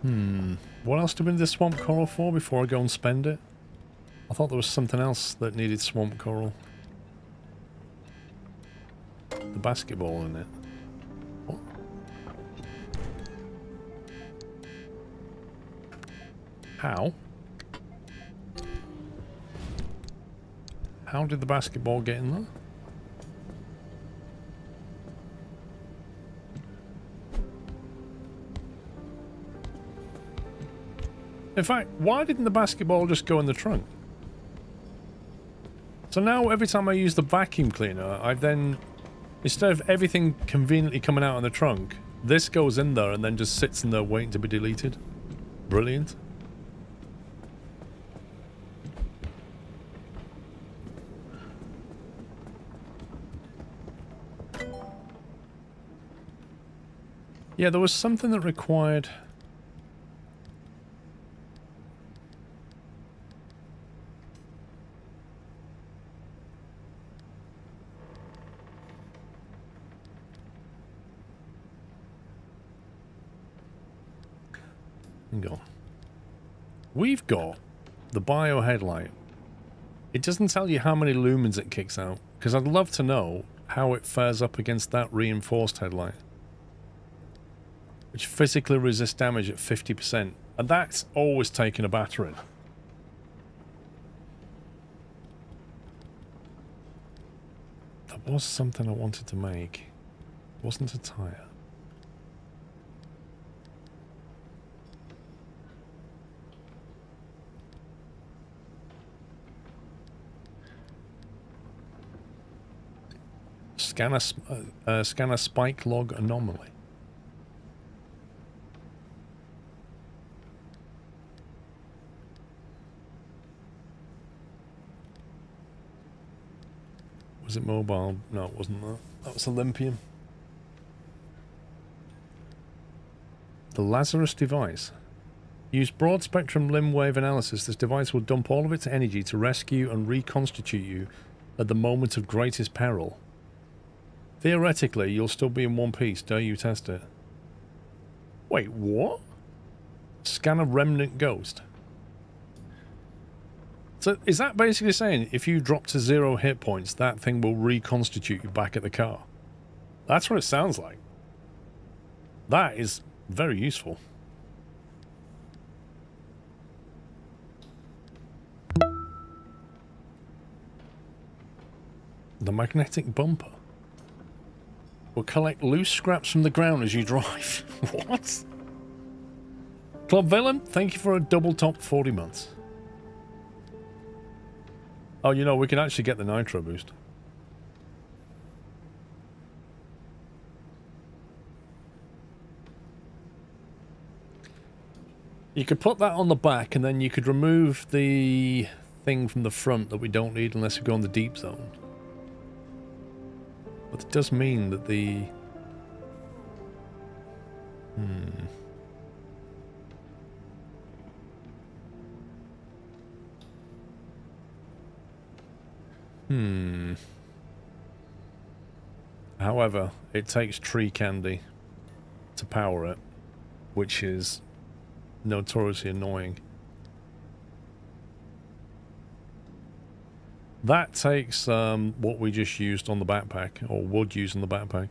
there. What else do we need the swamp coral for before I go and spend it? I thought there was something else that needed swamp coral. The basketball in it. What? How? How did the basketball get in there? In fact, why didn't the basketball just go in the trunk? So now every time I use the vacuum cleaner, I've then, instead of everything conveniently coming out in the trunk, this goes in there and then just sits in there waiting to be deleted. Brilliant. Yeah, there was something that required... Hang on. We've got the bio headlight. It doesn't tell you how many lumens it kicks out, because I'd love to know how it fares up against that reinforced headlight, which physically resists damage at 50%, and that's always taking a battering. There was something I wanted to make. It wasn't a tire. Scanner spike log anomaly. Was it mobile? No, it wasn't that. That was Olympian. The Lazarus device. Use broad spectrum limb wave analysis. This device will dump all of its energy to rescue and reconstitute you at the moment of greatest peril. Theoretically, you'll still be in one piece. Dare you test it? Wait, what? Scan a remnant ghost. So is that basically saying if you drop to 0 hit points, that thing will reconstitute you back at the car? That's what it sounds like. That is very useful. The magnetic bumper will collect loose scraps from the ground as you drive. What? Club Villain, thank you for a double top 40 months. Oh, you know, we can actually get the nitro boost. You could put that on the back and then you could remove the thing from the front that we don't need unless we go on the deep zone. But it does mean that the... However, it takes tree candy to power it, which is notoriously annoying. That takes what we just used on the backpack, or would use on the backpack.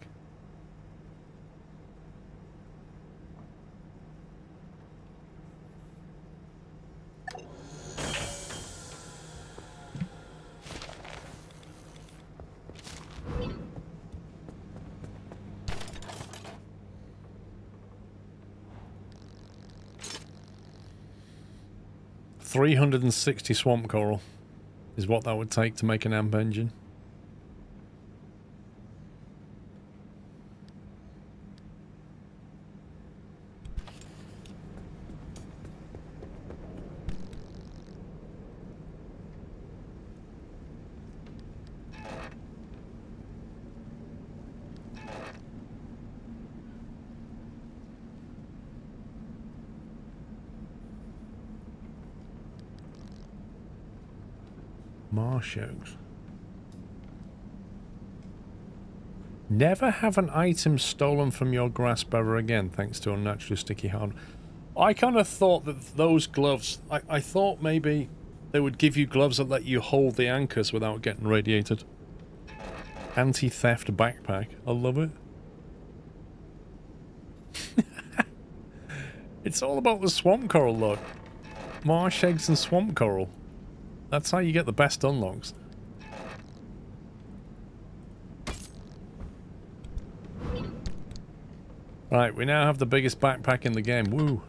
$360 swamp coral is what that would take to make an amp engine. Marsh oaks. Never have an item stolen from your grasp ever again, thanks to unnaturally sticky hard. I kind of thought that those gloves, I thought maybe they would give you gloves that let you hold the anchors without getting radiated. Anti-theft backpack. I love it. It's all about the swamp coral, look. Marsh eggs and swamp coral. That's how you get the best unlocks. Right, we now have the biggest backpack in the game. Woo!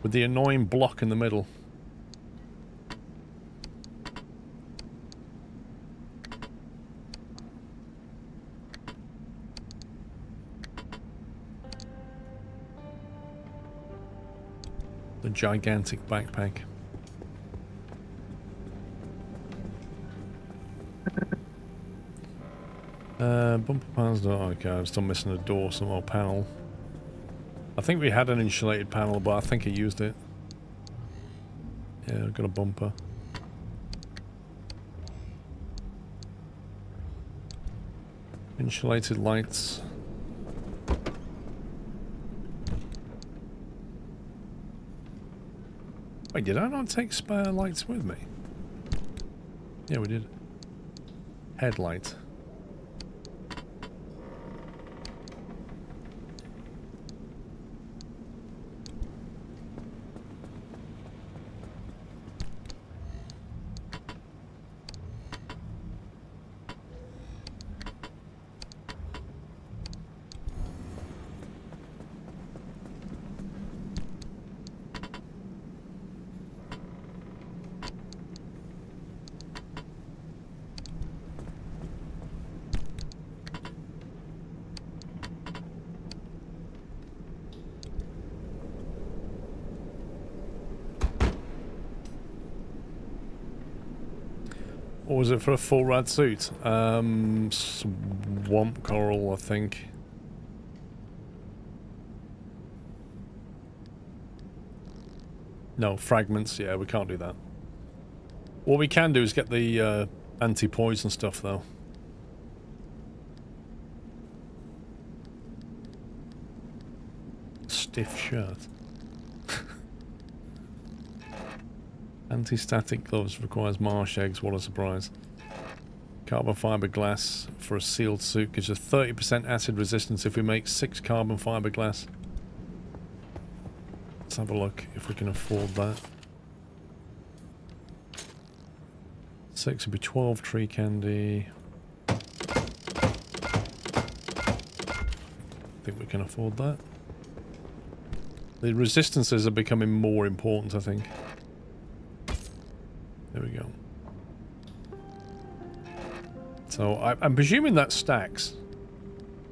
With the annoying block in the middle. The gigantic backpack. Bumper panels, okay, I'm still missing a door, some more panel. I think we had an insulated panel, but I think I used it. Yeah, I've got a bumper. Insulated lights. Wait, did I not take spare lights with me? Yeah, we did. Headlight. Or was it for a full rad suit? Swamp coral, I think. No, fragments. Yeah, we can't do that. What we can do is get the anti-poison stuff, though. Stiff shirt. Anti-static gloves requires marsh eggs. What a surprise. Carbon fiber glass for a sealed suit gives us 30% acid resistance if we make 6 carbon fiber glass. Let's have a look if we can afford that. 6 would be 12 tree candy. I think we can afford that. The resistances are becoming more important, I think. There we go. So I'm presuming that stacks.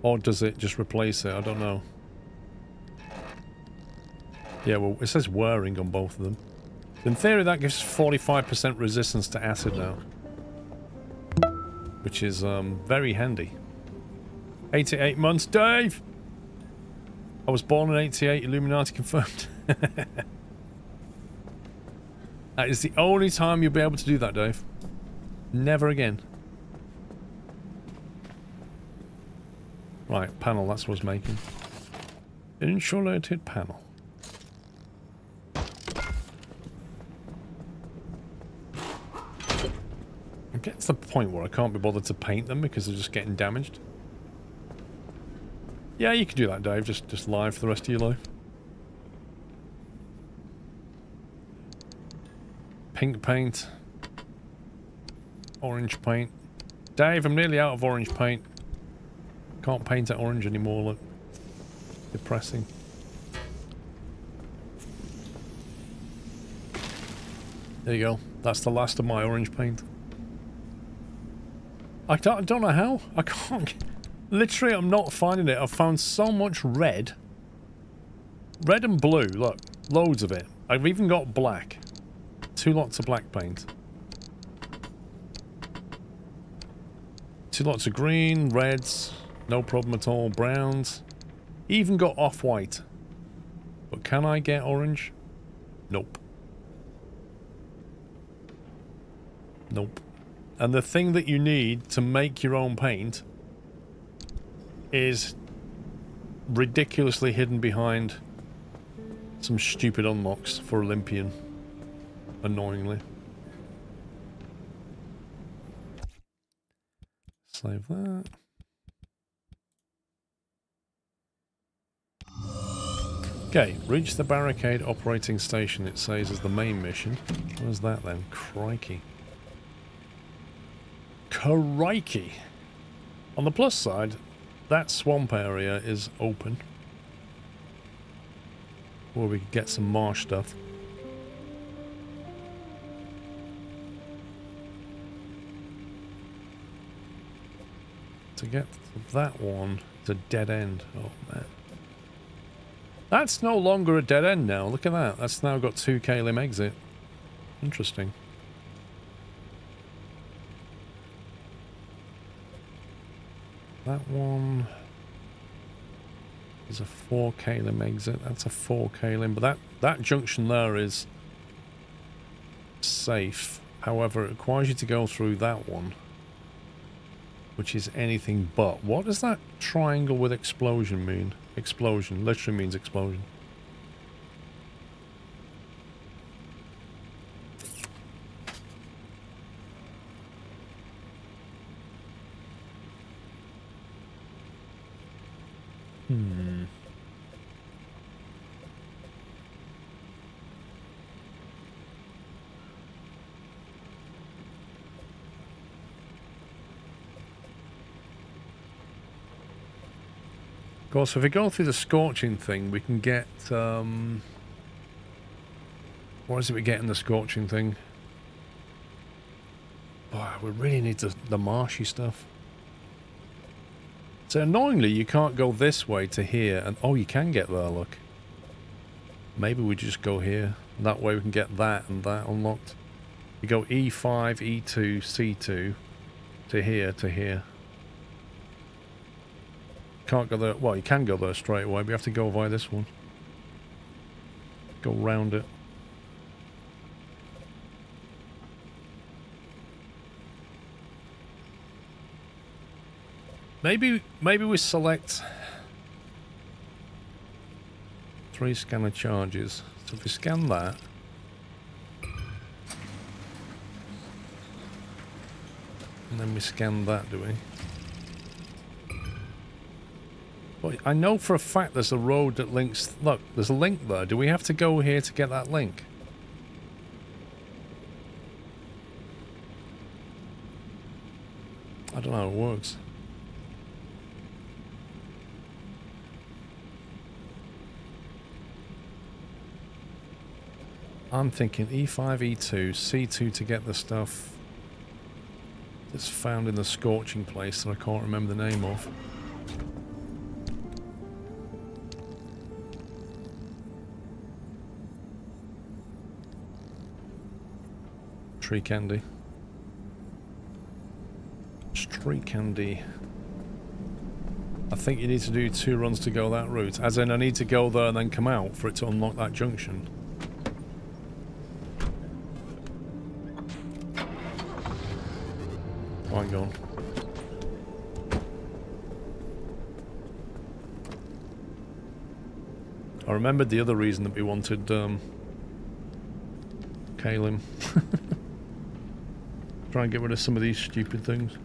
Or does it just replace it? I don't know. Yeah, well, it says whirring on both of them. In theory, that gives 45% resistance to acid now. Which is very handy. 88 months, Dave! I was born in 88, Illuminati confirmed. That is the only time you'll be able to do that, Dave. Never again. Right, panel, that's what I was making. Insulated panel. It gets to the point where I can't be bothered to paint them because they're just getting damaged. Yeah, you can do that, Dave. Just live for the rest of your life. Pink paint. Orange paint. Dave, I'm nearly out of orange paint. Can't paint it orange anymore, look. Depressing. There you go. That's the last of my orange paint. I don't know how. I can't... Literally, I'm not finding it. I've found so much red. Red and blue, look. Loads of it. I've even got black. 2 lots of black paint. 2 lots of green, reds, no problem at all, browns. Even got off-white. But can I get orange? Nope. Nope. And the thing that you need to make your own paint is ridiculously hidden behind some stupid unlocks for Olympian. Annoyingly. Save that. Okay, reach the barricade operating station, it says, as the main mission. Where's that then? Crikey. Crikey! On the plus side, that swamp area is open. Where we could get some marsh stuff. To get to that one, it's a dead end. Oh, man. That's no longer a dead end now. Look at that. That's now got 2 Kalim exit. Interesting. That one is a 4 Kalim exit. That's a 4 Kalim. But that junction there is safe. However, it requires you to go through that one. Which is anything but. What does that triangle with explosion mean? Explosion literally means explosion. Of course, if we go through the scorching thing, we can get, what is it we get in the scorching thing? Boy, we really need the marshy stuff. So annoyingly, you can't go this way to here, and oh, you can get there, look. Maybe we just go here. That way we can get that and that unlocked. You go E5, E2, C2, to here, to here. Can't go there. Well, you can go there straight away, but you have to go via this one. Go round it. Maybe we select 3 scanner charges. So if we scan that, and then we scan that, do we? Well, I know for a fact there's a road that links... Look, there's a link there. Do we have to go here to get that link? I don't know how it works. I'm thinking E5, E2, C2 to get the stuff that's found in the scorching place that I can't remember the name of. Tree candy. Tree candy. I think you need to do 2 runs to go that route. As in, I need to go there and then come out for it to unlock that junction. Oh, hang on. I remembered the other reason that we wanted Kalim. Try and get rid of some of these stupid things.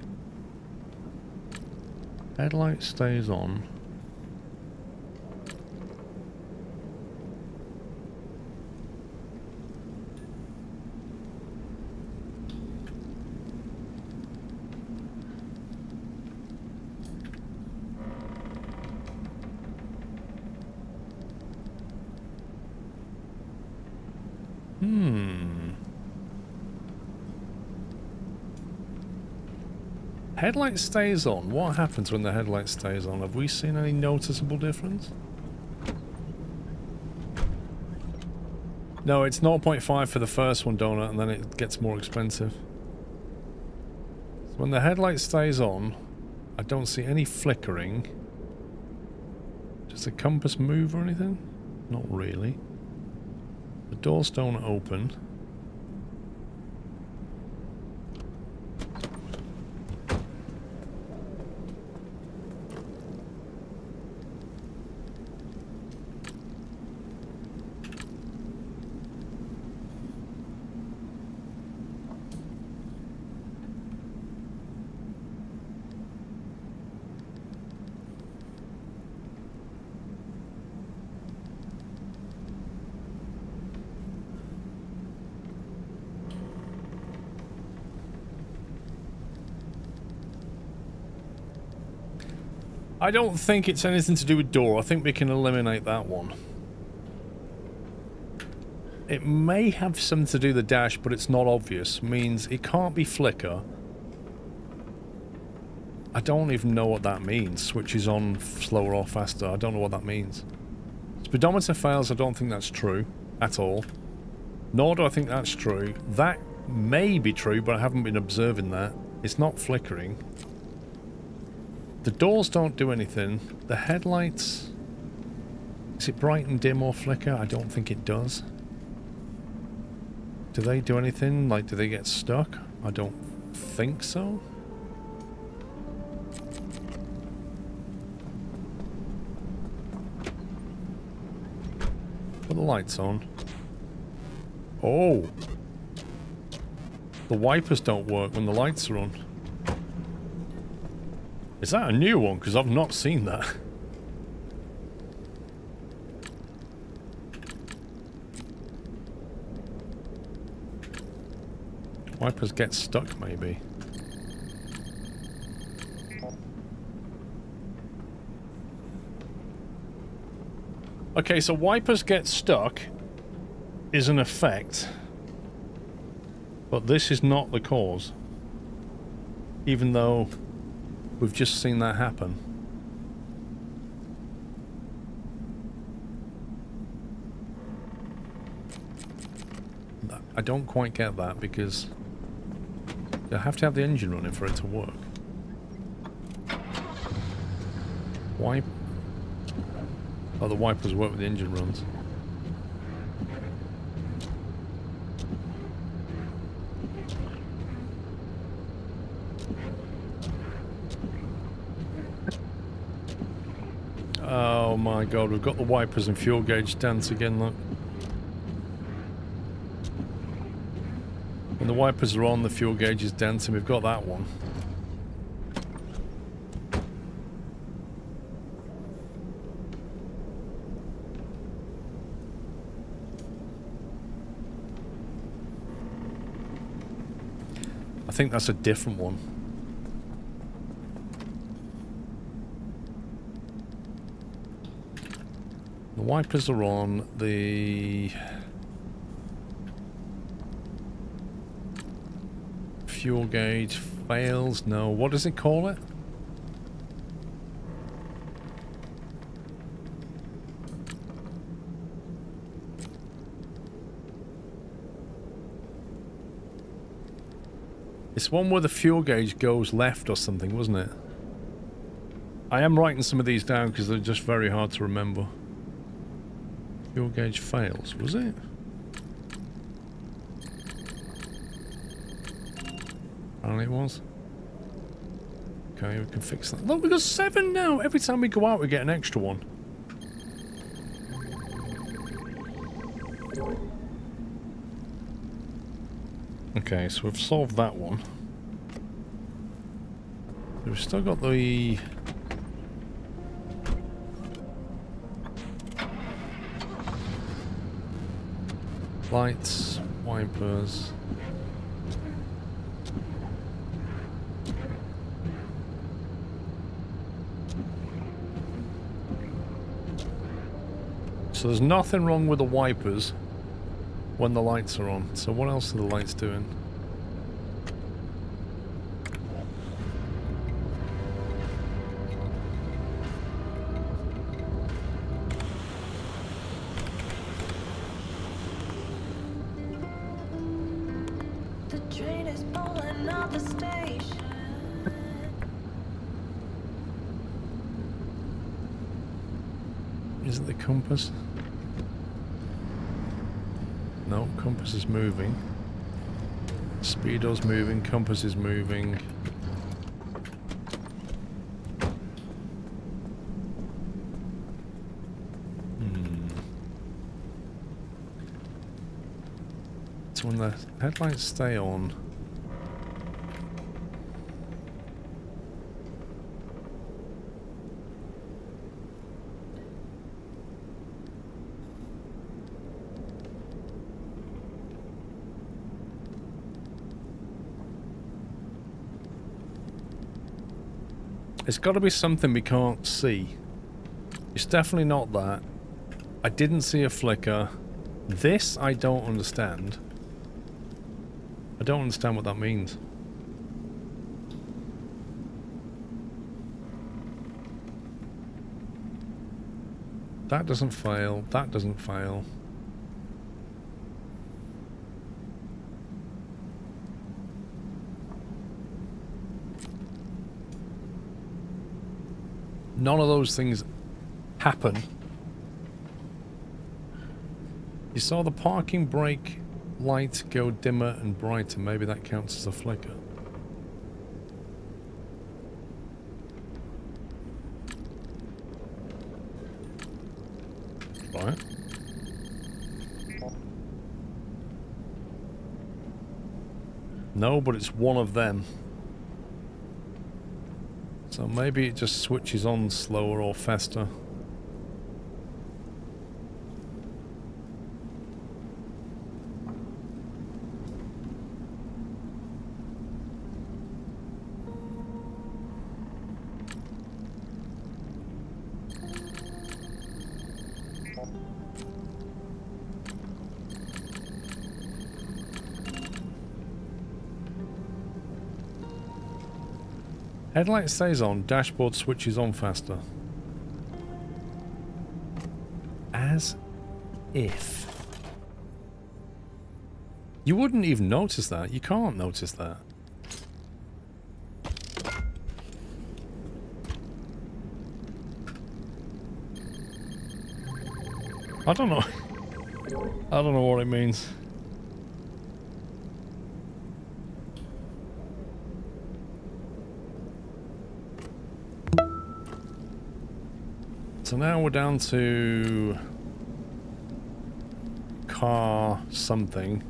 Headlight stays on. Headlight stays on. What happens when the headlight stays on? Have we seen any noticeable difference? No, it's 0.5 for the first one, Donut, and then it gets more expensive. So when the headlight stays on, I don't see any flickering. Does the compass move or anything? Not really. The doors don't open. I don't think it's anything to do with door. I think we can eliminate that one. It may have something to do with the dash, but it's not obvious. Means it can't be flicker. I don't even know what that means. Switches on slower or faster. I don't know what that means. Speedometer fails. I don't think that's true at all. Nor do I think that's true. That may be true, but I haven't been observing that. It's not flickering. The doors don't do anything. The headlights... Is it bright and dim or flicker? I don't think it does. Do they do anything? Like, do they get stuck? I don't think so. Put the lights on. Oh! The wipers don't work when the lights are on. Is that a new one? Because I've not seen that. Wipers get stuck, maybe. Okay, so wipers get stuck is an effect. But this is not the cause. Even though... we've just seen that happen. I don't quite get that because you have to have the engine running for it to work. Why? Oh, the wipers work with the engine runs. Oh my god, we've got the wipers and fuel gauge dance again, look. When the wipers are on, the fuel gauge is dancing. We've got that one. I think that's a different one. The wipers are on, the fuel gauge fails. No, what does it call it? It's one where the fuel gauge goes left or something, wasn't it? I am writing some of these down because they're just very hard to remember. Fuel gauge fails, was it? Apparently it was. Okay, we can fix that. Look, we got 7 now! Every time we go out we get an extra one. Okay, so we've solved that one. We've still got the... lights, wipers... So there's nothing wrong with the wipers when the lights are on. So what else are the lights doing? The train is pulling out the station. Is it the compass? No, compass is moving. Speedo's moving, compass is moving. So when the headlights stay on, it's got to be something we can't see. It's definitely not that. I didn't see a flicker. This I don't understand. I don't understand what that means. That doesn't fail. That doesn't fail. None of those things happen. You saw the parking brake light go dimmer and brighter. Maybe that counts as a flicker. Right. No, but it's one of them. So maybe it just switches on slower or faster. Headlight stays on, dashboard switches on faster. As if. You wouldn't even notice that. You can't notice that. I don't know. I don't know what it means. So now we're down to car something.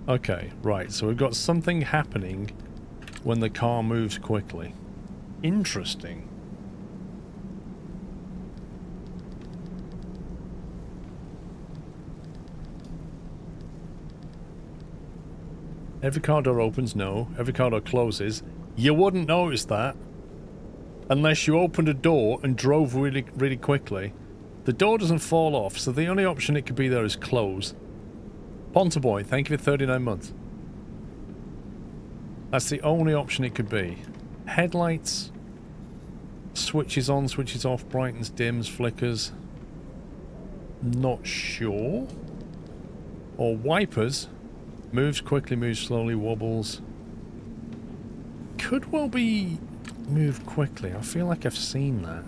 Okay, right, so we've got something happening when the car moves quickly. Interesting. Every car door opens, no. Every car door closes. You wouldn't notice that unless you opened a door and drove really, really quickly. The door doesn't fall off, so the only option it could be there is close. Ponta Boy, thank you for 39 months. That's the only option it could be. Headlights, switches on, switches off, brightens, dims, flickers. Not sure. Or wipers. Moves quickly, moves slowly, wobbles. Could well be move quickly. I feel like I've seen that.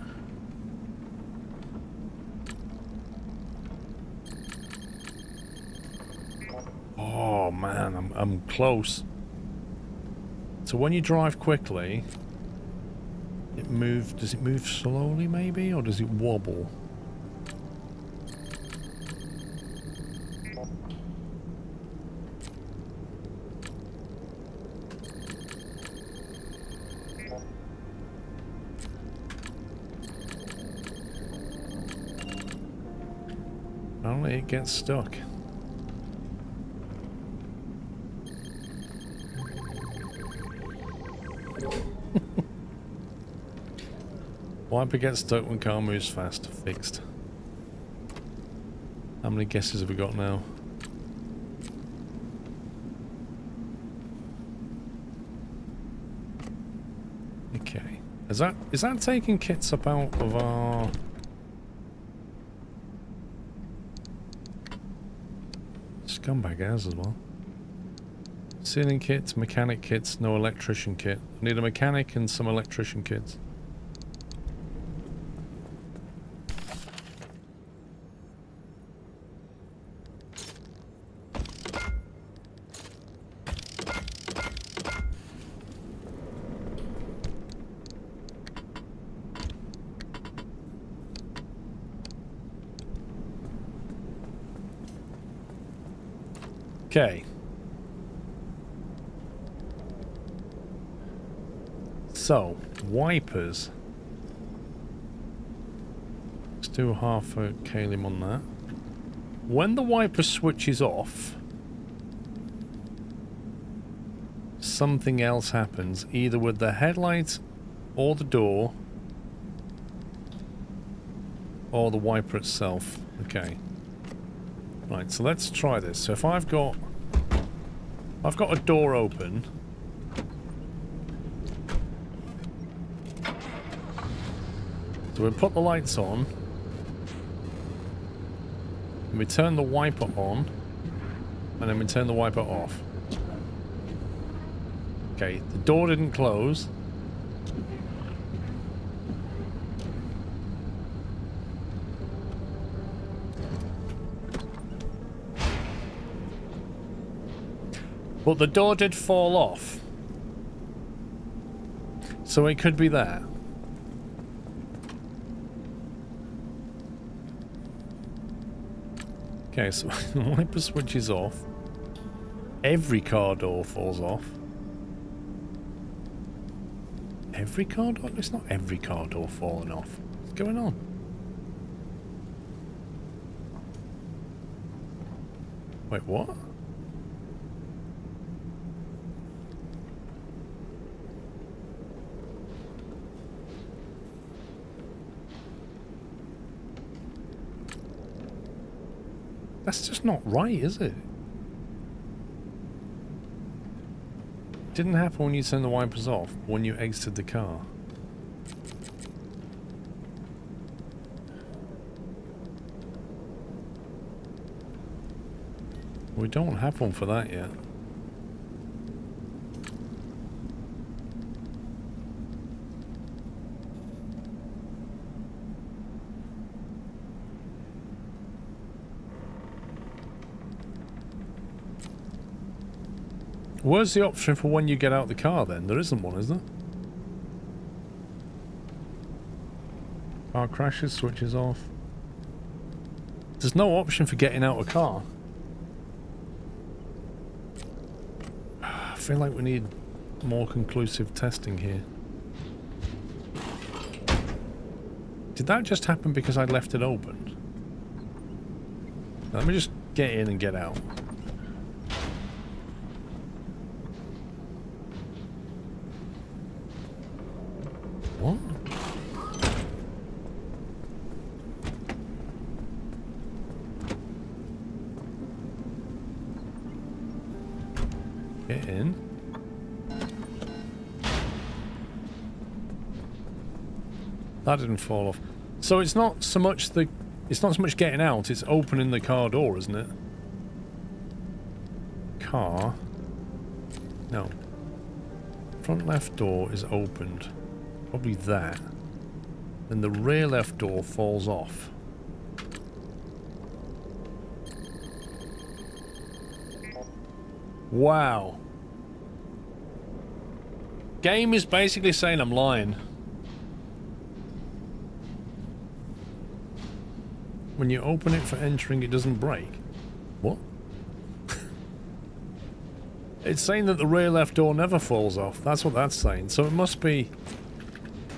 Oh man, I'm close. So when you drive quickly, it moves. Does it move slowly maybe, or does it wobble? Apparently it gets stuck. Wiper gets stuck when car moves fast. Fixed. How many guesses have we got now? Okay. Is that taking kits up out of our... Scumbag has as well. Sealing kits, mechanic kits, no electrician kit. I need a mechanic and some electrician kits. Okay. So, wipers. Let's do half a kalim on that. When the wiper switches off, something else happens, either with the headlights or the door or the wiper itself. Okay. Right, so let's try this. So if I've got a door open. So we put the lights on. And we turn the wiper on. And then we turn the wiper off. Okay, the door didn't close. But the door did fall off. So it could be there. Okay, so the wiper switches off. Every car door falls off. Every car door? It's not every car door falling off. What's going on? Wait, what? That's just not right, is it? Didn't happen when you turned the wipers off, when you exited the car. We don't have one for that yet. Where's the option for when you get out the car then? There isn't one, is there? Car crashes, switches off. There's no option for getting out of car. I feel like we need more conclusive testing here. Did that just happen because I left it open? Let me just get in and get out. What? Get in. That didn't fall off. So it's not so much getting out, it's opening the car door, isn't it? Car. No. Front left door is opened. Probably that. Then the rear left door falls off. Wow. Game is basically saying I'm lying. When you open it for entering, it doesn't break. What? It's saying that the rear left door never falls off. That's what that's saying. So it must be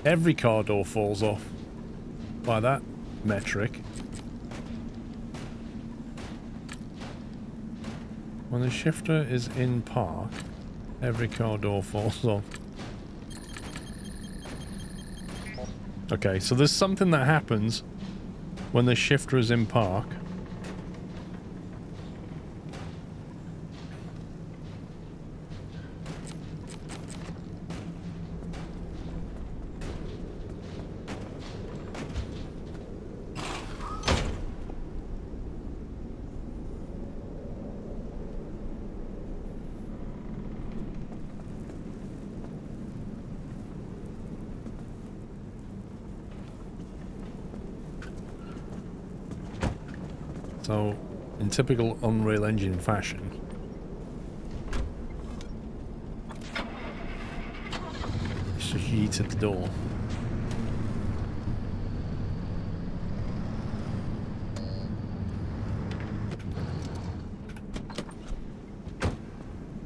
every car door falls off by that metric. When the shifter is in park, every car door falls off. Okay, so there's something that happens when the shifter is in park. So, in typical Unreal Engine fashion, it's just yeet at the door.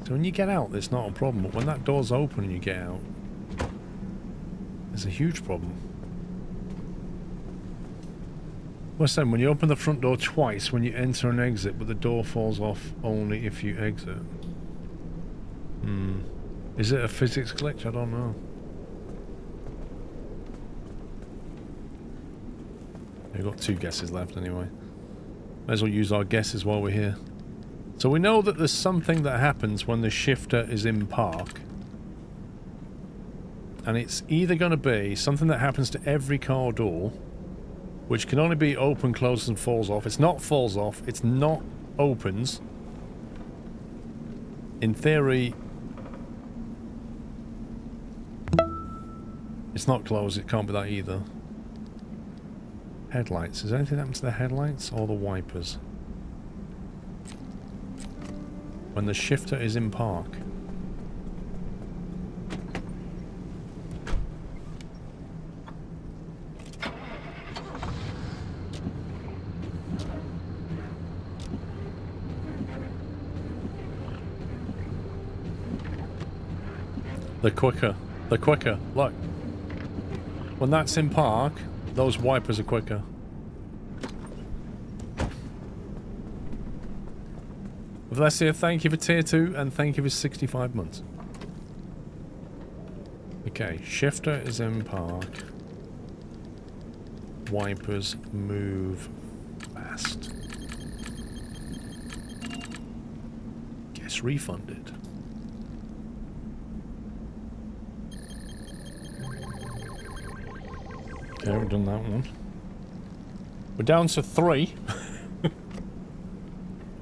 So when you get out, it's not a problem, but when that door's open and you get out, it's a huge problem. What's that? When you open the front door twice when you enter and exit, but the door falls off only if you exit. Is it a physics glitch? I don't know. We've got 2 guesses left anyway. May as well use our guesses while we're here. So we know that there's something that happens when the shifter is in park. And it's either going to be something that happens to every car door, which can only be open, closes, and falls off. It's not falls off. It's not opens. In theory, it's not closed. It can't be that either. Headlights. Is anything happened to the headlights or the wipers? When the shifter is in park. The quicker, look. When that's in park, those wipers are quicker. Let's say thank you for tier 2 and thank you for 65 months. Okay, shifter is in park. Wipers move fast. Guess refunded. Okay, we've done that one. We're down to 3.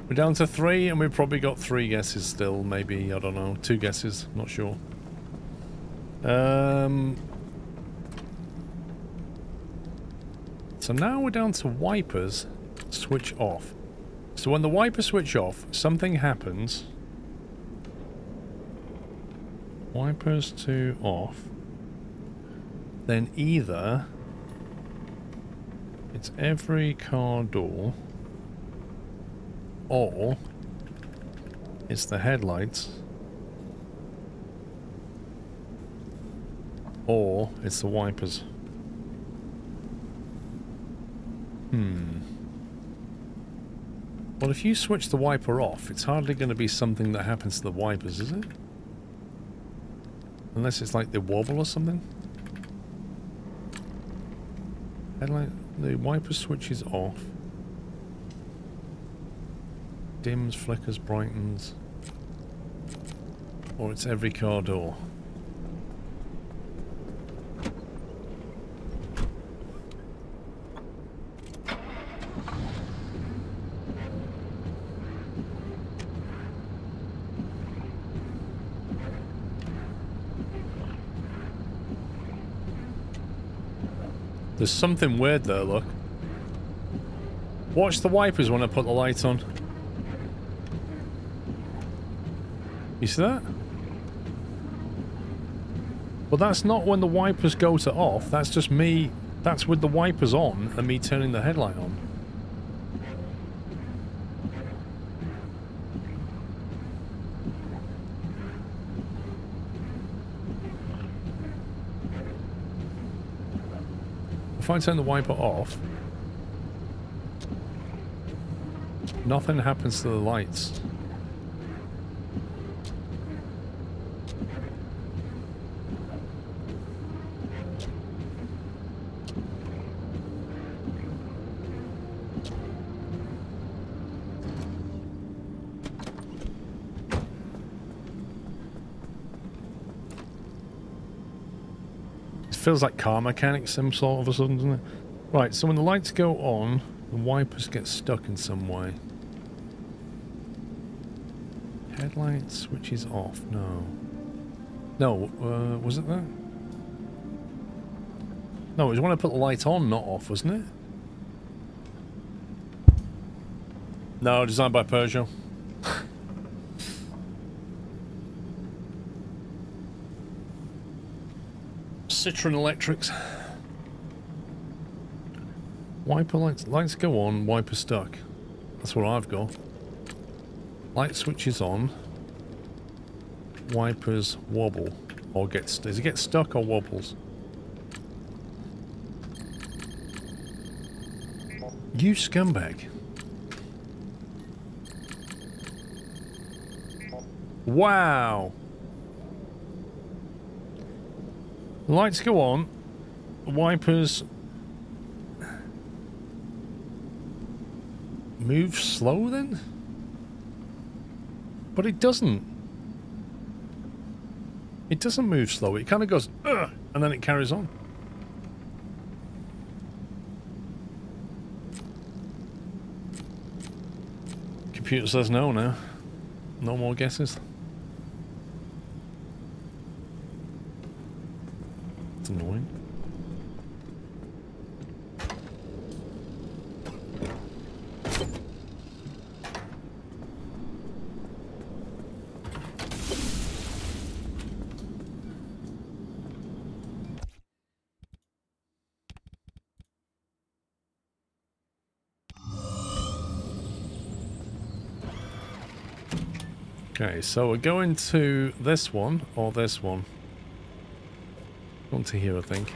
We're down to 3 and we've probably got 3 guesses still. Maybe, I don't know, 2 guesses. Not sure. So now we're down to wipers switch off. So when the wipers switch off, something happens. Wipers to off. Then either It's every car door, or it's the headlights, or it's the wipers. Well, if you switch the wiper off, it's hardly going to be something that happens to the wipers, is it? Unless it's like they wobble or something. Headlight, the wiper switches off. Dims, flickers, brightens. Or it's every car door. There's something weird there, look. Watch the wipers when I put the light on. You see that? Well, that's not when the wipers go to off. That's just me. That's with the wipers on and me turning the headlight on. If I turn the wiper off, nothing happens to the lights. Feels like car mechanics some sort of a sudden, doesn't it? Right, so when the lights go on, the wipers get stuck in some way. Headlight switches off. No. No, was it that? No, it was when I put the light on, not off, wasn't it? No, designed by Peugeot. Citroen Electrics. Wiper lights go on, wiper stuck. That's what I've got. Light switches on. Wipers wobble. Or does it get stuck or wobbles? You scumbag. Wow. Lights go on, wipers move slow then? But it doesn't. It doesn't move slow, it kind of goes, ugh, and then it carries on. Computer says no now. No more guesses. Annoying. Okay, so we're going to this one or this one. Going to here, I think.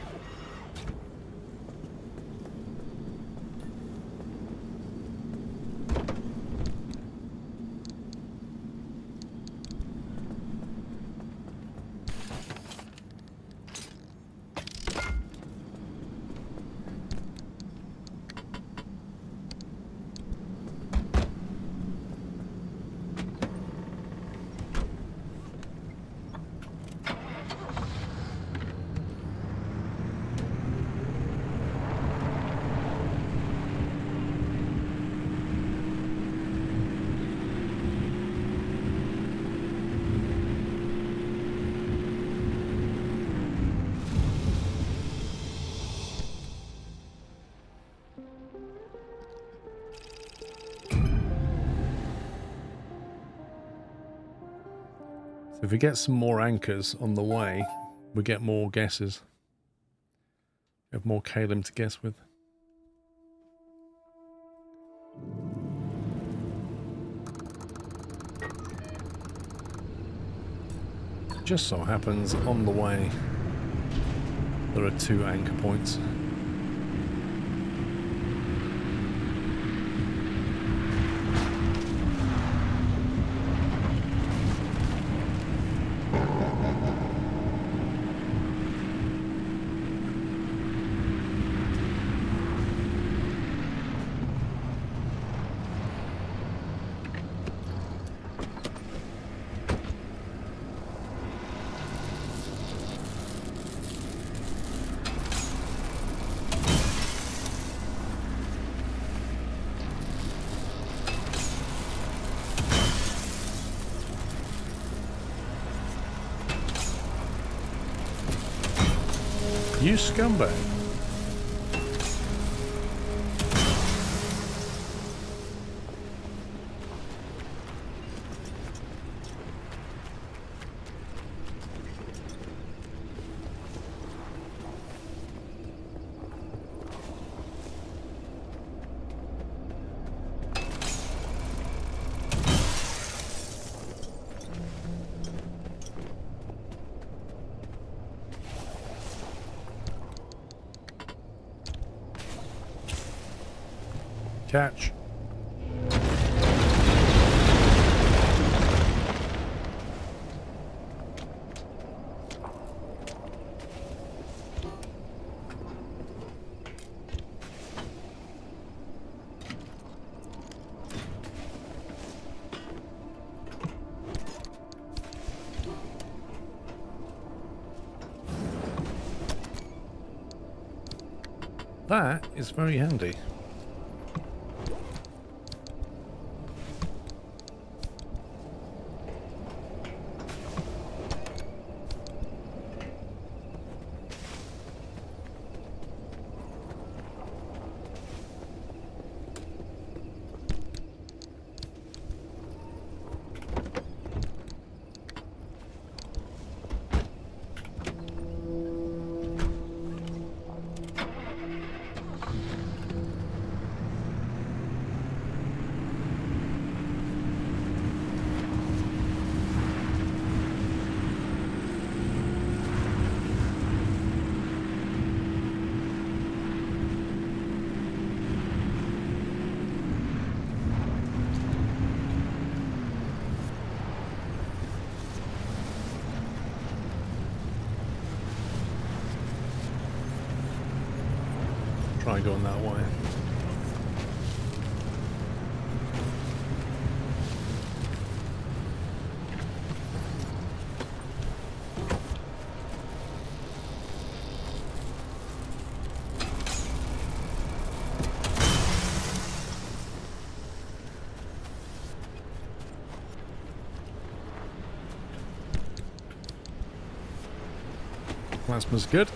So if we get some more anchors on the way, we get more guesses. We have more Kalim to guess with. Just so happens on the way there are 2 anchor points. You scumbag. Catch. That is very handy. Try going that way. Plasma's good.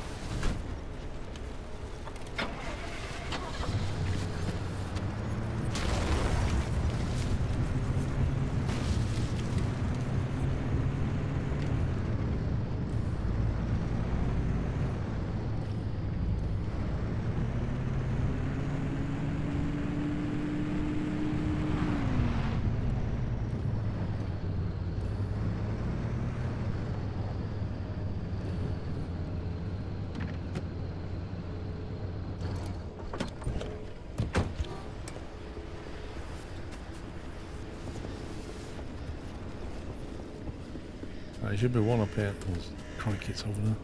There should be one up here. There's crikey's over there.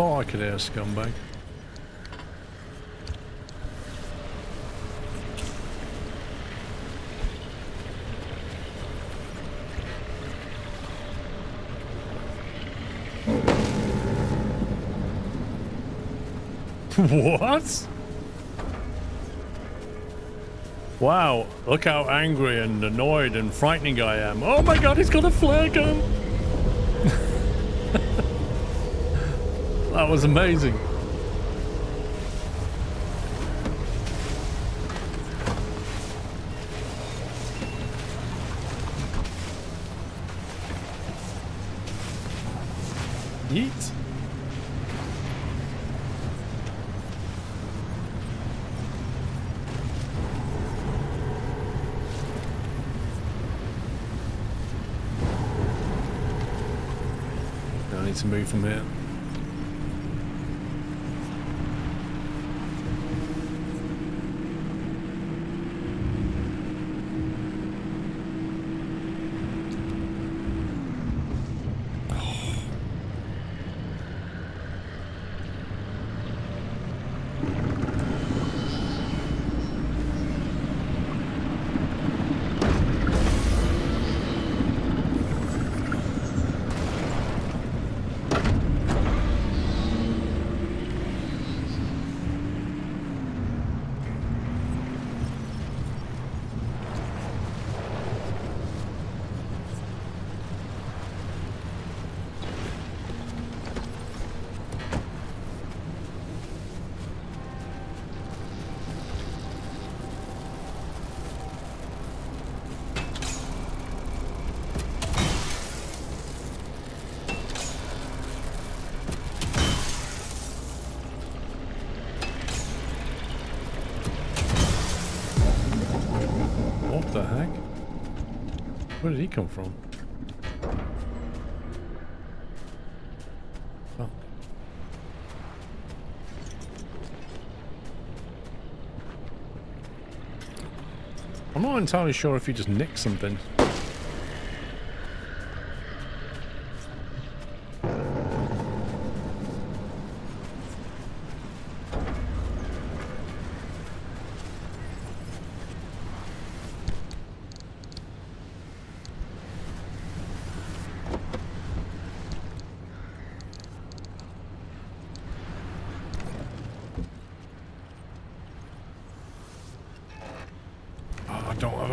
thought I could hear a scumbag. What? Wow, look how angry and annoyed and frightening I am. Oh my god, he's got a flare gun! That was amazing. Yeet. I need to move from here. What the heck? Where did he come from? Oh. I'm not entirely sure if he just nicked something.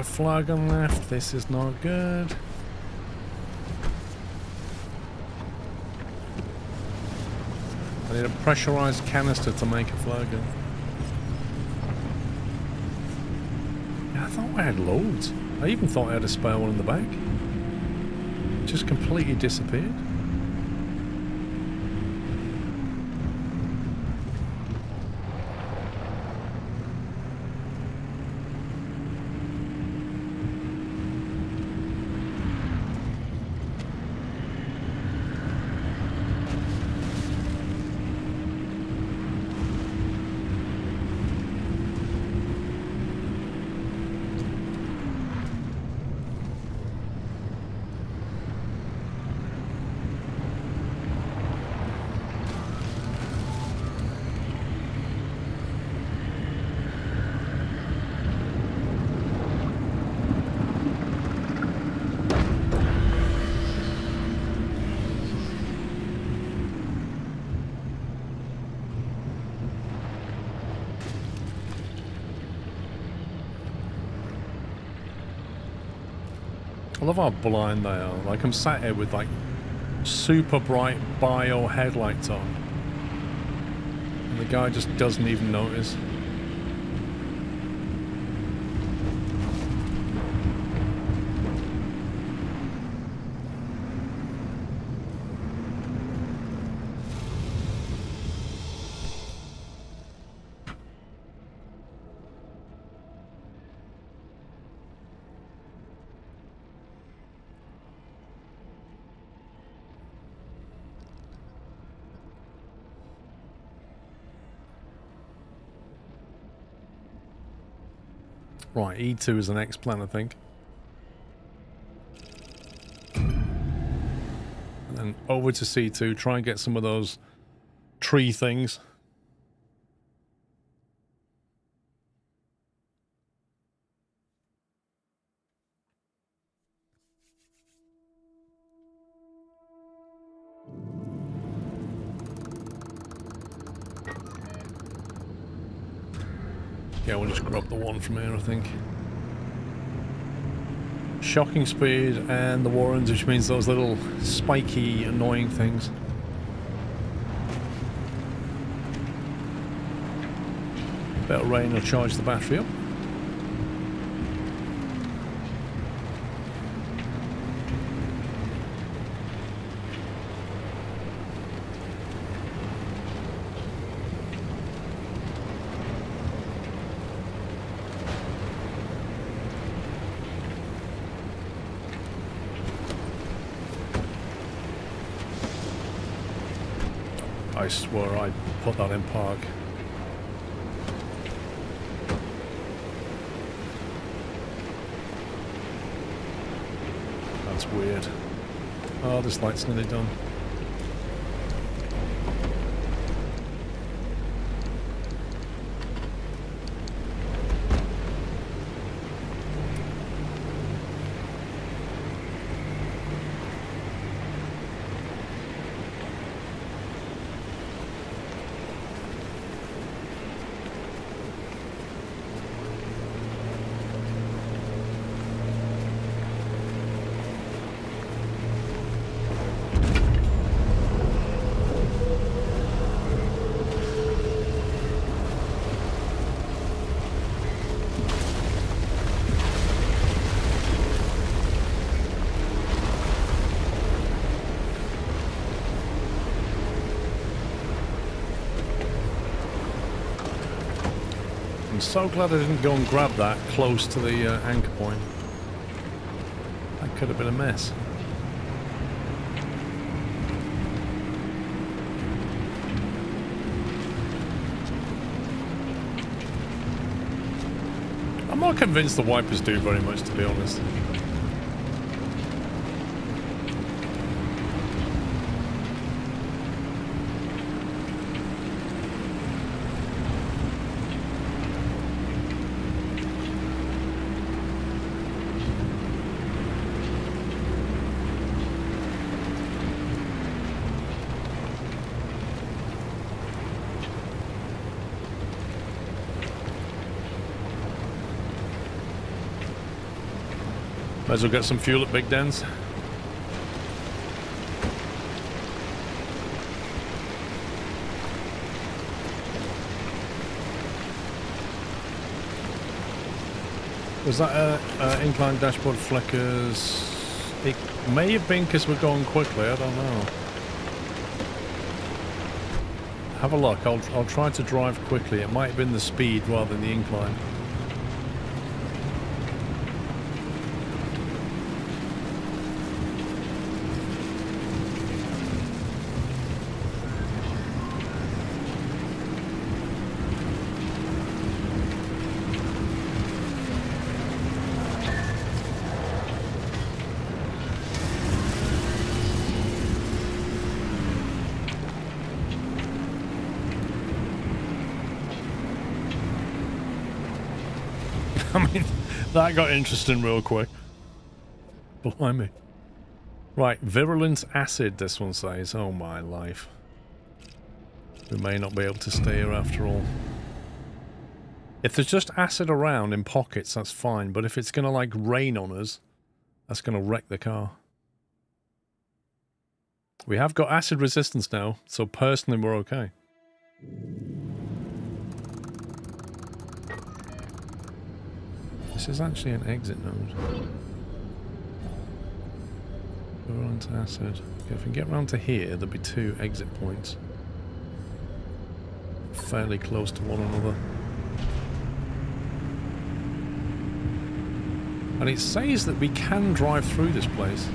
Flag on left. This is not good. I need a pressurized canister to make a flare gun. Yeah, I thought I had loads. I even thought I had a spare one in the back. It just completely disappeared. I love how blind they are. Like, I'm sat here with like super bright bio headlights on, and the guy just doesn't even notice. Right, E2 is the next plan, I think. And then over to C2, try and get some of those tree things. Yeah, we'll just grab the one from here, I think. Shocking speed and the warrens, which means those little spiky, annoying things. Bit of rain will charge the battery up. I swear I put that in park. That's weird. Oh, this light's nearly done. I'm so glad I didn't go and grab that close to the anchor point. That could have been a mess. I'm not convinced the wipers do very much, to be honest. Might as well get some fuel at Big Dens. Was that incline dashboard flickers? It may have been because we're going quickly, I don't know. Have a look, I'll try to drive quickly. It might have been the speed rather than the incline. I mean, that got interesting real quick. Blimey. Right, virulent acid, this one says. Oh my life. We may not be able to stay here after all. If there's just acid around in pockets, that's fine. But if it's going to, like, rain on us, that's going to wreck the car. We have got acid resistance now, so personally we're okay. This is actually an exit node. Virulent acid. Okay, if we get round to here, there'll be 2 exit points. Fairly close to one another. And it says that we can drive through this place.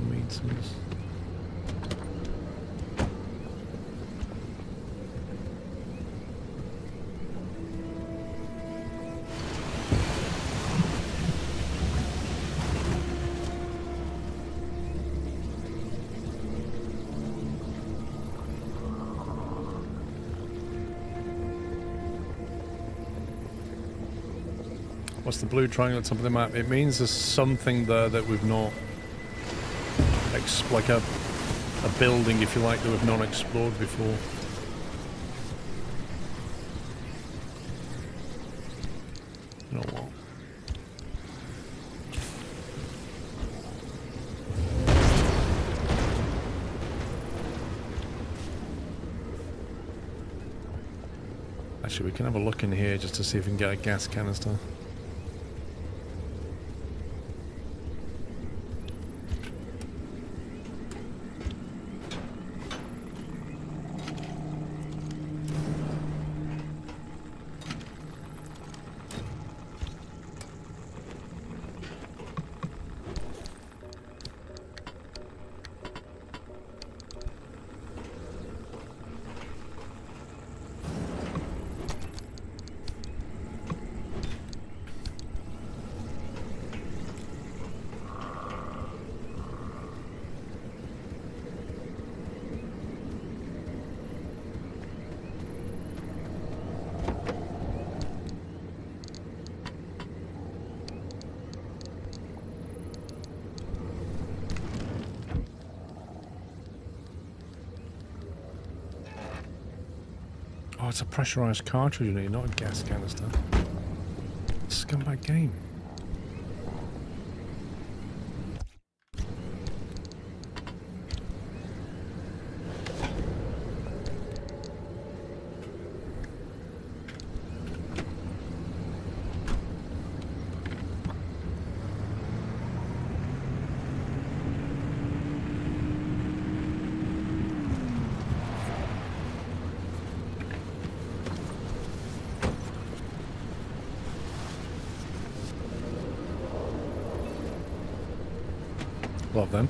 Meters. What's the blue triangle at the top of the map? It means there's something there that we've not... like a building, if you like, that we've not explored before. You know what? Actually, we can have a look in here just to see if we can get a gas canister. Oh, it's a pressurized cartridge in here, not a gas canister. Scumbag game. Love them.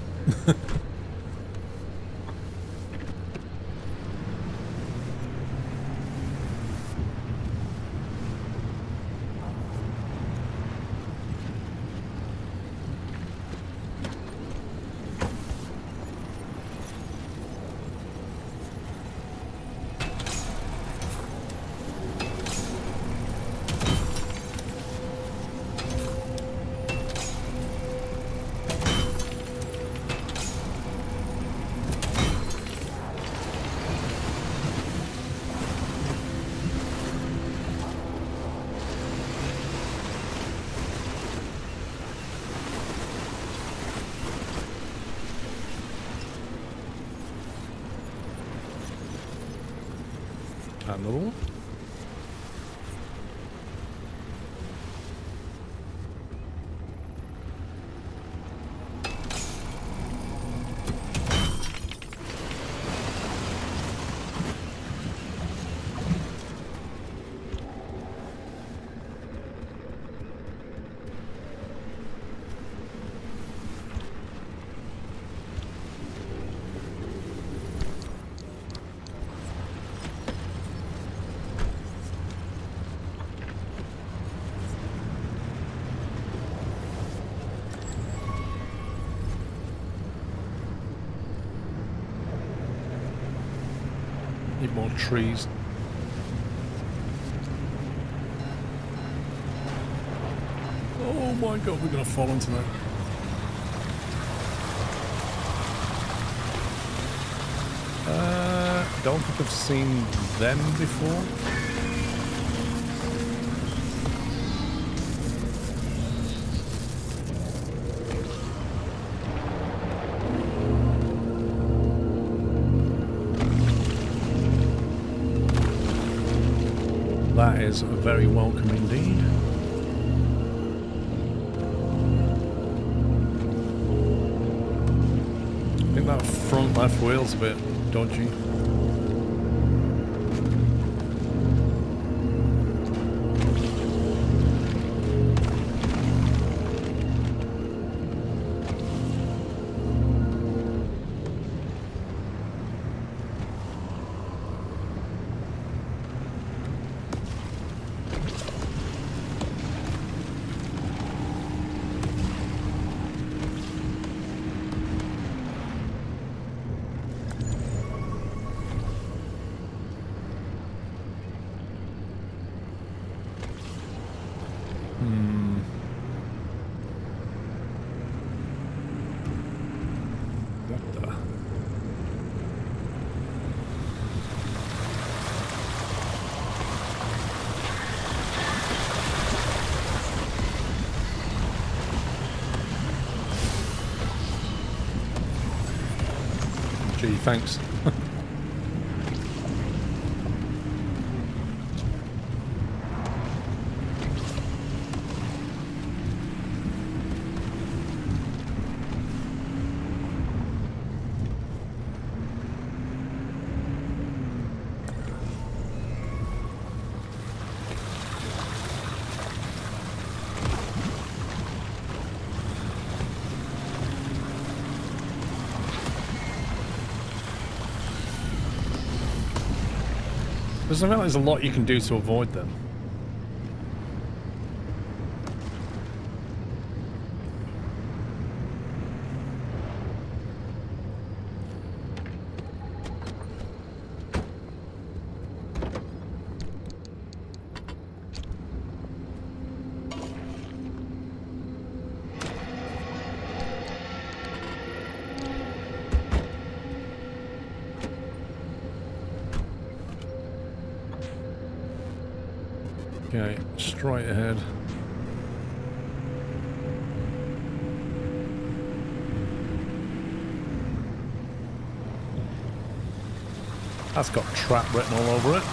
Another one. Need more trees. Oh my god, we're gonna fall into that. Don't think I've seen them before. That is very welcome indeed. I think that front left wheel's a bit dodgy. What the? Gee, thanks. I feel like there's a lot you can do to avoid them. Okay, straight ahead. That's got trap written all over it.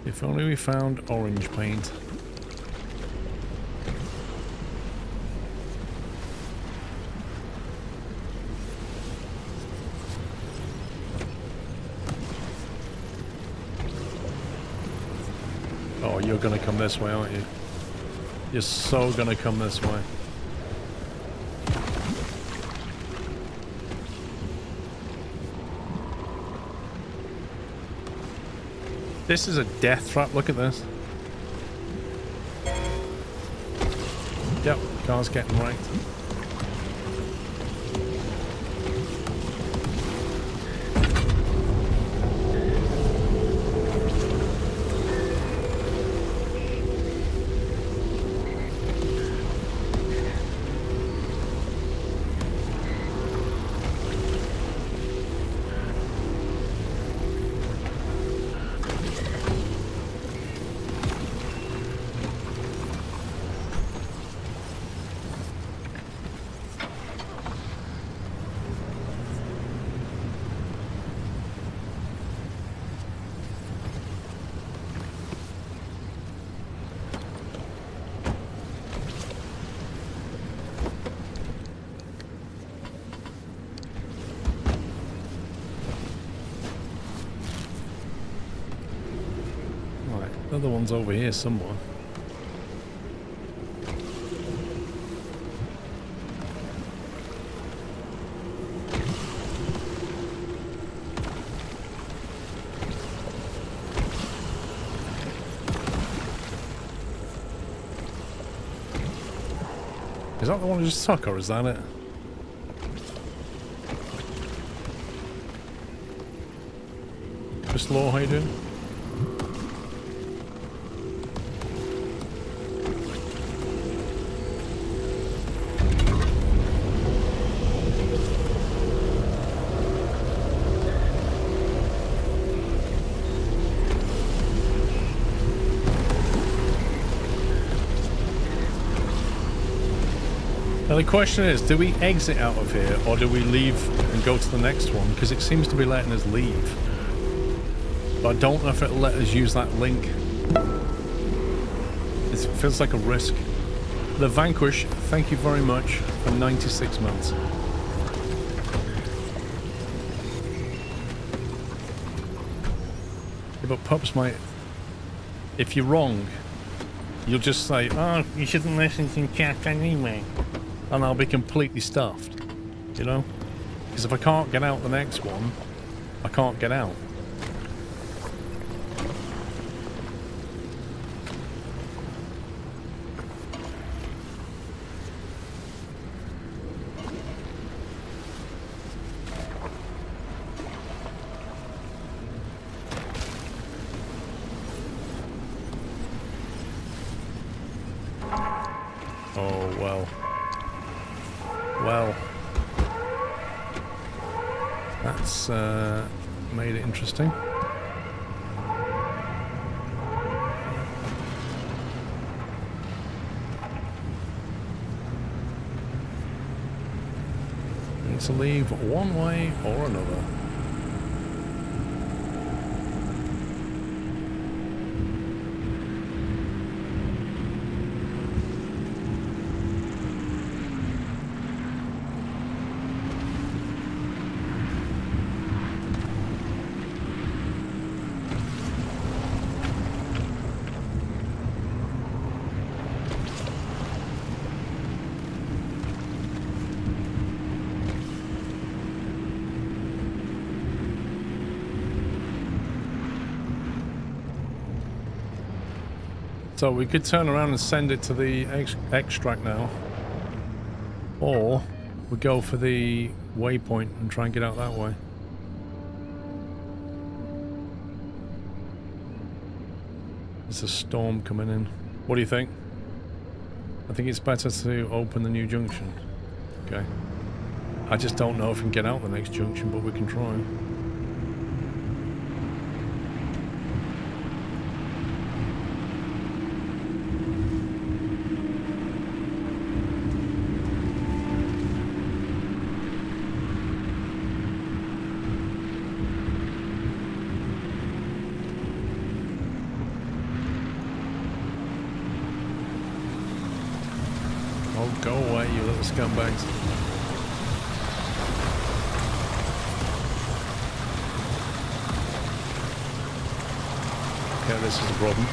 If only we found orange paint. Oh, you're gonna come this way, aren't you? You're so gonna come this way. This is a death trap, look at this. Yep, car's getting right. Other one's over here somewhere. Is that the one I just took, or is that it? Just low, how you doing? Now the question is, do we exit out of here or do we leave and go to the next one? Because it seems to be letting us leave. But I don't know if it'll let us use that link. It feels like a risk. The Vanquish, thank you very much for 96 months. Yeah, but Pups, mate, if you're wrong, you'll just say, oh, you shouldn't listen to chat anyway. And I'll be completely stuffed, you know? Because if I can't get out the next one, I can't get out. Oh, well. Well. That's made it interesting. Need to leave one way or another. So we could turn around and send it to the extract now. Or we go for the waypoint and try and get out that way. There's a storm coming in. What do you think? I think it's better to open the new junction. Okay. I just don't know if we can get out the next junction, but we can try. Go away, you little scumbags. Okay, this is a problem.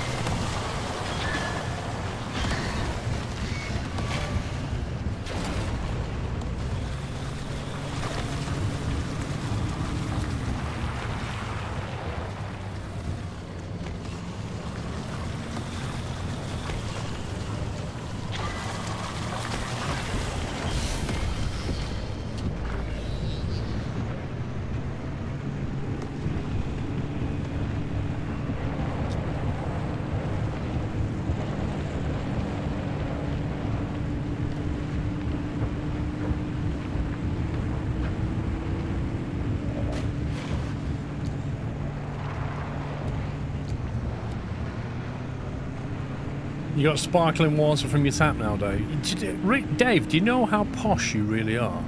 You got sparkling water from your tap now, Dave. Dave, do you know how posh you really are?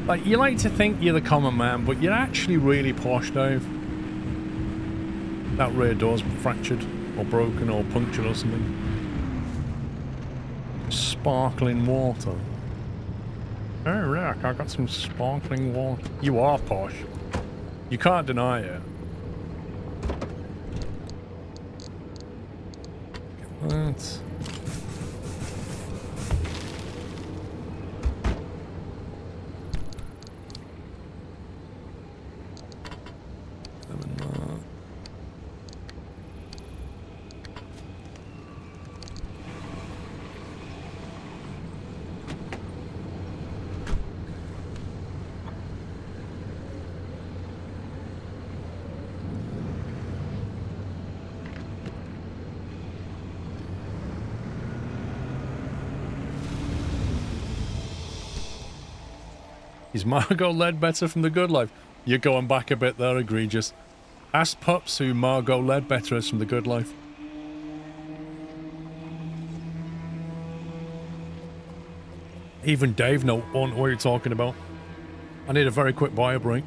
Like, you like to think you're the common man, but you're actually really posh, Dave. That rear door's fractured, or broken, or punctured, or something. Sparkling water. Oh, look, I got some sparkling water. You are posh. You can't deny it. That. Is Margot Ledbetter from The Good Life? You're going back a bit there, egregious. Ask Pups who Margot Ledbetter is from The Good Life. Even Dave won't know what you're talking about. I need a very quick bio break.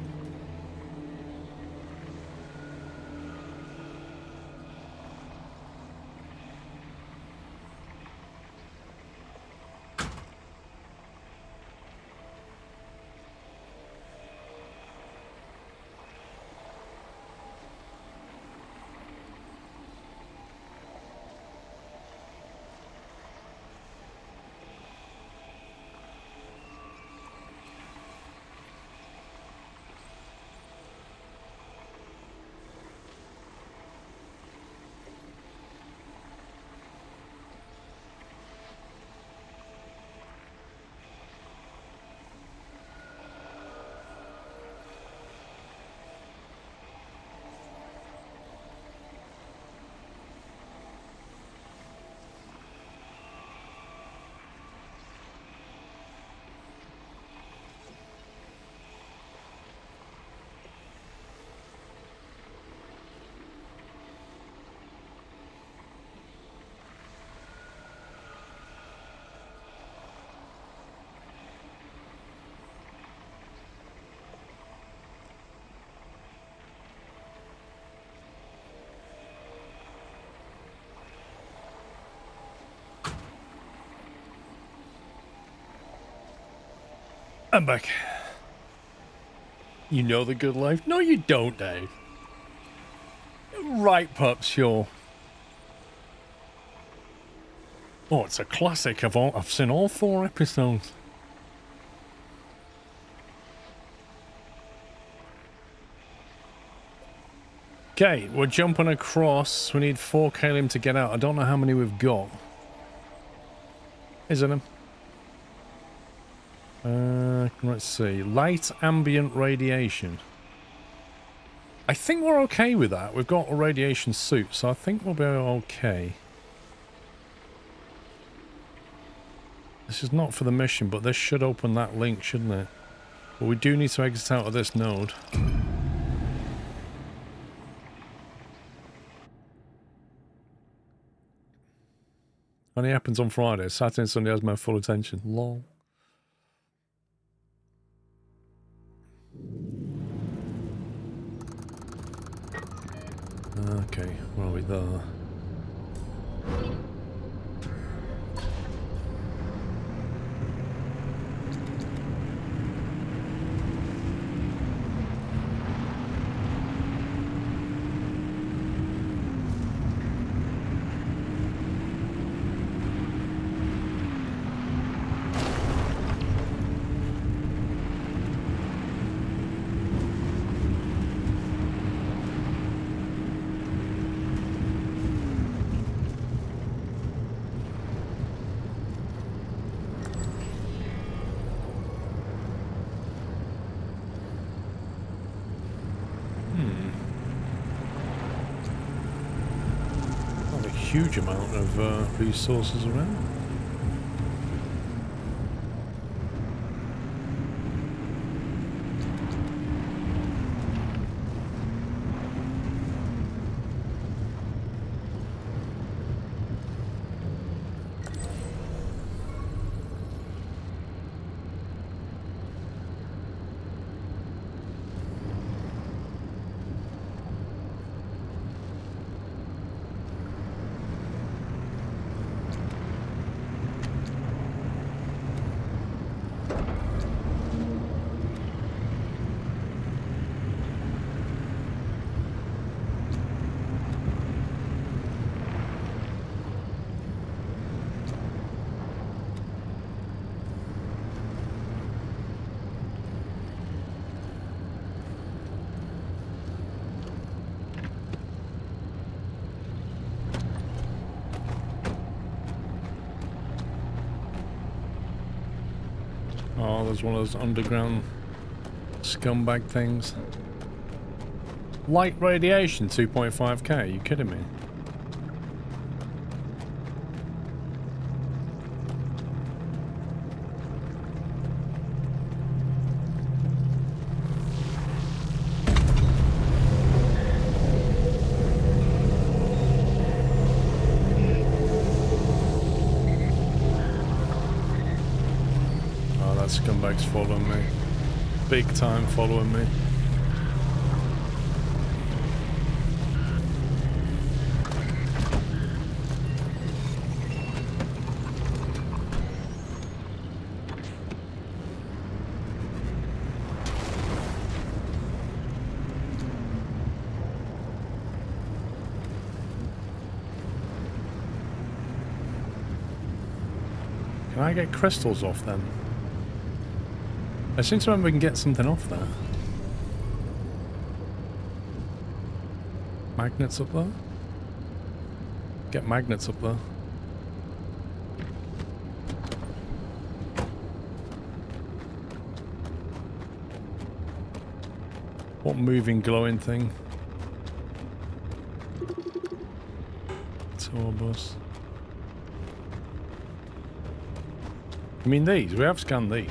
I'm back. You know the good life? No, you don't, Dave. Right, pup, sure. Oh, it's a classic. I've seen all 4 episodes. Okay, we're jumping across. We need 4 kalim to get out. I don't know how many we've got. Isn't it? Let's see. Light ambient radiation. I think we're okay with that. We've got a radiation suit, so I think we'll be okay. This is not for the mission, but this should open that link, shouldn't it? But we do need to exit out of this node. Only happens on Friday. Saturday and Sunday has my full attention. Lol. Okay, where are we there? Huge amount of resources around. Oh, there's one of those underground scumbag things. Light radiation, 2.5k. Are you kidding me? Scumbag's following me. Big time following me. Can I get crystals off them? I seem to remember we can get something off there. Magnets up there? Get magnets up there. What moving glowing thing? Tour bus. I mean these, we have scanned these.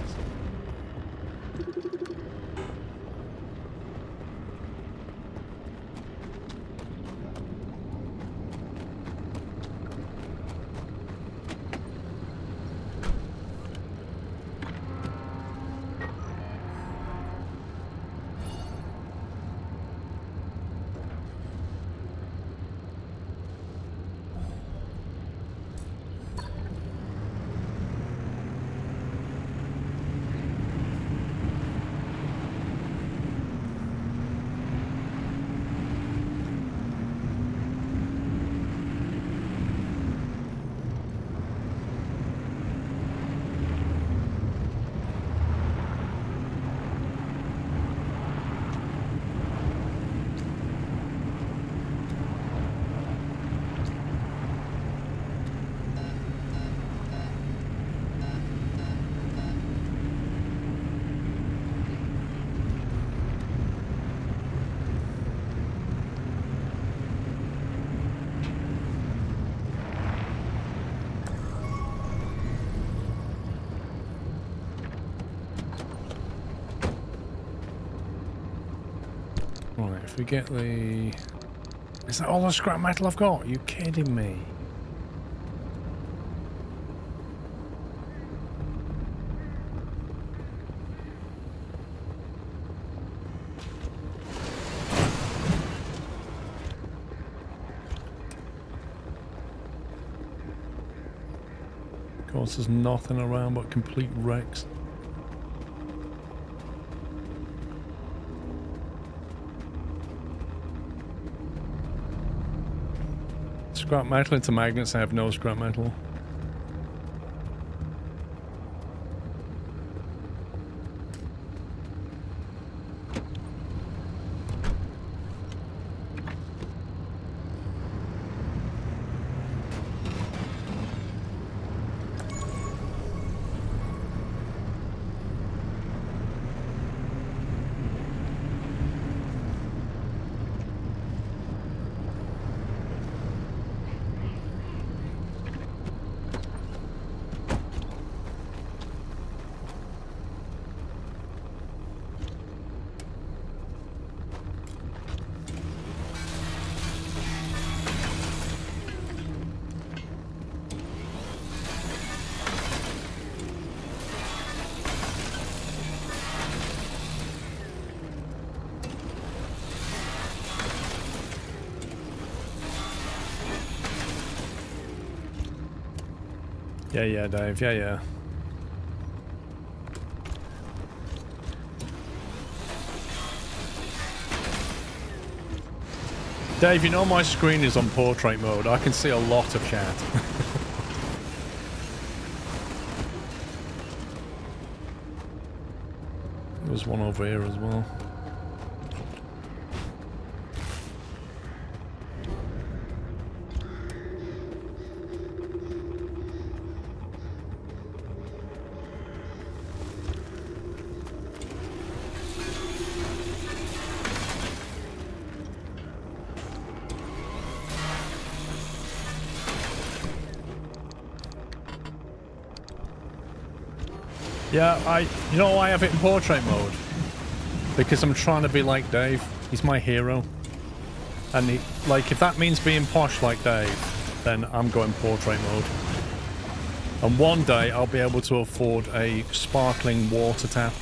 if we get the... Is that all the scrap metal I've got? Are you kidding me? Of course, there's nothing around but complete wrecks. Scrap metal into magnets, I have no scrap metal. Yeah, Dave, yeah. Dave, you know my screen is on portrait mode. I can see a lot of chat. There's one over here as well. Yeah, you know why I have it in portrait mode? Because I'm trying to be like Dave. He's my hero. And like, if that means being posh like Dave, then I'm going portrait mode. And one day I'll be able to afford a sparkling water tap.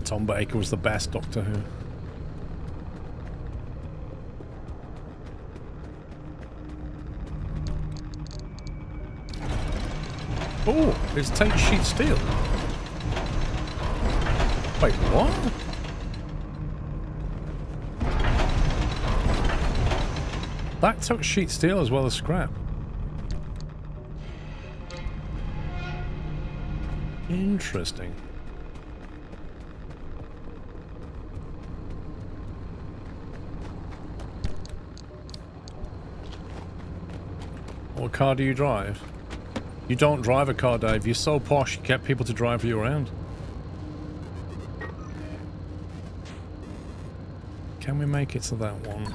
Tom Baker was the best Doctor Who. Oh, it's take sheet steel. Wait, what? That took sheet steel as well as scrap. Interesting. What car do you drive? You don't drive a car, Dave. You're so posh, you get people to drive you around. Can we make it to that one?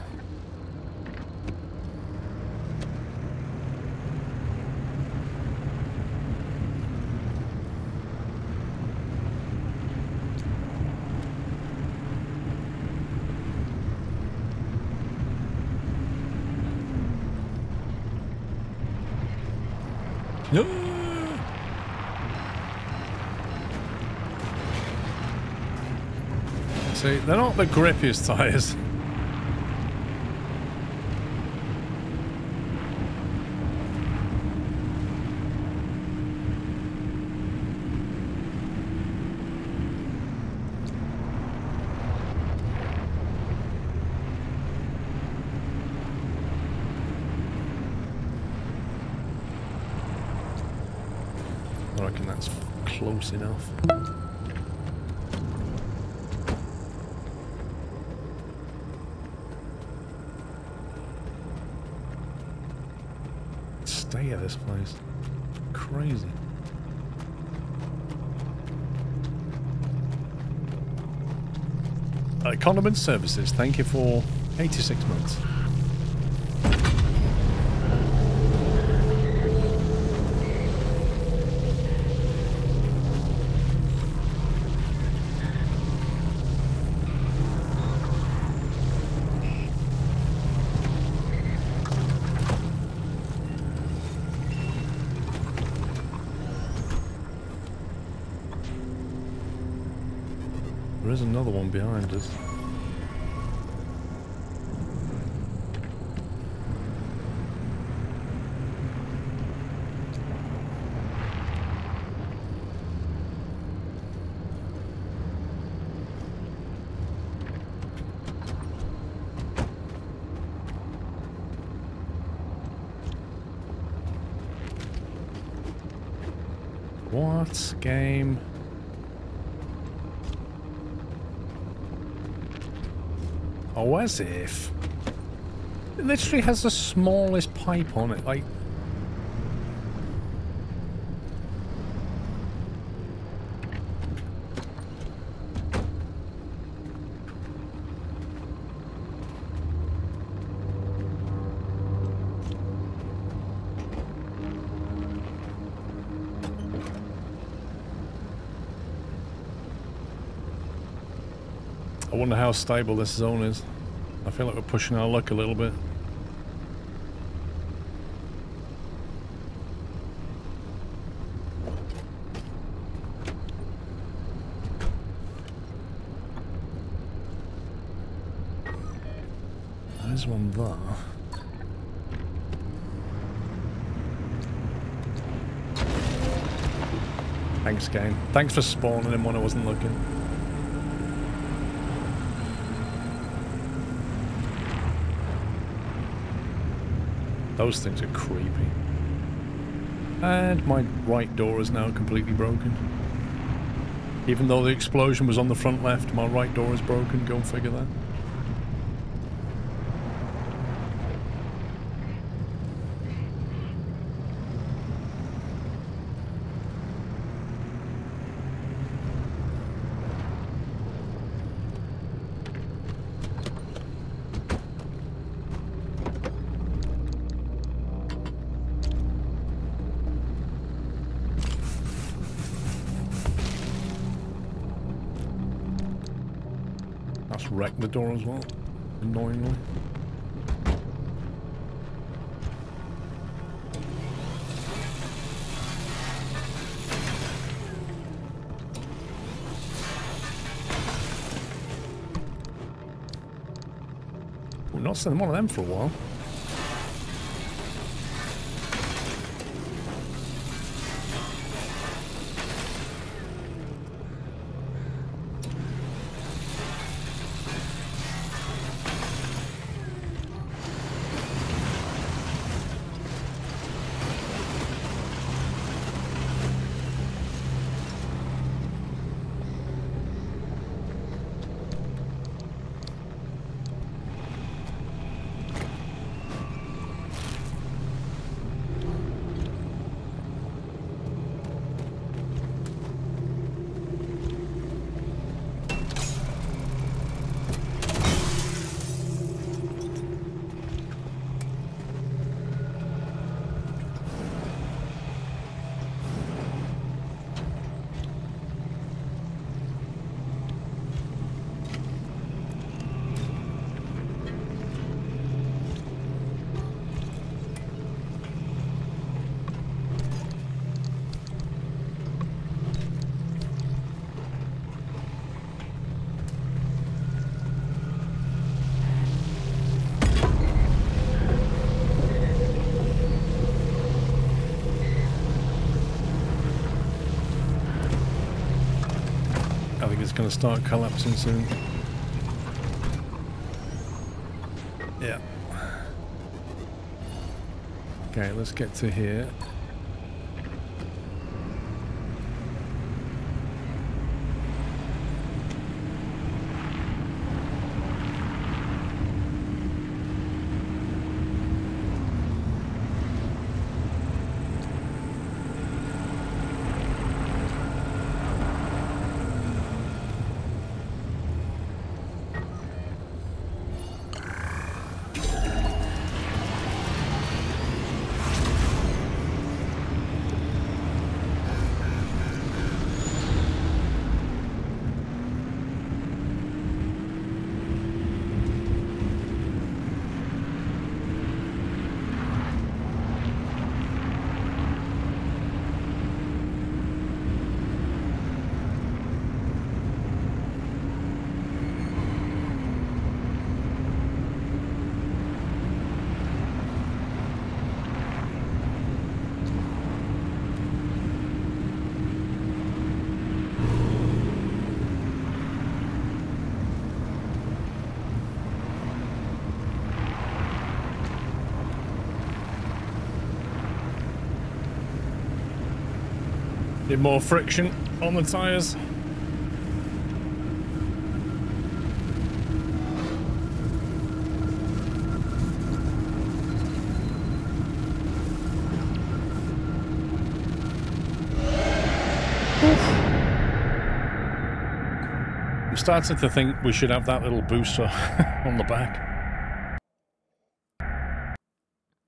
No. See, they're not the grippiest tires. I reckon that's close enough. area, this place. Crazy. Condiment Services, thank you for 86 months. There is another one behind us. What game? Oh, as if. It literally has the smallest pipe on it, like... I wonder how stable this zone is. I feel like we're pushing our luck a little bit. There's one there. Thanks, game. Thanks for spawning him when I wasn't looking. Those things are creepy. And my right door is now completely broken. Even though the explosion was on the front left, my right door is broken. Go and figure that. Wrecked the door as well, annoyingly. We're not sending one of them for a while. Going to start collapsing soon. Yeah. Okay, let's get to here. Needed more friction on the tyres. I'm starting to think we should have that little booster on the back.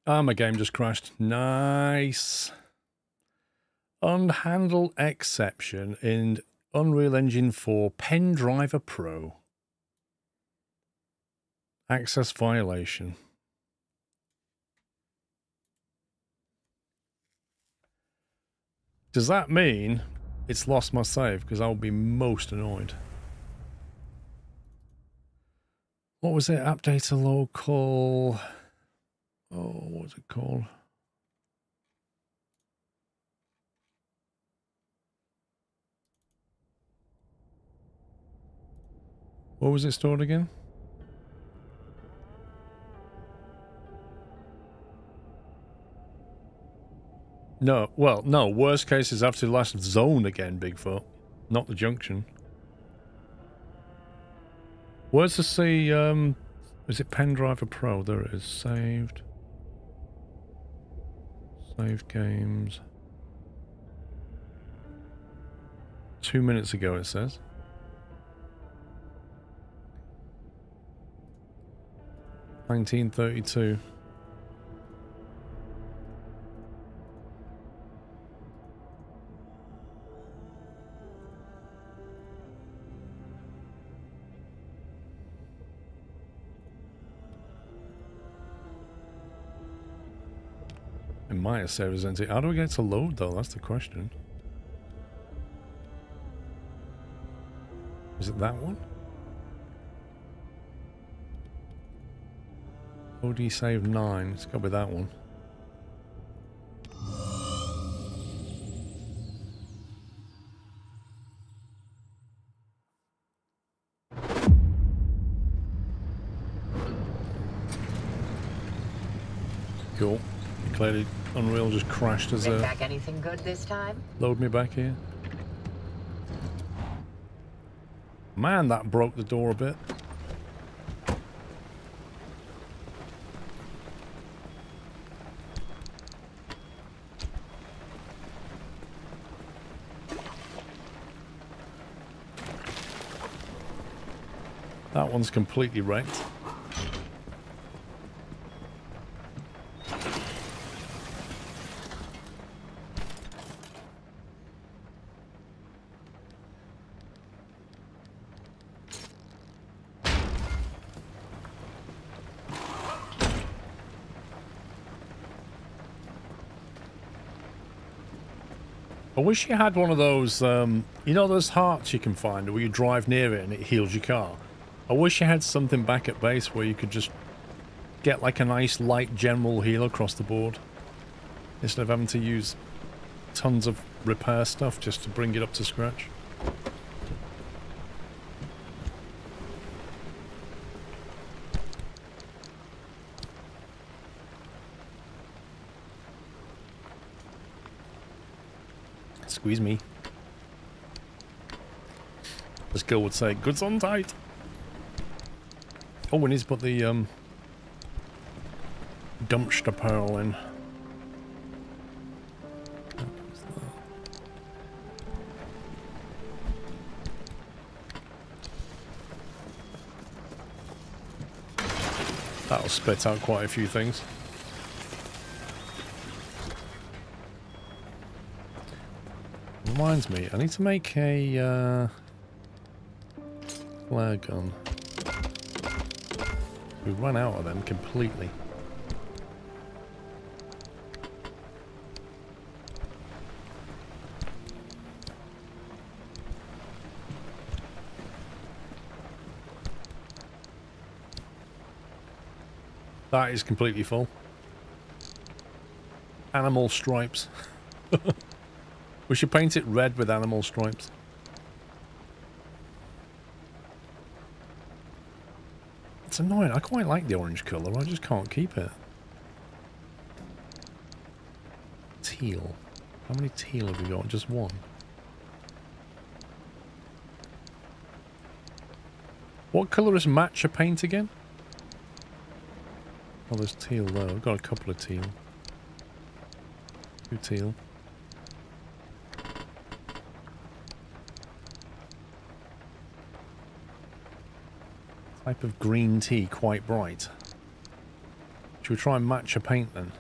Ah, my game just crashed. Nice. Unhandle exception in Unreal Engine 4 Pen Driver Pro. Access violation. Does that mean it's lost my save? Because I would be most annoyed. What was it? Update to local. Oh, what was it called? What was it stored again? No, well, no. Worst case is after the last zone again, Bigfoot. Not the junction. Where's the C, is it Pen Driver Pro? There it is. Saved. Save games. 2 minutes ago, it says. $19.32. It might have saved as empty. How do we get to load though? That's the question. Is it that one? OD save 9. It's got to be that one. Cool. Clearly Unreal just crashed as Bring back anything good this time? Load me back here. Man, that broke the door a bit. That one's completely wrecked. I wish you had one of those, you know those hearts you can find where you drive near it and it heals your car? I wish you had something back at base where you could just get like a nice light general heal across the board instead of having to use tons of repair stuff just to bring it up to scratch. Squeeze me. As Gil would say, goods on tight. Oh, we need to put the dumpster pearl in. That'll spit out quite a few things. Reminds me, I need to make a flare gun. We run out of them completely. That is completely full. Animal stripes. We should paint it red with animal stripes. It's annoying. I quite like the orange colour. I just can't keep it. Teal. How many teal have we got? Just one. What colour is matcha paint again? Oh, there's teal there. I've got a couple of teal. 2 teal. Type of green tea, quite bright. Should we try and match a paint then?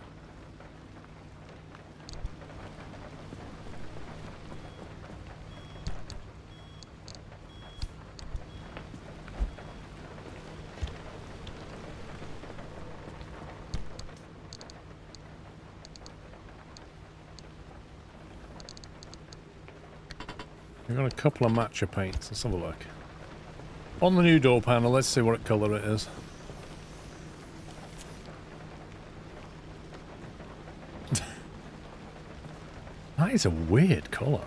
We've got a couple of matcha paints. Let's have a look. On the new door panel, let's see what colour it is. That is a weird colour.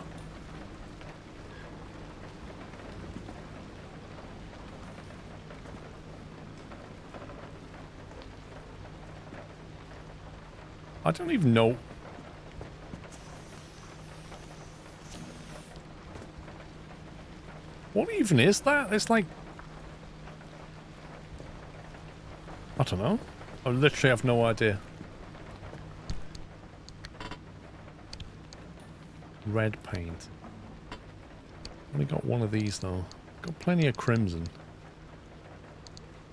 I don't even know. What even is that? It's like... I don't know. I literally have no idea. Red paint. Only got one of these though. Got plenty of crimson.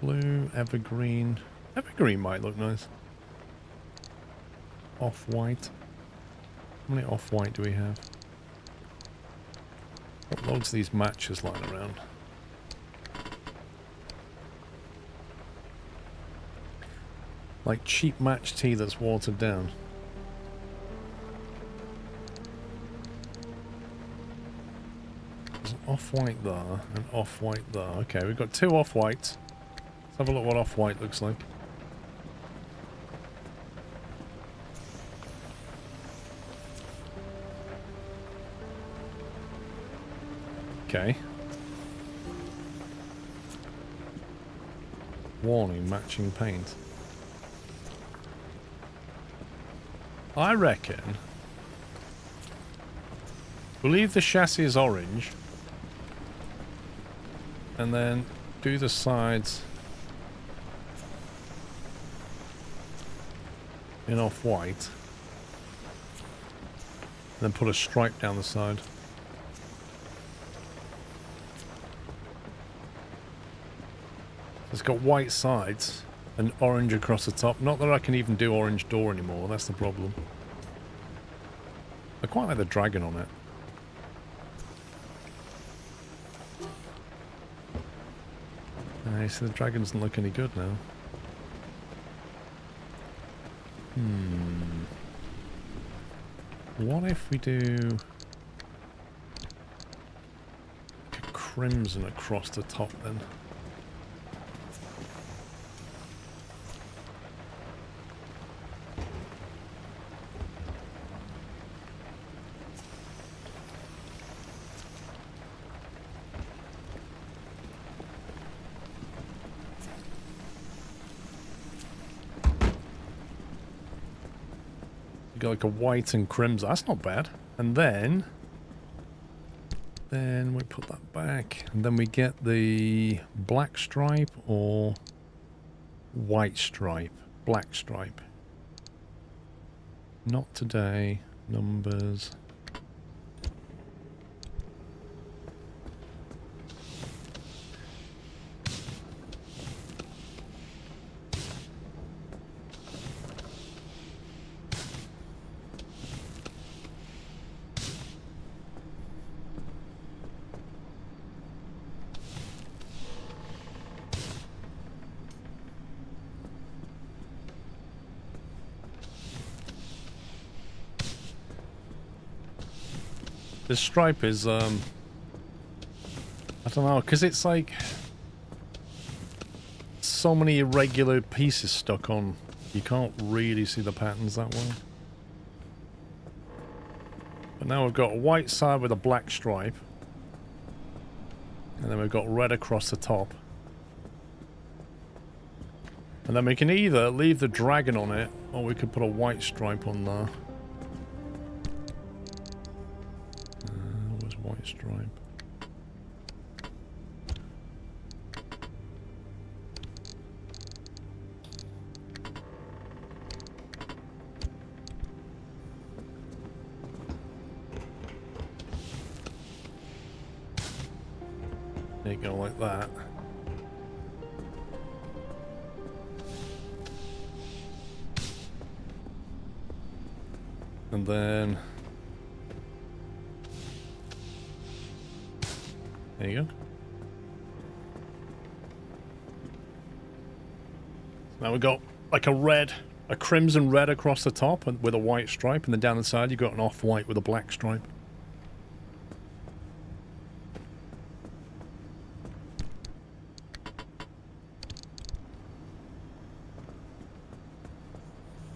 Blue, evergreen. Evergreen might look nice. Off-white. How many off-white do we have? Got loads of these matches lying around. Like cheap match tea that's watered down. There's an off-white there and off-white there. Okay, we've got 2 off-whites. Let's have a look what off-white looks like. Okay. Warning, matching paint. I reckon we'll leave the chassis as orange and then do the sides in off-white and then put a stripe down the side. It's got white sides and orange across the top. Not that I can even do orange door anymore, that's the problem. I quite like the dragon on it. So the dragon doesn't look any good now. What if we do a crimson across the top then? Got like a white and crimson. That's not bad. And then we put that back. And then we get the black stripe or white stripe. Black stripe. Not today. Numbers. This stripe is, I don't know, because it's like so many irregular pieces stuck on. You can't really see the patterns that well. But now we've got a white side with a black stripe. And then we've got red across the top. And then we can either leave the dragon on it, or we could put a white stripe on there. Where's white stripe? There you go, like that. And then... there you go. Now we've got like a crimson red across the top and with a white stripe, and then down the side you've got an off-white with a black stripe.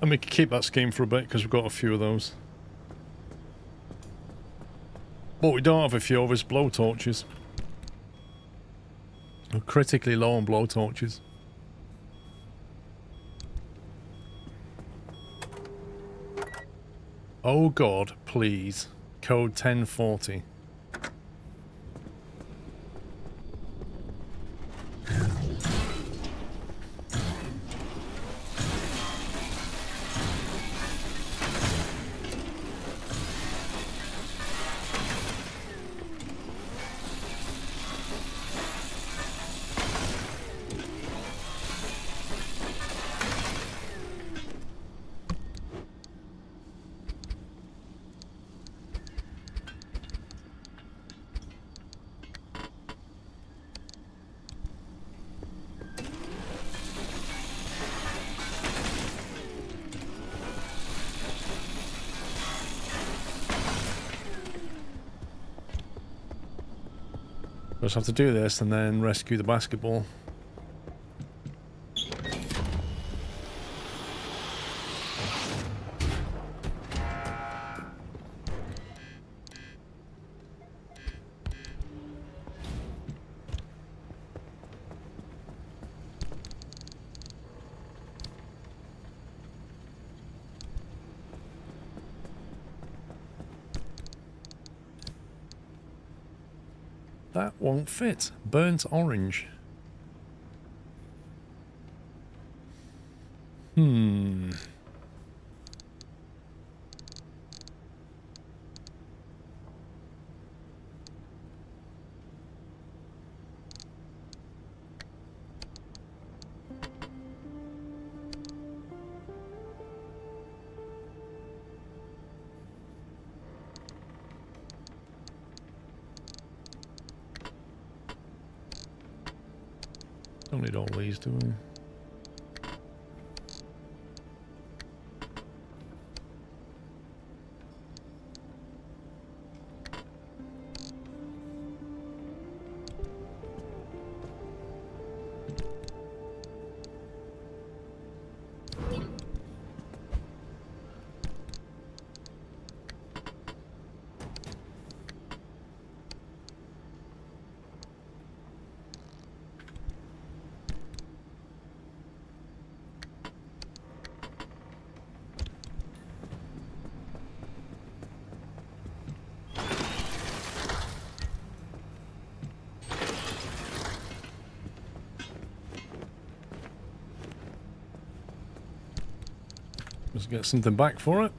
And we can keep that scheme for a bit because we've got a few of those. What we don't have a few of is blowtorches. We're critically low on blowtorches. Oh God, please. Code 1040. Just have to do this and then rescue the basketball. That won't fit. Burnt orange. Don't need all these, do we? Let's get something back for it.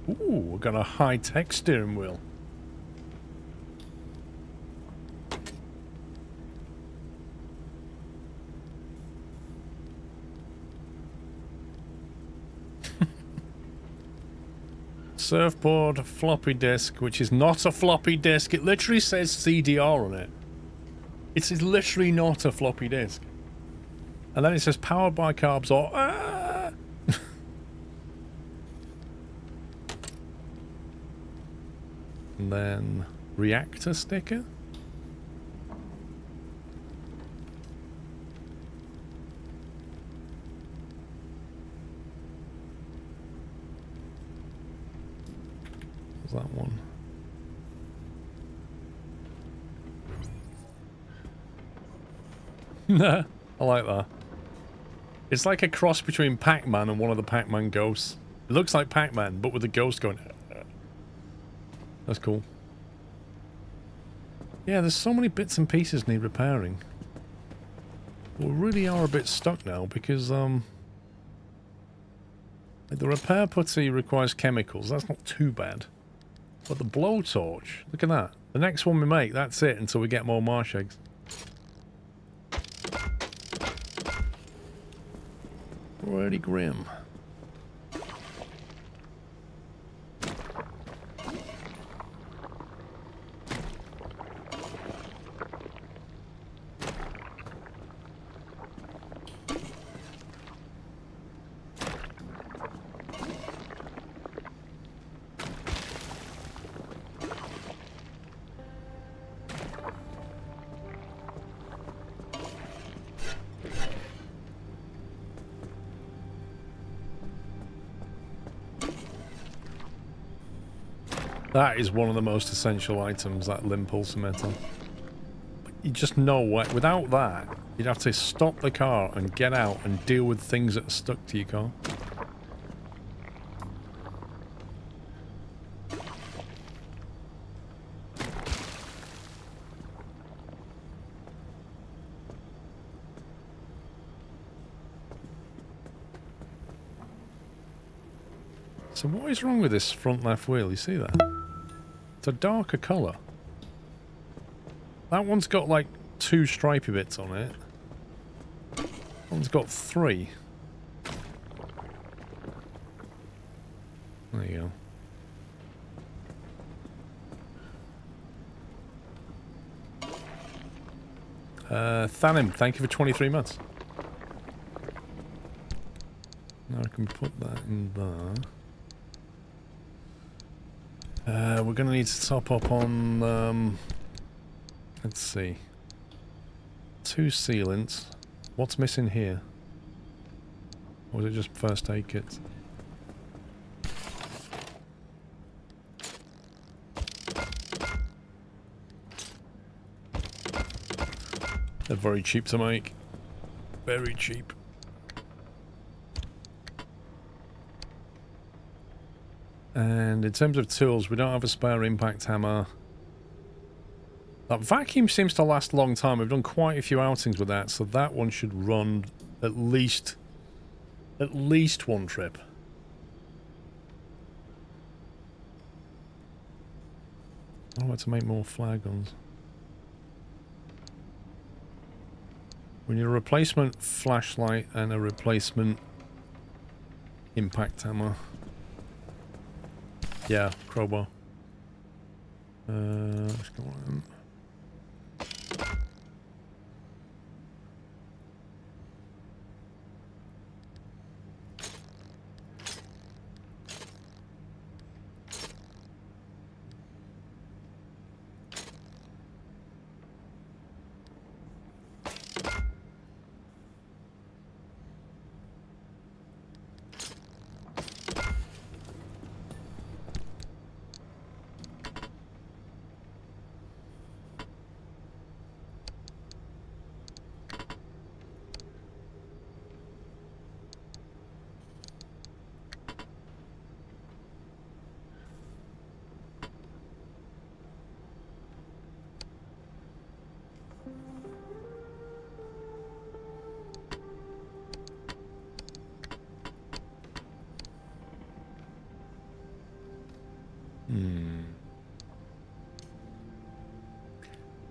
Ooh, we've got a high-tech steering wheel. Surfboard floppy disk, which is not a floppy disk. It literally says CDR on it. It's literally not a floppy disk. And then it says powered by carbs or... Ah! And then reactor sticker. That one. Nah, I like that. It's like a cross between Pac-Man and one of the Pac-Man ghosts. It looks like Pac-Man, but with a ghost going... That's cool. Yeah, there's so many bits and pieces need repairing. We really are a bit stuck now because, The repair putty requires chemicals. That's not too bad. But the blowtorch, look at that. The next one we make, that's it until we get more marsh eggs. Pretty grim. That is one of the most essential items, that limb pulsometer. You just know what, without that, you'd have to stop the car and get out and deal with things that are stuck to your car. So what is wrong with this front left wheel? You see that? It's a darker colour. That one's got like 2 stripy bits on it. That one's got 3. There you go. Thanim, thank you for 23 months. Now I can put that in there. We're going to need to top up on, let's see, 2 sealants. What's missing here? Or is it just first aid kits? They're very cheap to make. Very cheap. And in terms of tools, we don't have a spare impact hammer. That vacuum seems to last a long time. We've done quite a few outings with that, so that one should run at least 1 trip. I want to make more flare guns. We need a replacement flashlight and a replacement impact hammer. Yeah, crowbar. Let's go on.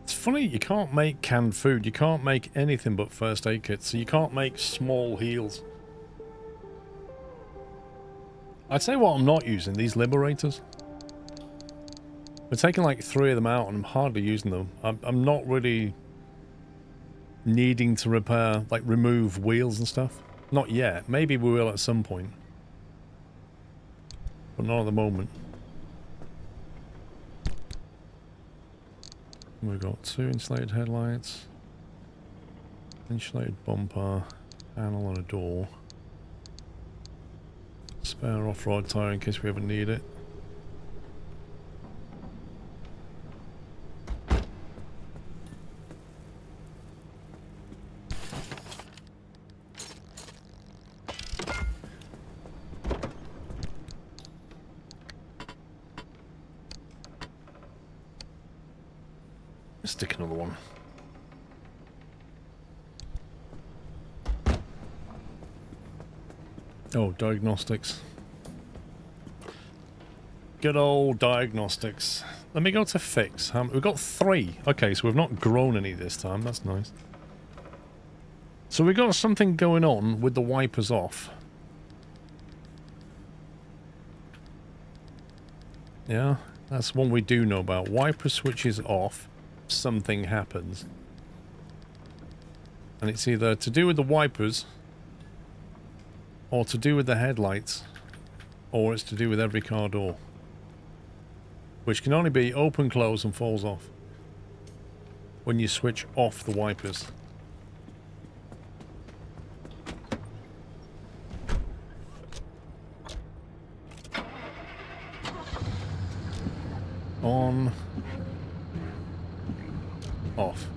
It's funny, you can't make canned food. You can't make anything but first aid kits. So you can't make small heals. I'd say what I'm not using, these liberators. We're taking like 3 of them out and I'm hardly using them. I'm not really needing to repair, like remove wheels and stuff. Not yet. Maybe we will at some point. But not at the moment. We've got 2 insulated headlights, insulated bumper, panel and a door, spare off-road tyre in case we ever need it. Stick another one. Oh, diagnostics. Good old diagnostics. Let me go to fix. We've got 3. Okay, so we've not grown any this time. That's nice. So we've got something going on with the wipers off. Yeah, that's one we do know about. Wiper switches off, something happens. And it's either to do with the wipers, or to do with the headlights, or it's to do with every car door. Which can only be open, close, and falls off when you switch off the wipers. On, off.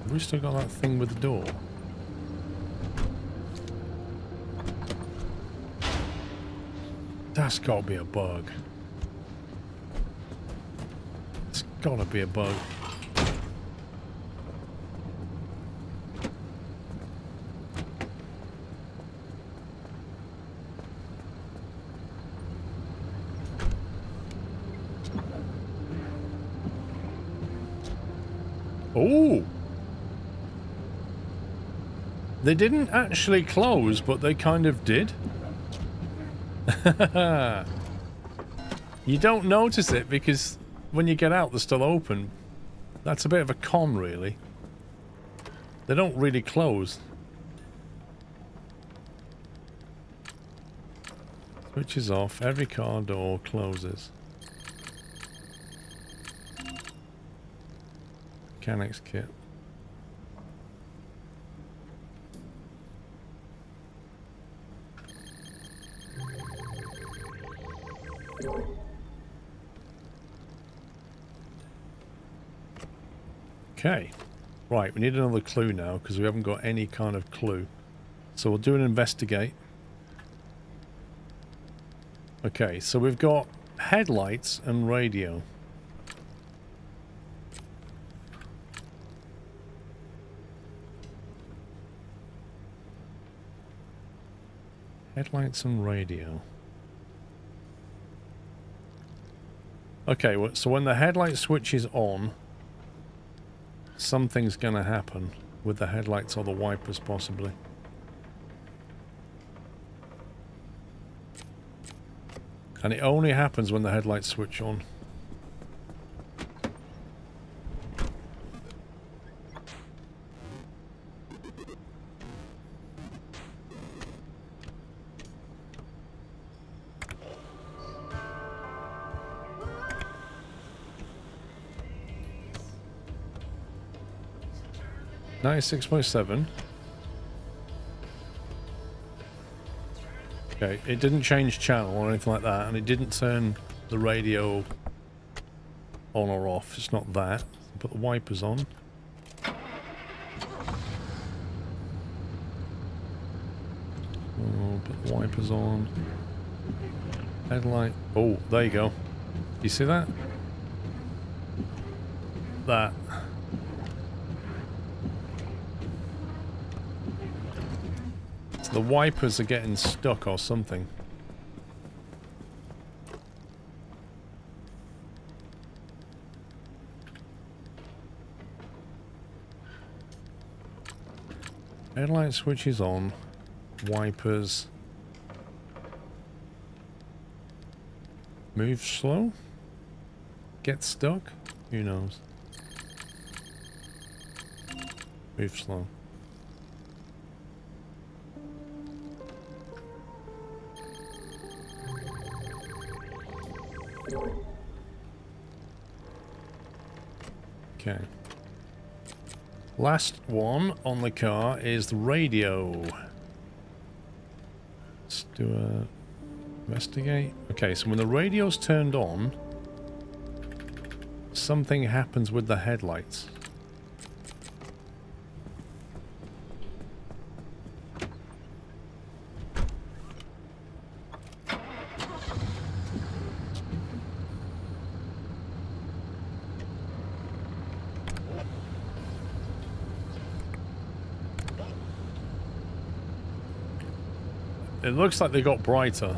Have we still got that thing with the door? That's gotta be a bug. It's gotta be a bug. Oh! They didn't actually close, but they kind of did. You don't notice it because when you get out they're still open. That's a bit of a con, really. They don't really close. Switch is off. Every car door closes. Mechanics kit. Okay, right, we need another clue now because we haven't got any kind of clue. So we'll do an investigate. Okay, so we've got headlights and radio. Headlights and radio. Okay, so when the headlight switch is on, something's going to happen with the headlights or the wipers, possibly. And it only happens when the headlights switch on. .7. Okay, it didn't change channel or anything like that, and it didn't turn the radio on or off. It's not that. Put the wipers on. Oh, put the wipers on. Headlight. Oh, there you go. You see that? That. The wipers are getting stuck or something. Headlight switch is on. Wipers. Move slow? Get stuck? Who knows? Move slow. Okay. Last one on the car is the radio. Let's do a investigate. Okay, so when the radio's turned on, something happens with the headlights. It looks like they got brighter.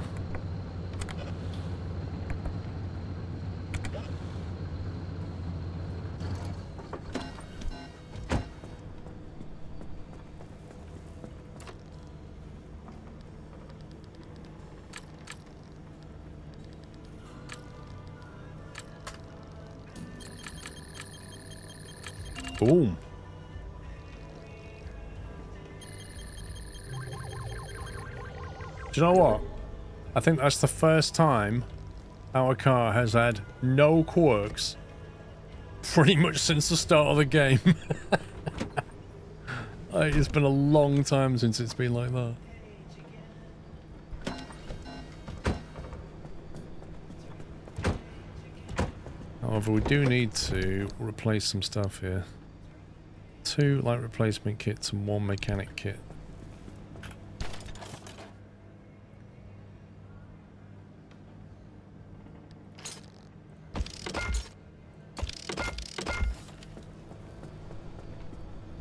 Boom. Do you know what? I think that's the first time our car has had no quirks pretty much since the start of the game. It's been a long time since it's been like that. However, we do need to replace some stuff here. 2 light replacement kits and 1 mechanic kit.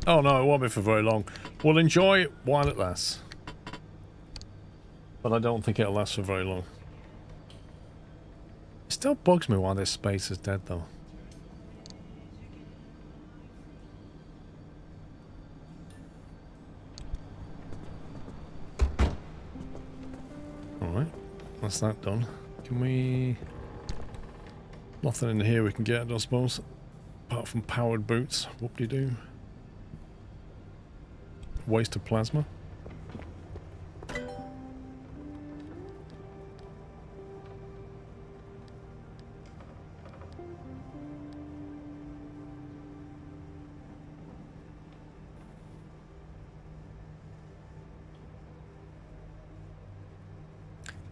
Oh no, it won't be for very long. We'll enjoy it while it lasts. But I don't think it'll last for very long. It still bugs me why this space is dead though. Alright, that's that done. Can we... Nothing in here we can get, I suppose. Apart from powered boots. Whoop-de-doo. Waste of plasma.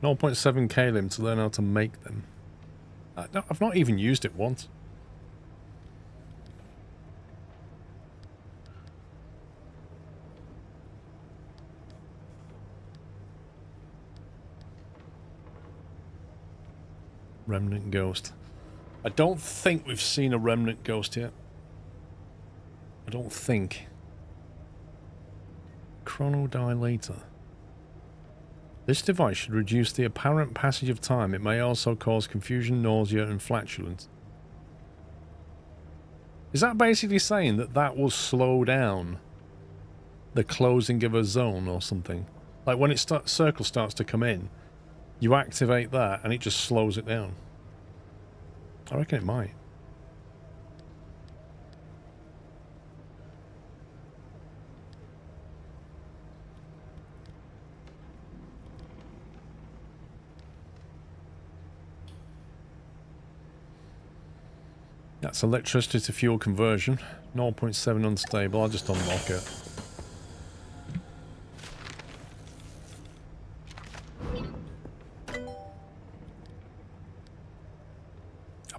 .7 kalim to learn how to make them. I've not even used it once. Remnant ghost. I don't think we've seen a remnant ghost yet. I don't think. Chronodilator. This device should reduce the apparent passage of time. It may also cause confusion, nausea, and flatulence. Is that basically saying that that will slow down the closing of a zone or something? Like when it circle starts to come in, you activate that and it just slows it down. I reckon it might. That's electricity to fuel conversion. 0.7 unstable. I'll just unlock it.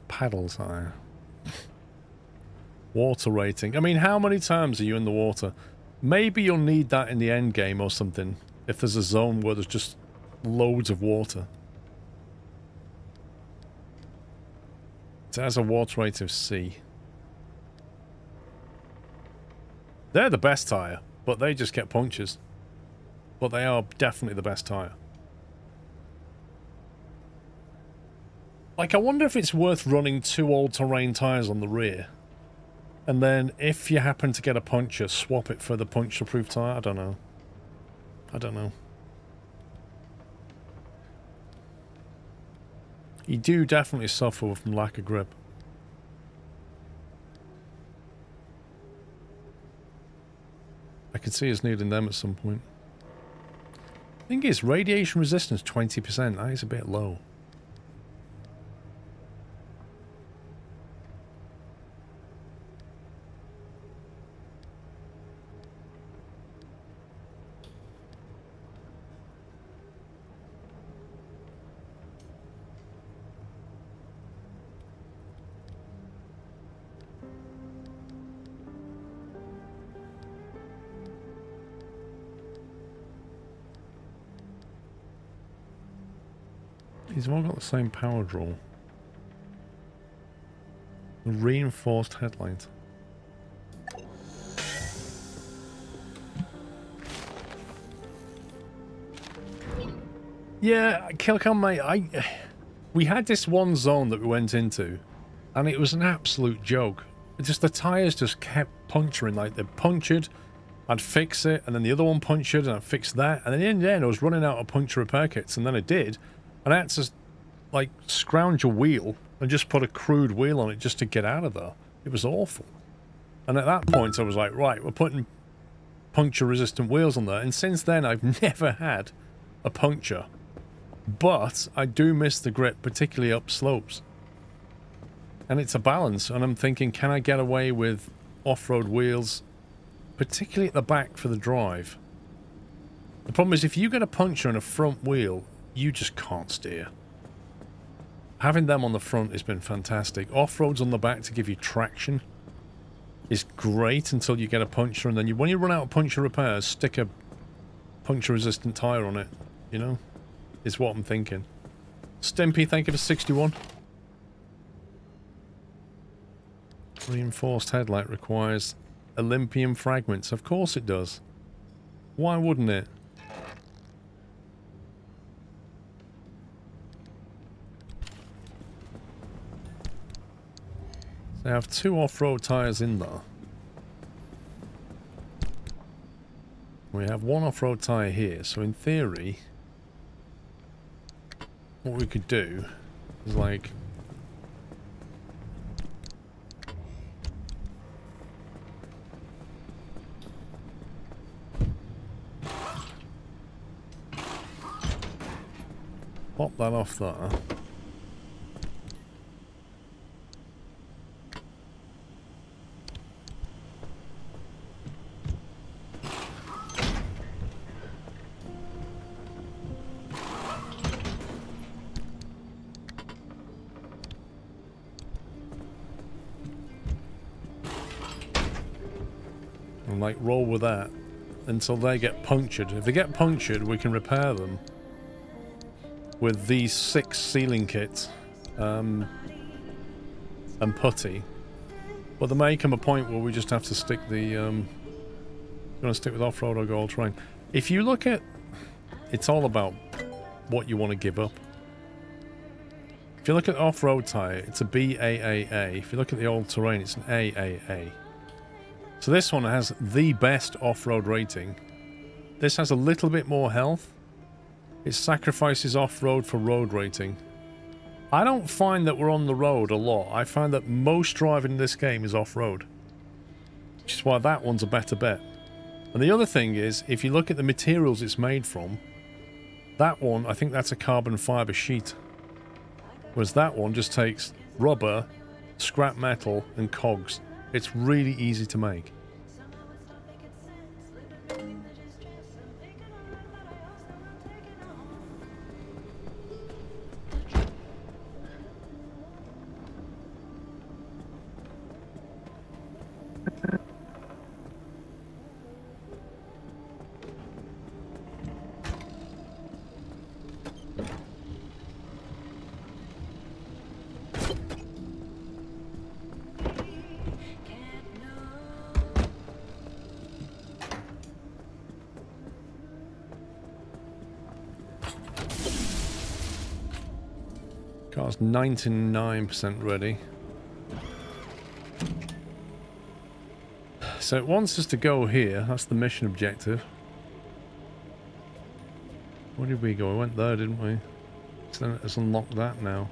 Paddle tire. Water rating. I mean, how many times are you in the water? Maybe you'll need that in the end game or something. If there's a zone where there's just loads of water. It has a water rating of C. They're the best tire, but they just get punctures. But they are definitely the best tire. Like, I wonder if it's worth running 2 all-terrain tyres on the rear. And then, if you happen to get a puncture, swap it for the puncture-proof tyre? I don't know. I don't know. You do definitely suffer from lack of grip. I can see us needing them at some point. Thing is, radiation resistance 20%. That is a bit low. These have all got the same power draw. A reinforced headlight. Yeah, Kilcon, mate, we had this one zone that we went into, and it was an absolute joke. Just the tyres just kept puncturing, like they punctured, I'd fix it, and then the other one punctured, and I'd fix that, and then in the end I was running out of puncture repair kits, and then I did, and I had to, like, scrounge a wheel and just put a crude wheel on it just to get out of there. It was awful. And at that point I was like, right, we're putting puncture-resistant wheels on there, and since then I've never had a puncture. But I do miss the grip, particularly up slopes. And it's a balance, and I'm thinking, can I get away with off-road wheels, particularly at the back for the drive? The problem is, if you get a puncture on a front wheel, you just can't steer. Having them on the front has been fantastic. Off-roads on the back to give you traction is great until you get a puncture, and then when you run out of puncture repairs, stick a puncture-resistant tyre on it, you know? Is what I'm thinking. Stimpy, thank you for 61. Reinforced headlight requires Olympian fragments. Of course it does. Why wouldn't it? So I have 2 off-road tyres in there. We have 1 off-road tyre here, so in theory, what we could do is like pop that off there. And like roll with that until they get punctured. If they get punctured, we can repair them with these 6 sealing kits and putty. But there may come a point where we just have to stick the you want to stick with off-road or go all-terrain. If you look at, it's all about what you want to give up. If you look at off-road tyre, it's a BAAA. If you look at the all-terrain, it's an AAA. So this one has the best off-road rating. This has a little bit more health. It sacrifices off-road for road rating. I don't find that we're on the road a lot. I find that most driving in this game is off-road. Which is why that one's a better bet. And the other thing is, if you look at the materials it's made from, that one, I think that's a carbon fibre sheet. Whereas that one just takes rubber, scrap metal, and cogs. It's really easy to make. Car's 99% ready. So it wants us to go here. That's the mission objective. Where did we go? We went there, didn't we? So let's unlock that now.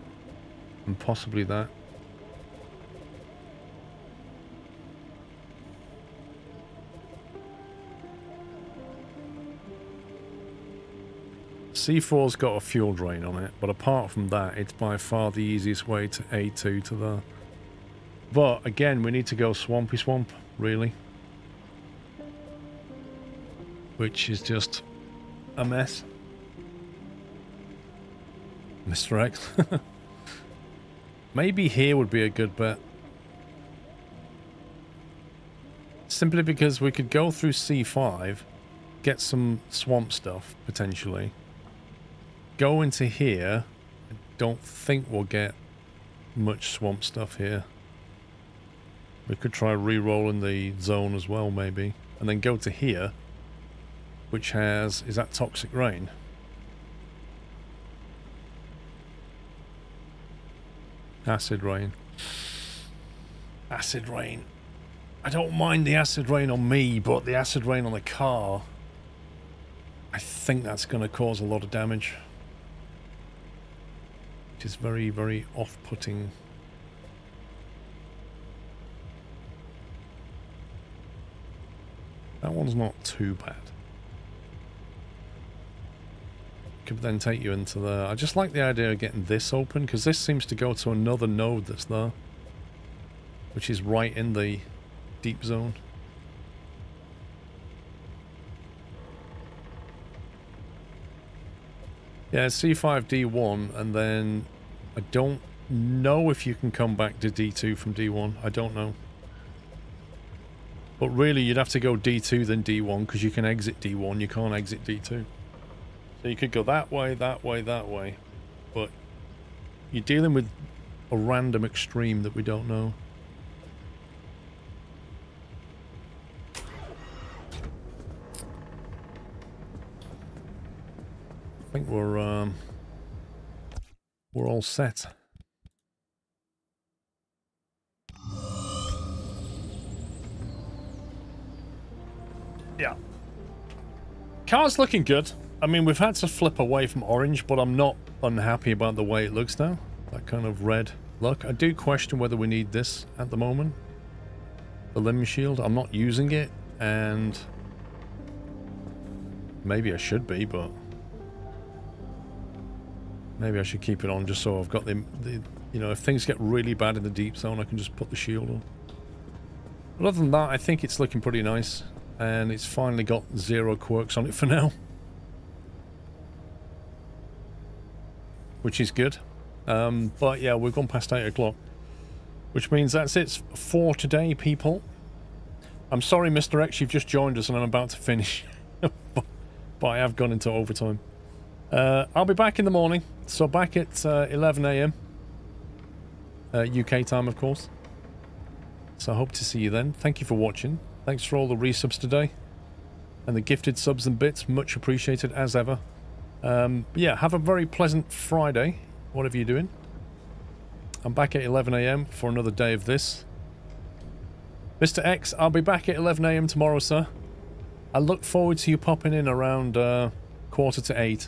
And possibly that. C4's got a fuel drain on it, but apart from that, it's by far the easiest way to A2 to there. But again, we need to go swampy swamp, really. Which is just a mess. Mr. X. Maybe here would be a good bet. Simply because we could go through C5, get some swamp stuff, potentially. Go into here. I don't think we'll get much swamp stuff here. We could try re-rolling the zone as well, maybe. And then go to here, which has... is that Toxic Rain? Acid rain. Acid rain. I don't mind the acid rain on me, but the acid rain on the car, I think that's going to cause a lot of damage. Which is very, very off-putting. That one's not too bad. Could then take you into the... I just like the idea of getting this open, because this seems to go to another node that's there. Which is right in the deep zone. Yeah, C5 D1, and then I don't know if you can come back to D2 from D1. I don't know. But really, you'd have to go D2 then D1, because you can exit D1, you can't exit D2. So you could go that way, that way, that way. But you're dealing with a random extreme that we don't know. I think we're all set. Yeah. Car's looking good. I mean, we've had to flip away from orange, but I'm not unhappy about the way it looks now. That kind of red look. I do question whether we need this at the moment. The limb shield. I'm not using it, and maybe I should be, but maybe I should keep it on just so I've got the you know, if things get really bad in the deep zone, I can just put the shield on. But other than that, I think it's looking pretty nice, and it's finally got 0 quirks on it for now. Which is good. But yeah, we've gone past 8 o'clock. Which means that's it for today, people. I'm sorry, Mr. X, you've just joined us and I'm about to finish. But I have gone into overtime. I'll be back in the morning. So back at 11 AM. UK time, of course. So I hope to see you then. Thank you for watching. Thanks for all the resubs today. And the gifted subs and bits. Much appreciated, as ever. Yeah, have a very pleasant Friday, whatever you're doing. I'm back at 11 AM for another day of this. Mr. X, I'll be back at 11 AM tomorrow, sir. I look forward to you popping in around 7:45.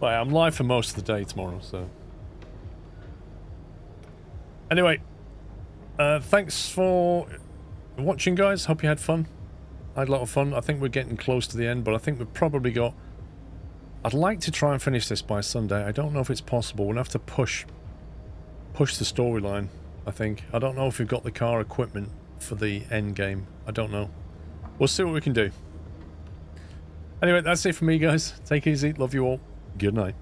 But I'm live for most of the day tomorrow, so... Anyway, thanks for watching, guys. Hope you had fun. I had a lot of fun. I think we're getting close to the end, but I think we've probably got... I'd like to try and finish this by Sunday. I don't know if it's possible. We'll have to push the storyline, I think. I don't know if we've got the car equipment for the end game. I don't know. We'll see what we can do. Anyway, that's it for me, guys. Take it easy. Love you all. Good night.